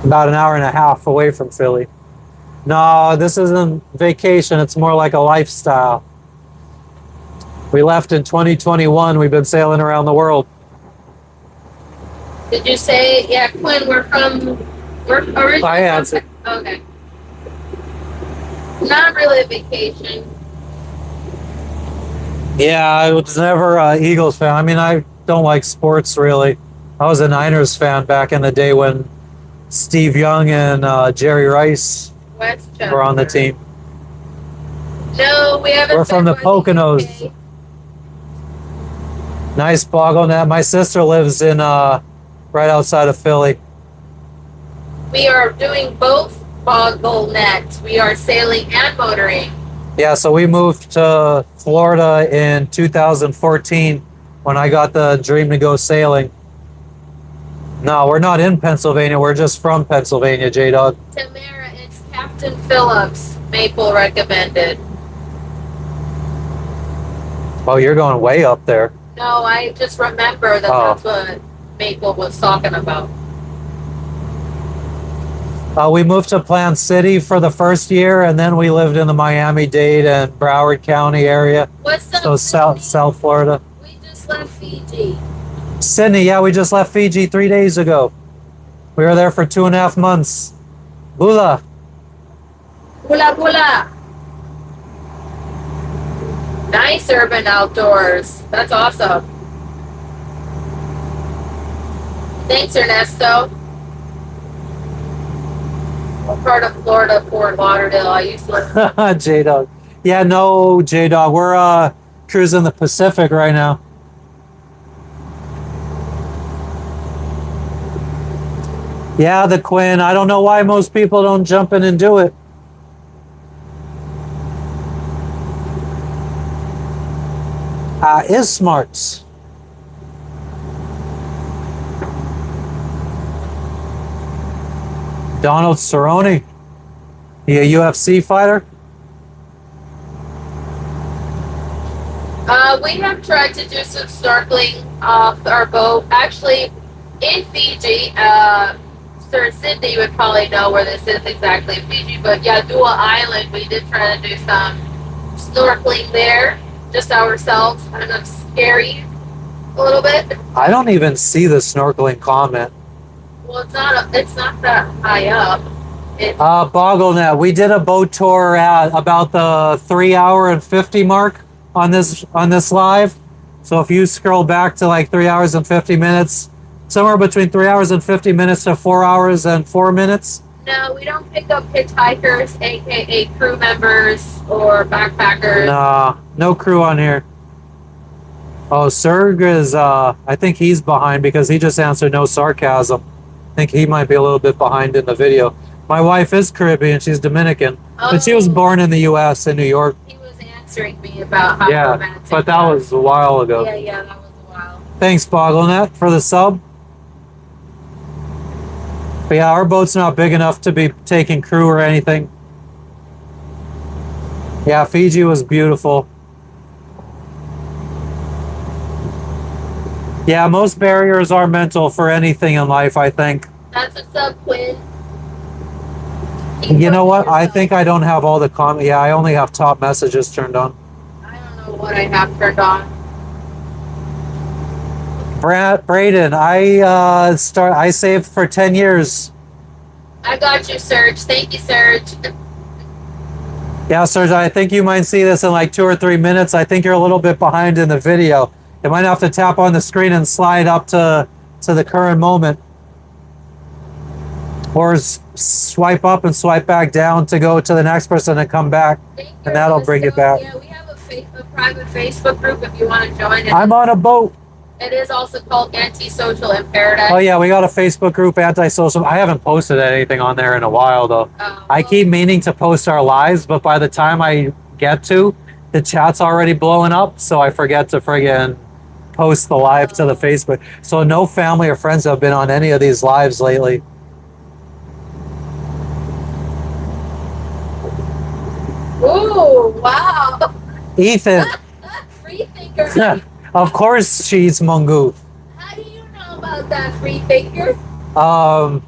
About an hour and a half away from Philly. No, this isn't vacation. It's more like a lifestyle. We left in 2021. We've been sailing around the world. Did you say, yeah, Quinn, we're originally I answered. Okay. Not really a vacation. Yeah, I was never an Eagles fan. I mean, I don't like sports really. I was a Niners fan back in the day when Steve Young and Jerry Rice Westchester. were on the team. No, we haven't. We're from the been by Poconos. UK. Nice boggle net. My sister lives in right outside of Philly. We are doing both boggle net. We are sailing and motoring. Yeah, so we moved to Florida in 2014 when I got the dream to go sailing. No, we're not in Pennsylvania. We're just from Pennsylvania, J-Dog. Tamara, it's Captain Phillips. Maple recommended. Oh, you're going way up there. No, I just remember that Oh. that's what Maple was talking about. We moved to Plant City for the first year, and then we lived in the Miami-Dade and Broward County area. What's up, So Sydney? South Florida. We just left Fiji. Sydney, yeah, we just left Fiji 3 days ago. We were there for 2.5 months. Bula. Bula bula. Nice urban outdoors. That's awesome. Thanks, Ernesto. What part of Florida, Fort Lauderdale? I used to live. J-Dog. Yeah, no, J-Dog. We're cruising the Pacific right now. Yeah, the Quinn. I don't know why most people don't jump in and do it. Is smarts. Donald Cerrone. He a UFC fighter? We have tried to do some snorkeling off our boat. Actually, in Fiji, Sir Sydney would probably know where this is exactly in Fiji, but Yadua Island, we did try to do some snorkeling there, just ourselves, kind of scary a little bit. I don't even see the snorkeling comment. Well, it's not that high up. It's BoggleNet. We did a boat tour at about the 3 hour and 50 mark on this live. So if you scroll back to like 3 hours and 50 minutes, Somewhere between 3 hours and 50 minutes to 4 hours and 4 minutes. No, we don't pick up hitchhikers, aka crew members or backpackers. Nah, no crew on here. Oh, Serg is, I think he's behind because he just answered no sarcasm. I think he might be a little bit behind in the video. My wife is Caribbean, she's Dominican, but she was born in the U.S. in New York. He was answering me about how Yeah, romantic. but that was a while ago. Yeah, that was a while. Thanks, Bogglenet, for the sub. But yeah, our boat's not big enough to be taking crew or anything. Yeah, Fiji was beautiful. Yeah, most barriers are mental for anything in life, I think. That's a sub, Quinn. You know what? I think I don't have all the Yeah, I only have top messages turned on. I don't know what I have turned on. Braden, I saved for 10 years. I got you, Serge. Thank you, Serge. Yeah, Serge, I think you might see this in like 2 or 3 minutes. I think you're a little bit behind in the video. You might have to tap on the screen and slide up to the current moment. Or swipe up and swipe back down to go to the next person and come back. And that'll bring it back. Yeah, we have a private Facebook group if you want to join it. I'm on a boat. It is also called Antisocial in Paradise. Oh yeah, we got a Facebook group, Antisocial. I haven't posted anything on there in a while though. I keep meaning to post our lives, but by the time I get to, the chat's already blowing up, so I forget to friggin' post the live to the Facebook. So no family or friends have been on any of these lives lately. Ooh, wow. Ethan. Free thinker. Of course she's Mungu. How do you know about that, free thinker? How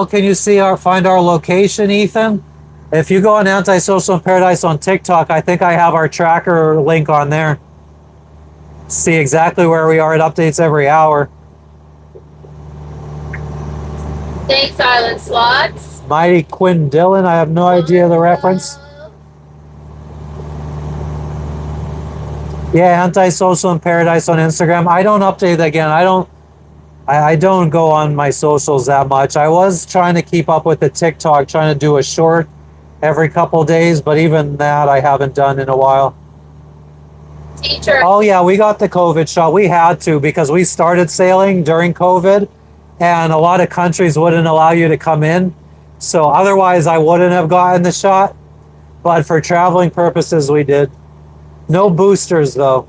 can you find our location, Ethan? If you go on Antisocial in Paradise on TikTok, I think I have our tracker link on there. See exactly where we are. It updates every hour. Thanks, Island Slots. Mighty Quinn Dillon, I have no idea the reference. Yeah, Antisocial in Paradise on Instagram. I don't update again. I don't go on my socials that much. I was trying to keep up with the TikTok, trying to do a short every couple days, but even that I haven't done in a while. Teacher. Oh yeah, we got the COVID shot. We had to because we started sailing during COVID and a lot of countries wouldn't allow you to come in. So otherwise I wouldn't have gotten the shot. But for traveling purposes, we did. No boosters though.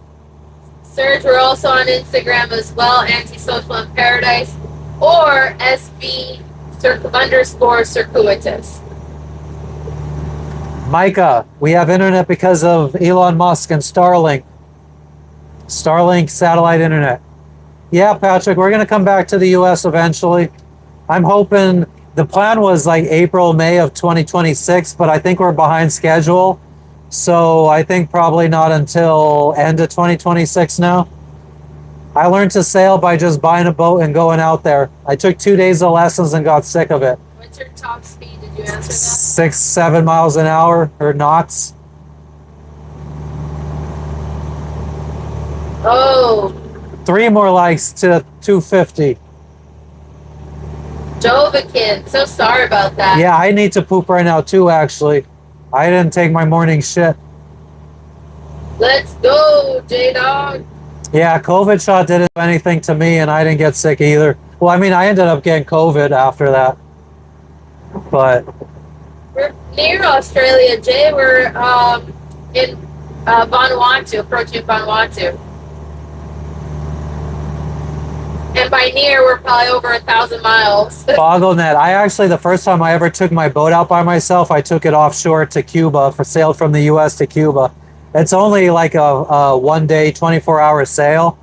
Serge, we're also on Instagram as well, Antisocial in Paradise, or SV_circuitous. Micah, we have internet because of Elon Musk and Starlink. Starlink satellite internet. Yeah, Patrick, we're going to come back to the US eventually. I'm hoping the plan was like April, May of 2026, but I think we're behind schedule. So I think probably not until end of 2026 now. I learned to sail by just buying a boat and going out there. I took 2 days of lessons and got sick of it. What's your top speed? Did you answer that? 6-7 miles an hour or knots. Oh. 3 more likes to 250. Jovikin, so sorry about that. Yeah, I need to poop right now too, actually. I didn't take my morning shit. Let's go, J-Dog. Yeah, COVID shot didn't do anything to me and I didn't get sick either. Well, I mean, I ended up getting COVID after that. But we're near Australia, Jay. We're in Vanuatu, approaching Vanuatu. And by near, we're probably over 1,000 miles. Bogglenet. I actually, the first time I ever took my boat out by myself, I took it offshore to Cuba, sailed from the U.S. to Cuba. It's only like a 1 day, 24-hour sail.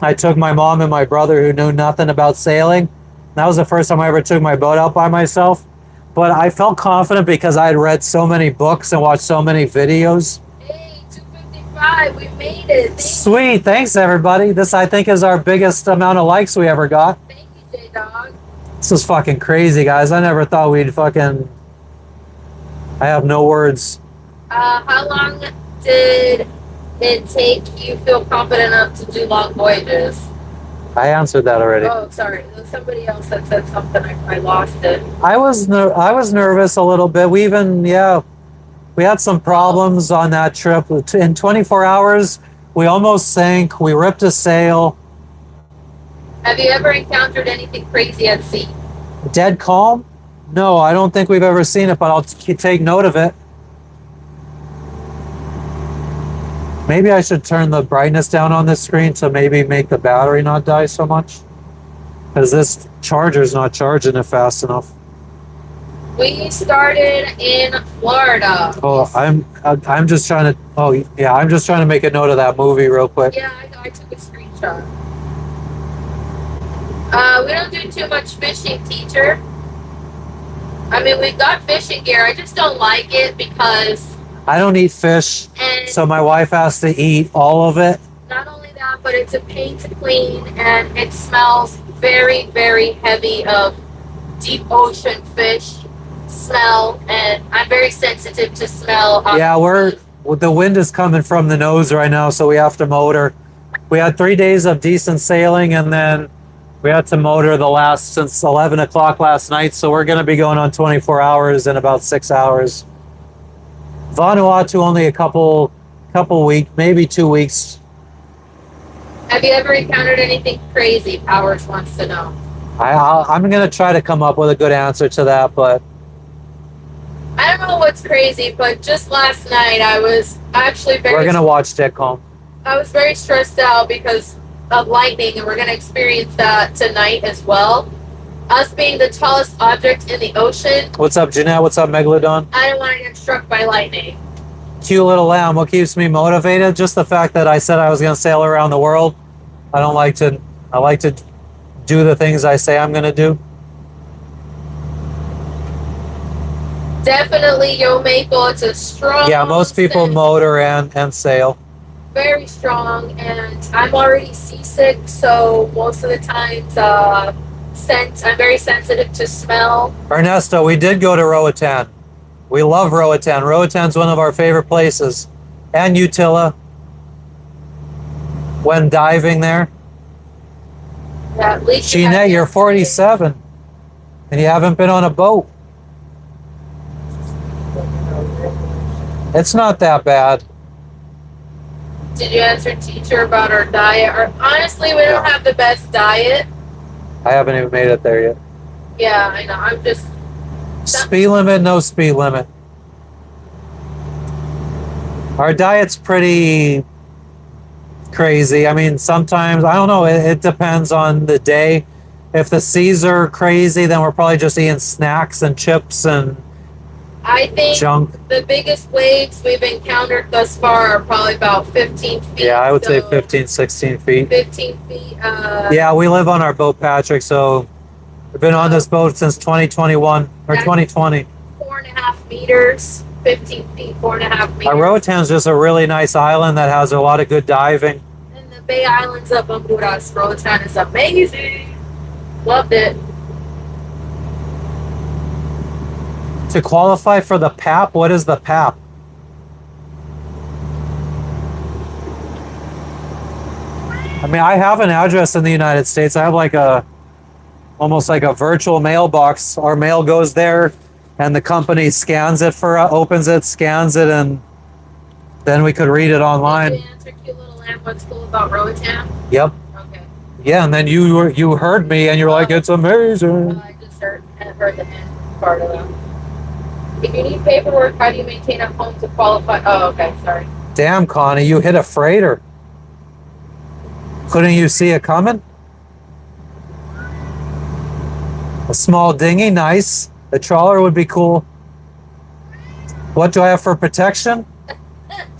I took my mom and my brother who knew nothing about sailing. That was the first time I ever took my boat out by myself. But I felt confident because I had read so many books and watched so many videos. Hey, 255, we made it. Sweet, thanks everybody. This I think is our biggest amount of likes we ever got. Thank you, J-Dog. This is fucking crazy, guys. I never thought we'd fucking... I have no words. How long did intake you feel confident enough to do long voyages? I answered that already. Oh, sorry. There was somebody else that said something. I lost it. I was nervous a little bit. We had some problems on that trip. In 24 hours, we almost sank. We ripped a sail. Have you ever encountered anything crazy at sea? Dead calm? No, I don't think we've ever seen it, but I'll take note of it. Maybe I should turn the brightness down on this screen to maybe make the battery not die so much. Because this charger's not charging it fast enough. We started in Florida. Oh, I'm just trying to. Oh, yeah, I'm just trying to make a note of that movie real quick. Yeah, I took a screenshot. We don't do too much fishing, teacher. I mean, we've got fishing gear. I just don't like it because. I don't eat fish, and so my wife has to eat all of it. Not only that, but it's a pain to clean, and it smells very, very heavy of deep ocean fish smell, and I'm very sensitive to smell. Yeah, the wind is coming from the nose right now, so we have to motor. We had 3 days of decent sailing, and then we had to motor since 11 o'clock last night, so we're going to be going on 24 hours in about 6 hours. Vanuatu only a couple weeks, maybe 2 weeks. Have you ever encountered anything crazy? Powers wants to know. I'm going to try to come up with a good answer to that, but I don't know what's crazy, but just last night I was actually we're going to watch Dick Home. I was very stressed out because of lightning, and we're going to experience that tonight as well. Us being the tallest object in the ocean. What's up, Jeanette? What's up, Megalodon? I don't want to get struck by lightning. Cute little lamb. What keeps me motivated? Just the fact that I said I was going to sail around the world. I like to do the things I say I'm going to do. Definitely Yo Maple. It's a strong. Yeah, most people motor and sail. Very strong, and I'm already seasick, so most of the times, I'm very sensitive to smell. Ernesto, we did go to Roatan. We love Roatan. Roatan's one of our favorite places. And Utila. When diving there. Yeah, at least Jeanette, you're 47. And you haven't been on a boat. It's not that bad. Did you answer teacher about our diet? Or honestly, we don't have the best diet. I haven't even made it there yet. Yeah, I know. I'm just. Speed limit, no speed limit. Our diet's pretty crazy. I mean, sometimes, I don't know, it depends on the day. If the seas are crazy, then we're probably just eating snacks and chips and I think junk. The biggest waves we've encountered thus far are probably about 15 feet. Yeah, I would say 15, 16 feet. 15 feet. Yeah, we live on our boat, Patrick, so we've been on this boat since 2021 or 2020. 4.5 meters, 15 feet, 4.5 meters. Roatan's just a really nice island that has a lot of good diving. And the Bay Islands of Honduras, Roatan is amazing. Loved it. To qualify for the PAP, what is the PAP? I mean, I have an address in the United States. I have almost like a virtual mailbox. Our mail goes there, and the company scans it opens it, scans it, and then we could read it online. Did you answer Cute Little Lamb what's cool about Roatan? Yep. Okay. Yeah, and then you heard me, and you're like, it's amazing. I just heard the end part of that. If you need paperwork, how do you maintain a home to qualify? Oh, okay, sorry. Damn, Connie, you hit a freighter. Couldn't you see it coming? A small dinghy, nice. A trawler would be cool. What do I have for protection?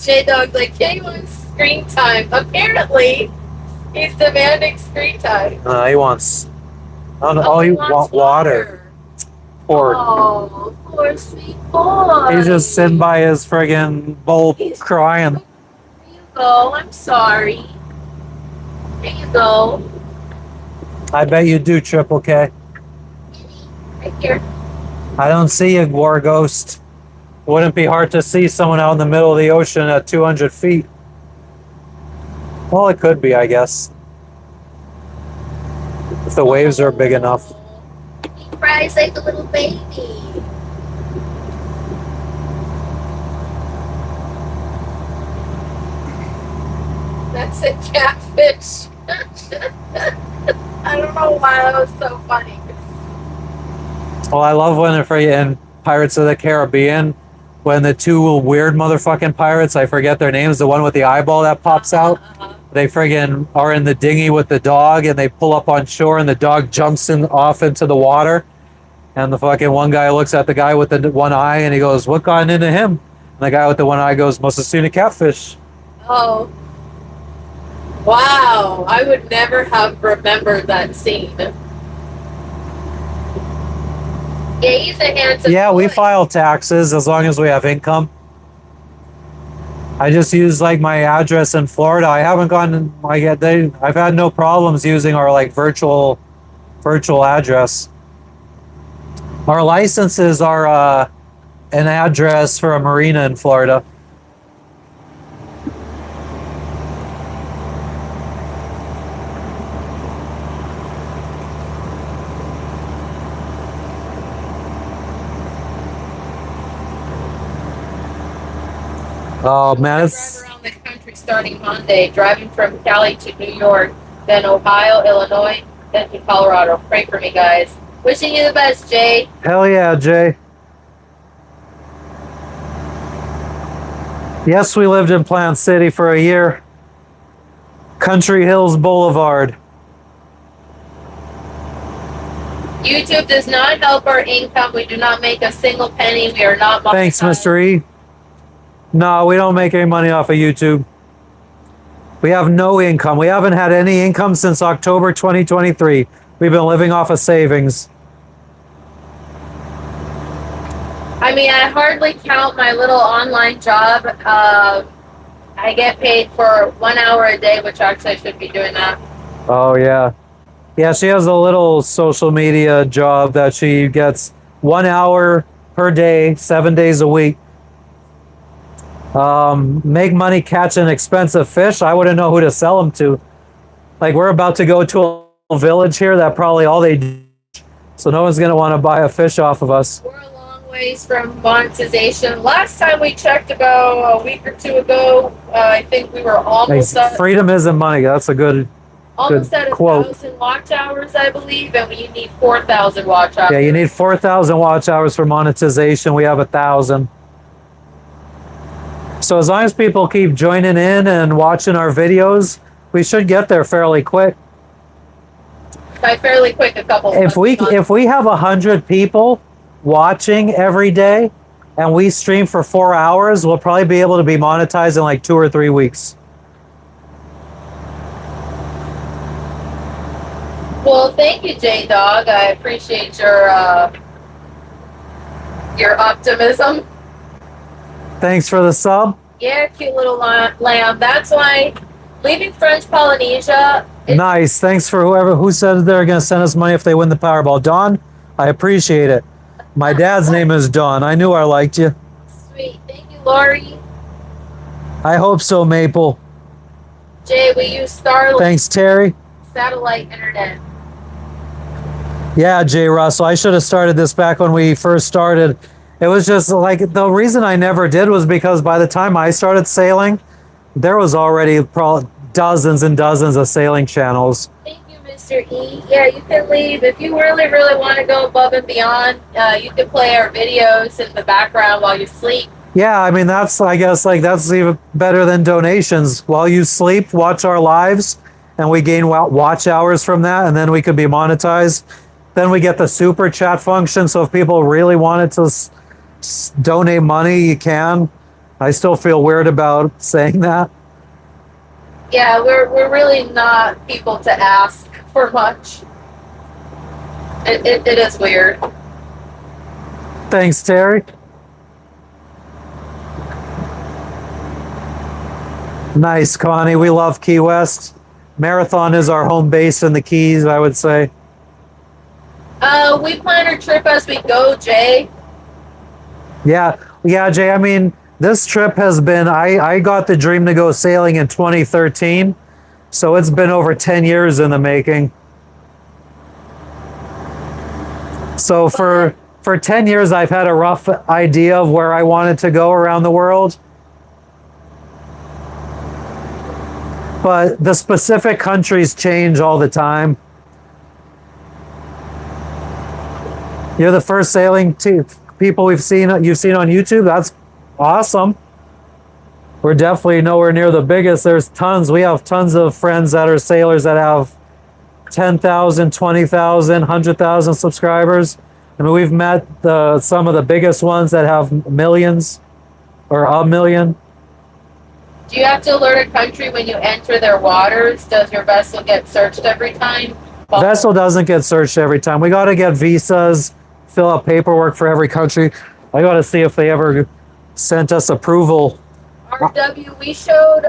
J-Dog's like, he wants screen time. Apparently, he's demanding screen time. He wants... he wants water. Oh, poor sweet boy. He's just sitting by his friggin' bowl crying. Here you go. I'm sorry. Here you go. I bet you do, Triple K. Right here. I don't see a war ghost. Wouldn't be hard to see someone out in the middle of the ocean at 200 feet. Well, it could be, I guess, if the waves are big enough. He cries like a little baby. That's a catfish. I don't know why that was so funny. Well, I love when they're in Pirates of the Caribbean, when the two weird motherfucking pirates, I forget their names, the one with the eyeball that pops out, they friggin' are in the dinghy with the dog and they pull up on shore and the dog jumps off into the water. And the fucking one guy looks at the guy with the one eye and he goes, "What got into him?" And the guy with the one eye goes, "Must have seen a catfish." Oh. Wow. I would never have remembered that scene. Yeah, he's a handsome Yeah, we boy. file taxes as long as we have income. I just use like my address in Florida. I haven't gone I've had no problems using our like virtual address. Our licenses are an address for a marina in Florida. Oh man, Drive around the country starting Monday, driving from Cali to New York, then Ohio, Illinois, then to Colorado. Pray for me, guys. Wishing you the best, Jay. hell yeah, Jay. Yes, we lived in Plant City for a year. Country Hills Boulevard. YouTube does not help our income. We do not make a single penny. We are not monetized. Thanks, Mr. E. No, we don't make any money off of YouTube. We have no income. We haven't had any income since October 2023. We've been living off of savings. I mean, I hardly count my little online job. I get paid for 1 hour a day, which actually I should be doing that. Oh, yeah. Yeah, she has a little social media job that she gets 1 hour per day, 7 days a week. Make money catching expensive fish. I wouldn't know who to sell them to. Like, we're about to go to a village here that probably all they do, so no one's going to want to buy a fish off of us. We're a long ways from monetization. Last time we checked, about a week or two ago, I think we were almost Like, freedom isn't money. That's a good almost at quote. 1,000 watch hours, I believe, and we need 4,000 watch hours. Yeah, you need 4,000 watch hours for monetization. We have 1,000. So as long as people keep joining in and watching our videos, we should get there fairly quick. By fairly quick, a couple. If we have 100 people watching every day, and we stream for 4 hours, we'll probably be able to be monetized in like 2 or 3 weeks. Well, thank you, J Dog. I appreciate your optimism. Thanks for the sub. Yeah, cute little lamb. That's why leaving French Polynesia. Nice. Thanks for who said they're going to send us money if they win the Powerball. Don, I appreciate it. My dad's name is Don. I knew I liked you. Sweet. Thank you, Lori. I hope so, Maple. Jay, we use Starlink Thanks, Terry. satellite internet. Yeah, Jay Russell. I should have started this back when we first started. It was just like the reason I never did was because by the time I started sailing, there was already probably dozens and dozens of sailing channels. Thank you, Mr. E. Yeah, you can leave. If you really, really want to go above and beyond, you can play our videos in the background while you sleep. Yeah, I mean, I guess that's even better than donations. While you sleep, watch our lives, and we gain watch hours from that, and then we could be monetized. Then we get the super chat function, so if people really wanted to donate money, you can. I still feel weird about saying that. Yeah, we're really not people to ask for much. It is weird. Thanks, Terry. Nice, Connie. We love Key West. Marathon is our home base in the Keys, I would say. We plan our trip as we go, Jay. Yeah, Jay. I mean, this trip has been. I got the dream to go sailing in 2013, So it's been over 10 years in the making. So for 10 years, I've had a rough idea of where I wanted to go around the world. But the specific countries change all the time. You're the first sailing people you've seen on YouTube. That's awesome. We're definitely nowhere near the biggest. There's tons. We have tons of friends that are sailors that have 10,000, 20,000, 100,000 subscribers. I mean, we've met some of the biggest ones that have millions or a million. Do you have to alert a country when you enter their waters? Does your vessel get searched every time? Vessel doesn't get searched every time. We got to get visas, fill out paperwork for every country. I got to see if they ever sent us approval. RW, we showed,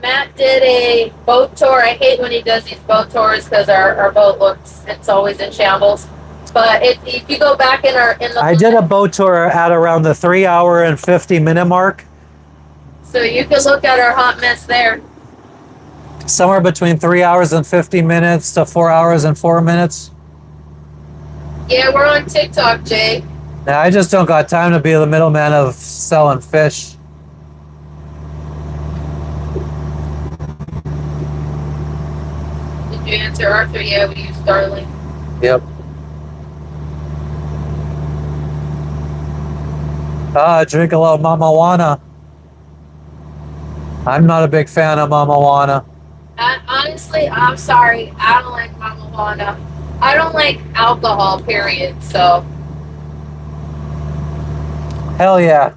Matt did a boat tour. I hate when he does these boat tours because our boat it's always in shambles. But if you go back I did a boat tour at around the 3 hour and 50-minute mark. So you can look at our hot mess there. Somewhere between 3 hours and 50 minutes to 4 hours and 4 minutes. Yeah, we're on TikTok, Jay. Now, I just don't got time to be the middleman of selling fish. Did you answer Arthur? Yeah, we use Starlink. Yep. Drink a little Mamawana. I'm not a big fan of Mamawana. Honestly, I'm sorry. I don't like Mama Juana. I don't like alcohol, period. So. Hell yeah.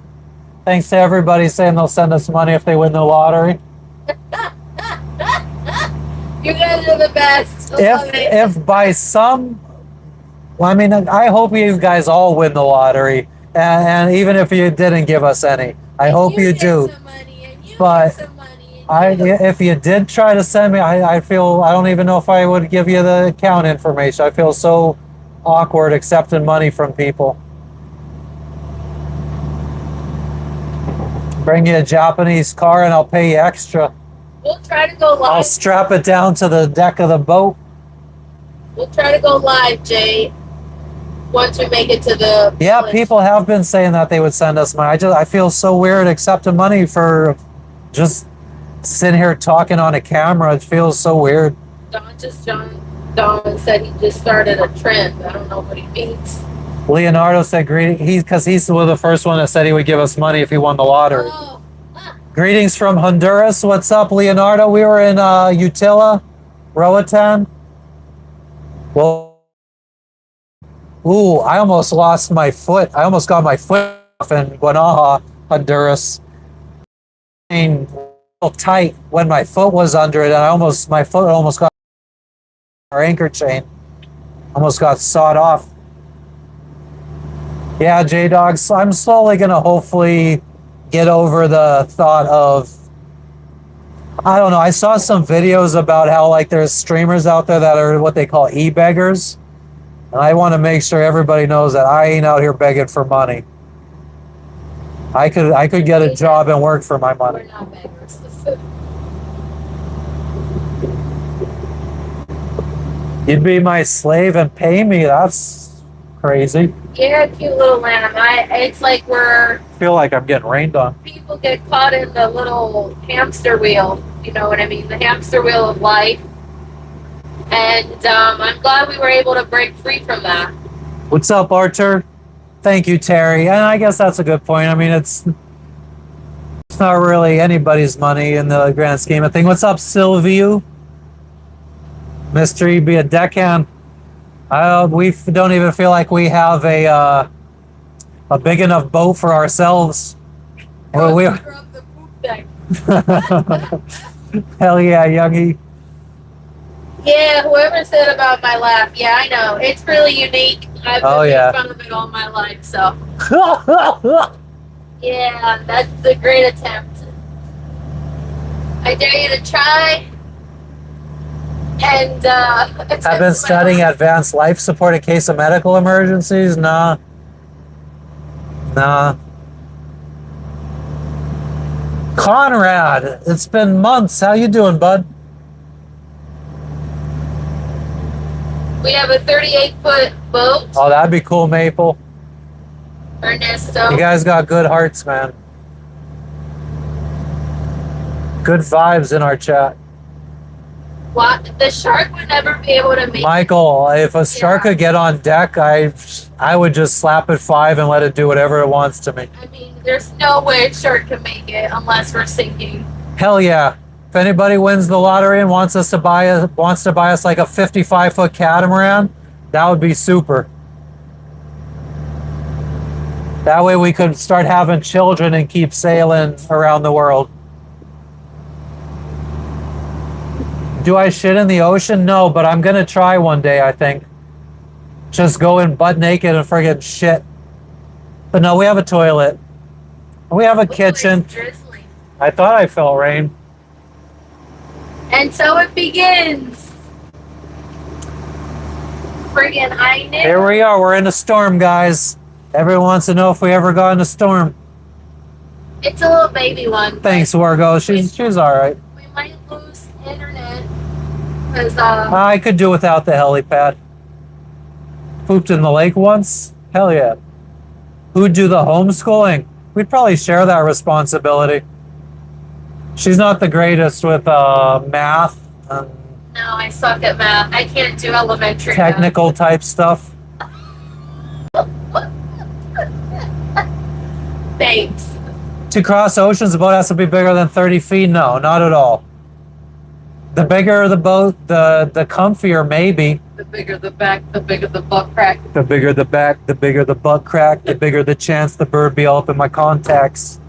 Thanks to everybody saying they'll send us money if they win the lottery. You guys are the best. If by some, well, I mean, I hope you guys all win the lottery. And even if you didn't give us any, I hope you do. But if you did try to send me, I don't even know if I would give you the account information. I feel so awkward accepting money from people. Bring you a Japanese car and I'll pay you extra. We'll try to go live. I'll strap it down to the deck of the boat. We'll try to go live, Jay. Once we make it to the village. People have been saying that they would send us money. I feel so weird accepting money for just sitting here talking on a camera. It feels so weird. Don said he just started a trend. I don't know what he means. Leonardo said greeting. Because he's the first one that said he would give us money if he won the lottery. Oh. Greetings from Honduras. What's up, Leonardo? We were in Utila, Roatan. Well. Ooh, I almost lost my foot. I almost got my foot off in Guanaja, Honduras. And real tight when my foot was under it, and my foot almost got our anchor chain. Almost got sawed off. Yeah, J-Dogs, I'm slowly gonna hopefully get over the thought of, I don't know, I saw some videos about how like there's streamers out there that are what they call e-beggars. And I want to make sure everybody knows that I ain't out here begging for money. I could get a job and work for my money. We're not beggars. You'd be my slave and pay me. That's crazy. You're a cute little lamb. It's like I feel like I'm getting rained on. People get caught in the little hamster wheel. You know what I mean? The hamster wheel of life. And I'm glad we were able to break free from that. What's up, Archer? Thank you, Terry. And I guess that's a good point. I mean, it's not really anybody's money in the grand scheme of things. What's up, Sylvie? Mystery, be a deckhand. We don't even feel like we have a big enough boat for ourselves. Well, hell yeah, Youngie. Yeah, whoever said about my laugh, yeah, I know. It's really unique. I've been making fun of it all my life, so. Yeah, that's a great attempt. I dare you to try. And, I've been studying advanced life support in case of medical emergencies. Nah. Conrad, it's been months. How you doing, bud? We have a 38-foot boat. Oh, that'd be cool, Maple. Ernesto. You guys got good hearts, man. Good vibes in our chat. What? The shark would never be able to make Michael, if a shark could get on deck, I would just slap it 5 and let it do whatever it wants to me. I mean, there's no way a shark can make it unless we're sinking. Hell yeah. If anybody wins the lottery and wants to buy us like a 55-foot catamaran, that would be super. That way we could start having children and keep sailing around the world. Do I shit in the ocean? No, but I'm gonna try one day, I think. Just go in butt naked and friggin' shit. But no, we have a toilet. We have a kitchen. It's drizzling. I thought I felt rain. And so it begins. Friggin' I knew. Here we are, we're in a storm, guys. Everyone wants to know if we ever got in a storm. It's a little baby one. Thanks, Wargo. She's alright. We might lose internet. Because, I could do without the helipad. Pooped in the lake once? Hell yeah. Who'd do the homeschooling? We'd probably share that responsibility. She's not the greatest with math and no, I suck at math. I can't do elementary technical type stuff. Thanks. To cross oceans, the boat has to be bigger than 30 feet? No, not at all. The bigger the boat, the comfier maybe. The bigger the back, the bigger the butt crack. The bigger the back, the bigger the butt crack, the bigger the chance the bird be all up in my contacts.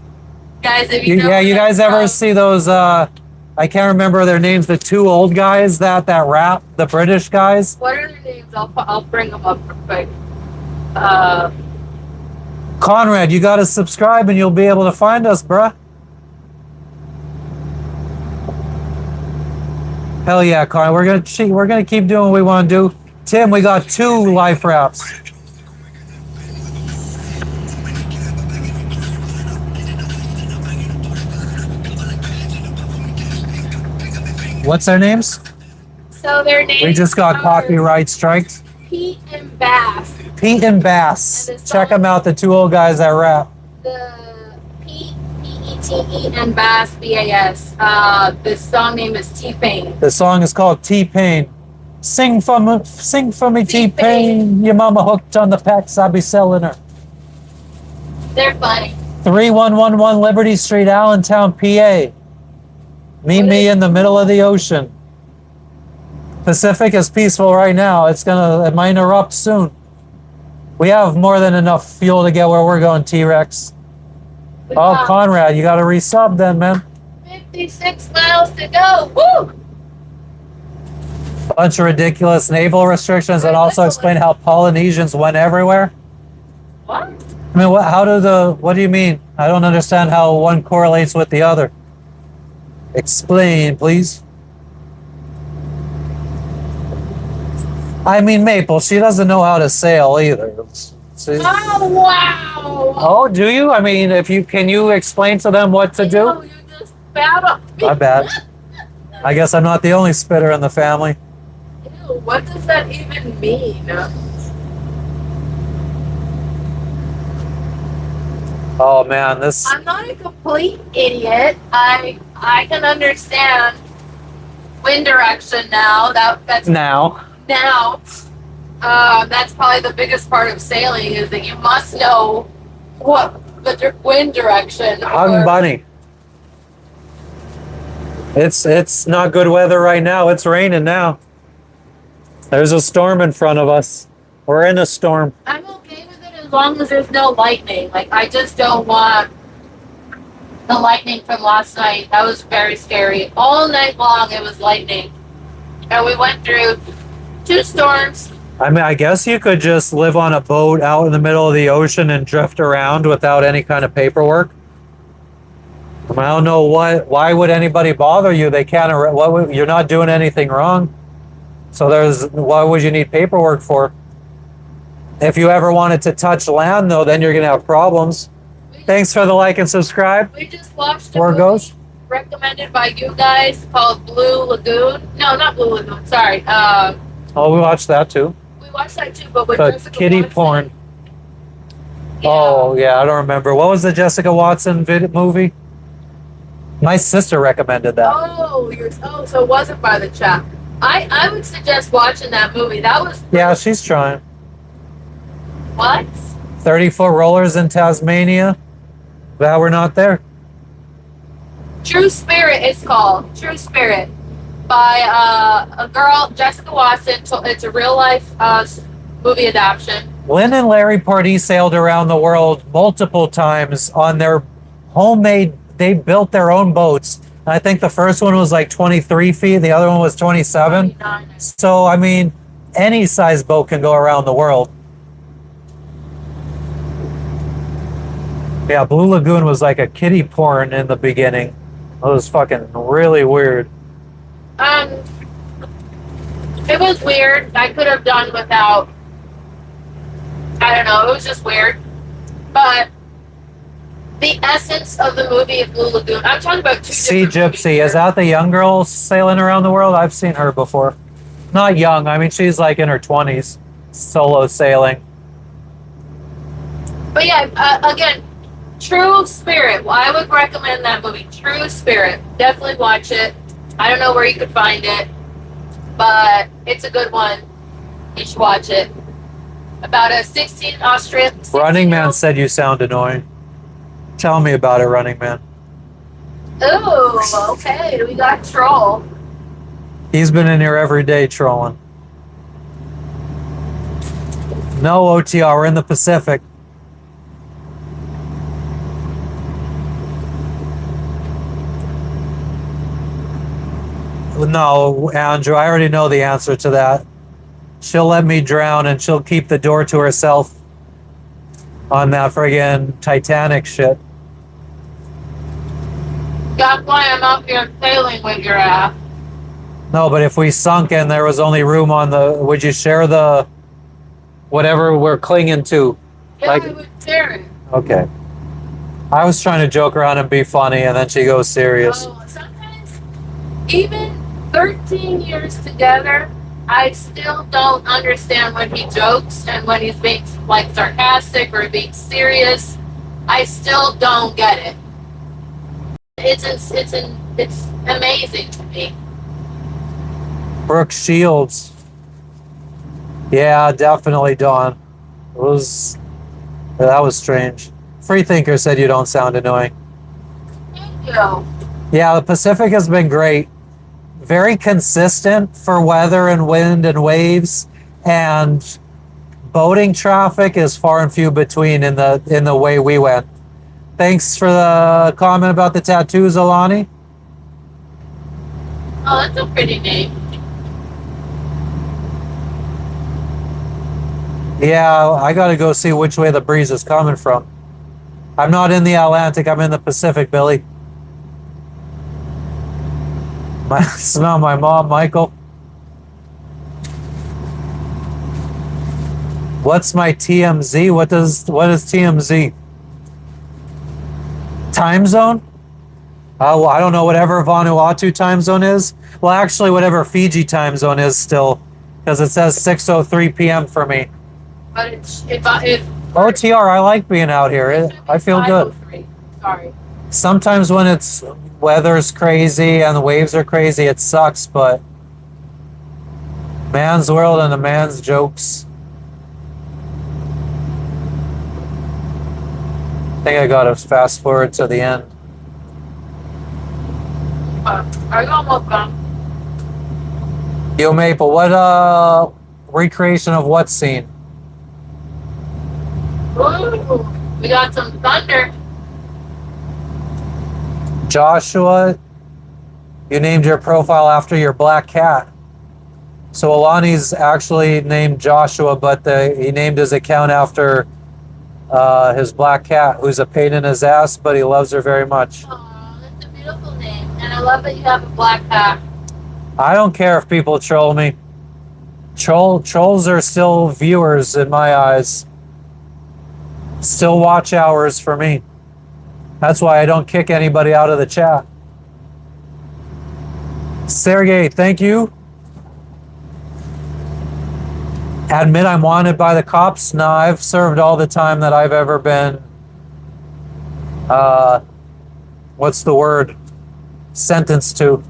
Guys, if you know Yeah, you where guys that's ever from, see those, I can't remember their names, the 2 old guys that rap, the British guys? what are their names? I'll bring them up real quick. Conrad, you gotta subscribe and you'll be able to find us, bruh. Hell yeah, Conrad, we're gonna keep doing what we want to do. Tim, we got 2 life raps. What's their names? So their names We just got are copyright strikes. Pete and Bass. Pete and Bass. And the Check song- them out, the 2 old guys that rap. The Pete, P-E-T-E, and Bass, B-A-S. The song name is T-Pain. The song is called T-Pain. Sing for me, T-Pain. T-Pain. Your mama hooked on the packs, I'll be selling her. They're funny. 3111 Liberty Street, Allentown, PA. Meet me in the middle of the ocean. Pacific is peaceful right now. It might erupt soon. We have more than enough fuel to get where we're going, T-Rex. We Oh, got Conrad, you gotta resub then, man. 56 miles to go. Woo! Bunch of ridiculous naval restrictions and also explain how Polynesians went everywhere. What? I mean, what do you mean? I don't understand how one correlates with the other. Explain, please. I mean, Maple, she doesn't know how to sail either. Oh, wow. Oh, do you? I mean, can you explain to them what to No, do? you just spat on me. My bad. I guess I'm not the only spitter in the family. Ew, what does that even mean? Oh man, this. I'm not a complete idiot. I can understand wind direction now. That's Now. That's probably the biggest part of sailing is that you must know what the wind direction. Hung bunny. It's not good weather right now. It's raining now. There's a storm in front of us. We're in a storm. I'm okay with it as long as there's no lightning. Like, I just don't want the lightning from last night. That was very scary. All night long it was lightning. And we went through 2 storms. I mean, I guess you could just live on a boat out in the middle of the ocean and drift around without any kind of paperwork. I mean, I don't know why would anybody bother you? They can't, you're not doing anything wrong. So why would you need paperwork for? If you ever wanted to touch land though, then you're going to have problems. Thanks for the like and subscribe. We just watched a Where it movie goes? recommended by you guys called Blue Lagoon. No, not Blue Lagoon. Sorry. Oh, we watched that too. We watched that too, but with The Jessica kitty Watson. porn. Yeah. Oh, yeah, I don't remember. What was the Jessica Watson movie? My sister recommended that. So it wasn't by the chat. I would suggest watching that movie. That was Yeah, she's trying. what? 30-foot rollers in Tasmania. Well, we're not there. True Spirit is called. True Spirit by a girl, Jessica Watson. It's a real life movie adaptation. Lynn and Larry Pardee sailed around the world multiple times on their homemade. They built their own boats. I think the first one was like 23 feet. The other one was 27. 29. So, I mean, any size boat can go around the world. Yeah, Blue Lagoon was like a kiddie porn in the beginning. It was fucking really weird. It was weird. I could have done without. I don't know. It was just weird. But the essence of the movie of Blue Lagoon. I'm talking about two Sea different Gypsy. movies Is that the young girl sailing around the world? I've seen her before. Not young. I mean, she's like in her 20s, solo sailing. But yeah, again, True Spirit. Well, I would recommend that movie. True Spirit. Definitely watch it. I don't know where you could find it, but it's a good one. You should watch it. About a 16 Australian. Running Man said you sound annoying. Tell me about it, Running Man. Ooh, okay. We got troll. He's been in here every day trolling. No, OTR, we're in the Pacific. No, Andrew, I already know the answer to that. She'll let me drown and she'll keep the door to herself on that friggin' Titanic shit. That's why I'm up here sailing with your ass. No, but if we sunk and there was only room on the, would you share the whatever we're clinging to? Yeah, Like- I would share it. Okay. I was trying to joke around and be funny, and then she goes serious. Oh, sometimes, even 13 years together, I still don't understand when he jokes and when he's being like sarcastic or being serious. I still don't get it. It's amazing to me. Brooke Shields. Yeah, definitely, Dawn. That was strange. Freethinker said you don't sound annoying. Thank you. Yeah, the Pacific has been great. Very consistent for weather and wind and waves, and boating traffic is far and few between in the way we went. Thanks for the comment about the tattoos, Alani. Oh, that's a pretty name. Yeah, I gotta go see which way the breeze is coming from. I'm not in the Atlantic, I'm in the Pacific, Billy. Smell my mom, Michael. What's my TMZ? What is TMZ? Time zone? Well, I don't know, whatever Vanuatu time zone is. Well, actually, whatever Fiji time zone is still, because it says 6:03 p.m. for me. But if OTR, I like being out here. I feel good. 5:03. Sorry. Sometimes when it's weather's crazy and the waves are crazy, it sucks, but man's world and a man's jokes. I think I gotta fast forward to the end. Are you almost done? Yo, Maple, what recreation of what scene? Ooh, we got some thunder. Joshua, you named your profile after your black cat. So Alani's actually named Joshua, but he named his account after his black cat, who's a pain in his ass, but he loves her very much. Oh, that's a beautiful name. And I love that you have a black cat. I don't care if people troll me. Trolls are still viewers in my eyes. Still watch hours for me. That's why I don't kick anybody out of the chat. Sergey, thank you. Admit I'm wanted by the cops? No, I've served all the time that I've ever been. Uh, what's the word? Sentenced to.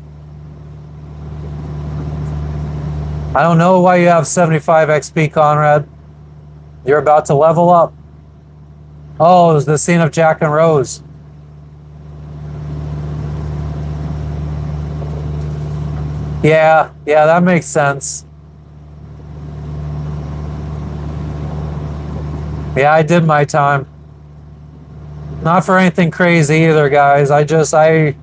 I don't know why you have 75 XP, Conrad. You're about to level up. Oh, it was the scene of Jack and Rose. Yeah, that makes sense. Yeah, I did my time. Not for anything crazy either, guys. I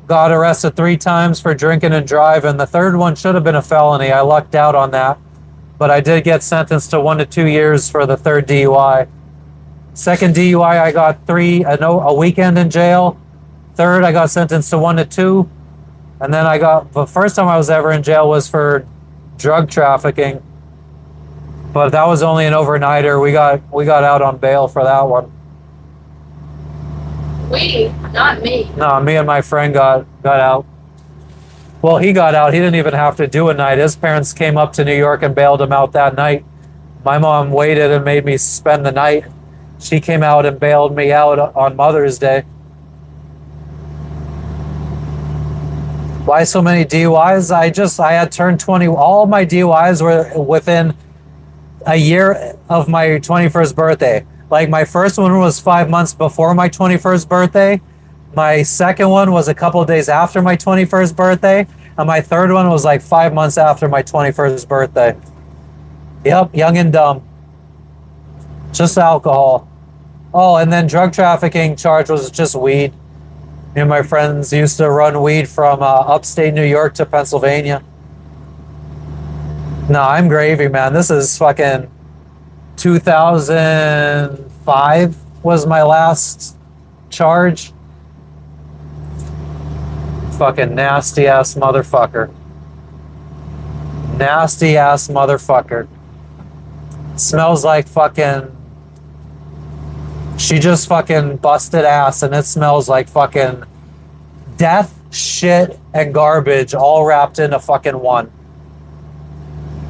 got arrested 3 times for drinking and driving. The third one should have been a felony. I lucked out on that. But I did get sentenced to 1 to 2 years for the third DUI. Second DUI, I got a weekend in jail. Third, I got sentenced to 1 to 2. And then the first time I was ever in jail was for drug trafficking. But that was only an overnighter. We got out on bail for that one. Not me. No, me and my friend got out. Well, he got out. He didn't even have to do a night. His parents came up to New York and bailed him out that night. My mom waited and made me spend the night. She came out and bailed me out on Mother's Day. Why so many DUIs? I had turned 20. All my DUIs were within a year of my 21st birthday. Like my first one was 5 months before my 21st birthday. My second one was a couple of days after my 21st birthday. And my third one was like 5 months after my 21st birthday. Yep, young and dumb. Just alcohol. Oh, and then drug trafficking charge was just weed. Me and my friends used to run weed from upstate New York to Pennsylvania. No, I'm gravy, man. This is fucking 2005 was my last charge. Fucking nasty ass motherfucker. Nasty ass motherfucker. Smells like fucking. She just fucking busted ass and it smells like fucking death, shit, and garbage all wrapped into fucking one.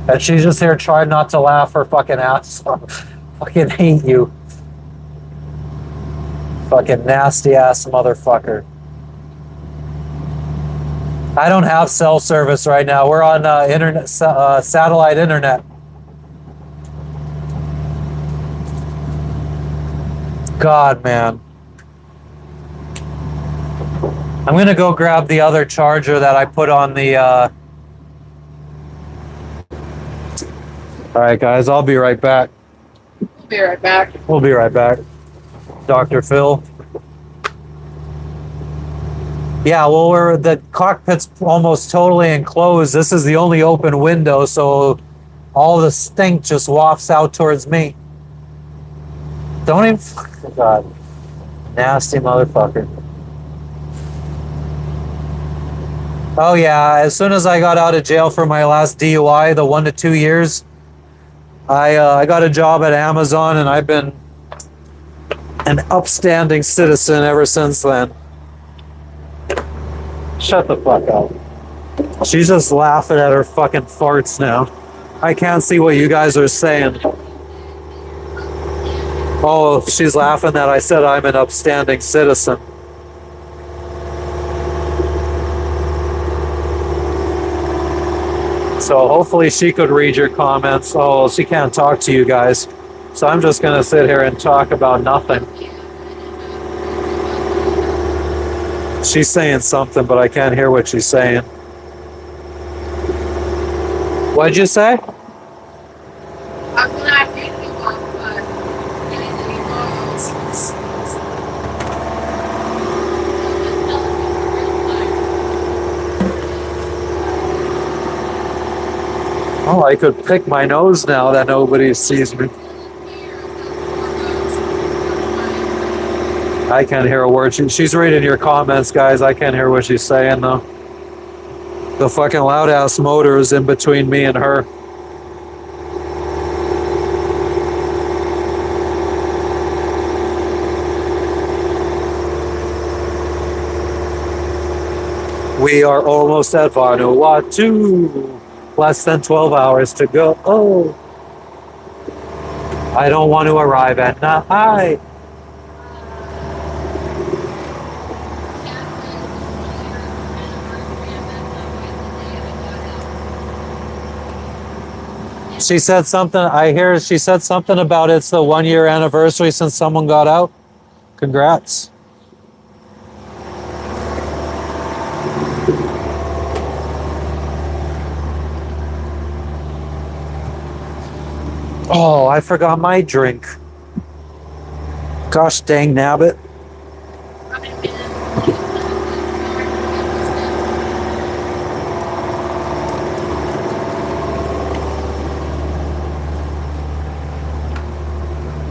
And she's just here trying not to laugh her fucking ass off. Fucking hate you. Fucking nasty ass motherfucker. I don't have cell service right now. We're on internet, satellite internet. God, man. I'm gonna go grab the other charger that I put on the. All right, guys. I'll be right back. We'll be right back. We'll be right back. Dr. Phil. Yeah, well, the cockpit's almost totally enclosed. This is the only open window, so all the stink just wafts out towards me. Don't even. God. Nasty motherfucker. Oh, yeah. As soon as I got out of jail for my last DUI, the 1 to 2 years, I got a job at Amazon, and I've been an upstanding citizen ever since then. Shut the fuck up. She's just laughing at her fucking farts now. I can't see what you guys are saying. Oh, she's laughing that I said I'm an upstanding citizen. So hopefully she could read your comments. Oh, she can't talk to you guys. So I'm just going to sit here and talk about nothing. She's saying something, but I can't hear what she's saying. What'd you say? I'm not thinking about Oh, I could pick my nose now that nobody sees me. I can't hear a word. She's reading your comments, guys. I can't hear what she's saying, though. The fucking loud-ass motor is in between me and her. We are almost at Vanuatu. Less than 12 hours to go. Oh. I don't want to arrive at night. She said something. I hear she said something about it's the 1 year anniversary since someone got out. Congrats. Oh, I forgot my drink. Gosh dang nabbit.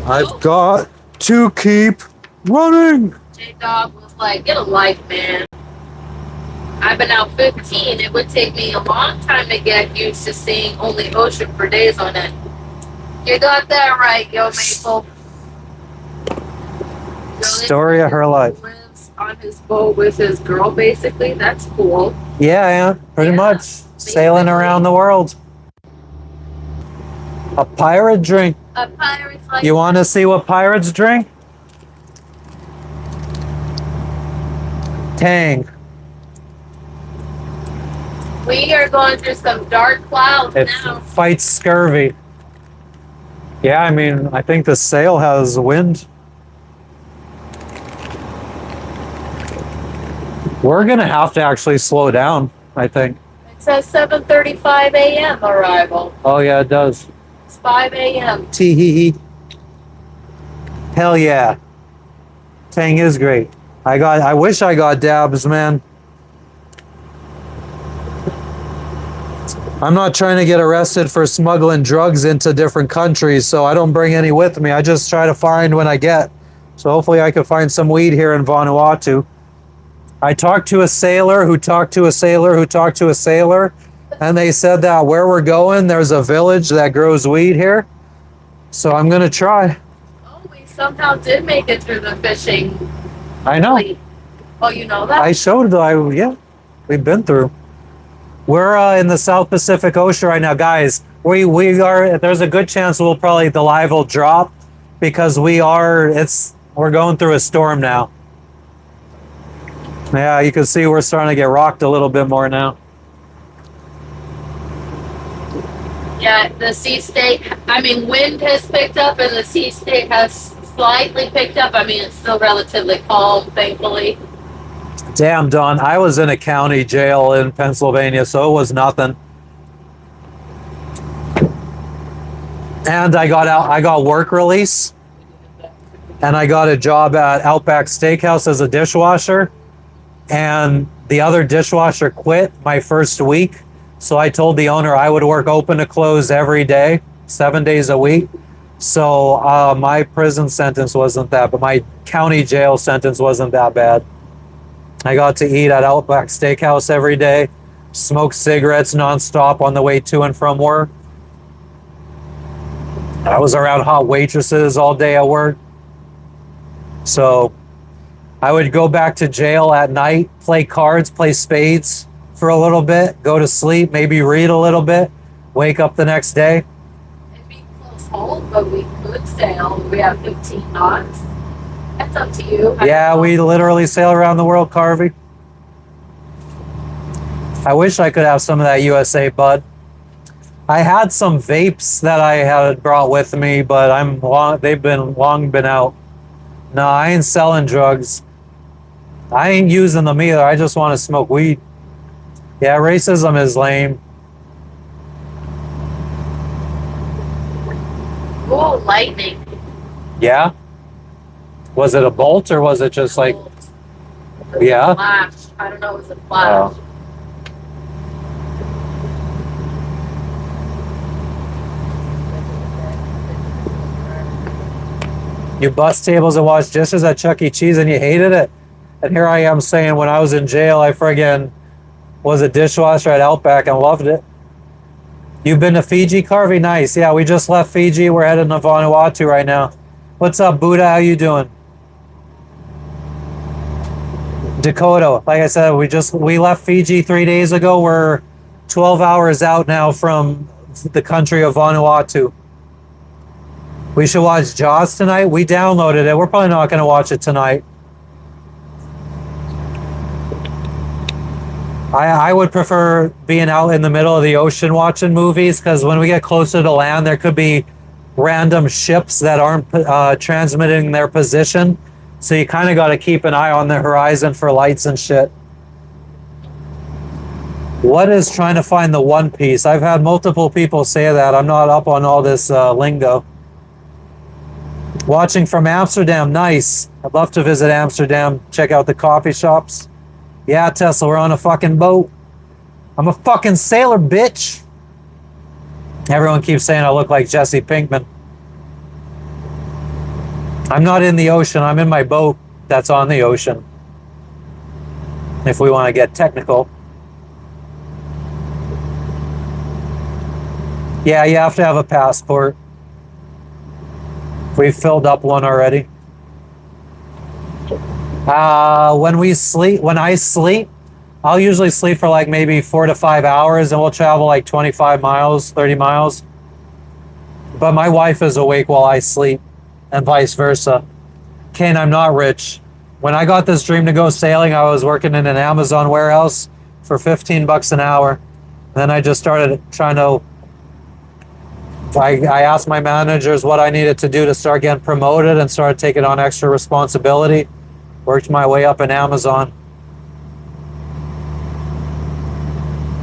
I've got to keep running. J-Dog was like, get a life, man. I've been out 15. It would take me a long time to get used to seeing only ocean for days on end. You got that right, yo, Maple. Story of her life. Lives on his boat with his girl, basically. That's cool. Yeah, pretty much. Sailing around the world. A pirate drink. A pirate's like. You want to see what pirates drink? Tang. We are going through some dark clouds It now. fights scurvy. Yeah, I mean, I think the sail has wind. We're going to have to actually slow down, I think. It says 7:35 a.m. arrival. Oh, yeah, it does. It's 5 a.m. Tee-hee-hee. Hell yeah. Tang is great. I wish I got dabs, man. I'm not trying to get arrested for smuggling drugs into different countries, so I don't bring any with me. I just try to find when I get. So hopefully I can find some weed here in Vanuatu. I talked to a sailor who talked to a sailor who talked to a sailor, and they said that where we're going, there's a village that grows weed here. So I'm going to try. Oh, we somehow did make it through the fishing I know. fleet. Oh, you know that? I showed, yeah, we've been through. We're in the South Pacific Ocean right now, guys. We are. There's a good chance the live will drop because we're going through a storm now. Yeah, you can see we're starting to get rocked a little bit more now. Yeah, the sea state, wind has picked up and the sea state has slightly picked up. It's still relatively calm, thankfully. Damn, Don, I was in a county jail in Pennsylvania, so it was nothing. And I got work release, and I got a job at Outback Steakhouse as a dishwasher, and the other dishwasher quit my first week, so I told the owner I would work open to close every day, 7 days a week. So my prison sentence wasn't that, but my county jail sentence wasn't that bad. I got to eat at Outback Steakhouse every day, smoke cigarettes nonstop on the way to and from work. I was around hot waitresses all day at work. So I would go back to jail at night, play cards, play spades for a little bit, go to sleep, maybe read a little bit, wake up the next day. It'd be close home, but we could sail. We have 15 knots. That's up to you. Yeah, we literally sail around the world, Carvey. I wish I could have some of that USA bud. I had some vapes that I had brought with me, but they've been long been out. No, I ain't selling drugs. I ain't using them either. I just want to smoke weed. Yeah, racism is lame. Oh, lightning. Yeah? Was it a bolt or was it just like, yeah? Flash. I don't know, it was a flash. Oh. You bust tables and wash dishes at Chuck E. Cheese and you hated it. And here I am saying when I was in jail, I friggin' was a dishwasher at Outback and loved it. You've been to Fiji, Carvey? Nice. Yeah, we just left Fiji. We're heading to Vanuatu right now. What's up, Buddha? How you doing? Dakota, like I said, we left Fiji 3 days ago. We're 12 hours out now from the country of Vanuatu. We should watch Jaws tonight. We downloaded it. We're probably not going to watch it tonight. I would prefer being out in the middle of the ocean watching movies, because when we get closer to land, there could be random ships that aren't transmitting their position. So you kind of got to keep an eye on the horizon for lights and shit. What is trying to find the One Piece? I've had multiple people say that. I'm not up on all this lingo. Watching from Amsterdam, nice. I'd love to visit Amsterdam, check out the coffee shops. Yeah, Tesla, we're on a fucking boat. I'm a fucking sailor, bitch. Everyone keeps saying I look like Jesse Pinkman. I'm not in the ocean. I'm in my boat that's on the ocean. If we want to get technical. Yeah, you have to have a passport. We filled up one already. When I sleep, I'll usually sleep for like maybe 4 to 5 hours, and we'll travel like 25 miles, 30 miles. But my wife is awake while I sleep, and vice versa. Kane, I'm not rich. When I got this dream to go sailing, I was working in an Amazon warehouse for $15 an hour. Then I just started trying to I asked my managers what I needed to do to start getting promoted and started taking on extra responsibility. Worked my way up in Amazon.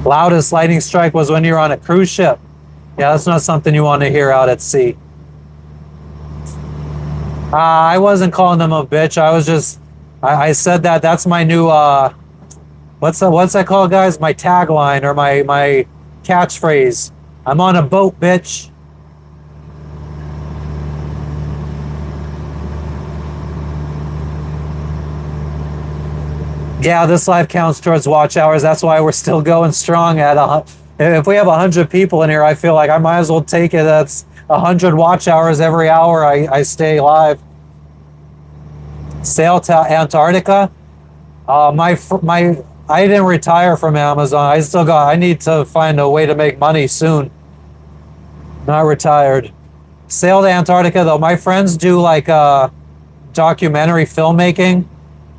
Loudest lightning strike was when you're on a cruise ship. Yeah, that's not something you want to hear out at sea. I wasn't calling them a bitch. I was just, I said that. That's my new, what's that called, guys? My tagline or my catchphrase. I'm on a boat, bitch. Yeah, this live counts towards watch hours. That's why we're still going strong at if we have 100 people in here, I feel like I might as well take it. That's 100 watch hours every hour I stay live. Sail to Antarctica. I didn't retire from Amazon. I need to find a way to make money soon. Not retired. Sail to Antarctica though. My friends do like documentary filmmaking.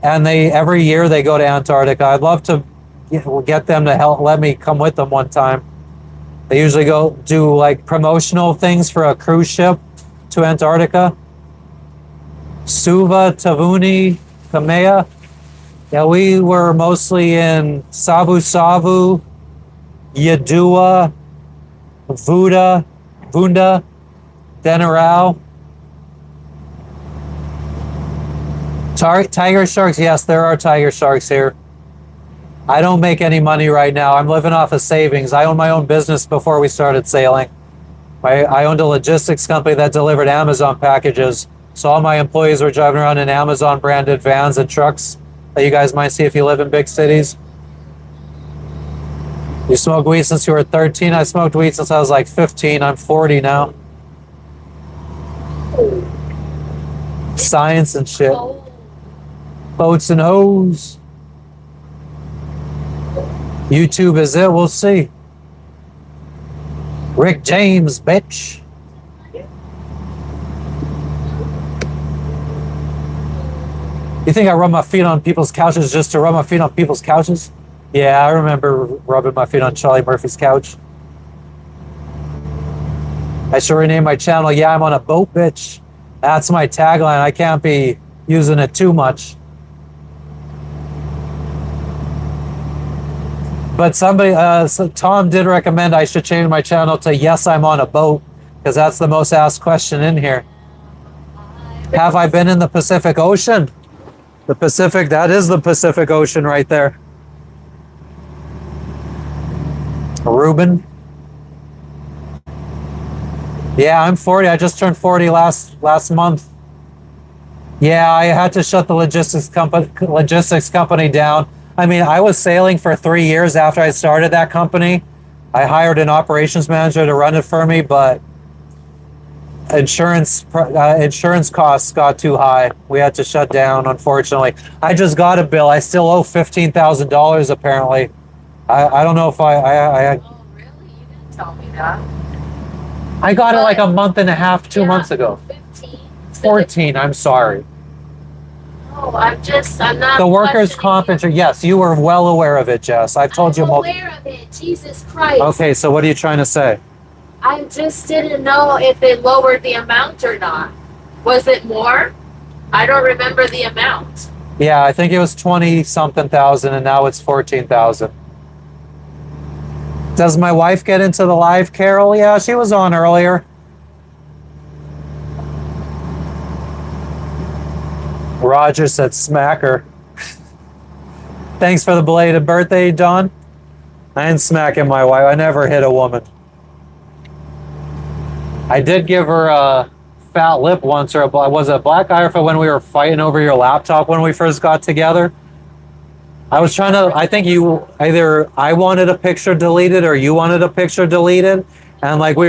And every year they go to Antarctica. I'd love to get them to let me come with them one time. They usually go do like promotional things for a cruise ship to Antarctica. Suva, Tavuni, Kamea. Yeah, we were mostly in Savu Savu, Yadua, Vunda, Denarau. Tiger sharks, yes, there are tiger sharks here. I don't make any money right now. I'm living off of savings. I owned my own business before we started sailing. I owned a logistics company that delivered Amazon packages. So all my employees were driving around in Amazon branded vans and trucks that you guys might see if you live in big cities. You smoked weed since you were 13? I smoked weed since I was like 15. I'm 40 now. Science and shit. Boats and hoes. YouTube is it? We'll see. Rick James, bitch. You think I rub my feet on people's couches just to rub my feet on people's couches? Yeah, I remember rubbing my feet on Charlie Murphy's couch. I should rename my channel. Yeah, I'm on a boat, bitch. That's my tagline. I can't be using it too much. But so Tom did recommend I should change my channel to Yes, I'm on a Boat, because that's the most asked question in here. Have I been in the Pacific Ocean? The Pacific, that is the Pacific Ocean right there. Ruben. Yeah, I'm 40. I just turned 40 last month. Yeah, I had to shut the logistics company down. I mean, I was sailing for 3 years after I started that company. I hired an operations manager to run it for me, but insurance costs got too high. We had to shut down, unfortunately. I just got a bill. I still owe $15,000 apparently. I don't know if I Oh, really? You didn't tell me that. I got it like a month and a half, 2 months ago. 15. 14, I'm sorry. No, I'm not. The workers' comp insurance, yes, you were well aware of it, Jess. I've told you I'm multiple. aware of it. Jesus Christ. Okay, so what are you trying to say? I just didn't know if they lowered the amount or not. Was it more? I don't remember the amount. Yeah, I think it was 20 something thousand and now it's 14,000. Does my wife get into the live, Carol? Yeah, she was on earlier. Roger said smack her. Thanks for the belated birthday, Don. I ain't smacking my wife. I never hit a woman. I did give her a fat lip once, or was it a black eye for when we were fighting over your laptop when we first got together? I was trying to, I think you, either I wanted a picture deleted or you wanted a picture deleted. And like we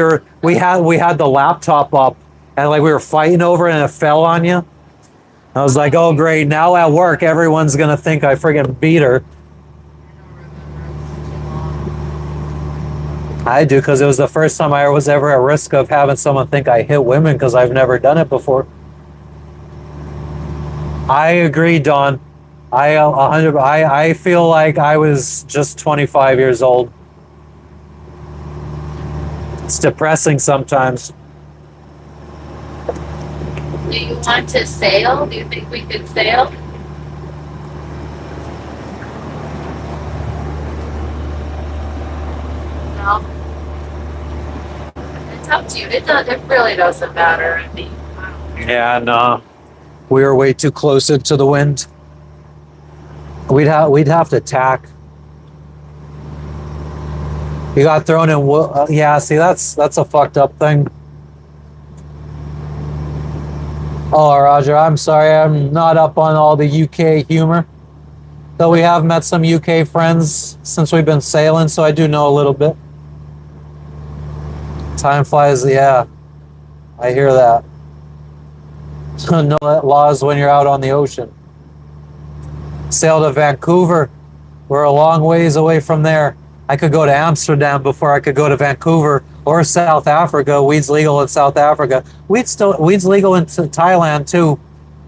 had the laptop up and like we were fighting over it and it fell on you. I was like, oh great, now at work everyone's gonna think I friggin' beat her. I do, because it was the first time I was ever at risk of having someone think I hit women, because I've never done it before. I agree, Don. I feel like I was just 25 years old. It's depressing sometimes. Do you want to sail? Do you think we could sail? No. It's up to you. It really doesn't matter. I mean, Yeah, no. We were way too close into the wind. We'd have to tack. You got thrown in. Yeah, see, that's a fucked up thing. Oh, Roger, I'm sorry, I'm not up on all the UK humor. Though we have met some UK friends since we've been sailing, so I do know a little bit. Time flies, yeah. I hear that. No laws when you're out on the ocean. Sail to Vancouver. We're a long ways away from there. I could go to Amsterdam before I could go to Vancouver or South Africa. Weed's legal in South Africa. Weed's legal in Thailand too,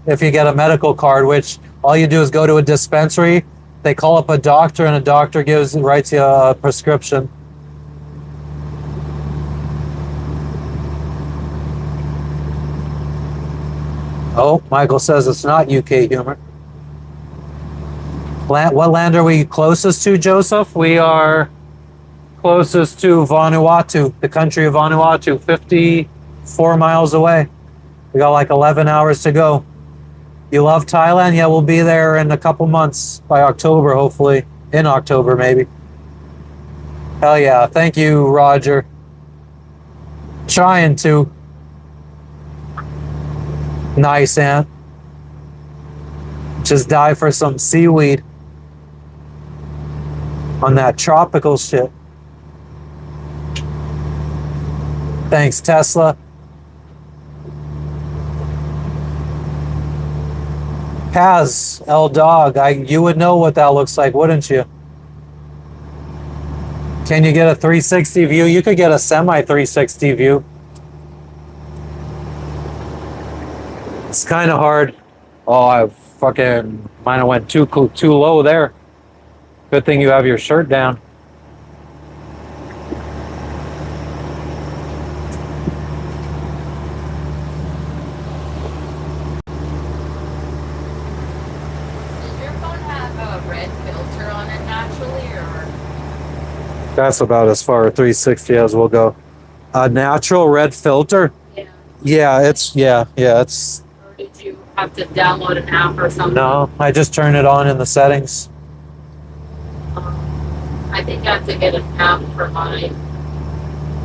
if you get a medical card, which all you do is go to a dispensary. They call up a doctor and a doctor writes you a prescription. Oh, Michael says it's not UK humor. What land are we closest to, Joseph? We are closest to Vanuatu, the country of Vanuatu, 54 miles away. We got like 11 hours to go. You love Thailand? Yeah, we'll be there in a couple months, by October, hopefully. In October, maybe. Hell yeah. Thank you, Roger. Trying to. Nice, Aunt. Just die for some seaweed on that tropical shit. Thanks, Tesla. Paz, L Dog, you would know what that looks like, wouldn't you? Can you get a 360 view? You could get a semi 360 view. It's kind of hard. Oh, I fucking mine went too low there. Good thing you have your shirt down. does your phone have a red filter on it naturally, or? That's about as far as 360 as we'll go. A natural red filter? Yeah. Yeah, it's. Or did you have to download an app or something? No, I just turn it on in the settings. I think I have to get an app for mine.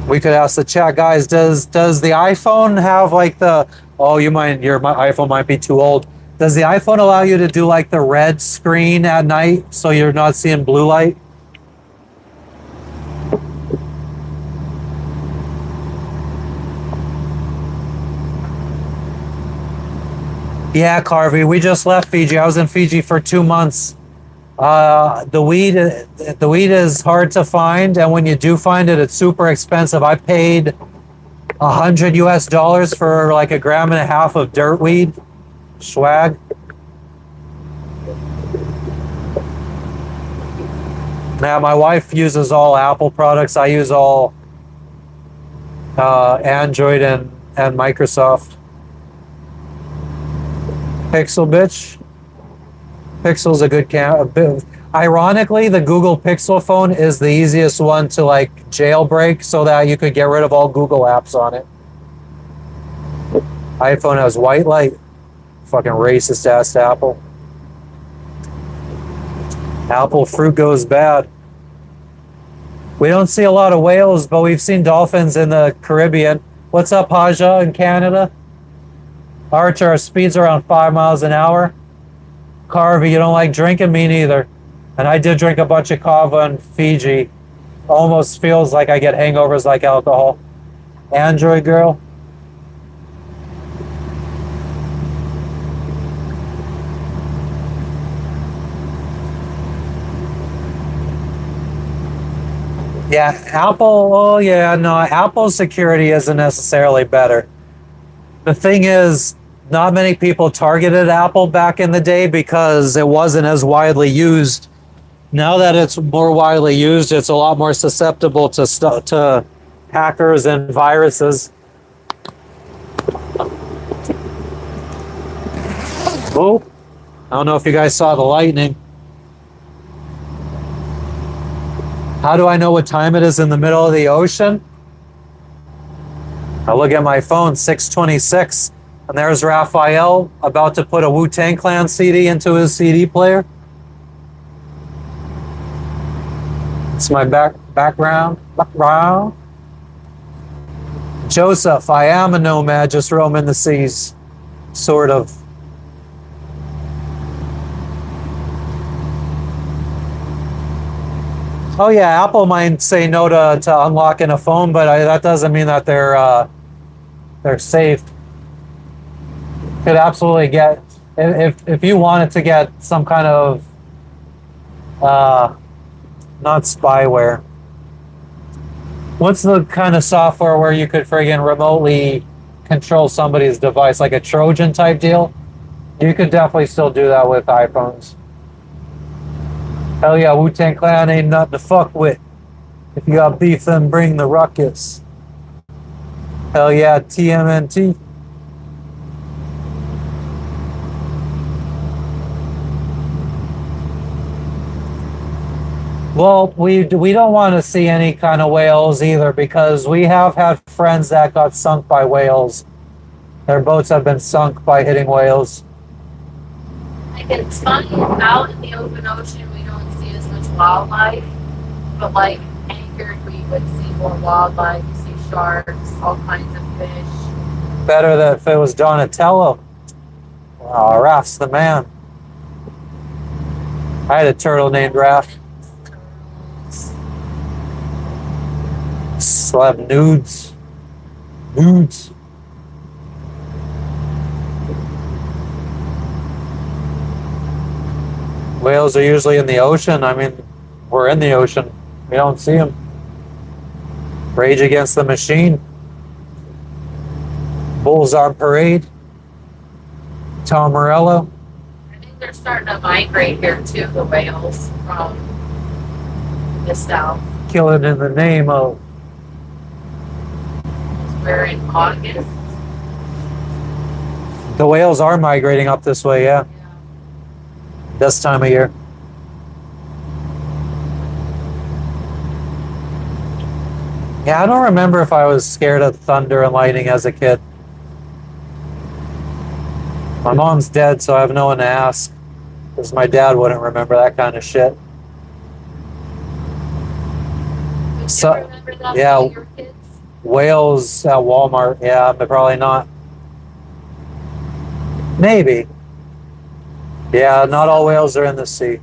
We could ask the chat, guys. Does the iPhone have like the? Oh, your iPhone might be too old. Does the iPhone allow you to do like the red screen at night so you're not seeing blue light? Yeah, Carvey. We just left Fiji. I was in Fiji for 2 months. The weed is hard to find, and when you do find it, it's super expensive. I paid $100 for like a gram and a half of dirt weed swag. Now my wife uses all Apple products. I use all Android and Microsoft. Pixel, bitch. Pixel's a good ironically, the Google Pixel phone is the easiest one to like jailbreak so that you could get rid of all Google apps on it. iPhone has white light. Fucking racist ass Apple. Apple fruit goes bad. We don't see a lot of whales, but we've seen dolphins in the Caribbean. What's up, Haja, in Canada? Archer, our speed's around 5 miles an hour. Carvey, you don't like drinking? Me neither. And I did drink a bunch of kava in Fiji. Almost feels like I get hangovers like alcohol. Android girl. Yeah, Apple, oh yeah, no, Apple's security isn't necessarily better. The thing is, not many people targeted Apple back in the day because it wasn't as widely used. Now that it's more widely used, it's a lot more susceptible to hackers and viruses. Oh, I don't know if you guys saw the lightning. How do I know what time it is in the middle of the ocean? I look at my phone, 6:26, and there's Raphael about to put a Wu-Tang Clan CD into his CD player. It's my background. Joseph, I am a nomad, just roaming the seas, sort of. Oh yeah, Apple might say no to unlocking a phone, but that doesn't mean that they're safe. Could absolutely get if you wanted to get some kind of not spyware. What's the kind of software where you could friggin' remotely control somebody's device, like a Trojan type deal? You could definitely still do that with iPhones. Hell yeah, Wu-Tang Clan ain't nothing to fuck with. If you got beef, then bring the ruckus. Hell yeah, TMNT. Well, we don't want to see any kind of whales either because we have had friends that got sunk by whales. Their boats have been sunk by hitting whales. Like it's funny, out in the open ocean we don't see as much wildlife, but like anchored we would see more wildlife. You see sharks, all kinds of fish. Better than if it was Donatello. Wow, Raph's the man. I had a turtle named Raph. Still have nudes. Nudes. Whales are usually in the ocean. I mean, we're in the ocean. We don't see them. Rage Against the Machine. Bulls on Parade. Tom Morello. I think they're starting to migrate here too, the whales from the south. Killing in the name of. We're in August. The whales are migrating up this way, yeah. This time of year. Yeah, I don't remember if I was scared of thunder and lightning as a kid. My mom's dead, so I have no one to ask. Because my dad wouldn't remember that kind of shit. So, remember that yeah, when you were kids? Whales at Walmart. Yeah, but probably not. Maybe. Yeah, not all whales are in the sea.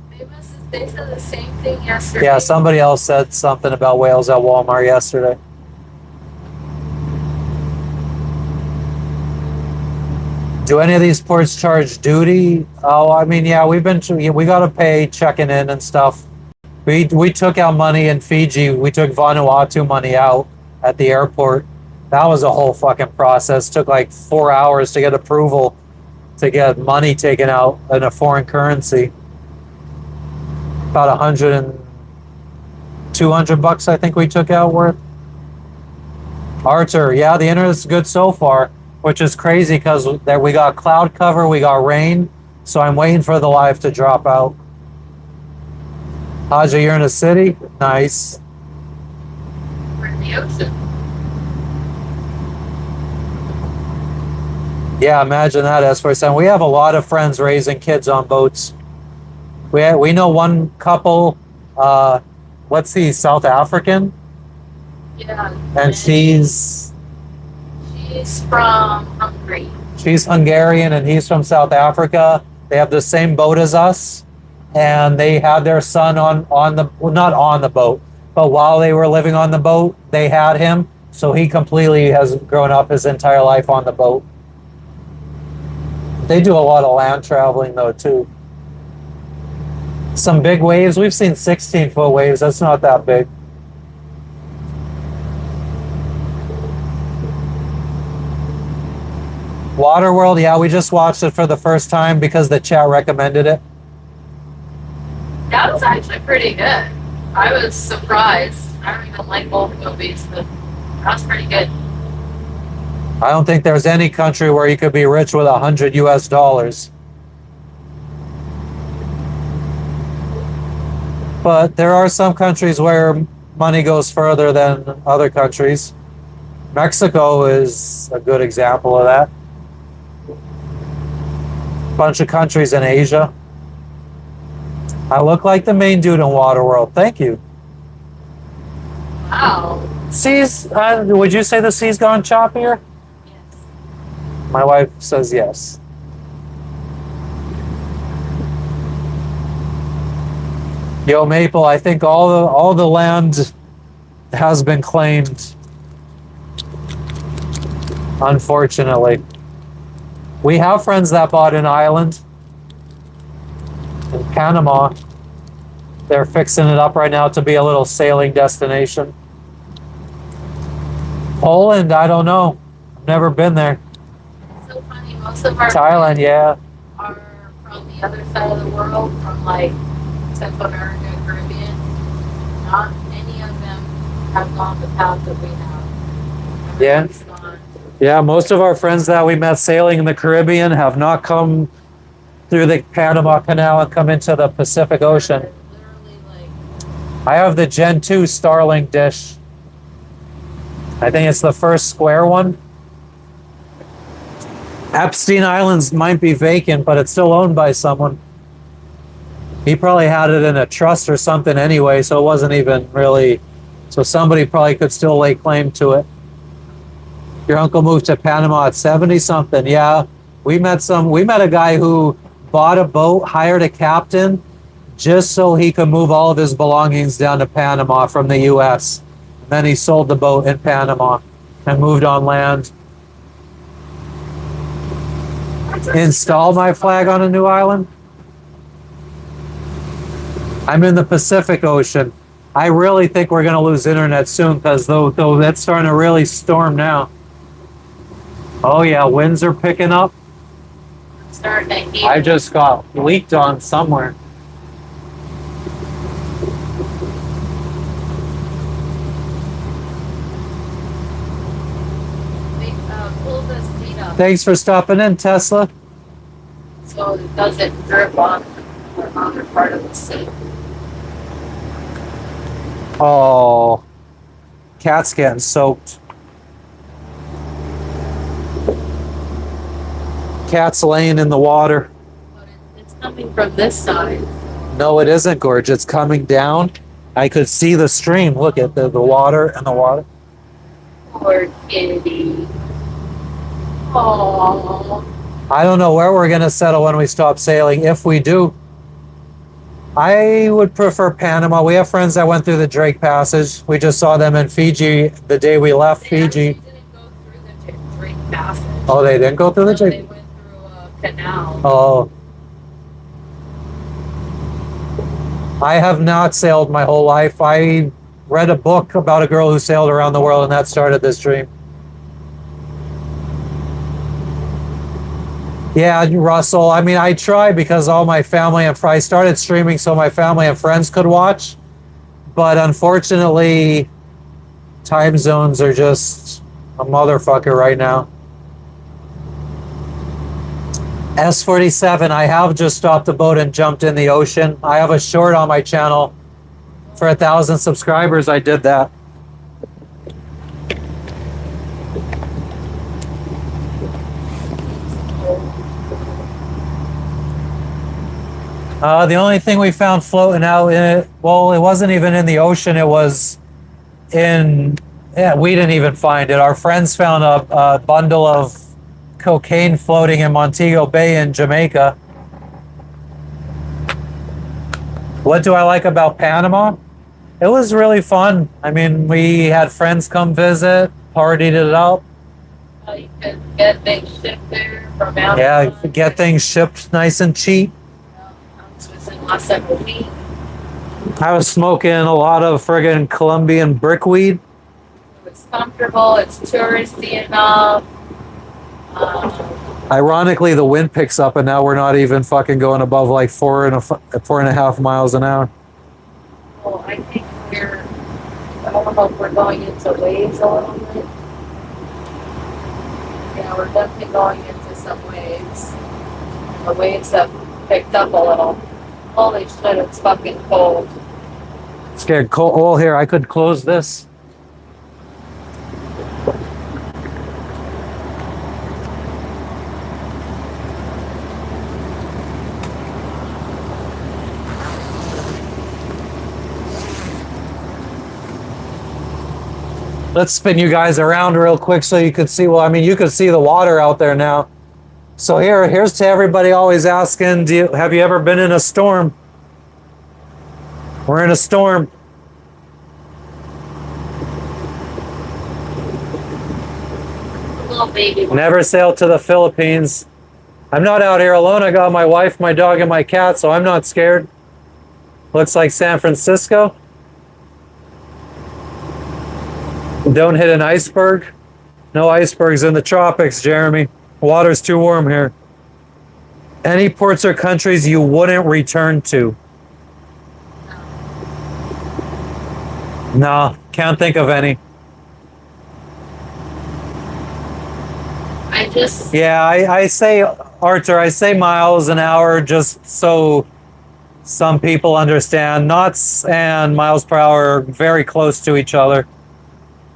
They said the same thing yesterday. Yeah, somebody else said something about whales at Walmart yesterday. Do any of these ports charge duty? Oh, I mean, yeah, we got to pay checking in and stuff. We took out money in Fiji. We took Vanuatu money out at the airport That was a whole fucking process. Took like 4 hours to get approval to get money taken out in a foreign currency. About 200 bucks, I think we took out worth. Arthur, yeah, the internet's good so far, which is crazy because that we got cloud cover, we got rain, so I'm waiting for the live to drop out. Haja, you're in a city? Nice. We're in the ocean. Yeah, imagine that, S47. We have a lot of friends raising kids on boats. We know one couple, what's he, South African? Yeah. And she's from Hungary. She's Hungarian and he's from South Africa. They have the same boat as us. And they had their son on the, well, not on the boat, but while they were living on the boat, they had him. So he completely has grown up his entire life on the boat. They do a lot of land traveling though too. Some big waves. We've seen 16-foot waves. That's not that big. Waterworld, yeah, we just watched it for the first time because the chat recommended it. That was actually pretty good. I was surprised. I don't even like old movies, but that was pretty good. I don't think there's any country where you could be rich with $100. But there are some countries where money goes further than other countries. Mexico is a good example of that. Bunch of countries in Asia. I look like the main dude in Waterworld. Thank you. Wow. Seas, would you say the sea's gone choppier? Yes. My wife says yes. Yo, Maple, I think all the land has been claimed. Unfortunately. We have friends that bought an island in Panama. They're fixing it up right now to be a little sailing destination. Poland, I don't know. I've never been there. It's so funny. Most of our Thailand, yeah. are from the other side of the world, from like Central America, Caribbean. Not any of them have gone the path that we have. Yeah. Everybody's gone. Yeah, most of our friends that we met sailing in the Caribbean have not come through the Panama Canal and come into the Pacific Ocean. Literally, like, I have the Gen 2 Starlink dish. I think it's the first square one. Epstein Islands might be vacant, but it's still owned by someone. He probably had it in a trust or something anyway, so it wasn't even really... So somebody probably could still lay claim to it. Your uncle moved to Panama at 70-something. Yeah, we met a guy who bought a boat, hired a captain, just so he could move all of his belongings down to Panama from the U.S. And then he sold the boat in Panama and moved on land. Install my flag on a new island? I'm in the Pacific Ocean. I really think we're going to lose internet soon because though that's starting to really storm now. Oh yeah, winds are picking up. starting to heat. I just got leaked on somewhere. Pull the seat up Thanks for stopping in, Tesla. so it doesn't drip on the other part of the seat. Oh, cat's getting soaked. Cat's laying in the water. But it's coming from this side. No, it isn't, Gorge. It's coming down. I could see the stream. Look at the water and the water. Poor kitty. Aww. I don't know where we're going to settle when we stop sailing. If we do, I would prefer Panama. We have friends that went through the Drake Passage. We just saw them in Fiji the day we left They Fiji. actually didn't go through the Drake Passage. Oh, they didn't go through the No, they Drake? went through a canal. Oh. I have not sailed my whole life. I read a book about a girl who sailed around the world, and that started this dream. Yeah, Russell. I mean, I try because all my family and I started streaming so my family and friends could watch, but unfortunately, time zones are just a motherfucker right now. S47, I have just stopped the boat and jumped in the ocean. I have a short on my channel. For 1,000 subscribers, I did that. The only thing we found floating out in it, well, it wasn't even in the ocean. It was in, yeah, we didn't even find it. Our friends found a bundle of cocaine floating in Montego Bay in Jamaica. What do I like about Panama? It was really fun. I mean, we had friends come visit, partied it up. You can get things shipped there from out. Yeah, get things shipped nice and cheap. Within the last several weeks. I was smoking a lot of friggin' Colombian brickweed. It's comfortable. It's touristy enough. Ironically, the wind picks up, and now we're not even fucking going above like 4.5 miles an hour. Well, I think I don't know if we're going into waves a little bit. Yeah, we're definitely going into some waves. The waves have picked up a little. Holy shit, it's fucking cold. Scared cold. Oh, here, I could close this. Let's spin you guys around real quick so you could see. Well, I mean, you could see the water out there now. So here's to everybody always asking, have you ever been in a storm? We're in a storm. Little baby one. Never sailed to the Philippines. I'm not out here alone. I got my wife, my dog, and my cat, so I'm not scared. Looks like San Francisco. Don't hit an iceberg. No icebergs in the tropics, Jeremy. Water's too warm here. Any ports or countries you wouldn't return to? No, can't think of any. Yeah, I say, Archer, I say miles an hour just so some people understand. Knots and miles per hour are very close to each other.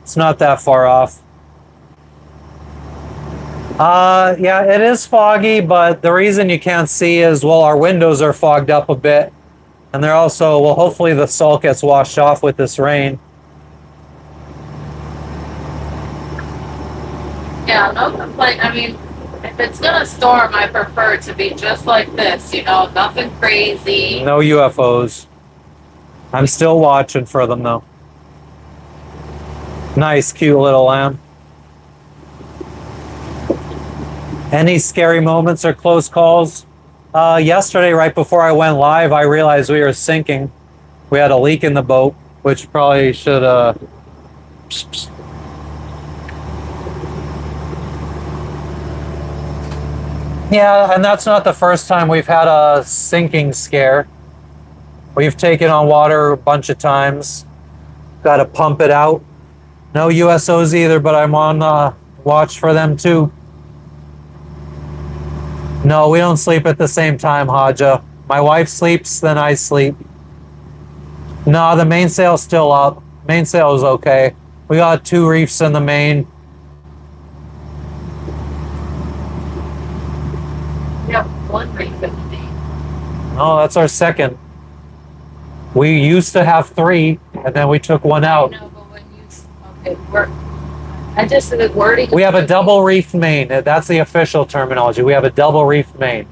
It's not that far off. Yeah, it is foggy, but the reason you can't see is, well, our windows are fogged up a bit. And they're also, well, hopefully the salt gets washed off with this rain. Yeah, no complaint. I mean, if it's gonna storm, I prefer it to be just like this, you know, nothing crazy. No UFOs. I'm still watching for them, though. Nice, cute little lamb. Any scary moments or close calls? Yesterday, right before I went live, I realized we were sinking. We had a leak in the boat, which probably should... Yeah, and that's not the first time we've had a sinking scare. We've taken on water a bunch of times. Got to pump it out. No USOs either, but I'm on watch for them too. No, we don't sleep at the same time, Haja. My wife sleeps, then I sleep. No, the mainsail's still up. Mainsail is okay. We got 2 reefs in the main. Yep, 1 reef in the main. No, that's our second. We used to have 3, and then we took 1 out. No, but when you okay, I just the wording. We have a double reef main. That's the official terminology. We have a double reef main.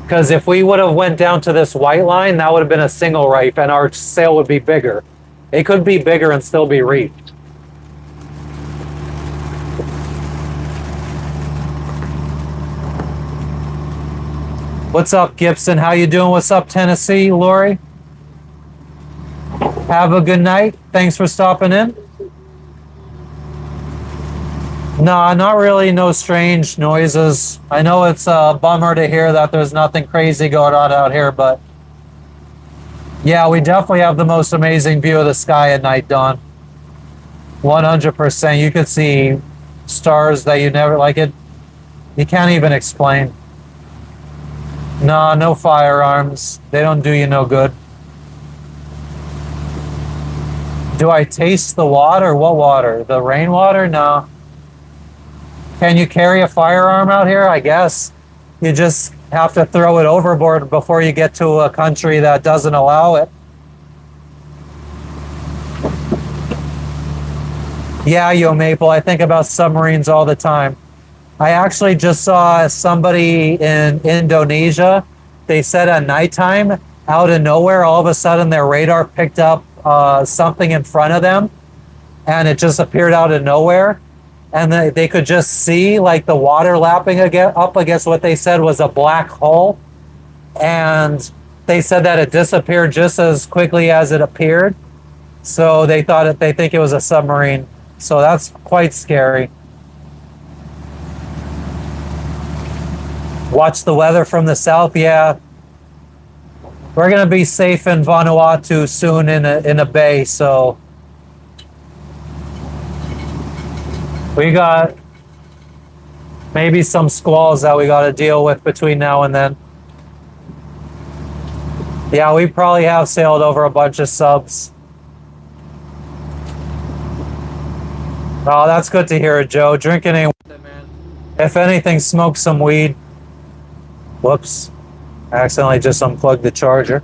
Because if we would have went down to this white line, that would have been a single reef, and our sail would be bigger. It could be bigger and still be reefed. What's up, Gibson? How you doing? What's up, Tennessee, Lori? Have a good night. Thanks for stopping in. Nah, not really. No strange noises. I know it's a bummer to hear that there's nothing crazy going on out here, but yeah, we definitely have the most amazing view of the sky at night, Dawn. 100%. You could see stars that you never like it. You can't even explain. Nah, no firearms. They don't do you no good. Do I taste the water? What water? The rainwater? No. Can you carry a firearm out here? I guess. You just have to throw it overboard before you get to a country that doesn't allow it. Yeah, Yo Maple, I think about submarines all the time. I actually just saw somebody in Indonesia. They said at nighttime, out of nowhere, all of a sudden their radar picked up something in front of them, and it just appeared out of nowhere. And they could just see like the water lapping up against what they said was a black hole. And they said that it disappeared just as quickly as it appeared. So they think it was a submarine. So that's quite scary. Watch the weather from the south. Yeah, we're gonna be safe in Vanuatu soon in a bay. So we got maybe some squalls that we got to deal with between now and then. Yeah, we probably have sailed over a bunch of subs. Oh, that's good to hear, Joe. Drinking ain't. If anything, smoke some weed. Whoops. I accidentally just unplugged the charger.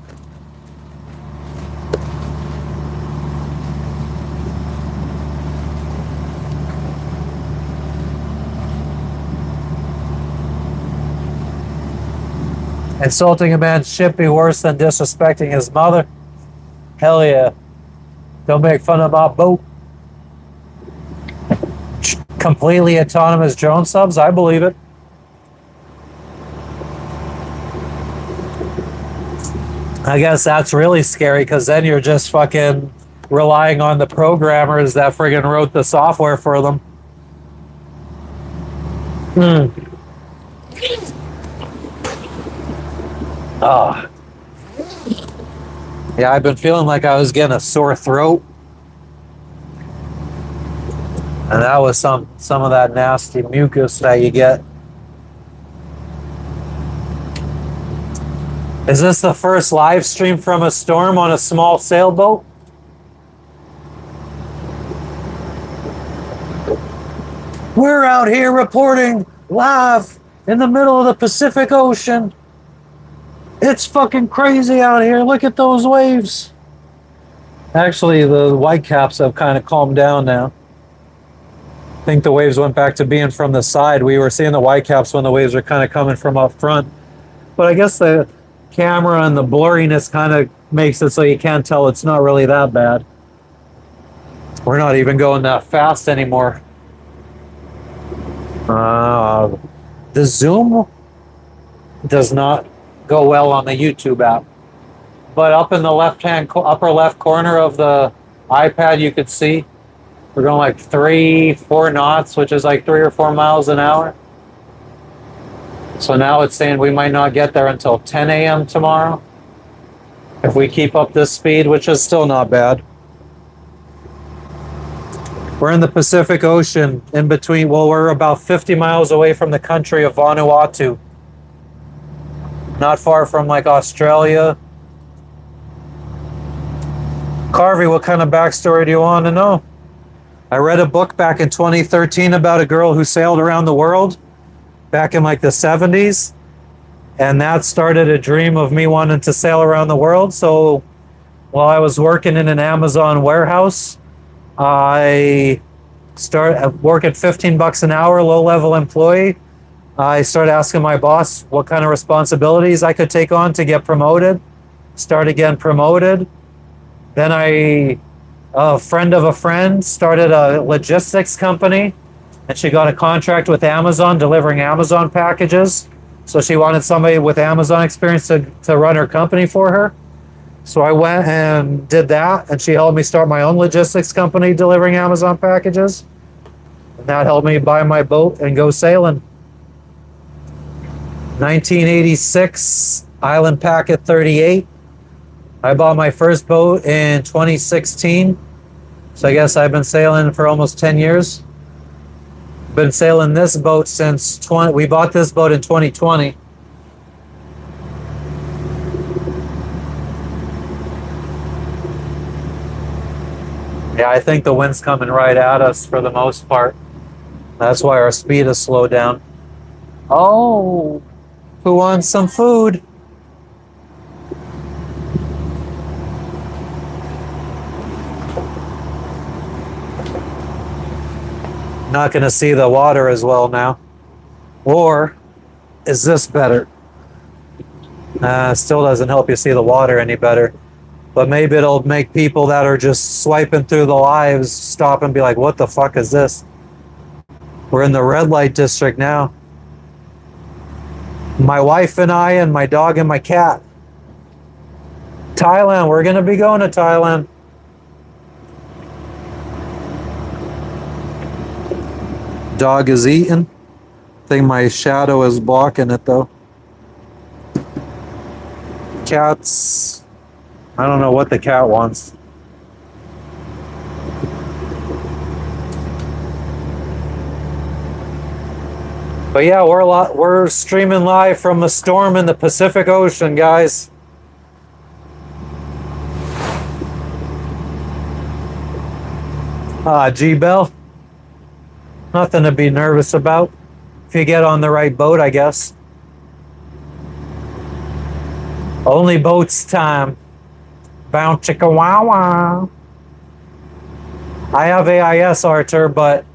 Insulting a man's ship be worse than disrespecting his mother. Hell yeah. Don't make fun of my boat. Completely autonomous drone subs? I believe it. I guess that's really scary because then you're just fucking relying on the programmers that friggin' wrote the software for them. Oh. Yeah, I've been feeling like I was getting a sore throat. And that was some of that nasty mucus that you get. Is this the first live stream from a storm on a small sailboat? We're out here reporting live in the middle of the Pacific Ocean. It's fucking crazy out here. Look at those waves. Actually, the whitecaps have kind of calmed down now. I think the waves went back to being from the side. We were seeing the whitecaps when the waves were kind of coming from up front. But I guess the camera and the blurriness kind of makes it so you can't tell it's not really that bad. We're not even going that fast anymore. The zoom does not go well on the YouTube app. But up in the upper left corner of the iPad, you could see we're going like 3-4 knots, which is like 3 or 4 miles an hour. So now it's saying we might not get there until 10 a.m. tomorrow if we keep up this speed, which is still not bad. We're in the Pacific Ocean in between. Well, we're about 50 miles away from the country of Vanuatu. Not far from like Australia. Carvey, what kind of backstory do you want to know? I read a book back in 2013 about a girl who sailed around the world back in like the 70s. And that started a dream of me wanting to sail around the world. So while I was working in an Amazon warehouse, I started working $15 an hour, low-level employee. I started asking my boss what kind of responsibilities I could take on to get promoted. Started getting promoted. Then a friend of a friend started a logistics company, and she got a contract with Amazon delivering Amazon packages. So she wanted somebody with Amazon experience to run her company for her. So I went and did that, and she helped me start my own logistics company delivering Amazon packages. And that helped me buy my boat and go sailing. 1986, Island Packet 38. I bought my first boat in 2016. So I guess I've been sailing for almost 10 years. Been sailing this boat since we bought this boat in 2020. Yeah, I think the wind's coming right at us for the most part. That's why our speed is slowed down. Oh, who wants some food? Not going to see the water as well now. Or is this better? Still doesn't help you see the water any better. But maybe it'll make people that are just swiping through the lives stop and be like, what the fuck is this? We're in the red light district now. My wife and I and my dog and my cat. Thailand. We're going to be going to Thailand. Dog is eating. I think my shadow is blocking it though. Cat's, I don't know what the cat wants. But yeah, we're streaming live from a storm in the Pacific Ocean, guys. G-Bell. Nothing to be nervous about. If you get on the right boat, I guess. Only boats time. Bound chicka wow wow. I have AIS, Arthur, but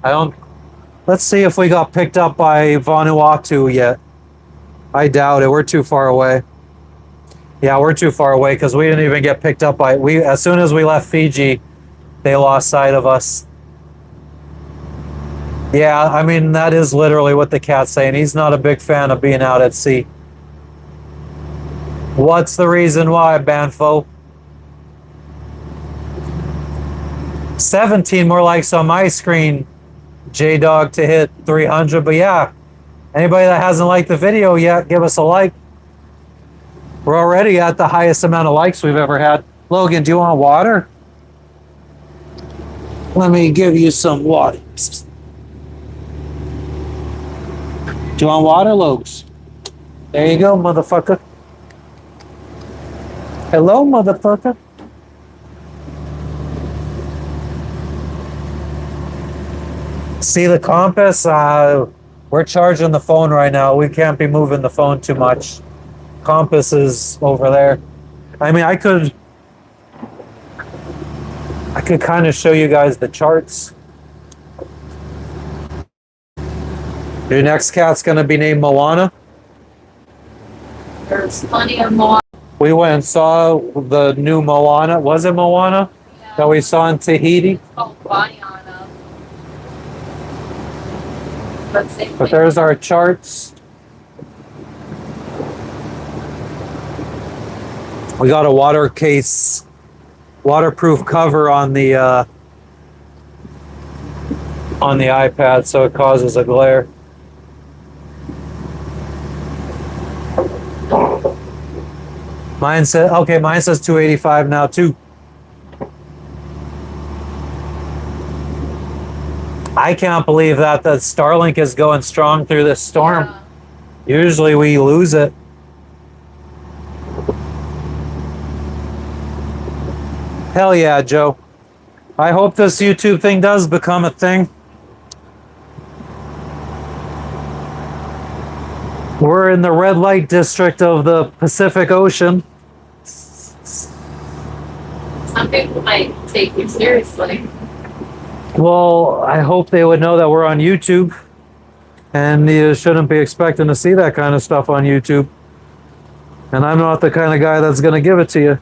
I don't. Let's see if we got picked up by Vanuatu yet. I doubt it. We're too far away. Yeah, we're too far away because we didn't even get picked up by. As soon as we left Fiji, they lost sight of us. Yeah, I mean, that is literally what the cat's saying. He's not a big fan of being out at sea. What's the reason why, Banfo? 17 more likes on my screen, J-Dog, to hit 300. But yeah, anybody that hasn't liked the video yet, give us a like. We're already at the highest amount of likes we've ever had. Logan, do you want water? Let me give you some water. Do you want water, Logs? There you go, motherfucker. Hello, motherfucker. See the compass? We're charging the phone right now. We can't be moving the phone too much. Compass is over there. I mean, I could kind of show you guys the charts. Your next cat's going to be named Moana. There's plenty of more. We went and saw the new Moana. Was it Moana? Yeah. That we saw in Tahiti? It's called Vanuatu. But there's our charts. We got a waterproof cover on the iPad, so it causes a glare. Mine says 285 now too. I can't believe that the Starlink is going strong through this storm. Yeah. Usually we lose it. Hell yeah, Joe. I hope this YouTube thing does become a thing. We're in the red light district of the Pacific Ocean. Some people might take you seriously. Well, I hope they would know that we're on YouTube. And you shouldn't be expecting to see that kind of stuff on YouTube. And I'm not the kind of guy that's going to give it to you.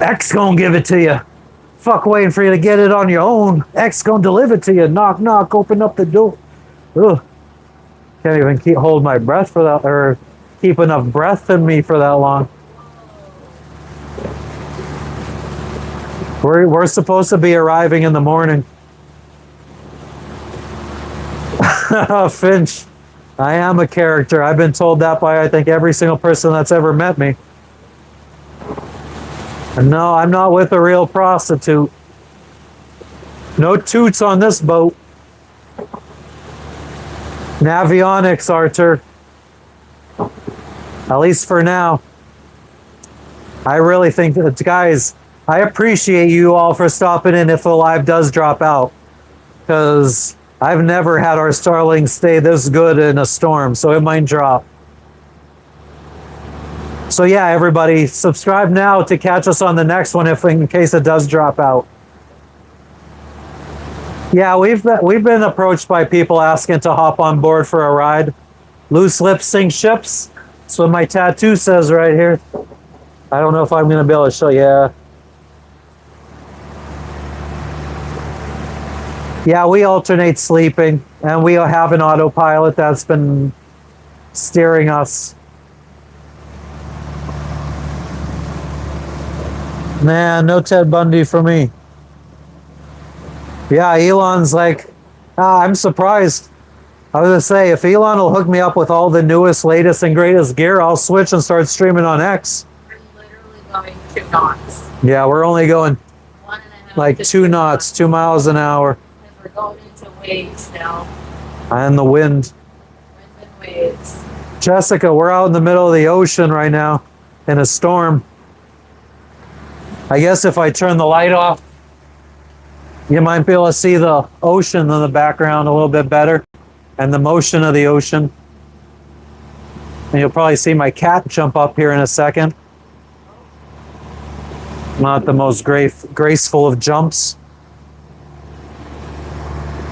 X gonna give it to you. Fuck waiting for you to get it on your own. X gonna deliver it to you. Knock, knock, open up the door. Ugh. Can't even hold my breath for that, or keep enough breath in me for that long. We're supposed to be arriving in the morning. Finch, I am a character. I've been told that by, I think, every single person that's ever met me. And no, I'm not with a real prostitute. No toots on this boat. Navionics, Archer. At least for now. I really think that, guys, I appreciate you all for stopping in if the live does drop out. Because I've never had our Starlink stay this good in a storm, so it might drop. So yeah, everybody, subscribe now to catch us on the next one if in case it does drop out. Yeah, we've been approached by people asking to hop on board for a ride. Loose lips sink ships. That's what my tattoo says right here. I don't know if I'm going to be able to show you. Yeah, we alternate sleeping, and we have an autopilot that's been steering us. Man, no Ted Bundy for me. Yeah, Elon's like, I'm surprised. I was gonna say, if Elon will hook me up with all the newest, latest, and greatest gear, I'll switch and start streaming on X. We're literally going 2 knots. Yeah, we're only going 1.5 like to 2 knots, 2 miles an hour. Because we're going into waves now. And the wind. Wind and waves. Jessica, we're out in the middle of the ocean right now in a storm. I guess if I turn the light off, you might be able to see the ocean in the background a little bit better and the motion of the ocean. And you'll probably see my cat jump up here in a second. Not the most graceful of jumps.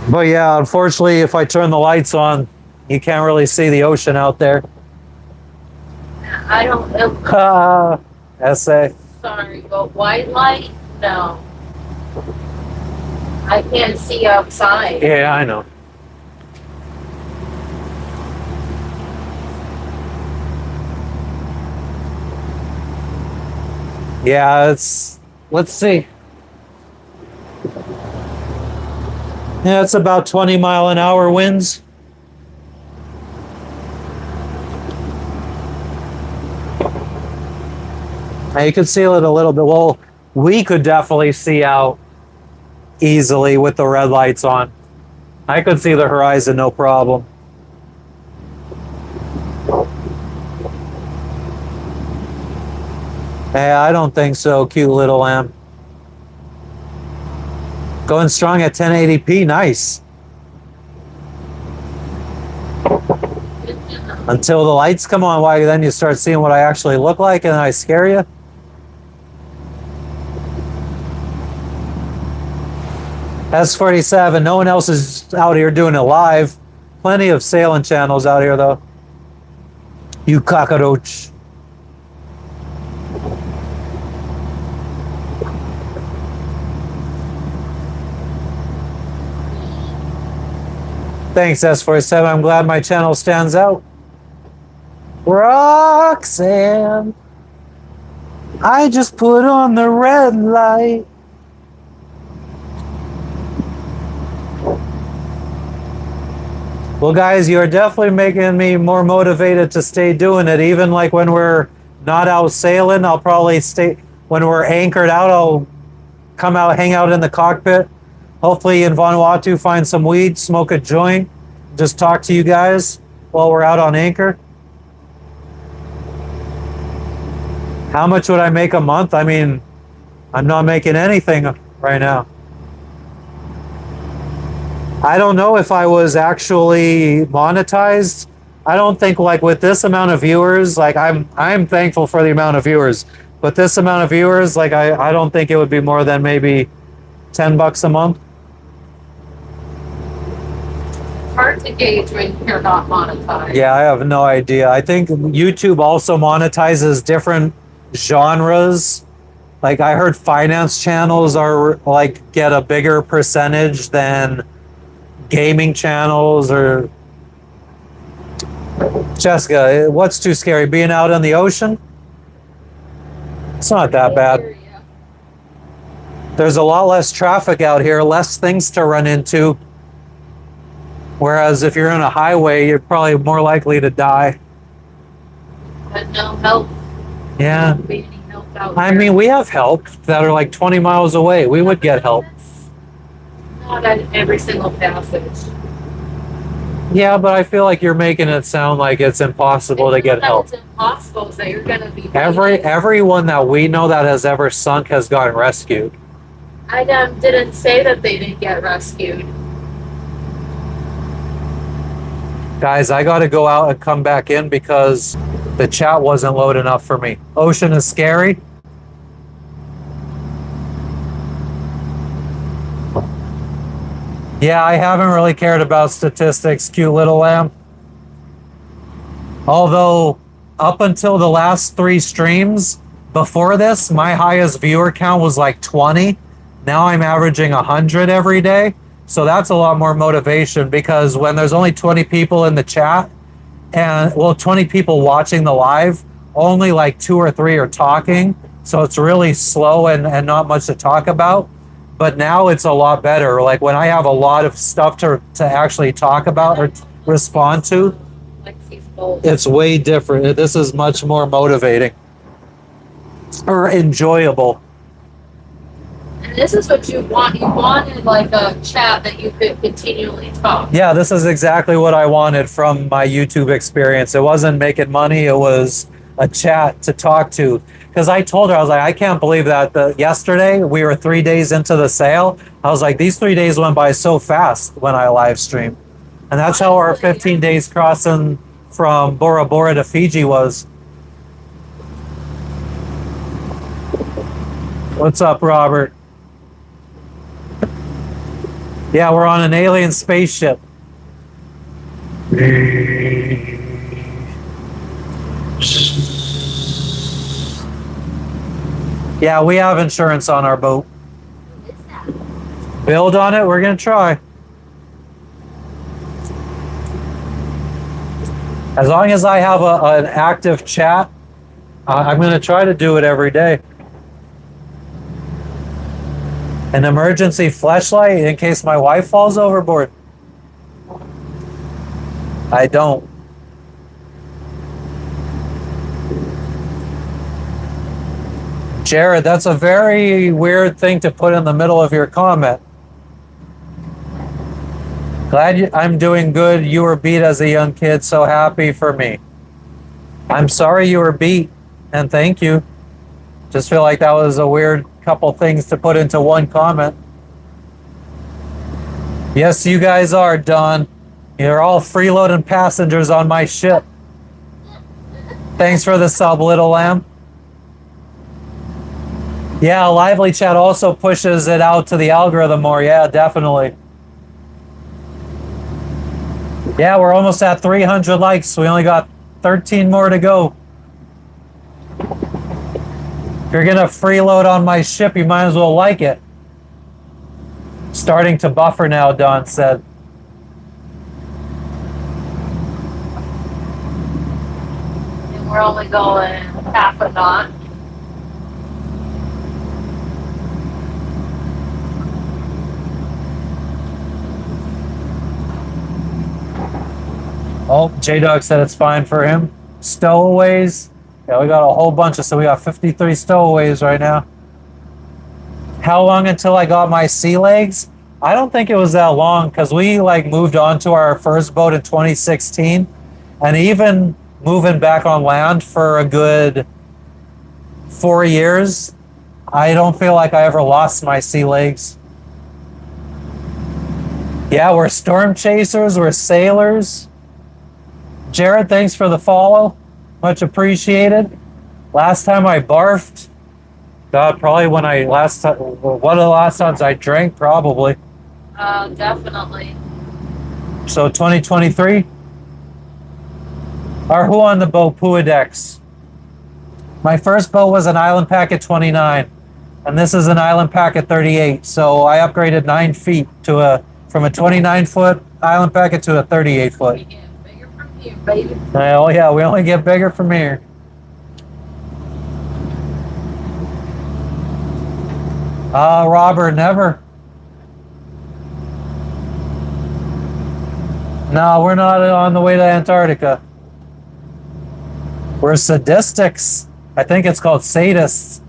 But yeah, unfortunately, if I turn the lights on, you can't really see the ocean out there. I don't know. Essay. Sorry, but white light? No. I can't see outside. Yeah, I know. Yeah, let's see. Yeah, it's about 20-mile-an-hour winds. Now you could see it a little bit. Well, we could definitely see out easily with the red lights on. I could see the horizon, no problem. Hey, I don't think so, cute little lamb. Going strong at 1080p, nice. Until the lights come on, why then you start seeing what I actually look like and I scare you? S47, no one else is out here doing it live. Plenty of sailing channels out here though. You cockroach. Thanks, S47. I'm glad my channel stands out. Roxanne, I just put on the red light. Well, guys, you're definitely making me more motivated to stay doing it. Even like when we're not out sailing, I'll probably stay. When we're anchored out, I'll come out, hang out in the cockpit. Hopefully in Vanuatu, find some weed, smoke a joint, just talk to you guys while we're out on anchor. How much would I make a month? I mean, I'm not making anything right now. I don't know if I was actually monetized. I don't think like with this amount of viewers, like I'm thankful for the amount of viewers, but this amount of viewers, like I don't think it would be more than maybe $10 a month. Hard to gauge when you're not monetized. Yeah, I have no idea. I think YouTube also monetizes different genres. Like I heard finance channels are like get a bigger percentage than gaming channels. Or Jessica, what's too scary? Being out in the ocean? It's not that bad. There's a lot less traffic out here, less things to run into. Whereas if you're on a highway, you're probably more likely to die. But no help. Yeah. Won't be any help out I here. mean, we have help that are like 20 miles away. We would get help. Not at every single passage. Yeah, but I feel like you're making it sound like it's impossible to get help. It's impossible, so you're gonna be Everyone that we know that has ever sunk has gotten rescued. I didn't say that they didn't get rescued. Guys, I got to go out and come back in because the chat wasn't load enough for me. Ocean is scary. Yeah, I haven't really cared about statistics, cute little lamb. Although, up until the last 3 streams before this, my highest viewer count was like 20. Now I'm averaging 100 every day. So that's a lot more motivation because when there's only 20 people in the chat and, well, 20 people watching the live, only like 2 or 3 are talking. So it's really slow and not much to talk about. But now it's a lot better. Like when I have a lot of stuff to actually talk about or respond to, it's way different. This is much more motivating or enjoyable. And this is what you want. You wanted like a chat that you could continually talk. Yeah, this is exactly what I wanted from my YouTube experience. It wasn't making money. It was a chat to talk to. Because I told her, I was like, I can't believe that yesterday we were 3 days into the sale. I was like, these 3 days went by so fast when I live streamed. And that's how our 15 days crossing from Bora Bora to Fiji was. What's up, Robert? Yeah, we're on an alien spaceship. Yeah, we have insurance on our boat. What is that? Build on it, we're gonna try. As long as I have an active chat, I'm gonna try to do it every day. An emergency flashlight in case my wife falls overboard. I don't. Jared, that's a very weird thing to put in the middle of your comment. Glad I'm doing good. You were beat as a young kid, so happy for me. I'm sorry you were beat, and thank you. Just feel like that was a weird couple things to put into one comment. Yes, you guys are, Don. You're all freeloading passengers on my ship. Thanks for the sub, little lamb. Yeah, Lively Chat also pushes it out to the algorithm more. Yeah, definitely. Yeah, we're almost at 300 likes. We only got 13 more to go. If you're gonna freeload on my ship, you might as well like it. Starting to buffer now, Don said. And we're only going half a knot. Oh, J-Dog said it's fine for him. Stowaways. Yeah, we got a whole bunch of, so we got 53 stowaways right now. How long until I got my sea legs? I don't think it was that long because we like moved on to our first boat in 2016, and even moving back on land for a good 4 years, I don't feel like I ever lost my sea legs. Yeah, we're storm chasers, we're sailors. Jared, thanks for the follow. Much appreciated. Last time I barfed, God, probably when I one of the last times I drank, probably. Definitely. So 2023. Or who on the boat? Puadex. My first boat was an Island Packet 29, and this is an Island Packet 38. So I upgraded 9 feet to from a 29-foot Island Packet to a 38-foot. We get bigger from here, baby. Oh yeah, we only get bigger from here. Robert, never. No, we're not on the way to Antarctica. We're sadistics. I think it's called sadists.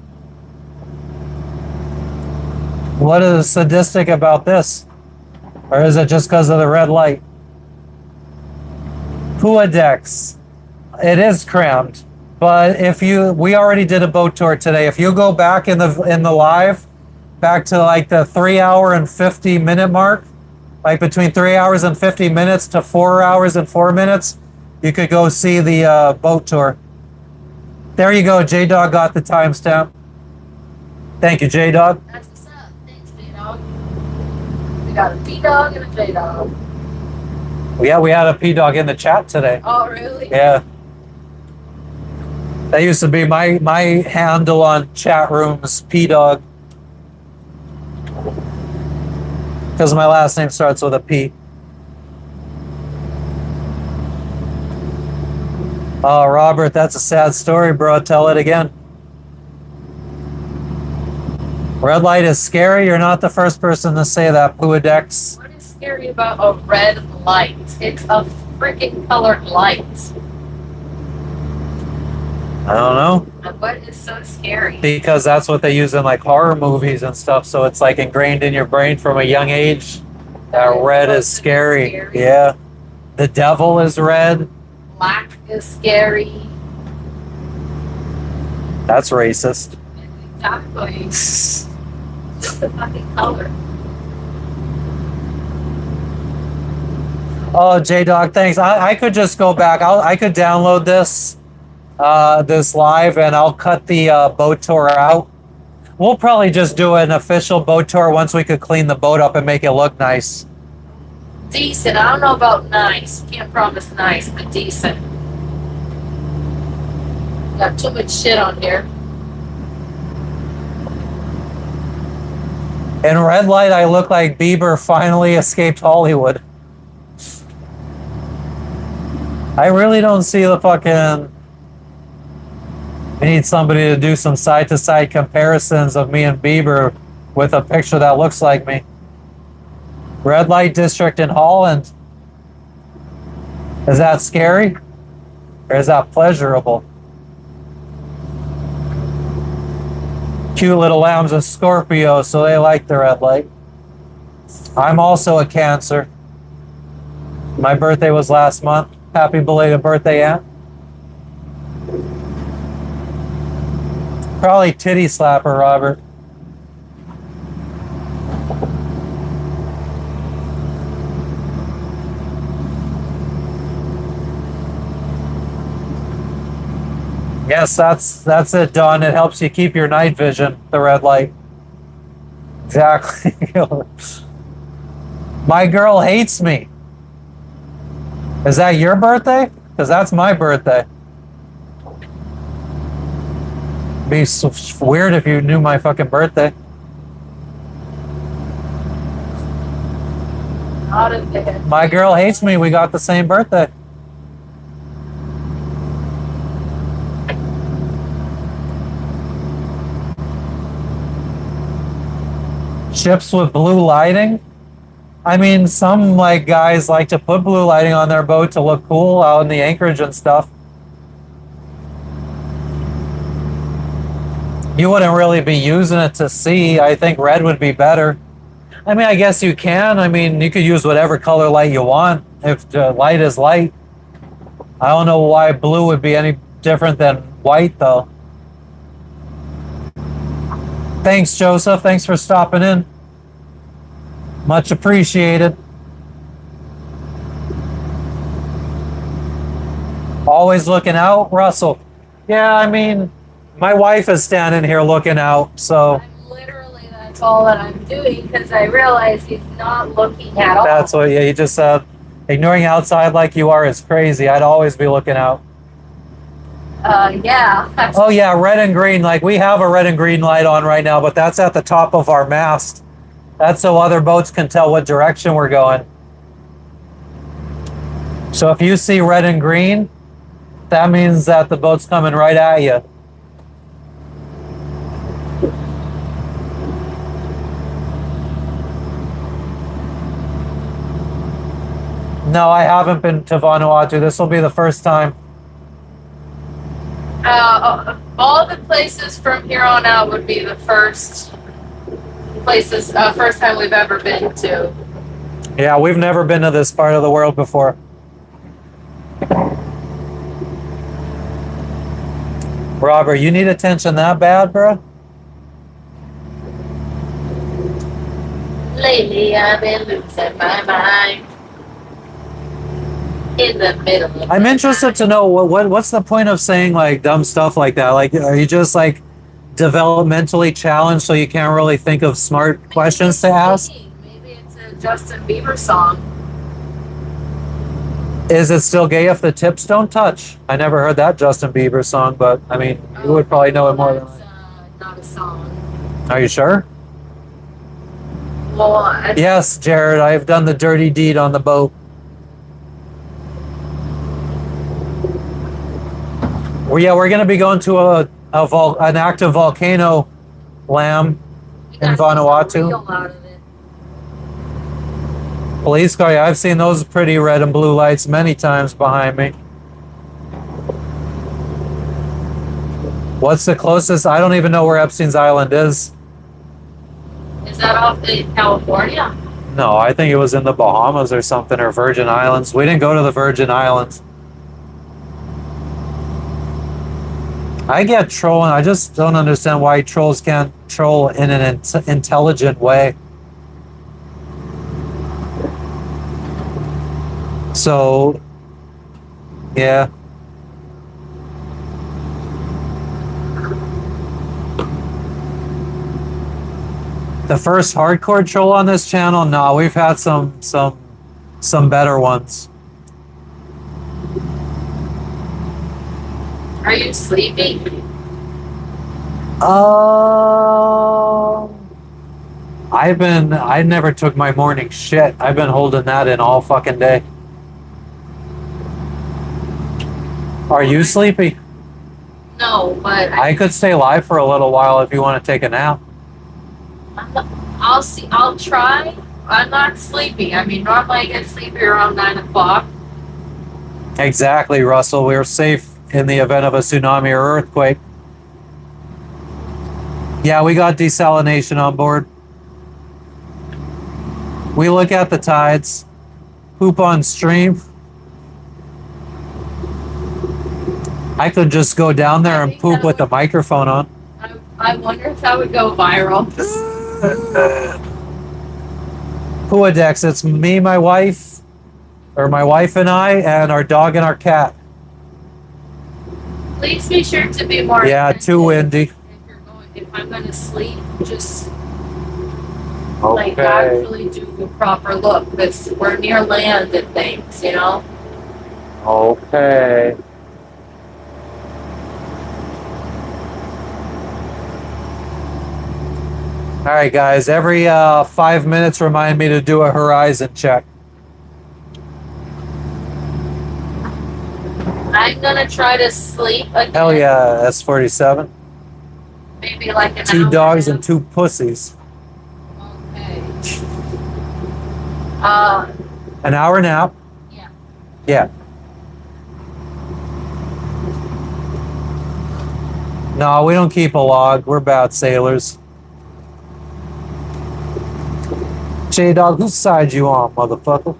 What is sadistic about this? Or is it just because of the red light? Puadex. It is cramped. But if we already did a boat tour today. If you go back in the live, back to like the 3 hour and 50 minute mark, like between 3 hours and 50 minutes to 4 hours and 4 minutes, you could go see the boat tour. There you go. J Dog got the timestamp. Thank you, J Dog. That's what's up. Thanks, J Dog. We got a P Dog and a J Dog. Yeah, we had a P Dog in the chat today. Oh, really? Yeah. That used to be my handle on chat rooms, P Dog. Because my last name starts with a P. Oh, Robert, that's a sad story, bro. Tell it again. Red light is scary. You're not the first person to say that, Puadex. What is scary about a red light? It's a freaking colored light. I don't know. And what is so scary? Because that's what they use in like horror movies and stuff. So it's like ingrained in your brain from a young age. That red is scary. Yeah. The devil is red. Black is scary. That's racist. Exactly. Just the fucking color. Oh, J Dog, thanks. I could just go back. I could download this this live and I'll cut the boat tour out. We'll probably just do an official boat tour once we could clean the boat up and make it look nice. Decent. I don't know about nice. Can't promise nice, but decent. Got too much shit on here. In red light, I look like Bieber finally escaped Hollywood. I really don't see the fucking... We need somebody to do some side-to-side comparisons of me and Bieber with a picture that looks like me. Red light district in Holland. Is that scary? Or is that pleasurable? Cute little lambs of Scorpio, so they like the red light. I'm also a Cancer. My birthday was last month. Happy belated birthday, Aunt. Probably titty slapper, Robert. Yes, that's it, Don. It helps you keep your night vision, the red light. Exactly. My girl hates me. Is that your birthday? Because that's my birthday. Be so weird if you knew my fucking birthday. Not a bit. My girl hates me. We got the same birthday. Ships with blue lighting? I mean, some like guys like to put blue lighting on their boat to look cool out in the anchorage and stuff. You wouldn't really be using it to see. I think red would be better. I mean, I guess you can. I mean, you could use whatever color light you want if the light is light. I don't know why blue would be any different than white, though. Thanks, Joseph. Thanks for stopping in. Much appreciated. Always looking out, Russell. Yeah, I mean, my wife is standing here looking out, so... I'm literally, that's all that I'm doing, because I realize he's not looking at all. That's what, yeah, he just said, ignoring outside like you are is crazy. I'd always be looking out. Yeah. Oh, yeah, red and green. Like, we have a red and green light on right now, but that's at the top of our mast. That's so other boats can tell what direction we're going. So if you see red and green, that means that the boat's coming right at you. No, I haven't been to Vanuatu. This will be the first time. All the places from here on out would be the first places, first time we've ever been to. Yeah, we've never been to this part of the world before. Robert, you need attention that bad, bro? Lately, I've been losing my mind in the middle of I'm the interested night. to know what's the point of saying like dumb stuff like that? Like, are you just like developmentally challenged so you can't really think of smart questions to ask? Maybe it's a Justin Bieber song. Is it still gay if the tips don't touch? I never heard that Justin Bieber song, but I mean, you would probably know it more than That's I. not a song. Are you sure? Well, Yes, Jared, I have done the dirty deed on the boat. Well, yeah, we're going to be going to an active volcano, Lamb, in Vanuatu. Out of it. Police car, yeah, I've seen those pretty red and blue lights many times behind me. What's the closest? I don't even know where Epstein's Island is. Is that off in California? No, I think it was in the Bahamas or something, or Virgin Islands. We didn't go to the Virgin Islands. I get trolling. I just don't understand why trolls can't troll in an intelligent way. So, yeah. The first hardcore troll on this channel? No, we've had some better ones. Are you sleeping? I never took my morning shit. I've been holding that in all fucking day. Are you sleepy? No, but I could stay live for a little while if you want to take a nap. I'll see. I'll try. I'm not sleepy. I mean, normally I get sleepy around 9 o'clock. Exactly, Russell. We're safe in the event of a tsunami or earthquake. Yeah, we got desalination on board. We look at the tides. Poop on stream. I could just go down there and poop with the microphone on. I wonder if that would go viral. Puadex, it's me, my wife, or my wife and I, and our dog and our cat. Please be sure to be more. Yeah, too windy. If I'm gonna sleep, just Okay. like actually do the proper look, because we're near land and things, you know. Okay. All right, guys. Every 5 minutes, remind me to do a horizon check. I'm gonna try to sleep again. Hell yeah, S47. Maybe like an 2 hour dogs now. and 2 pussies. Okay. An hour nap. Yeah. Yeah. No, we don't keep a log. We're bad sailors. J-Dog, whose side you on, motherfucker?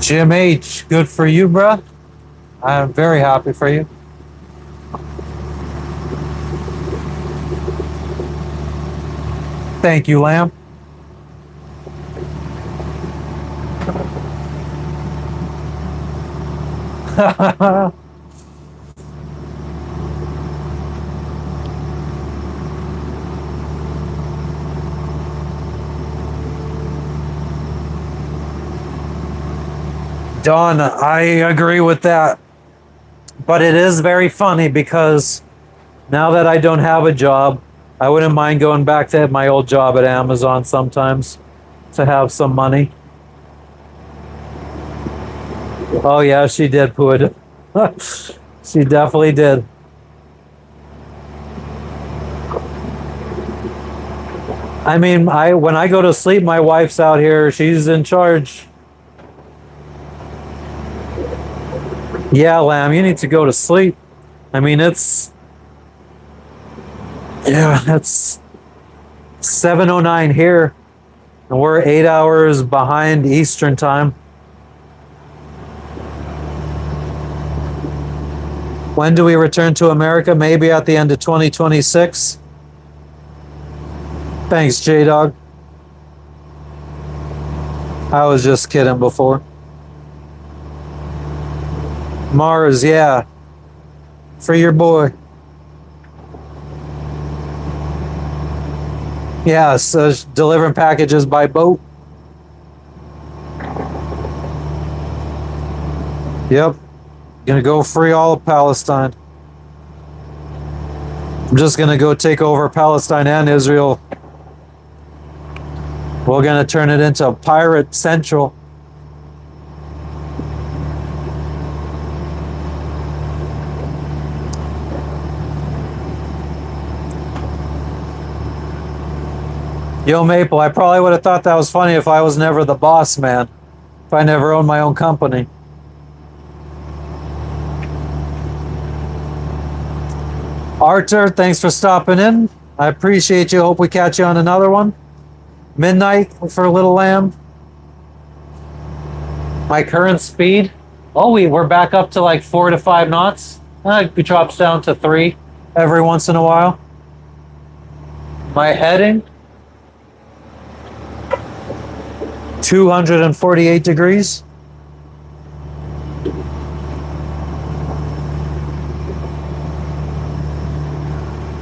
Jim H, good for you, bruh. I'm very happy for you. Thank you, Lamb. Don, I agree with that. But it is very funny because now that I don't have a job, I wouldn't mind going back to my old job at Amazon sometimes to have some money. Oh yeah, she did, Puid. She definitely did. I mean, I when I go to sleep, my wife's out here. She's in charge. Yeah, Lamb, you need to go to sleep. I mean, it's 7:09 here, and we're 8 hours behind Eastern time. When do we return to America? Maybe at the end of 2026. Thanks, J-Dog. I was just kidding before. Mars, yeah. For your boy. Yeah, so delivering packages by boat. Yep. Gonna go free all of Palestine. I'm just gonna go take over Palestine and Israel. We're gonna turn it into Pirate Central. Yo, Maple, I probably would have thought that was funny if I was never the boss man. If I never owned my own company. Arthur, thanks for stopping in. I appreciate you. Hope we catch you on another one. Midnight for Little Lamb. My current speed. Oh, we're back up to like 4 to 5 knots. It drops down to 3 every once in a while. My heading. 248 degrees.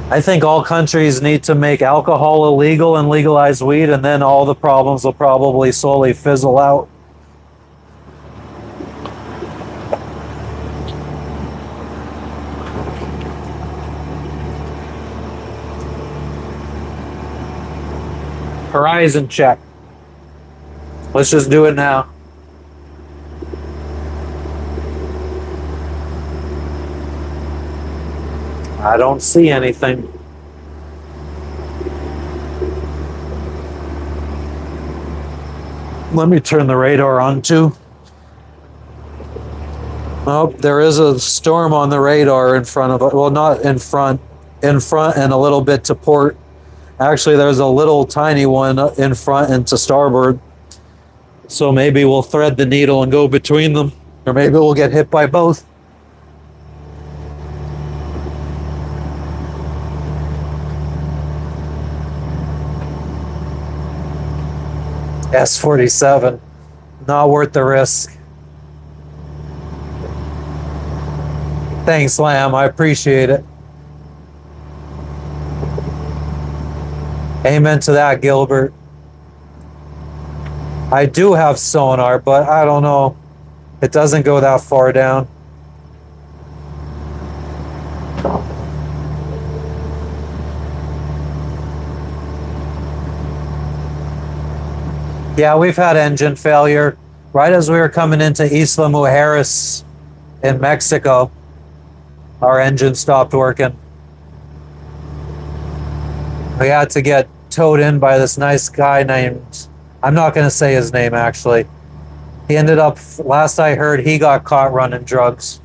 I think all countries need to make alcohol illegal and legalize weed, and then all the problems will probably slowly fizzle out. Horizon check. Let's just do it now. I don't see anything. Let me turn the radar on too. Oh, there is a storm on the radar in front of it. Well, not in front and a little bit to port. Actually, there's a little tiny one in front and to starboard. So maybe we'll thread the needle and go between them. Or maybe we'll get hit by both. S-47. Not worth the risk. Thanks, Lamb. I appreciate it. Amen to that, Gilbert. I do have sonar, but I don't know. It doesn't go that far down. Yeah, we've had engine failure right as we were coming into Isla Mujeres in Mexico. Our engine stopped working. We had to get towed in by this nice guy named, I'm not going to say his name actually. He ended up, last I heard, he got caught running drugs.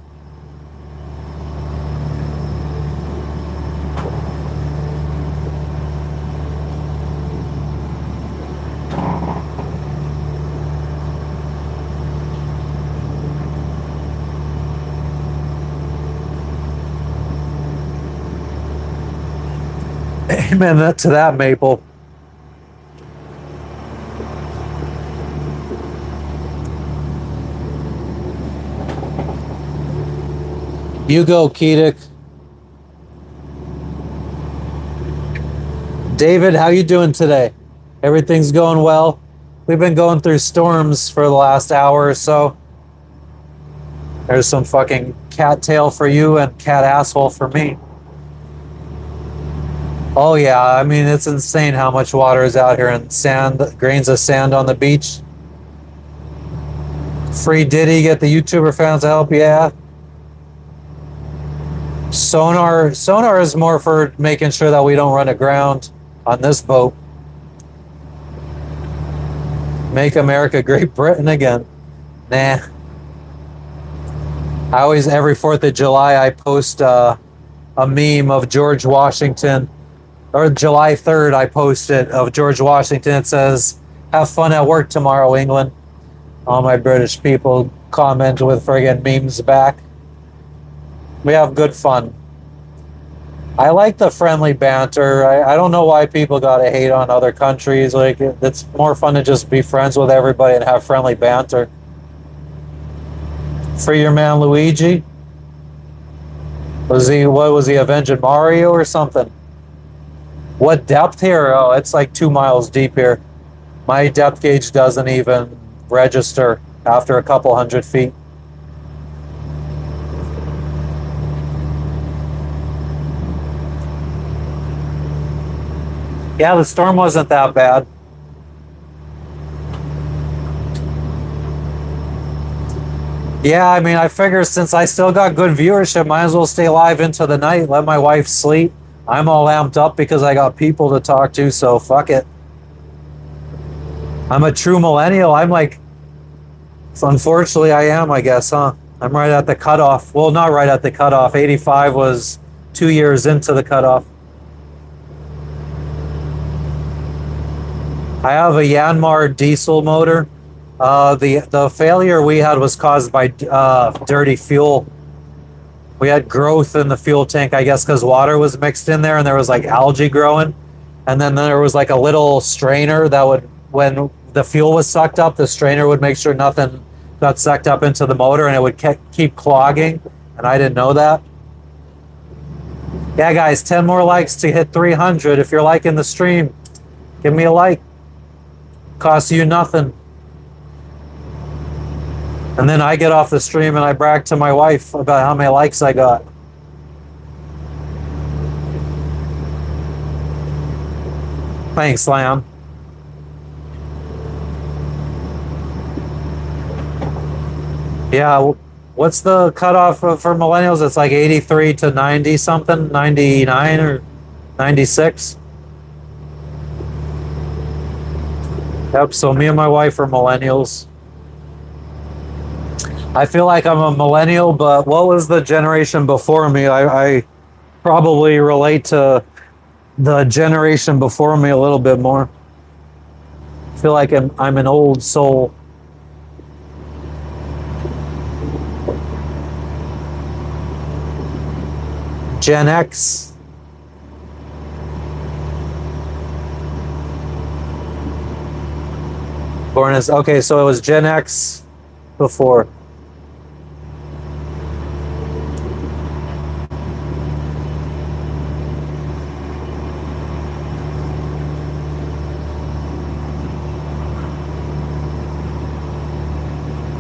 Amen to that, Maple. You go, Keedick. David, how you doing today? Everything's going well? We've been going through storms for the last hour or so. There's some fucking cattail for you and cat asshole for me. Oh yeah, I mean, it's insane how much water is out here and sand, grains of sand on the beach. Free Diddy, get the YouTuber fans to help, yeah. Sonar is more for making sure that we don't run aground on this boat. Make America Great Britain again. Nah. I always, every 4th of July, I post a meme of George Washington. Or July 3rd, I post it of George Washington. It says, "Have fun at work tomorrow, England." All my British people comment with friggin' memes back. We have good fun. I like the friendly banter. I don't know why people gotta hate on other countries. Like, it's more fun to just be friends with everybody and have friendly banter. For your man Luigi? What was he, avenging Mario or something? What depth here? Oh, it's like 2 miles deep here. My depth gauge doesn't even register after a couple 100 feet. Yeah, the storm wasn't that bad. Yeah, I mean, I figure since I still got good viewership, might as well stay live into the night, let my wife sleep. I'm all amped up because I got people to talk to, so fuck it. I'm a true millennial. I'm like, unfortunately, I am, I guess, huh? I'm right at the cutoff. Well, not right at the cutoff. 85 was 2 years into the cutoff. I have a Yanmar diesel motor. The failure we had was caused by dirty fuel. We had growth in the fuel tank, I guess, because water was mixed in there and there was like algae growing. And then there was like a little strainer that would, when the fuel was sucked up, the strainer would make sure nothing got sucked up into the motor and it would keep clogging. And I didn't know that. Yeah, guys, 10 more likes to hit 300. If you're liking the stream, give me a like. Costs you nothing. And then I get off the stream and I brag to my wife about how many likes I got. Thanks, Lamb. Yeah, what's the cutoff for millennials? It's like 83 to 90 something, 99 or 96. Yep, so me and my wife are millennials. I feel like I'm a millennial, but what was the generation before me? I probably relate to the generation before me a little bit more. I feel like I'm an old soul. Gen X. Born as, okay, so it was Gen X before.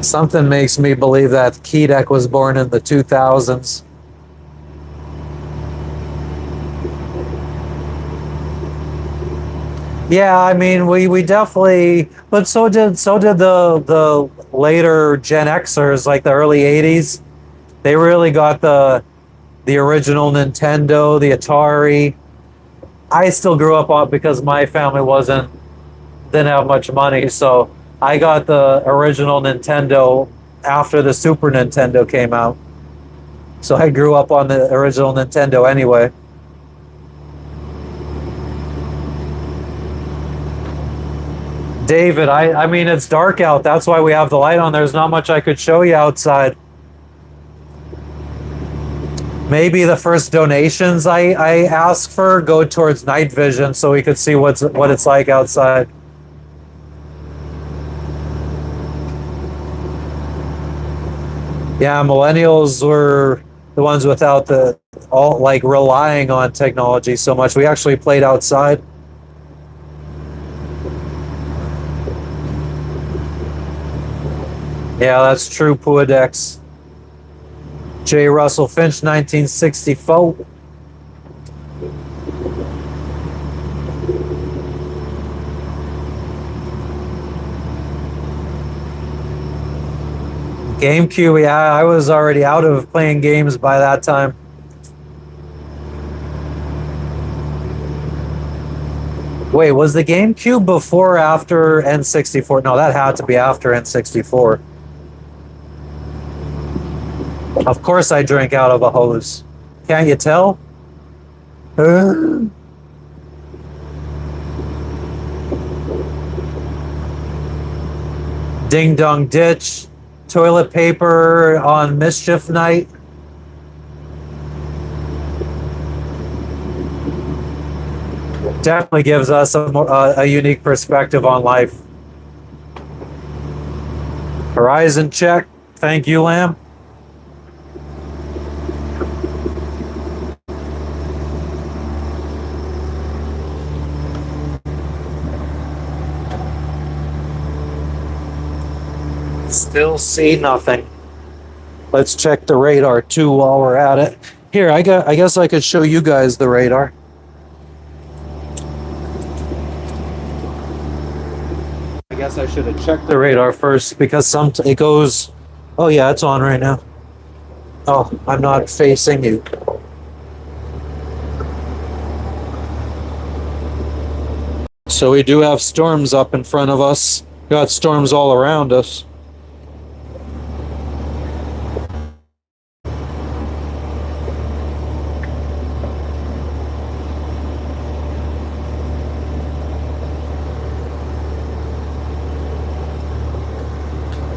Something makes me believe that Kedek was born in the 2000s. Yeah, I mean, we definitely, but so did the later Gen Xers, like the early 80s. They really got the original Nintendo, the Atari. I still grew up on, because my family didn't have much money, so I got the original Nintendo after the Super Nintendo came out. So I grew up on the original Nintendo anyway. David, I mean, it's dark out. That's why we have the light on. There's not much I could show you outside. Maybe the first donations I ask for go towards night vision so we could see what it's like outside. Yeah, millennials were the ones without like relying on technology so much. We actually played outside. Yeah, that's true, Puadex. J. Russell Finch, 1964. GameCube, yeah, I was already out of playing games by that time. Wait, was the GameCube before or after N64? No, that had to be after N64. Of course I drank out of a hose. Can't you tell? Ding dong ditch. Toilet paper on mischief night. Definitely gives us a unique perspective on life. Horizon check. Thank you, Lamb. Still see nothing. Let's check the radar too while we're at it. Here, I guess I could show you guys the radar. I guess I should have checked the radar first because it goes. Oh yeah, it's on right now. Oh, I'm not facing you. So we do have storms up in front of us. Got storms all around us.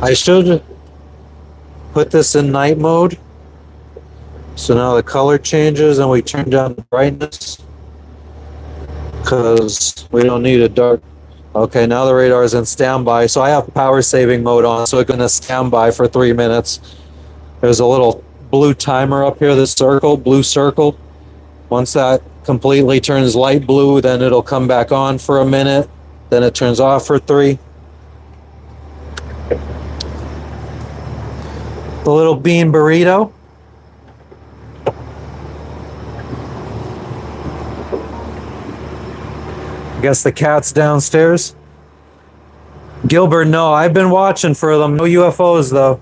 I should put this in night mode. So now the color changes and we turn down the brightness because we don't need it dark. Okay, now the radar is in standby. So I have power saving mode on, so it's going to standby for 3 minutes. There's a little blue timer up here, this circle, blue circle. Once that completely turns light blue, then it'll come back on for a minute. Then it turns off for 3. The little bean burrito. I guess the cat's downstairs. Gilbert, no, I've been watching for them. No UFOs, though.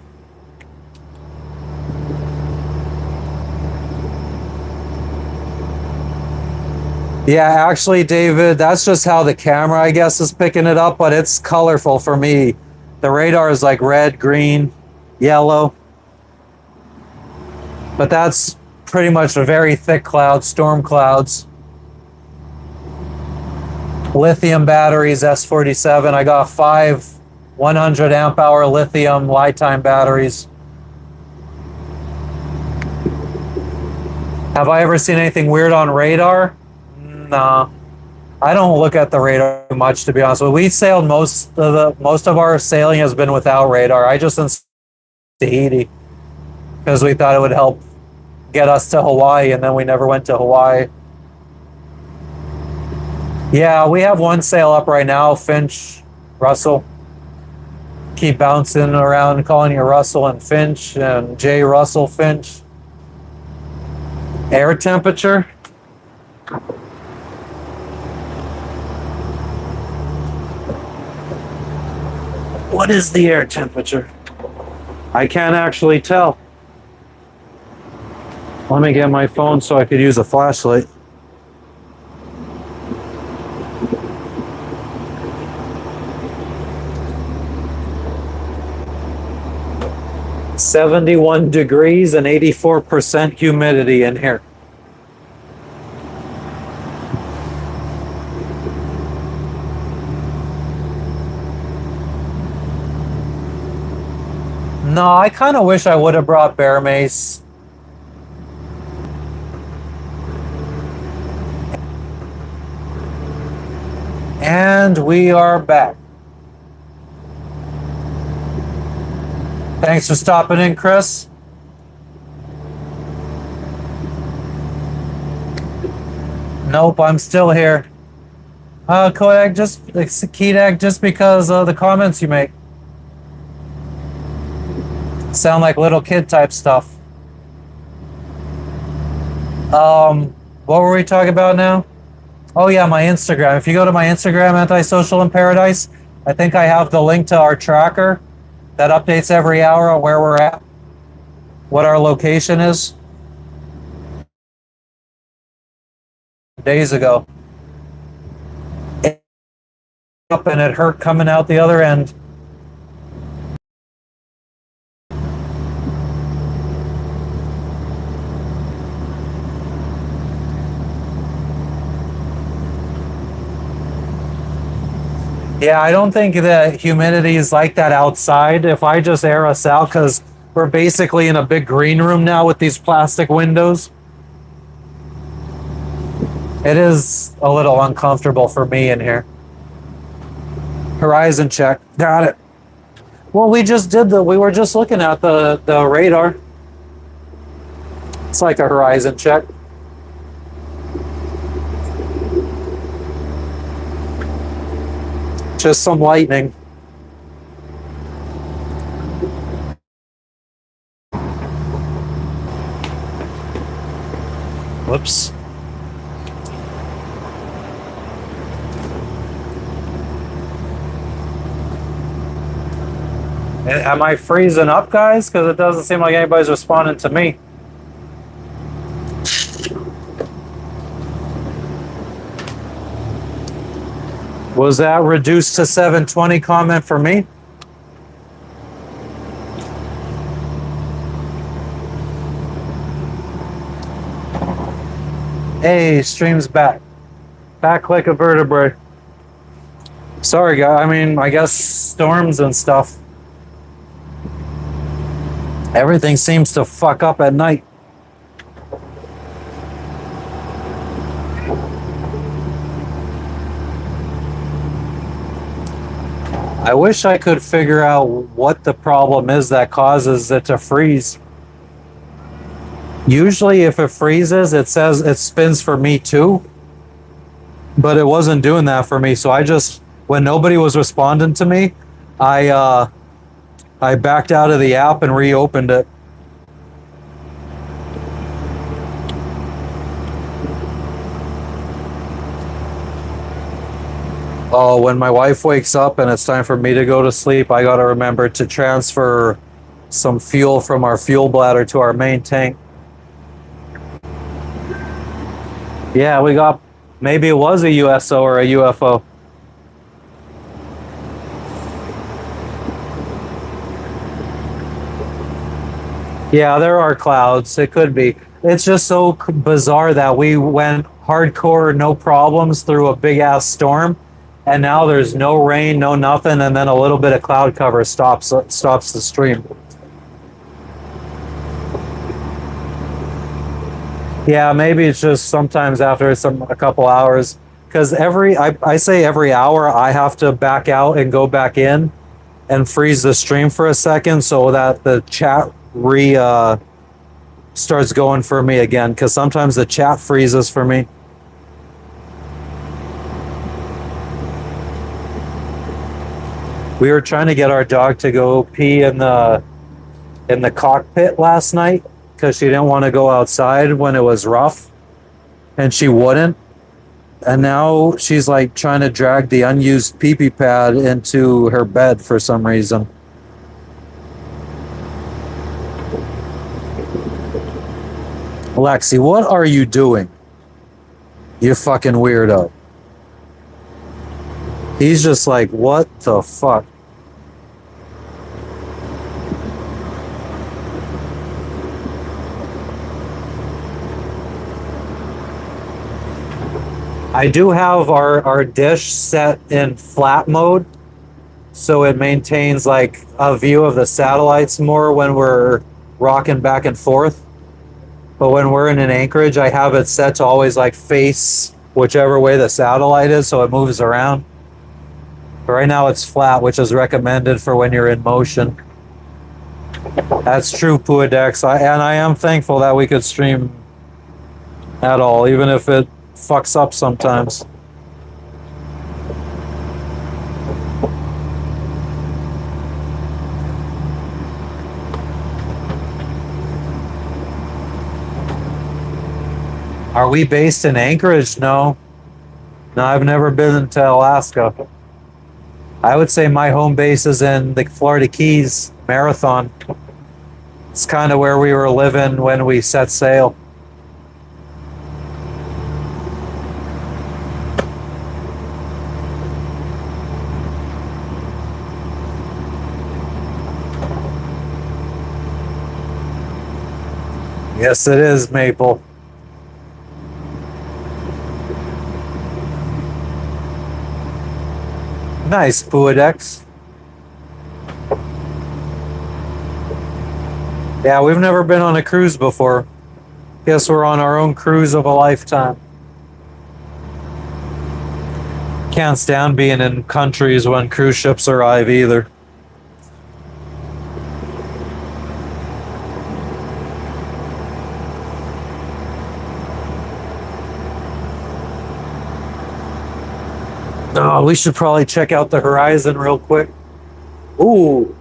Yeah, actually, David, that's just how the camera, I guess, is picking it up, but it's colorful for me. The radar is like red, green, yellow. But that's pretty much a very thick cloud, storm clouds. Lithium batteries, S47. I got 5 100 amp hour lithium lifetime batteries. Have I ever seen anything weird on radar? No. I don't look at the radar much, to be honest with you. We sailed most of our sailing has been without radar. I just in Tahiti because we thought it would help get us to Hawaii, and then we never went to Hawaii. Yeah, we have one sail up right now, Finch, Russell. Keep bouncing around calling you Russell and Finch and J. Russell Finch. Air temperature. What is the air temperature? I can't actually tell. Let me get my phone so I could use a flashlight. "71 degrees and 84% humidity in here." No, I kind of wish I would have brought bear mace. And we are back. Thanks for stopping in, Chris. Nope, I'm still here. Kodak, Kedak, just because of the comments you make. Sound like little kid type stuff. What were we talking about now? Oh yeah, my Instagram. If you go to my Instagram, Antisocial in Paradise, I think I have the link to our tracker that updates every hour on where we're at, what our location is. Days ago. up and it hurt coming out the other end. Yeah, I don't think that humidity is like that outside. If I just air us out, because we're basically in a big green room now with these plastic windows, it is a little uncomfortable for me in here. Horizon check. Got it. Well, we were just looking at the radar. It's like a horizon check. Just some lightning. Whoops. Am I freezing up, guys? Because it doesn't seem like anybody's responding to me. Was that reduced to 720 comment for me? Hey, stream's back. Back like a vertebrae. Sorry, guys. I mean, I guess storms and stuff. Everything seems to fuck up at night. I wish I could figure out what the problem is that causes it to freeze. Usually if it freezes, it says it spins for me too, but it wasn't doing that for me. So I just, when nobody was responding to me, I backed out of the app and reopened it. Oh, when my wife wakes up and it's time for me to go to sleep, I got to remember to transfer some fuel from our fuel bladder to our main tank. Yeah, we got, maybe it was a USO or a UFO. Yeah, there are clouds. It could be. It's just so bizarre that we went hardcore, no problems through a big ass storm, and now there's no rain, no nothing, and then a little bit of cloud cover stops the stream. Yeah, maybe it's just sometimes after a couple hours, because I say every hour I have to back out and go back in and freeze the stream for a second so that the chat starts going for me again, because sometimes the chat freezes for me. We were trying to get our dog to go pee in the cockpit last night because she didn't want to go outside when it was rough, and she wouldn't. And now she's like trying to drag the unused pee-pee pad into her bed for some reason. Lexi, what are you doing? You fucking weirdo. He's just like, what the fuck? I do have our dish set in flat mode, so it maintains like a view of the satellites more when we're rocking back and forth. But when we're in an anchorage, I have it set to always like face whichever way the satellite is, so it moves around. But right now it's flat, which is recommended for when you're in motion. That's true, Puadex. And I am thankful that we could stream at all, even if it fucks up sometimes. Are we based in Anchorage? No. No, I've never been to Alaska. I would say my home base is in the Florida Keys, Marathon. It's kind of where we were living when we set sail. Yes, it is, Maple. Nice, Puadex. Yeah, we've never been on a cruise before. Guess we're on our own cruise of a lifetime. Can't stand being in countries when cruise ships arrive either. Oh, we should probably check out the horizon real quick. Ooh.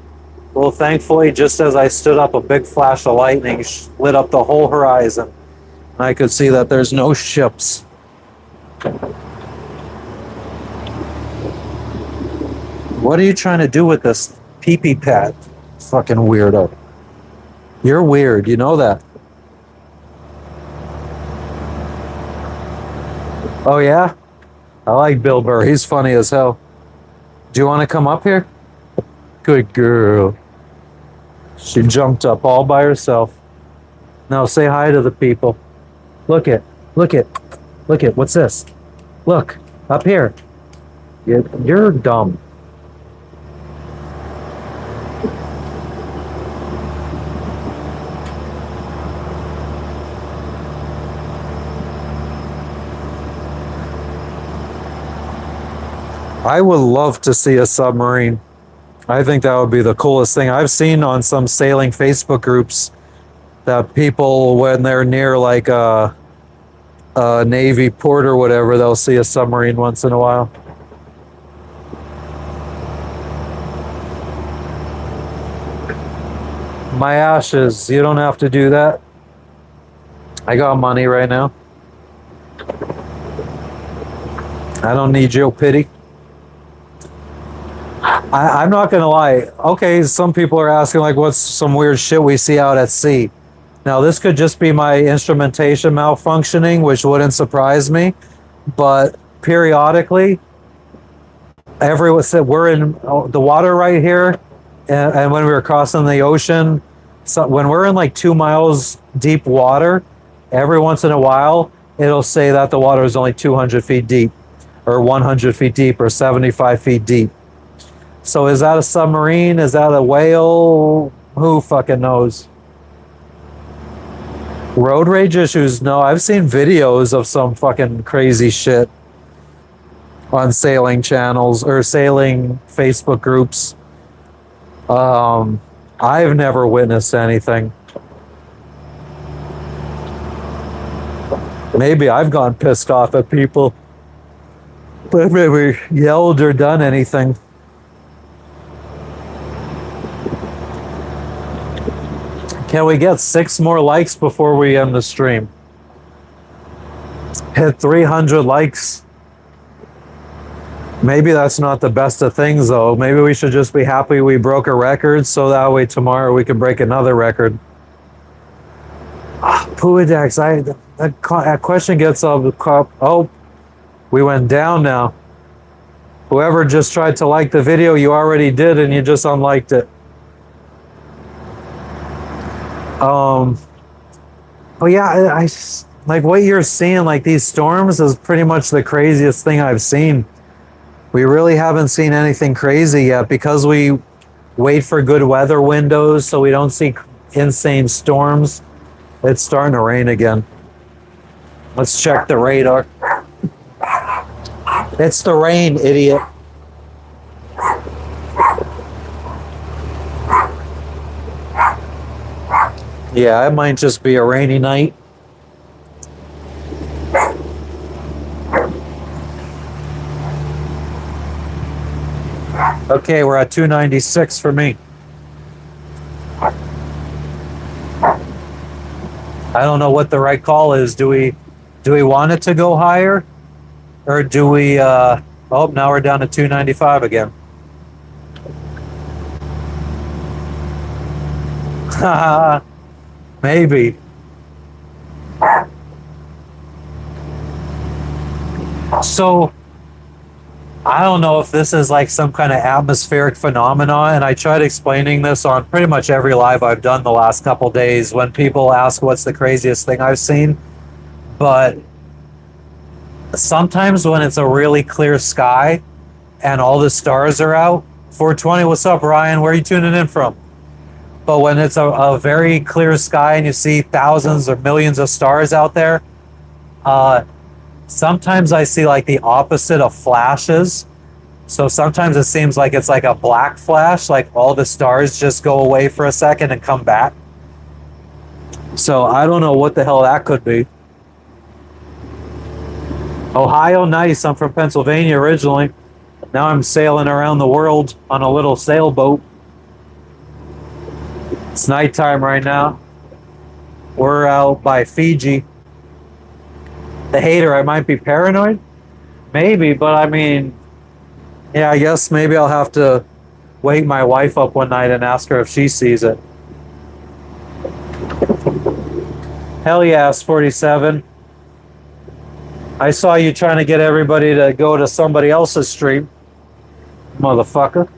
Well, thankfully, just as I stood up, a big flash of lightning lit up the whole horizon. And I could see that there's no ships. What are you trying to do with this pee-pee pad? Fucking weirdo. You're weird, you know that. Oh, yeah? I like Bill Burr. He's funny as hell. Do you want to come up here? Good girl. She jumped up all by herself. Now say hi to the people. Look it. Look it. Look it. What's this? Look. Up here. You're dumb. I would love to see a submarine. I think that would be the coolest thing. I've seen on some sailing Facebook groups that people, when they're near like a Navy port or whatever, they'll see a submarine once in a while. My ashes, you don't have to do that. I got money right now. I don't need your pity. I'm not gonna lie. Okay, some people are asking like, what's some weird shit we see out at sea? Now this could just be my instrumentation malfunctioning, which wouldn't surprise me. But periodically, we're in the water right here, and when we were crossing the ocean, so when we're in like 2 miles deep water, every once in a while it'll say that the water is only 200 feet deep, or 100 feet deep, or 75 feet deep. So is that a submarine? Is that a whale? Who fucking knows? Road rage issues? No, I've seen videos of some fucking crazy shit on sailing channels or sailing Facebook groups. I've never witnessed anything. Maybe I've gone pissed off at people, but I've never yelled or done anything. Can we get 6 more likes before we end the stream? Hit 300 likes. Maybe that's not the best of things, though. Maybe we should just be happy we broke a record, so that way tomorrow we can break another record. Puadex, that question gets up. Oh, we went down now. Whoever just tried to like the video, you already did, and you just unliked it. But yeah, I like what you're seeing, like these storms is pretty much the craziest thing I've seen. We really haven't seen anything crazy yet because we wait for good weather windows so we don't see insane storms. It's starting to rain again. Let's check the radar. It's the rain, idiot. Yeah, it might just be a rainy night. Okay, we're at 296 for me. I don't know what the right call is. Do we want it to go higher? Or do we oh, now we're down to 295 again. Maybe. So I don't know if this is like some kind of atmospheric phenomenon, and I tried explaining this on pretty much every live I've done the last couple days when people ask what's the craziest thing I've seen. But sometimes when it's a really clear sky and all the stars are out, 420, what's up, Ryan? Where are you tuning in from? But when it's a very clear sky and you see thousands or millions of stars out there, uh, sometimes I see like the opposite of flashes. So sometimes it seems like it's like a black flash, like all the stars just go away for a second and come back. So I don't know what the hell that could be. Ohio, nice. I'm from Pennsylvania originally. Now I'm sailing around the world on a little sailboat. It's nighttime right now. We're out by Fiji. The hater, I might be paranoid? Maybe, but I mean, yeah, I guess maybe I'll have to wake my wife up one night and ask her if she sees it. Hell yeah, S47. I saw you trying to get everybody to go to somebody else's stream. Motherfucker.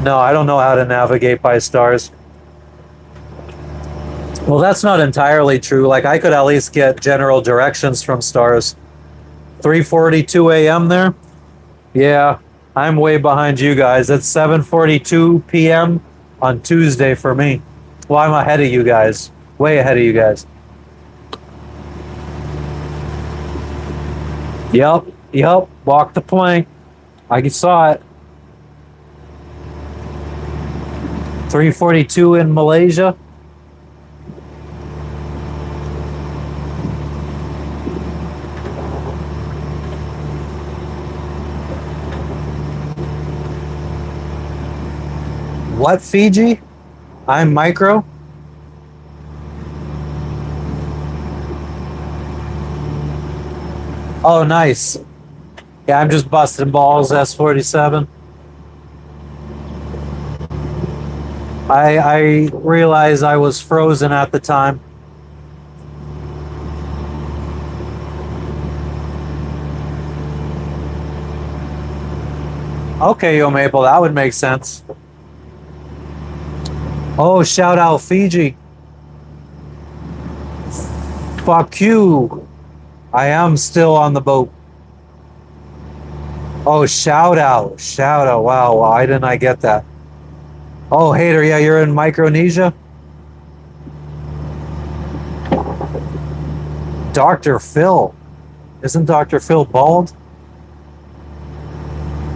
No, I don't know how to navigate by stars. Well, that's not entirely true. Like, I could at least get general directions from stars. 3:42 a.m. there? Yeah, I'm way behind you guys. It's 7:42 p.m. on Tuesday for me. Well, I'm ahead of you guys. Way ahead of you guys. Yep. Walk the plank. I saw it. 3:42 in Malaysia. What, Fiji? I'm micro. Oh, nice. Yeah, I'm just busting balls, S47. I realized I was frozen at the time. Okay, Yo Maple, that would make sense. Oh, shout out Fiji. Fuck you. I am still on the boat. Oh, shout out. Wow, why didn't I get that? Oh, hater, yeah, you're in Micronesia? Dr. Phil. Isn't Dr. Phil bald?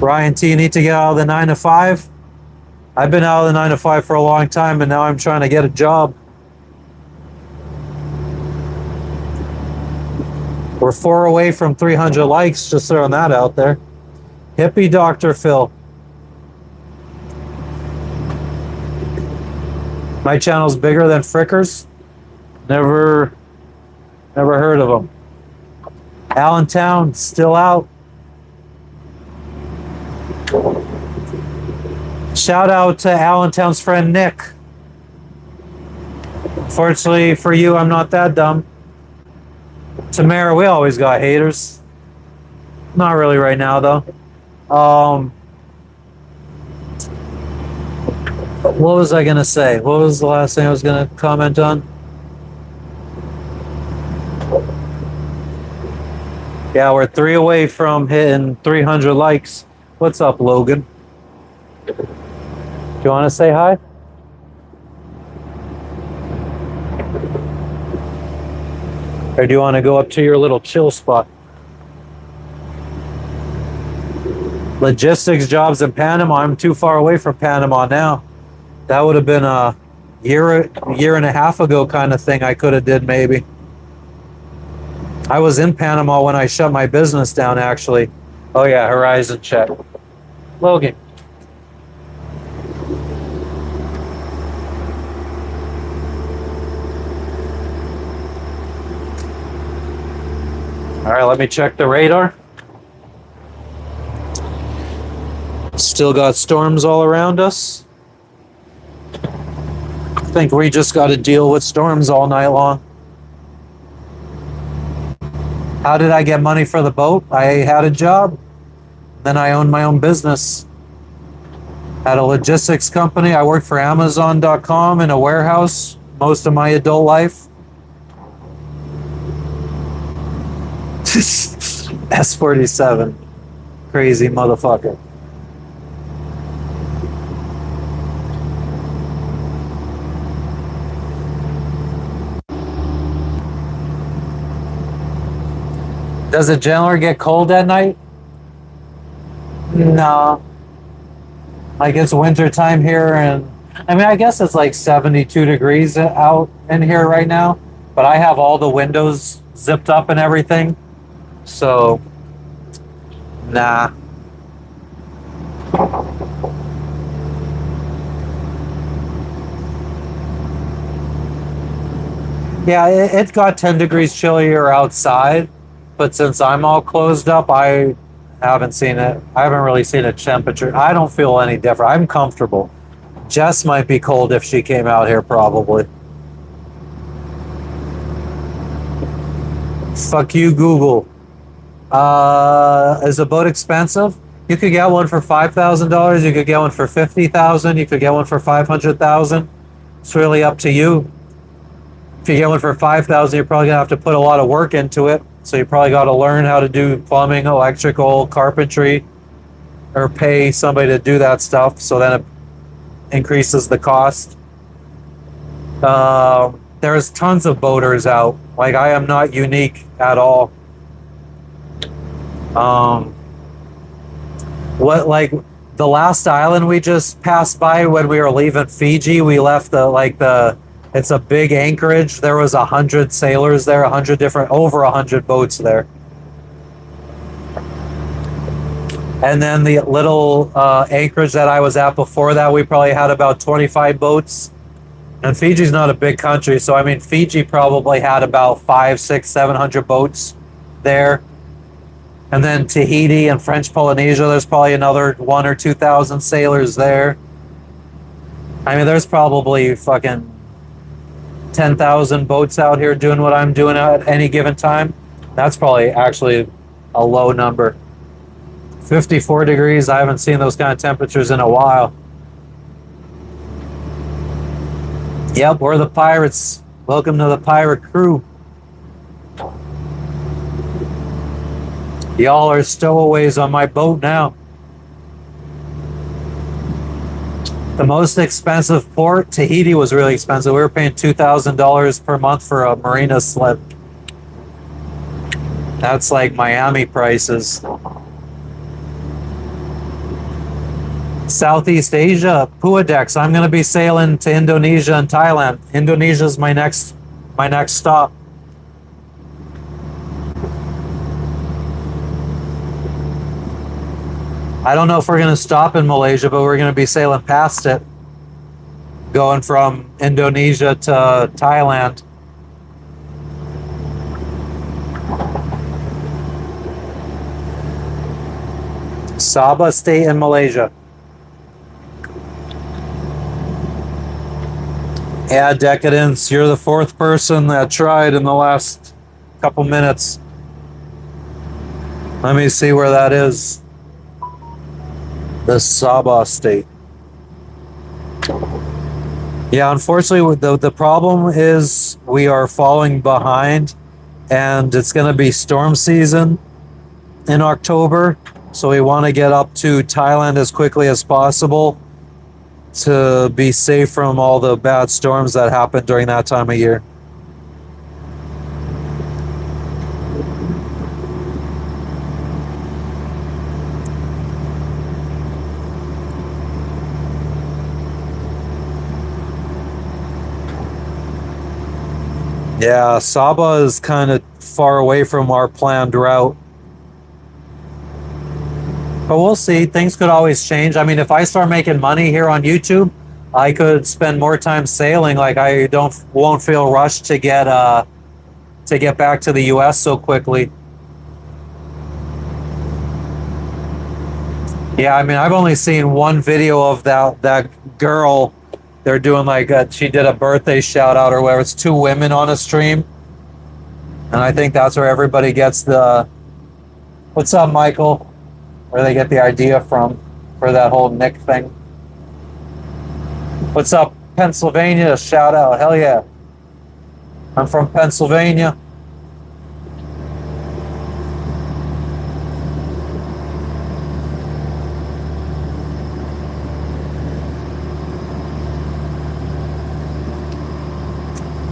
Ryan T, you need to get out of the 9 to 5? I've been out of the 9 to 5 for a long time, and now I'm trying to get a job. We're 4 away from 300 likes, just throwing that out there. Hippie Dr. Phil. My channel's bigger than Fricker's. Never heard of them. Allentown, still out. Shout out to Allentown's friend Nick. Fortunately for you, I'm not that dumb. Tamara, we always got haters. Not really right now, though. What was I gonna say? What was the last thing I was gonna comment on? Yeah, we're 3 away from hitting 300 likes. What's up, Logan? Do you want to say hi? Or do you want to go up to your little chill spot? Logistics jobs in Panama. I'm too far away from Panama now. That would have been a year and a half ago kind of thing I could have did maybe. I was in Panama when I shut my business down, actually. Oh yeah, Horizon check. Logan. All right, let me check the radar. Still got storms all around us. think we just got to deal with storms all night long. How did I get money for the boat? I had a job. Then I owned my own business. Had a logistics company. I worked for Amazon.com in a warehouse most of my adult life. S47. Crazy motherfucker. Does it generally get cold at night? No. Like it's winter time here, and I mean, I guess it's like 72 degrees out in here right now, but I have all the windows zipped up and everything. So, nah. Yeah, it got 10 degrees chillier outside, but since I'm all closed up, I haven't seen it. I haven't really seen a temperature. I don't feel any different. I'm comfortable. Jess might be cold if she came out here, probably. Fuck you, Google. Is a boat expensive? You could get one for $5,000. You could get one for $50,000. You could get one for $500,000. It's really up to you. If you get one for $5,000, you're probably gonna have to put a lot of work into it. So you probably got to learn how to do plumbing, electrical, carpentry, or pay somebody to do that stuff. So then it increases the cost. There's tons of boaters out. Like I am not unique at all. What like the last island we just passed by when we were leaving Fiji, we left it's a big anchorage. There was 100 sailors there, 100 different, over 100 boats there. And then the little anchorage that I was at before that, we probably had about 25 boats. And Fiji's not a big country, so I mean, Fiji probably had about 500, 600, 700 boats there. And then Tahiti and French Polynesia, there's probably another 1,000 or 2,000 sailors there. I mean, there's probably fucking 10,000 boats out here doing what I'm doing at any given time. That's probably actually a low number. 54 degrees, I haven't seen those kind of temperatures in a while. Yep, we're the pirates. Welcome to the pirate crew. Y'all are stowaways on my boat now. The most expensive port, Tahiti, was really expensive. We were paying $2,000 per month for a marina slip. That's like Miami prices. Southeast Asia, Puadex. I'm going to be sailing to Indonesia and Thailand. Indonesia is my next stop. I don't know if we're going to stop in Malaysia, but we're going to be sailing past it, going from Indonesia to Thailand. Sabah State in Malaysia. Yeah, Decadence, you're the fourth person that tried in the last couple minutes. Let me see where that is. The Sabah State. Yeah, unfortunately, the problem is we are falling behind, and it's going to be storm season in October. So we want to get up to Thailand as quickly as possible to be safe from all the bad storms that happen during that time of year. Yeah, Sabah is kind of far away from our planned route. But we'll see. Things could always change. I mean, if I start making money here on YouTube, I could spend more time sailing. Like I won't feel rushed to get back to the US so quickly. Yeah, I mean, I've only seen one video of that girl They're doing like she did a birthday shout out or whatever. It's two women on a stream, and I think that's where everybody gets the "What's up, Michael?" Where they get the idea from for that whole Nick thing. What's up, Pennsylvania? Shout out, hell yeah! I'm from Pennsylvania.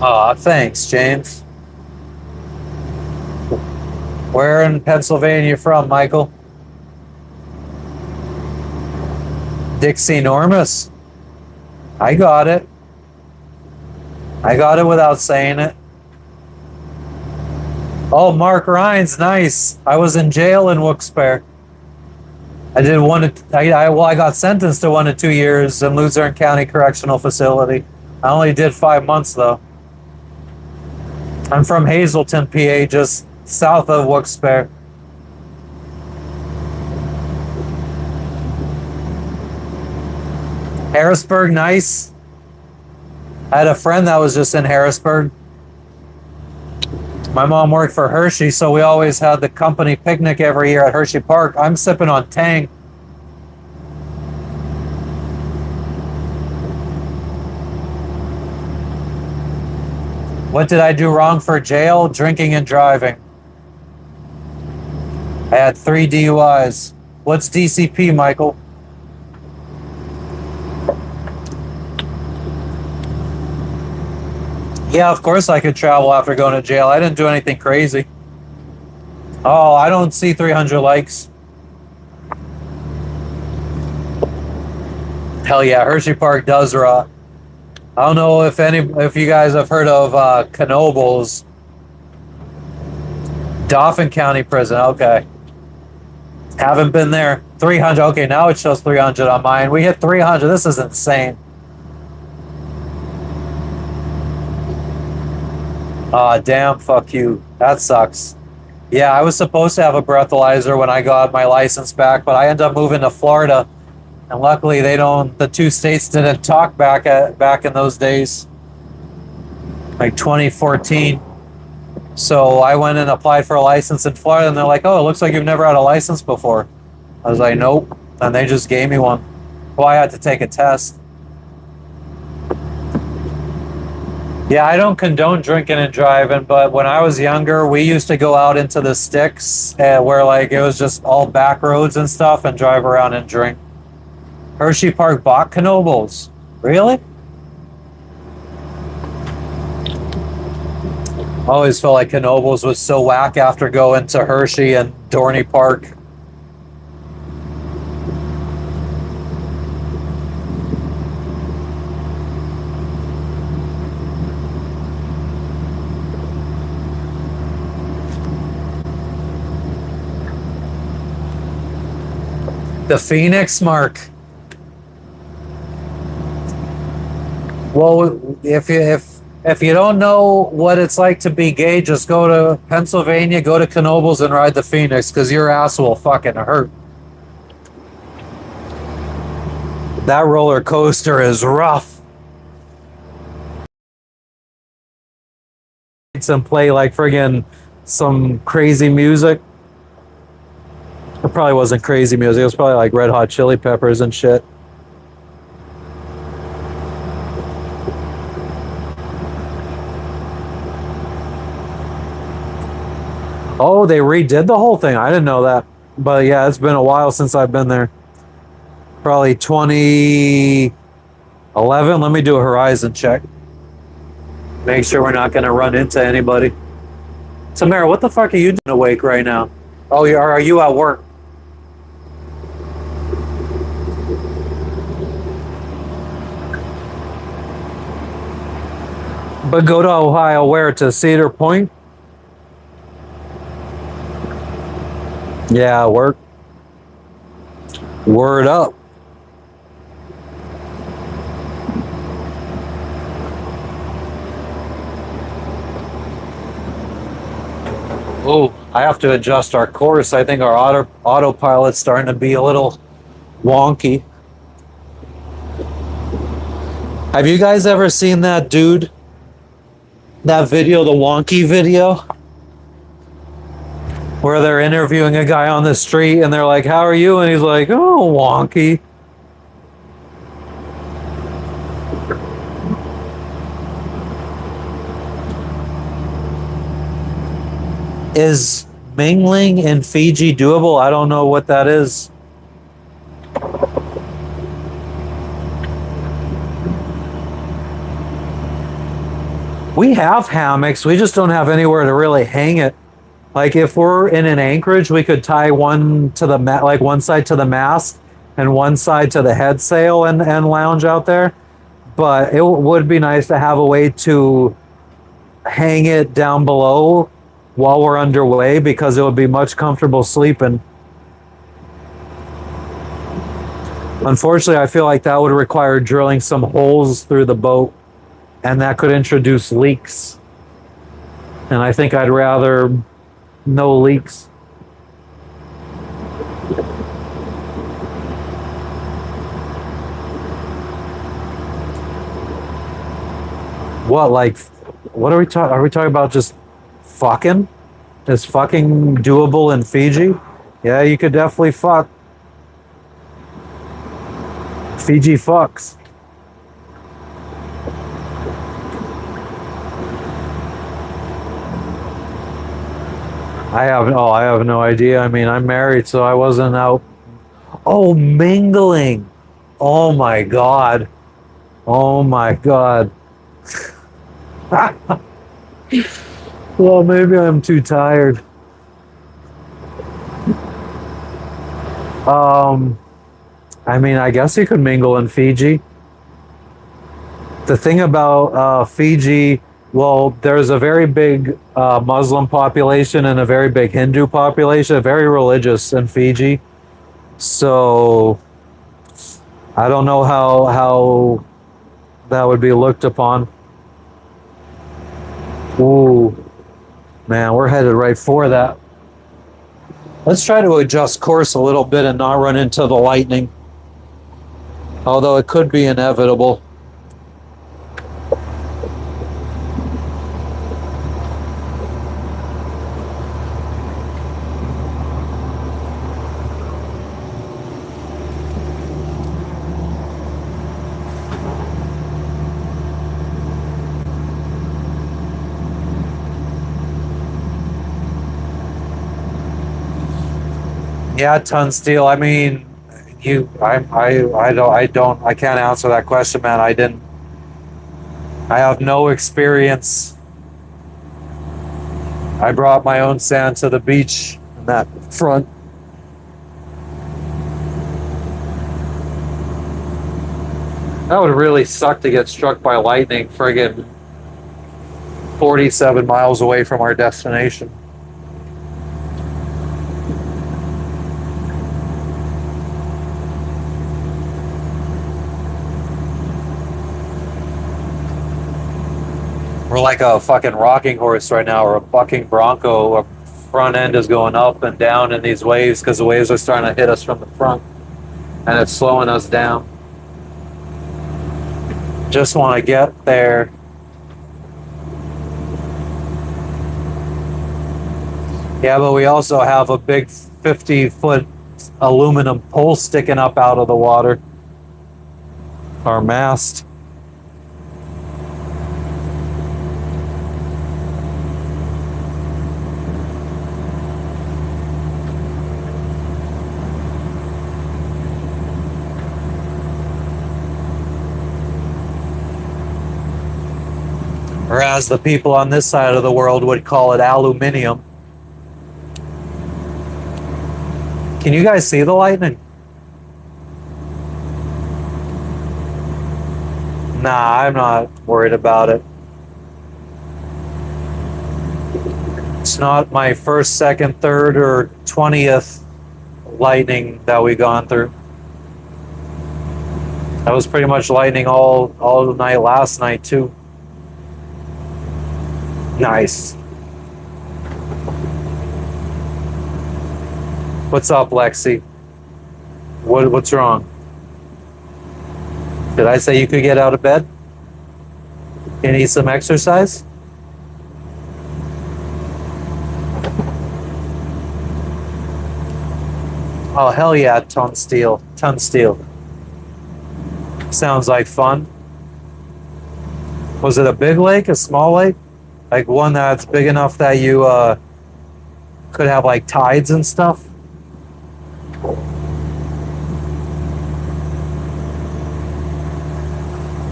Aw, thanks, James. Where in Pennsylvania from, Michael? Dixie Enormous. I got it. I got it without saying it. Oh, Mark Ryan's nice. I was in jail in Wilkes-Barre. I did I got sentenced to 1 to 2 years in Luzerne County Correctional Facility. I only did 5 months though. I'm from Hazleton, PA, just south of Wilkes-Barre. Harrisburg, nice. I had a friend that was just in Harrisburg. My mom worked for Hershey, so we always had the company picnic every year at Hershey Park. I'm sipping on Tang. What did I do wrong for jail? Drinking and driving. I had 3 DUIs. What's DCP, Michael? Yeah, of course I could travel after going to jail. I didn't do anything crazy. Oh, I don't see 300 likes. Hell yeah, Hershey Park does rock. I don't know if you guys have heard of Knoebels. Dauphin County Prison, okay. Haven't been there. 300, okay, now it shows 300 on mine. We hit 300, this is insane. Aw, damn, fuck you. That sucks. Yeah, I was supposed to have a breathalyzer when I got my license back, but I ended up moving to Florida. And luckily the 2 states didn't talk back in those days. Like 2014. So I went and applied for a license in Florida and they're like, "Oh, it looks like you've never had a license before." I was like, "Nope." And they just gave me one. Well, I had to take a test. Yeah, I don't condone drinking and driving, but when I was younger, we used to go out into the sticks where like it was just all back roads and stuff and drive around and drink. Hershey Park bought Knoebels. Really? I always felt like Knoebels was so whack after going to Hershey and Dorney Park. The Phoenix, Mark. Well, if you don't know what it's like to be gay, just go to Pennsylvania, go to Knoebels, and ride the Phoenix, because your ass will fucking hurt. That roller coaster is rough. And play like friggin' some crazy music. It probably wasn't crazy music. It was probably like Red Hot Chili Peppers and shit. Oh, they redid the whole thing. I didn't know that. But yeah, it's been a while since I've been there. Probably 2011. Let me do a horizon check. Make sure we're not going to run into anybody. Tamara, what the fuck are you doing awake right now? Oh, are you at work? But go to Ohio, where? To Cedar Point? Yeah, work. Word up. Oh, I have to adjust our course. I think our autopilot's starting to be a little wonky. Have you guys ever seen that dude? That video, the wonky video? Where they're interviewing a guy on the street and they're like, "How are you?" And he's like, "Oh, wonky." Is mingling in Fiji doable? I don't know what that is. We have hammocks, we just don't have anywhere to really hang it. Like if we're in an anchorage, we could tie one to the like one side to the mast and one side to the head sail and lounge out there. But it would be nice to have a way to hang it down below while we're underway, because it would be much comfortable sleeping. Unfortunately, I feel like that would require drilling some holes through the boat, and that could introduce leaks. And I think I'd rather no leaks. What, like, what are we talking? Are we talking about just fucking? Is fucking doable in Fiji? Yeah, you could definitely fuck. Fiji fucks. I have no idea. I mean, I'm married, so I wasn't out. Oh, mingling. Oh my god. Oh my god. Well, maybe I'm too tired. I mean, I guess you could mingle in Fiji. The thing about Fiji, well, there's a very big Muslim population and a very big Hindu population, very religious in Fiji. So I don't know how that would be looked upon. Ooh, man, we're headed right for that. Let's try to adjust course a little bit and not run into the lightning. Although it could be inevitable. Yeah, ton steel. I mean, I can't answer that question, man. I have no experience. I brought my own sand to the beach in that front. That would really suck to get struck by lightning friggin' 47 miles away from our destination. We're like a fucking rocking horse right now, or a bucking bronco. Our front end is going up and down in these waves because the waves are starting to hit us from the front, and it's slowing us down. Just want to get there. Yeah, but we also have a big 50-foot aluminum pole sticking up out of the water. Our mast. Or as the people on this side of the world would call it, aluminium. Can you guys see the lightning? Nah, I'm not worried about it. It's not my first, second, third, or 20th lightning that we've gone through. That was pretty much lightning all night last night too. Nice. What's up, Lexi? What's wrong? Did I say you could get out of bed? You need some exercise? Oh, hell yeah, ton steel. Ton steel. Sounds like fun. Was it a big lake, a small lake? Like one that's big enough that you could have like tides and stuff?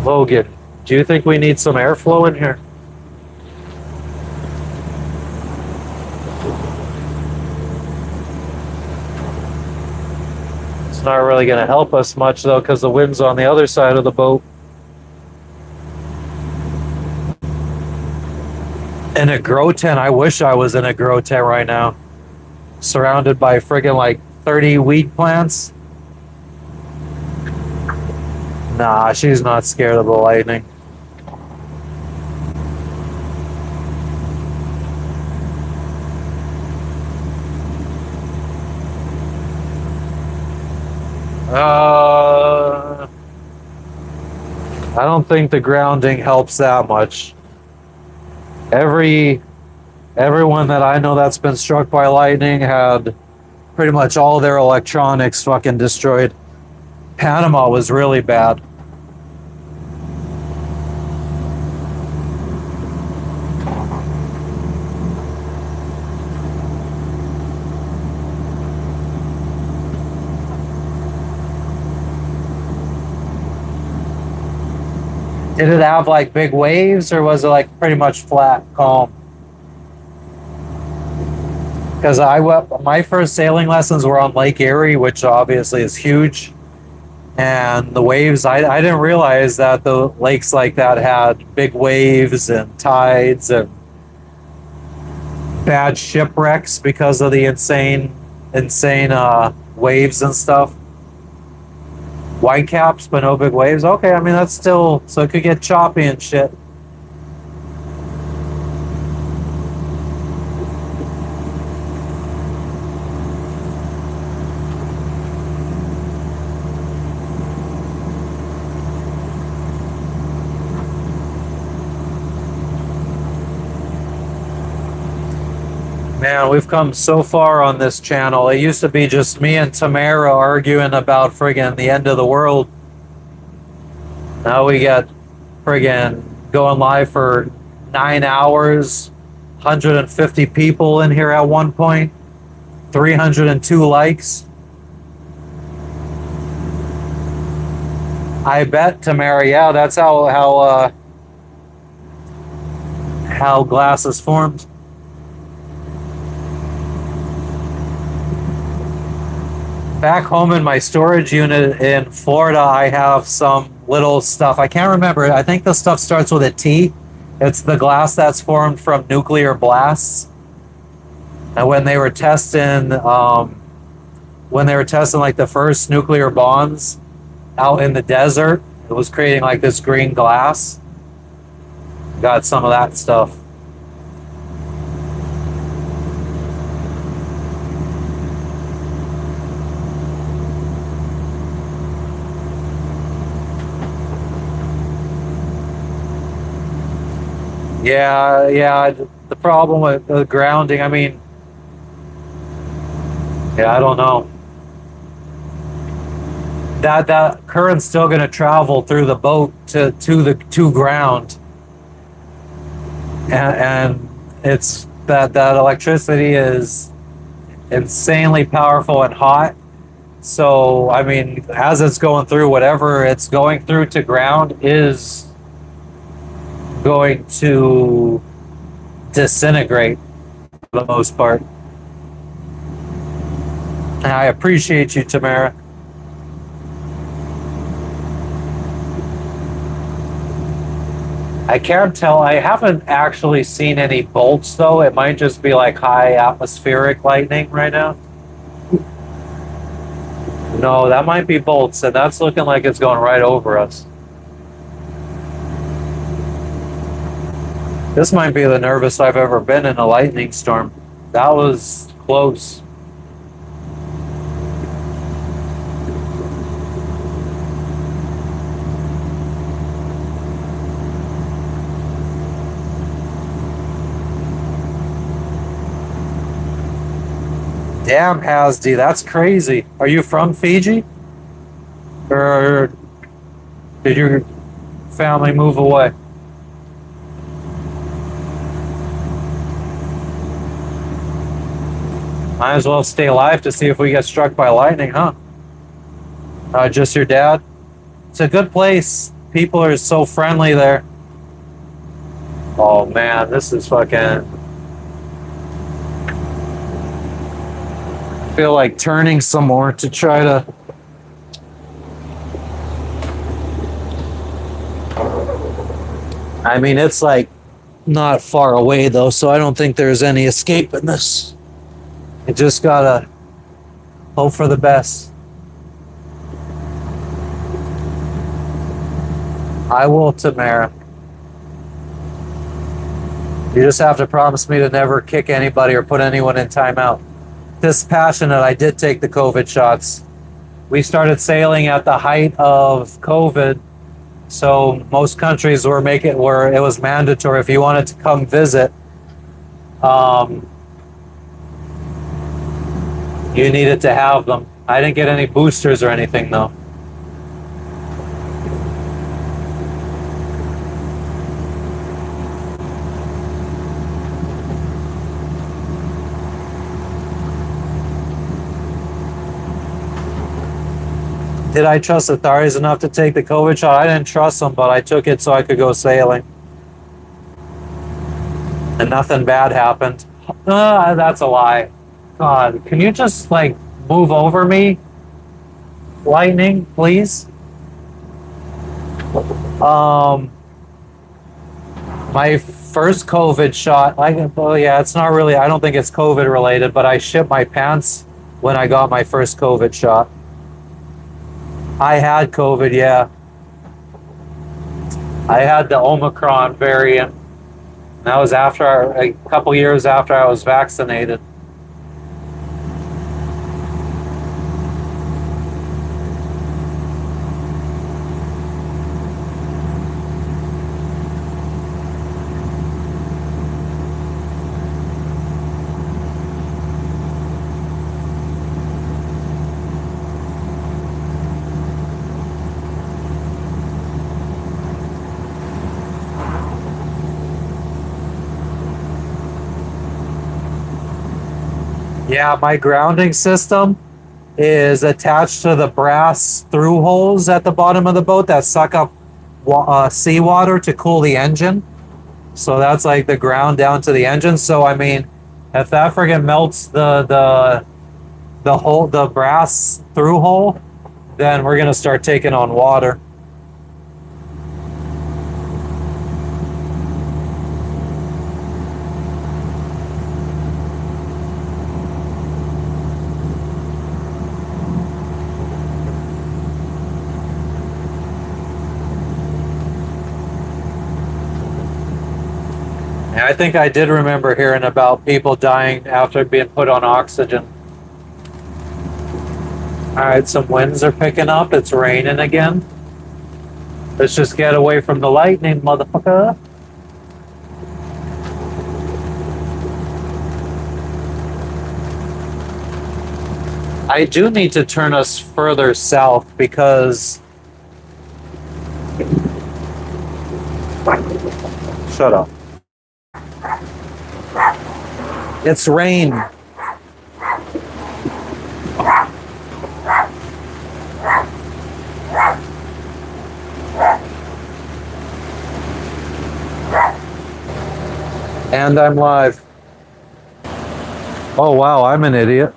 Logan, do you think we need some airflow in here? It's not really going to help us much though because the wind's on the other side of the boat. In a grow tent, I wish I was in a grow tent right now. Surrounded by friggin' like 30 weed plants. Nah, she's not scared of the lightning. I don't think the grounding helps that much. Everyone that I know that's been struck by lightning had pretty much all their electronics fucking destroyed. Panama was really bad. Did it have like big waves or was it like pretty much flat, calm? Because my first sailing lessons were on Lake Erie, which obviously is huge. And the waves, I didn't realize that the lakes like that had big waves and tides and bad shipwrecks because of the insane waves and stuff. White caps, but no big waves. Okay, I mean that's still so it could get choppy and shit. Man, we've come so far on this channel. It used to be just me and Tamara arguing about friggin' the end of the world. Now we got friggin' going live for 9 hours, 150 people in here at one point, 302 likes. I bet, Tamara, yeah, that's how glass is formed. Back home in my storage unit in Florida, I have some little stuff. I can't remember. I think the stuff starts with a T. It's the glass that's formed from nuclear blasts. And when they were testing like the first nuclear bombs out in the desert, it was creating like this green glass. Got some of that stuff. Yeah. The problem with the grounding, I mean, yeah, I don't know. That current's still going to travel through the boat to ground, and it's that electricity is insanely powerful and hot. So I mean, as it's going through, whatever it's going through to ground is going to disintegrate for the most part. And I appreciate you, Tamara. I can't tell. I haven't actually seen any bolts though. It might just be like high atmospheric lightning right now. No, that might be bolts, and that's looking like it's going right over us. This might be the nervous I've ever been in a lightning storm. That was close. Damn, Hasdy, that's crazy. Are you from Fiji? Or did your family move away? Might as well stay alive to see if we get struck by lightning, huh? Just your dad? It's a good place. People are so friendly there. Oh man, this is fucking. I feel like turning some more to try to. I mean, it's like not far away though, so I don't think there's any escape in this. You just gotta hope for the best. I will, Tamara. You just have to promise me to never kick anybody or put anyone in timeout. This passionate, I did take the COVID shots. We started sailing at the height of COVID, so most countries were making where it was mandatory if you wanted to come visit. You needed to have them. I didn't get any boosters or anything though. Did I trust authorities enough to take the COVID shot? I didn't trust them, but I took it so I could go sailing. And nothing bad happened. That's a lie. God, can you just like move over me? Lightning, please? My first COVID shot, yeah, it's not really, I don't think it's COVID related, but I shit my pants when I got my first COVID shot. I had COVID, yeah. I had the Omicron variant. That was after a couple years after I was vaccinated. Yeah, my grounding system is attached to the brass through holes at the bottom of the boat that suck up seawater to cool the engine. So that's like the ground down to the engine. So I mean, if that friggin' melts the brass through hole, then we're gonna start taking on water. I think I did remember hearing about people dying after being put on oxygen. Alright, some winds are picking up. It's raining again. Let's just get away from the lightning, motherfucker. I do need to turn us further south because... Shut up. It's rain. And I'm live. Oh wow, I'm an idiot.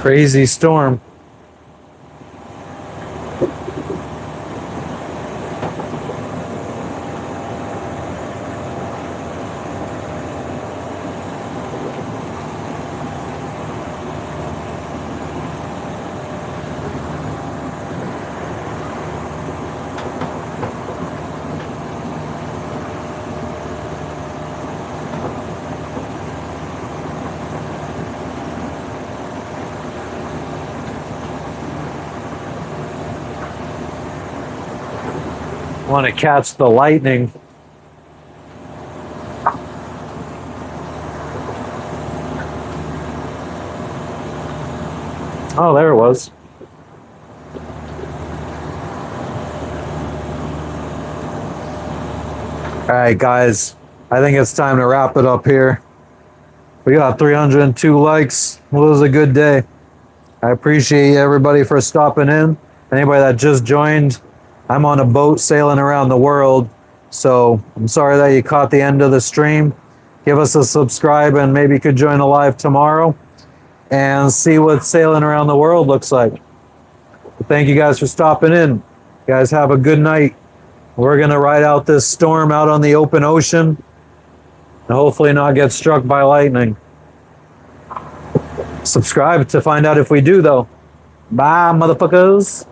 Crazy storm. Want to catch the lightning. Oh, there it was. All right, guys. I think it's time to wrap it up here. We got 302 likes. Well, it was a good day. I appreciate everybody for stopping in. Anybody that just joined, I'm on a boat sailing around the world. So I'm sorry that you caught the end of the stream. Give us a subscribe and maybe you could join the live tomorrow and see what sailing around the world looks like. But thank you guys for stopping in. You guys have a good night. We're going to ride out this storm out on the open ocean and hopefully not get struck by lightning. Subscribe to find out if we do, though. Bye, motherfuckers.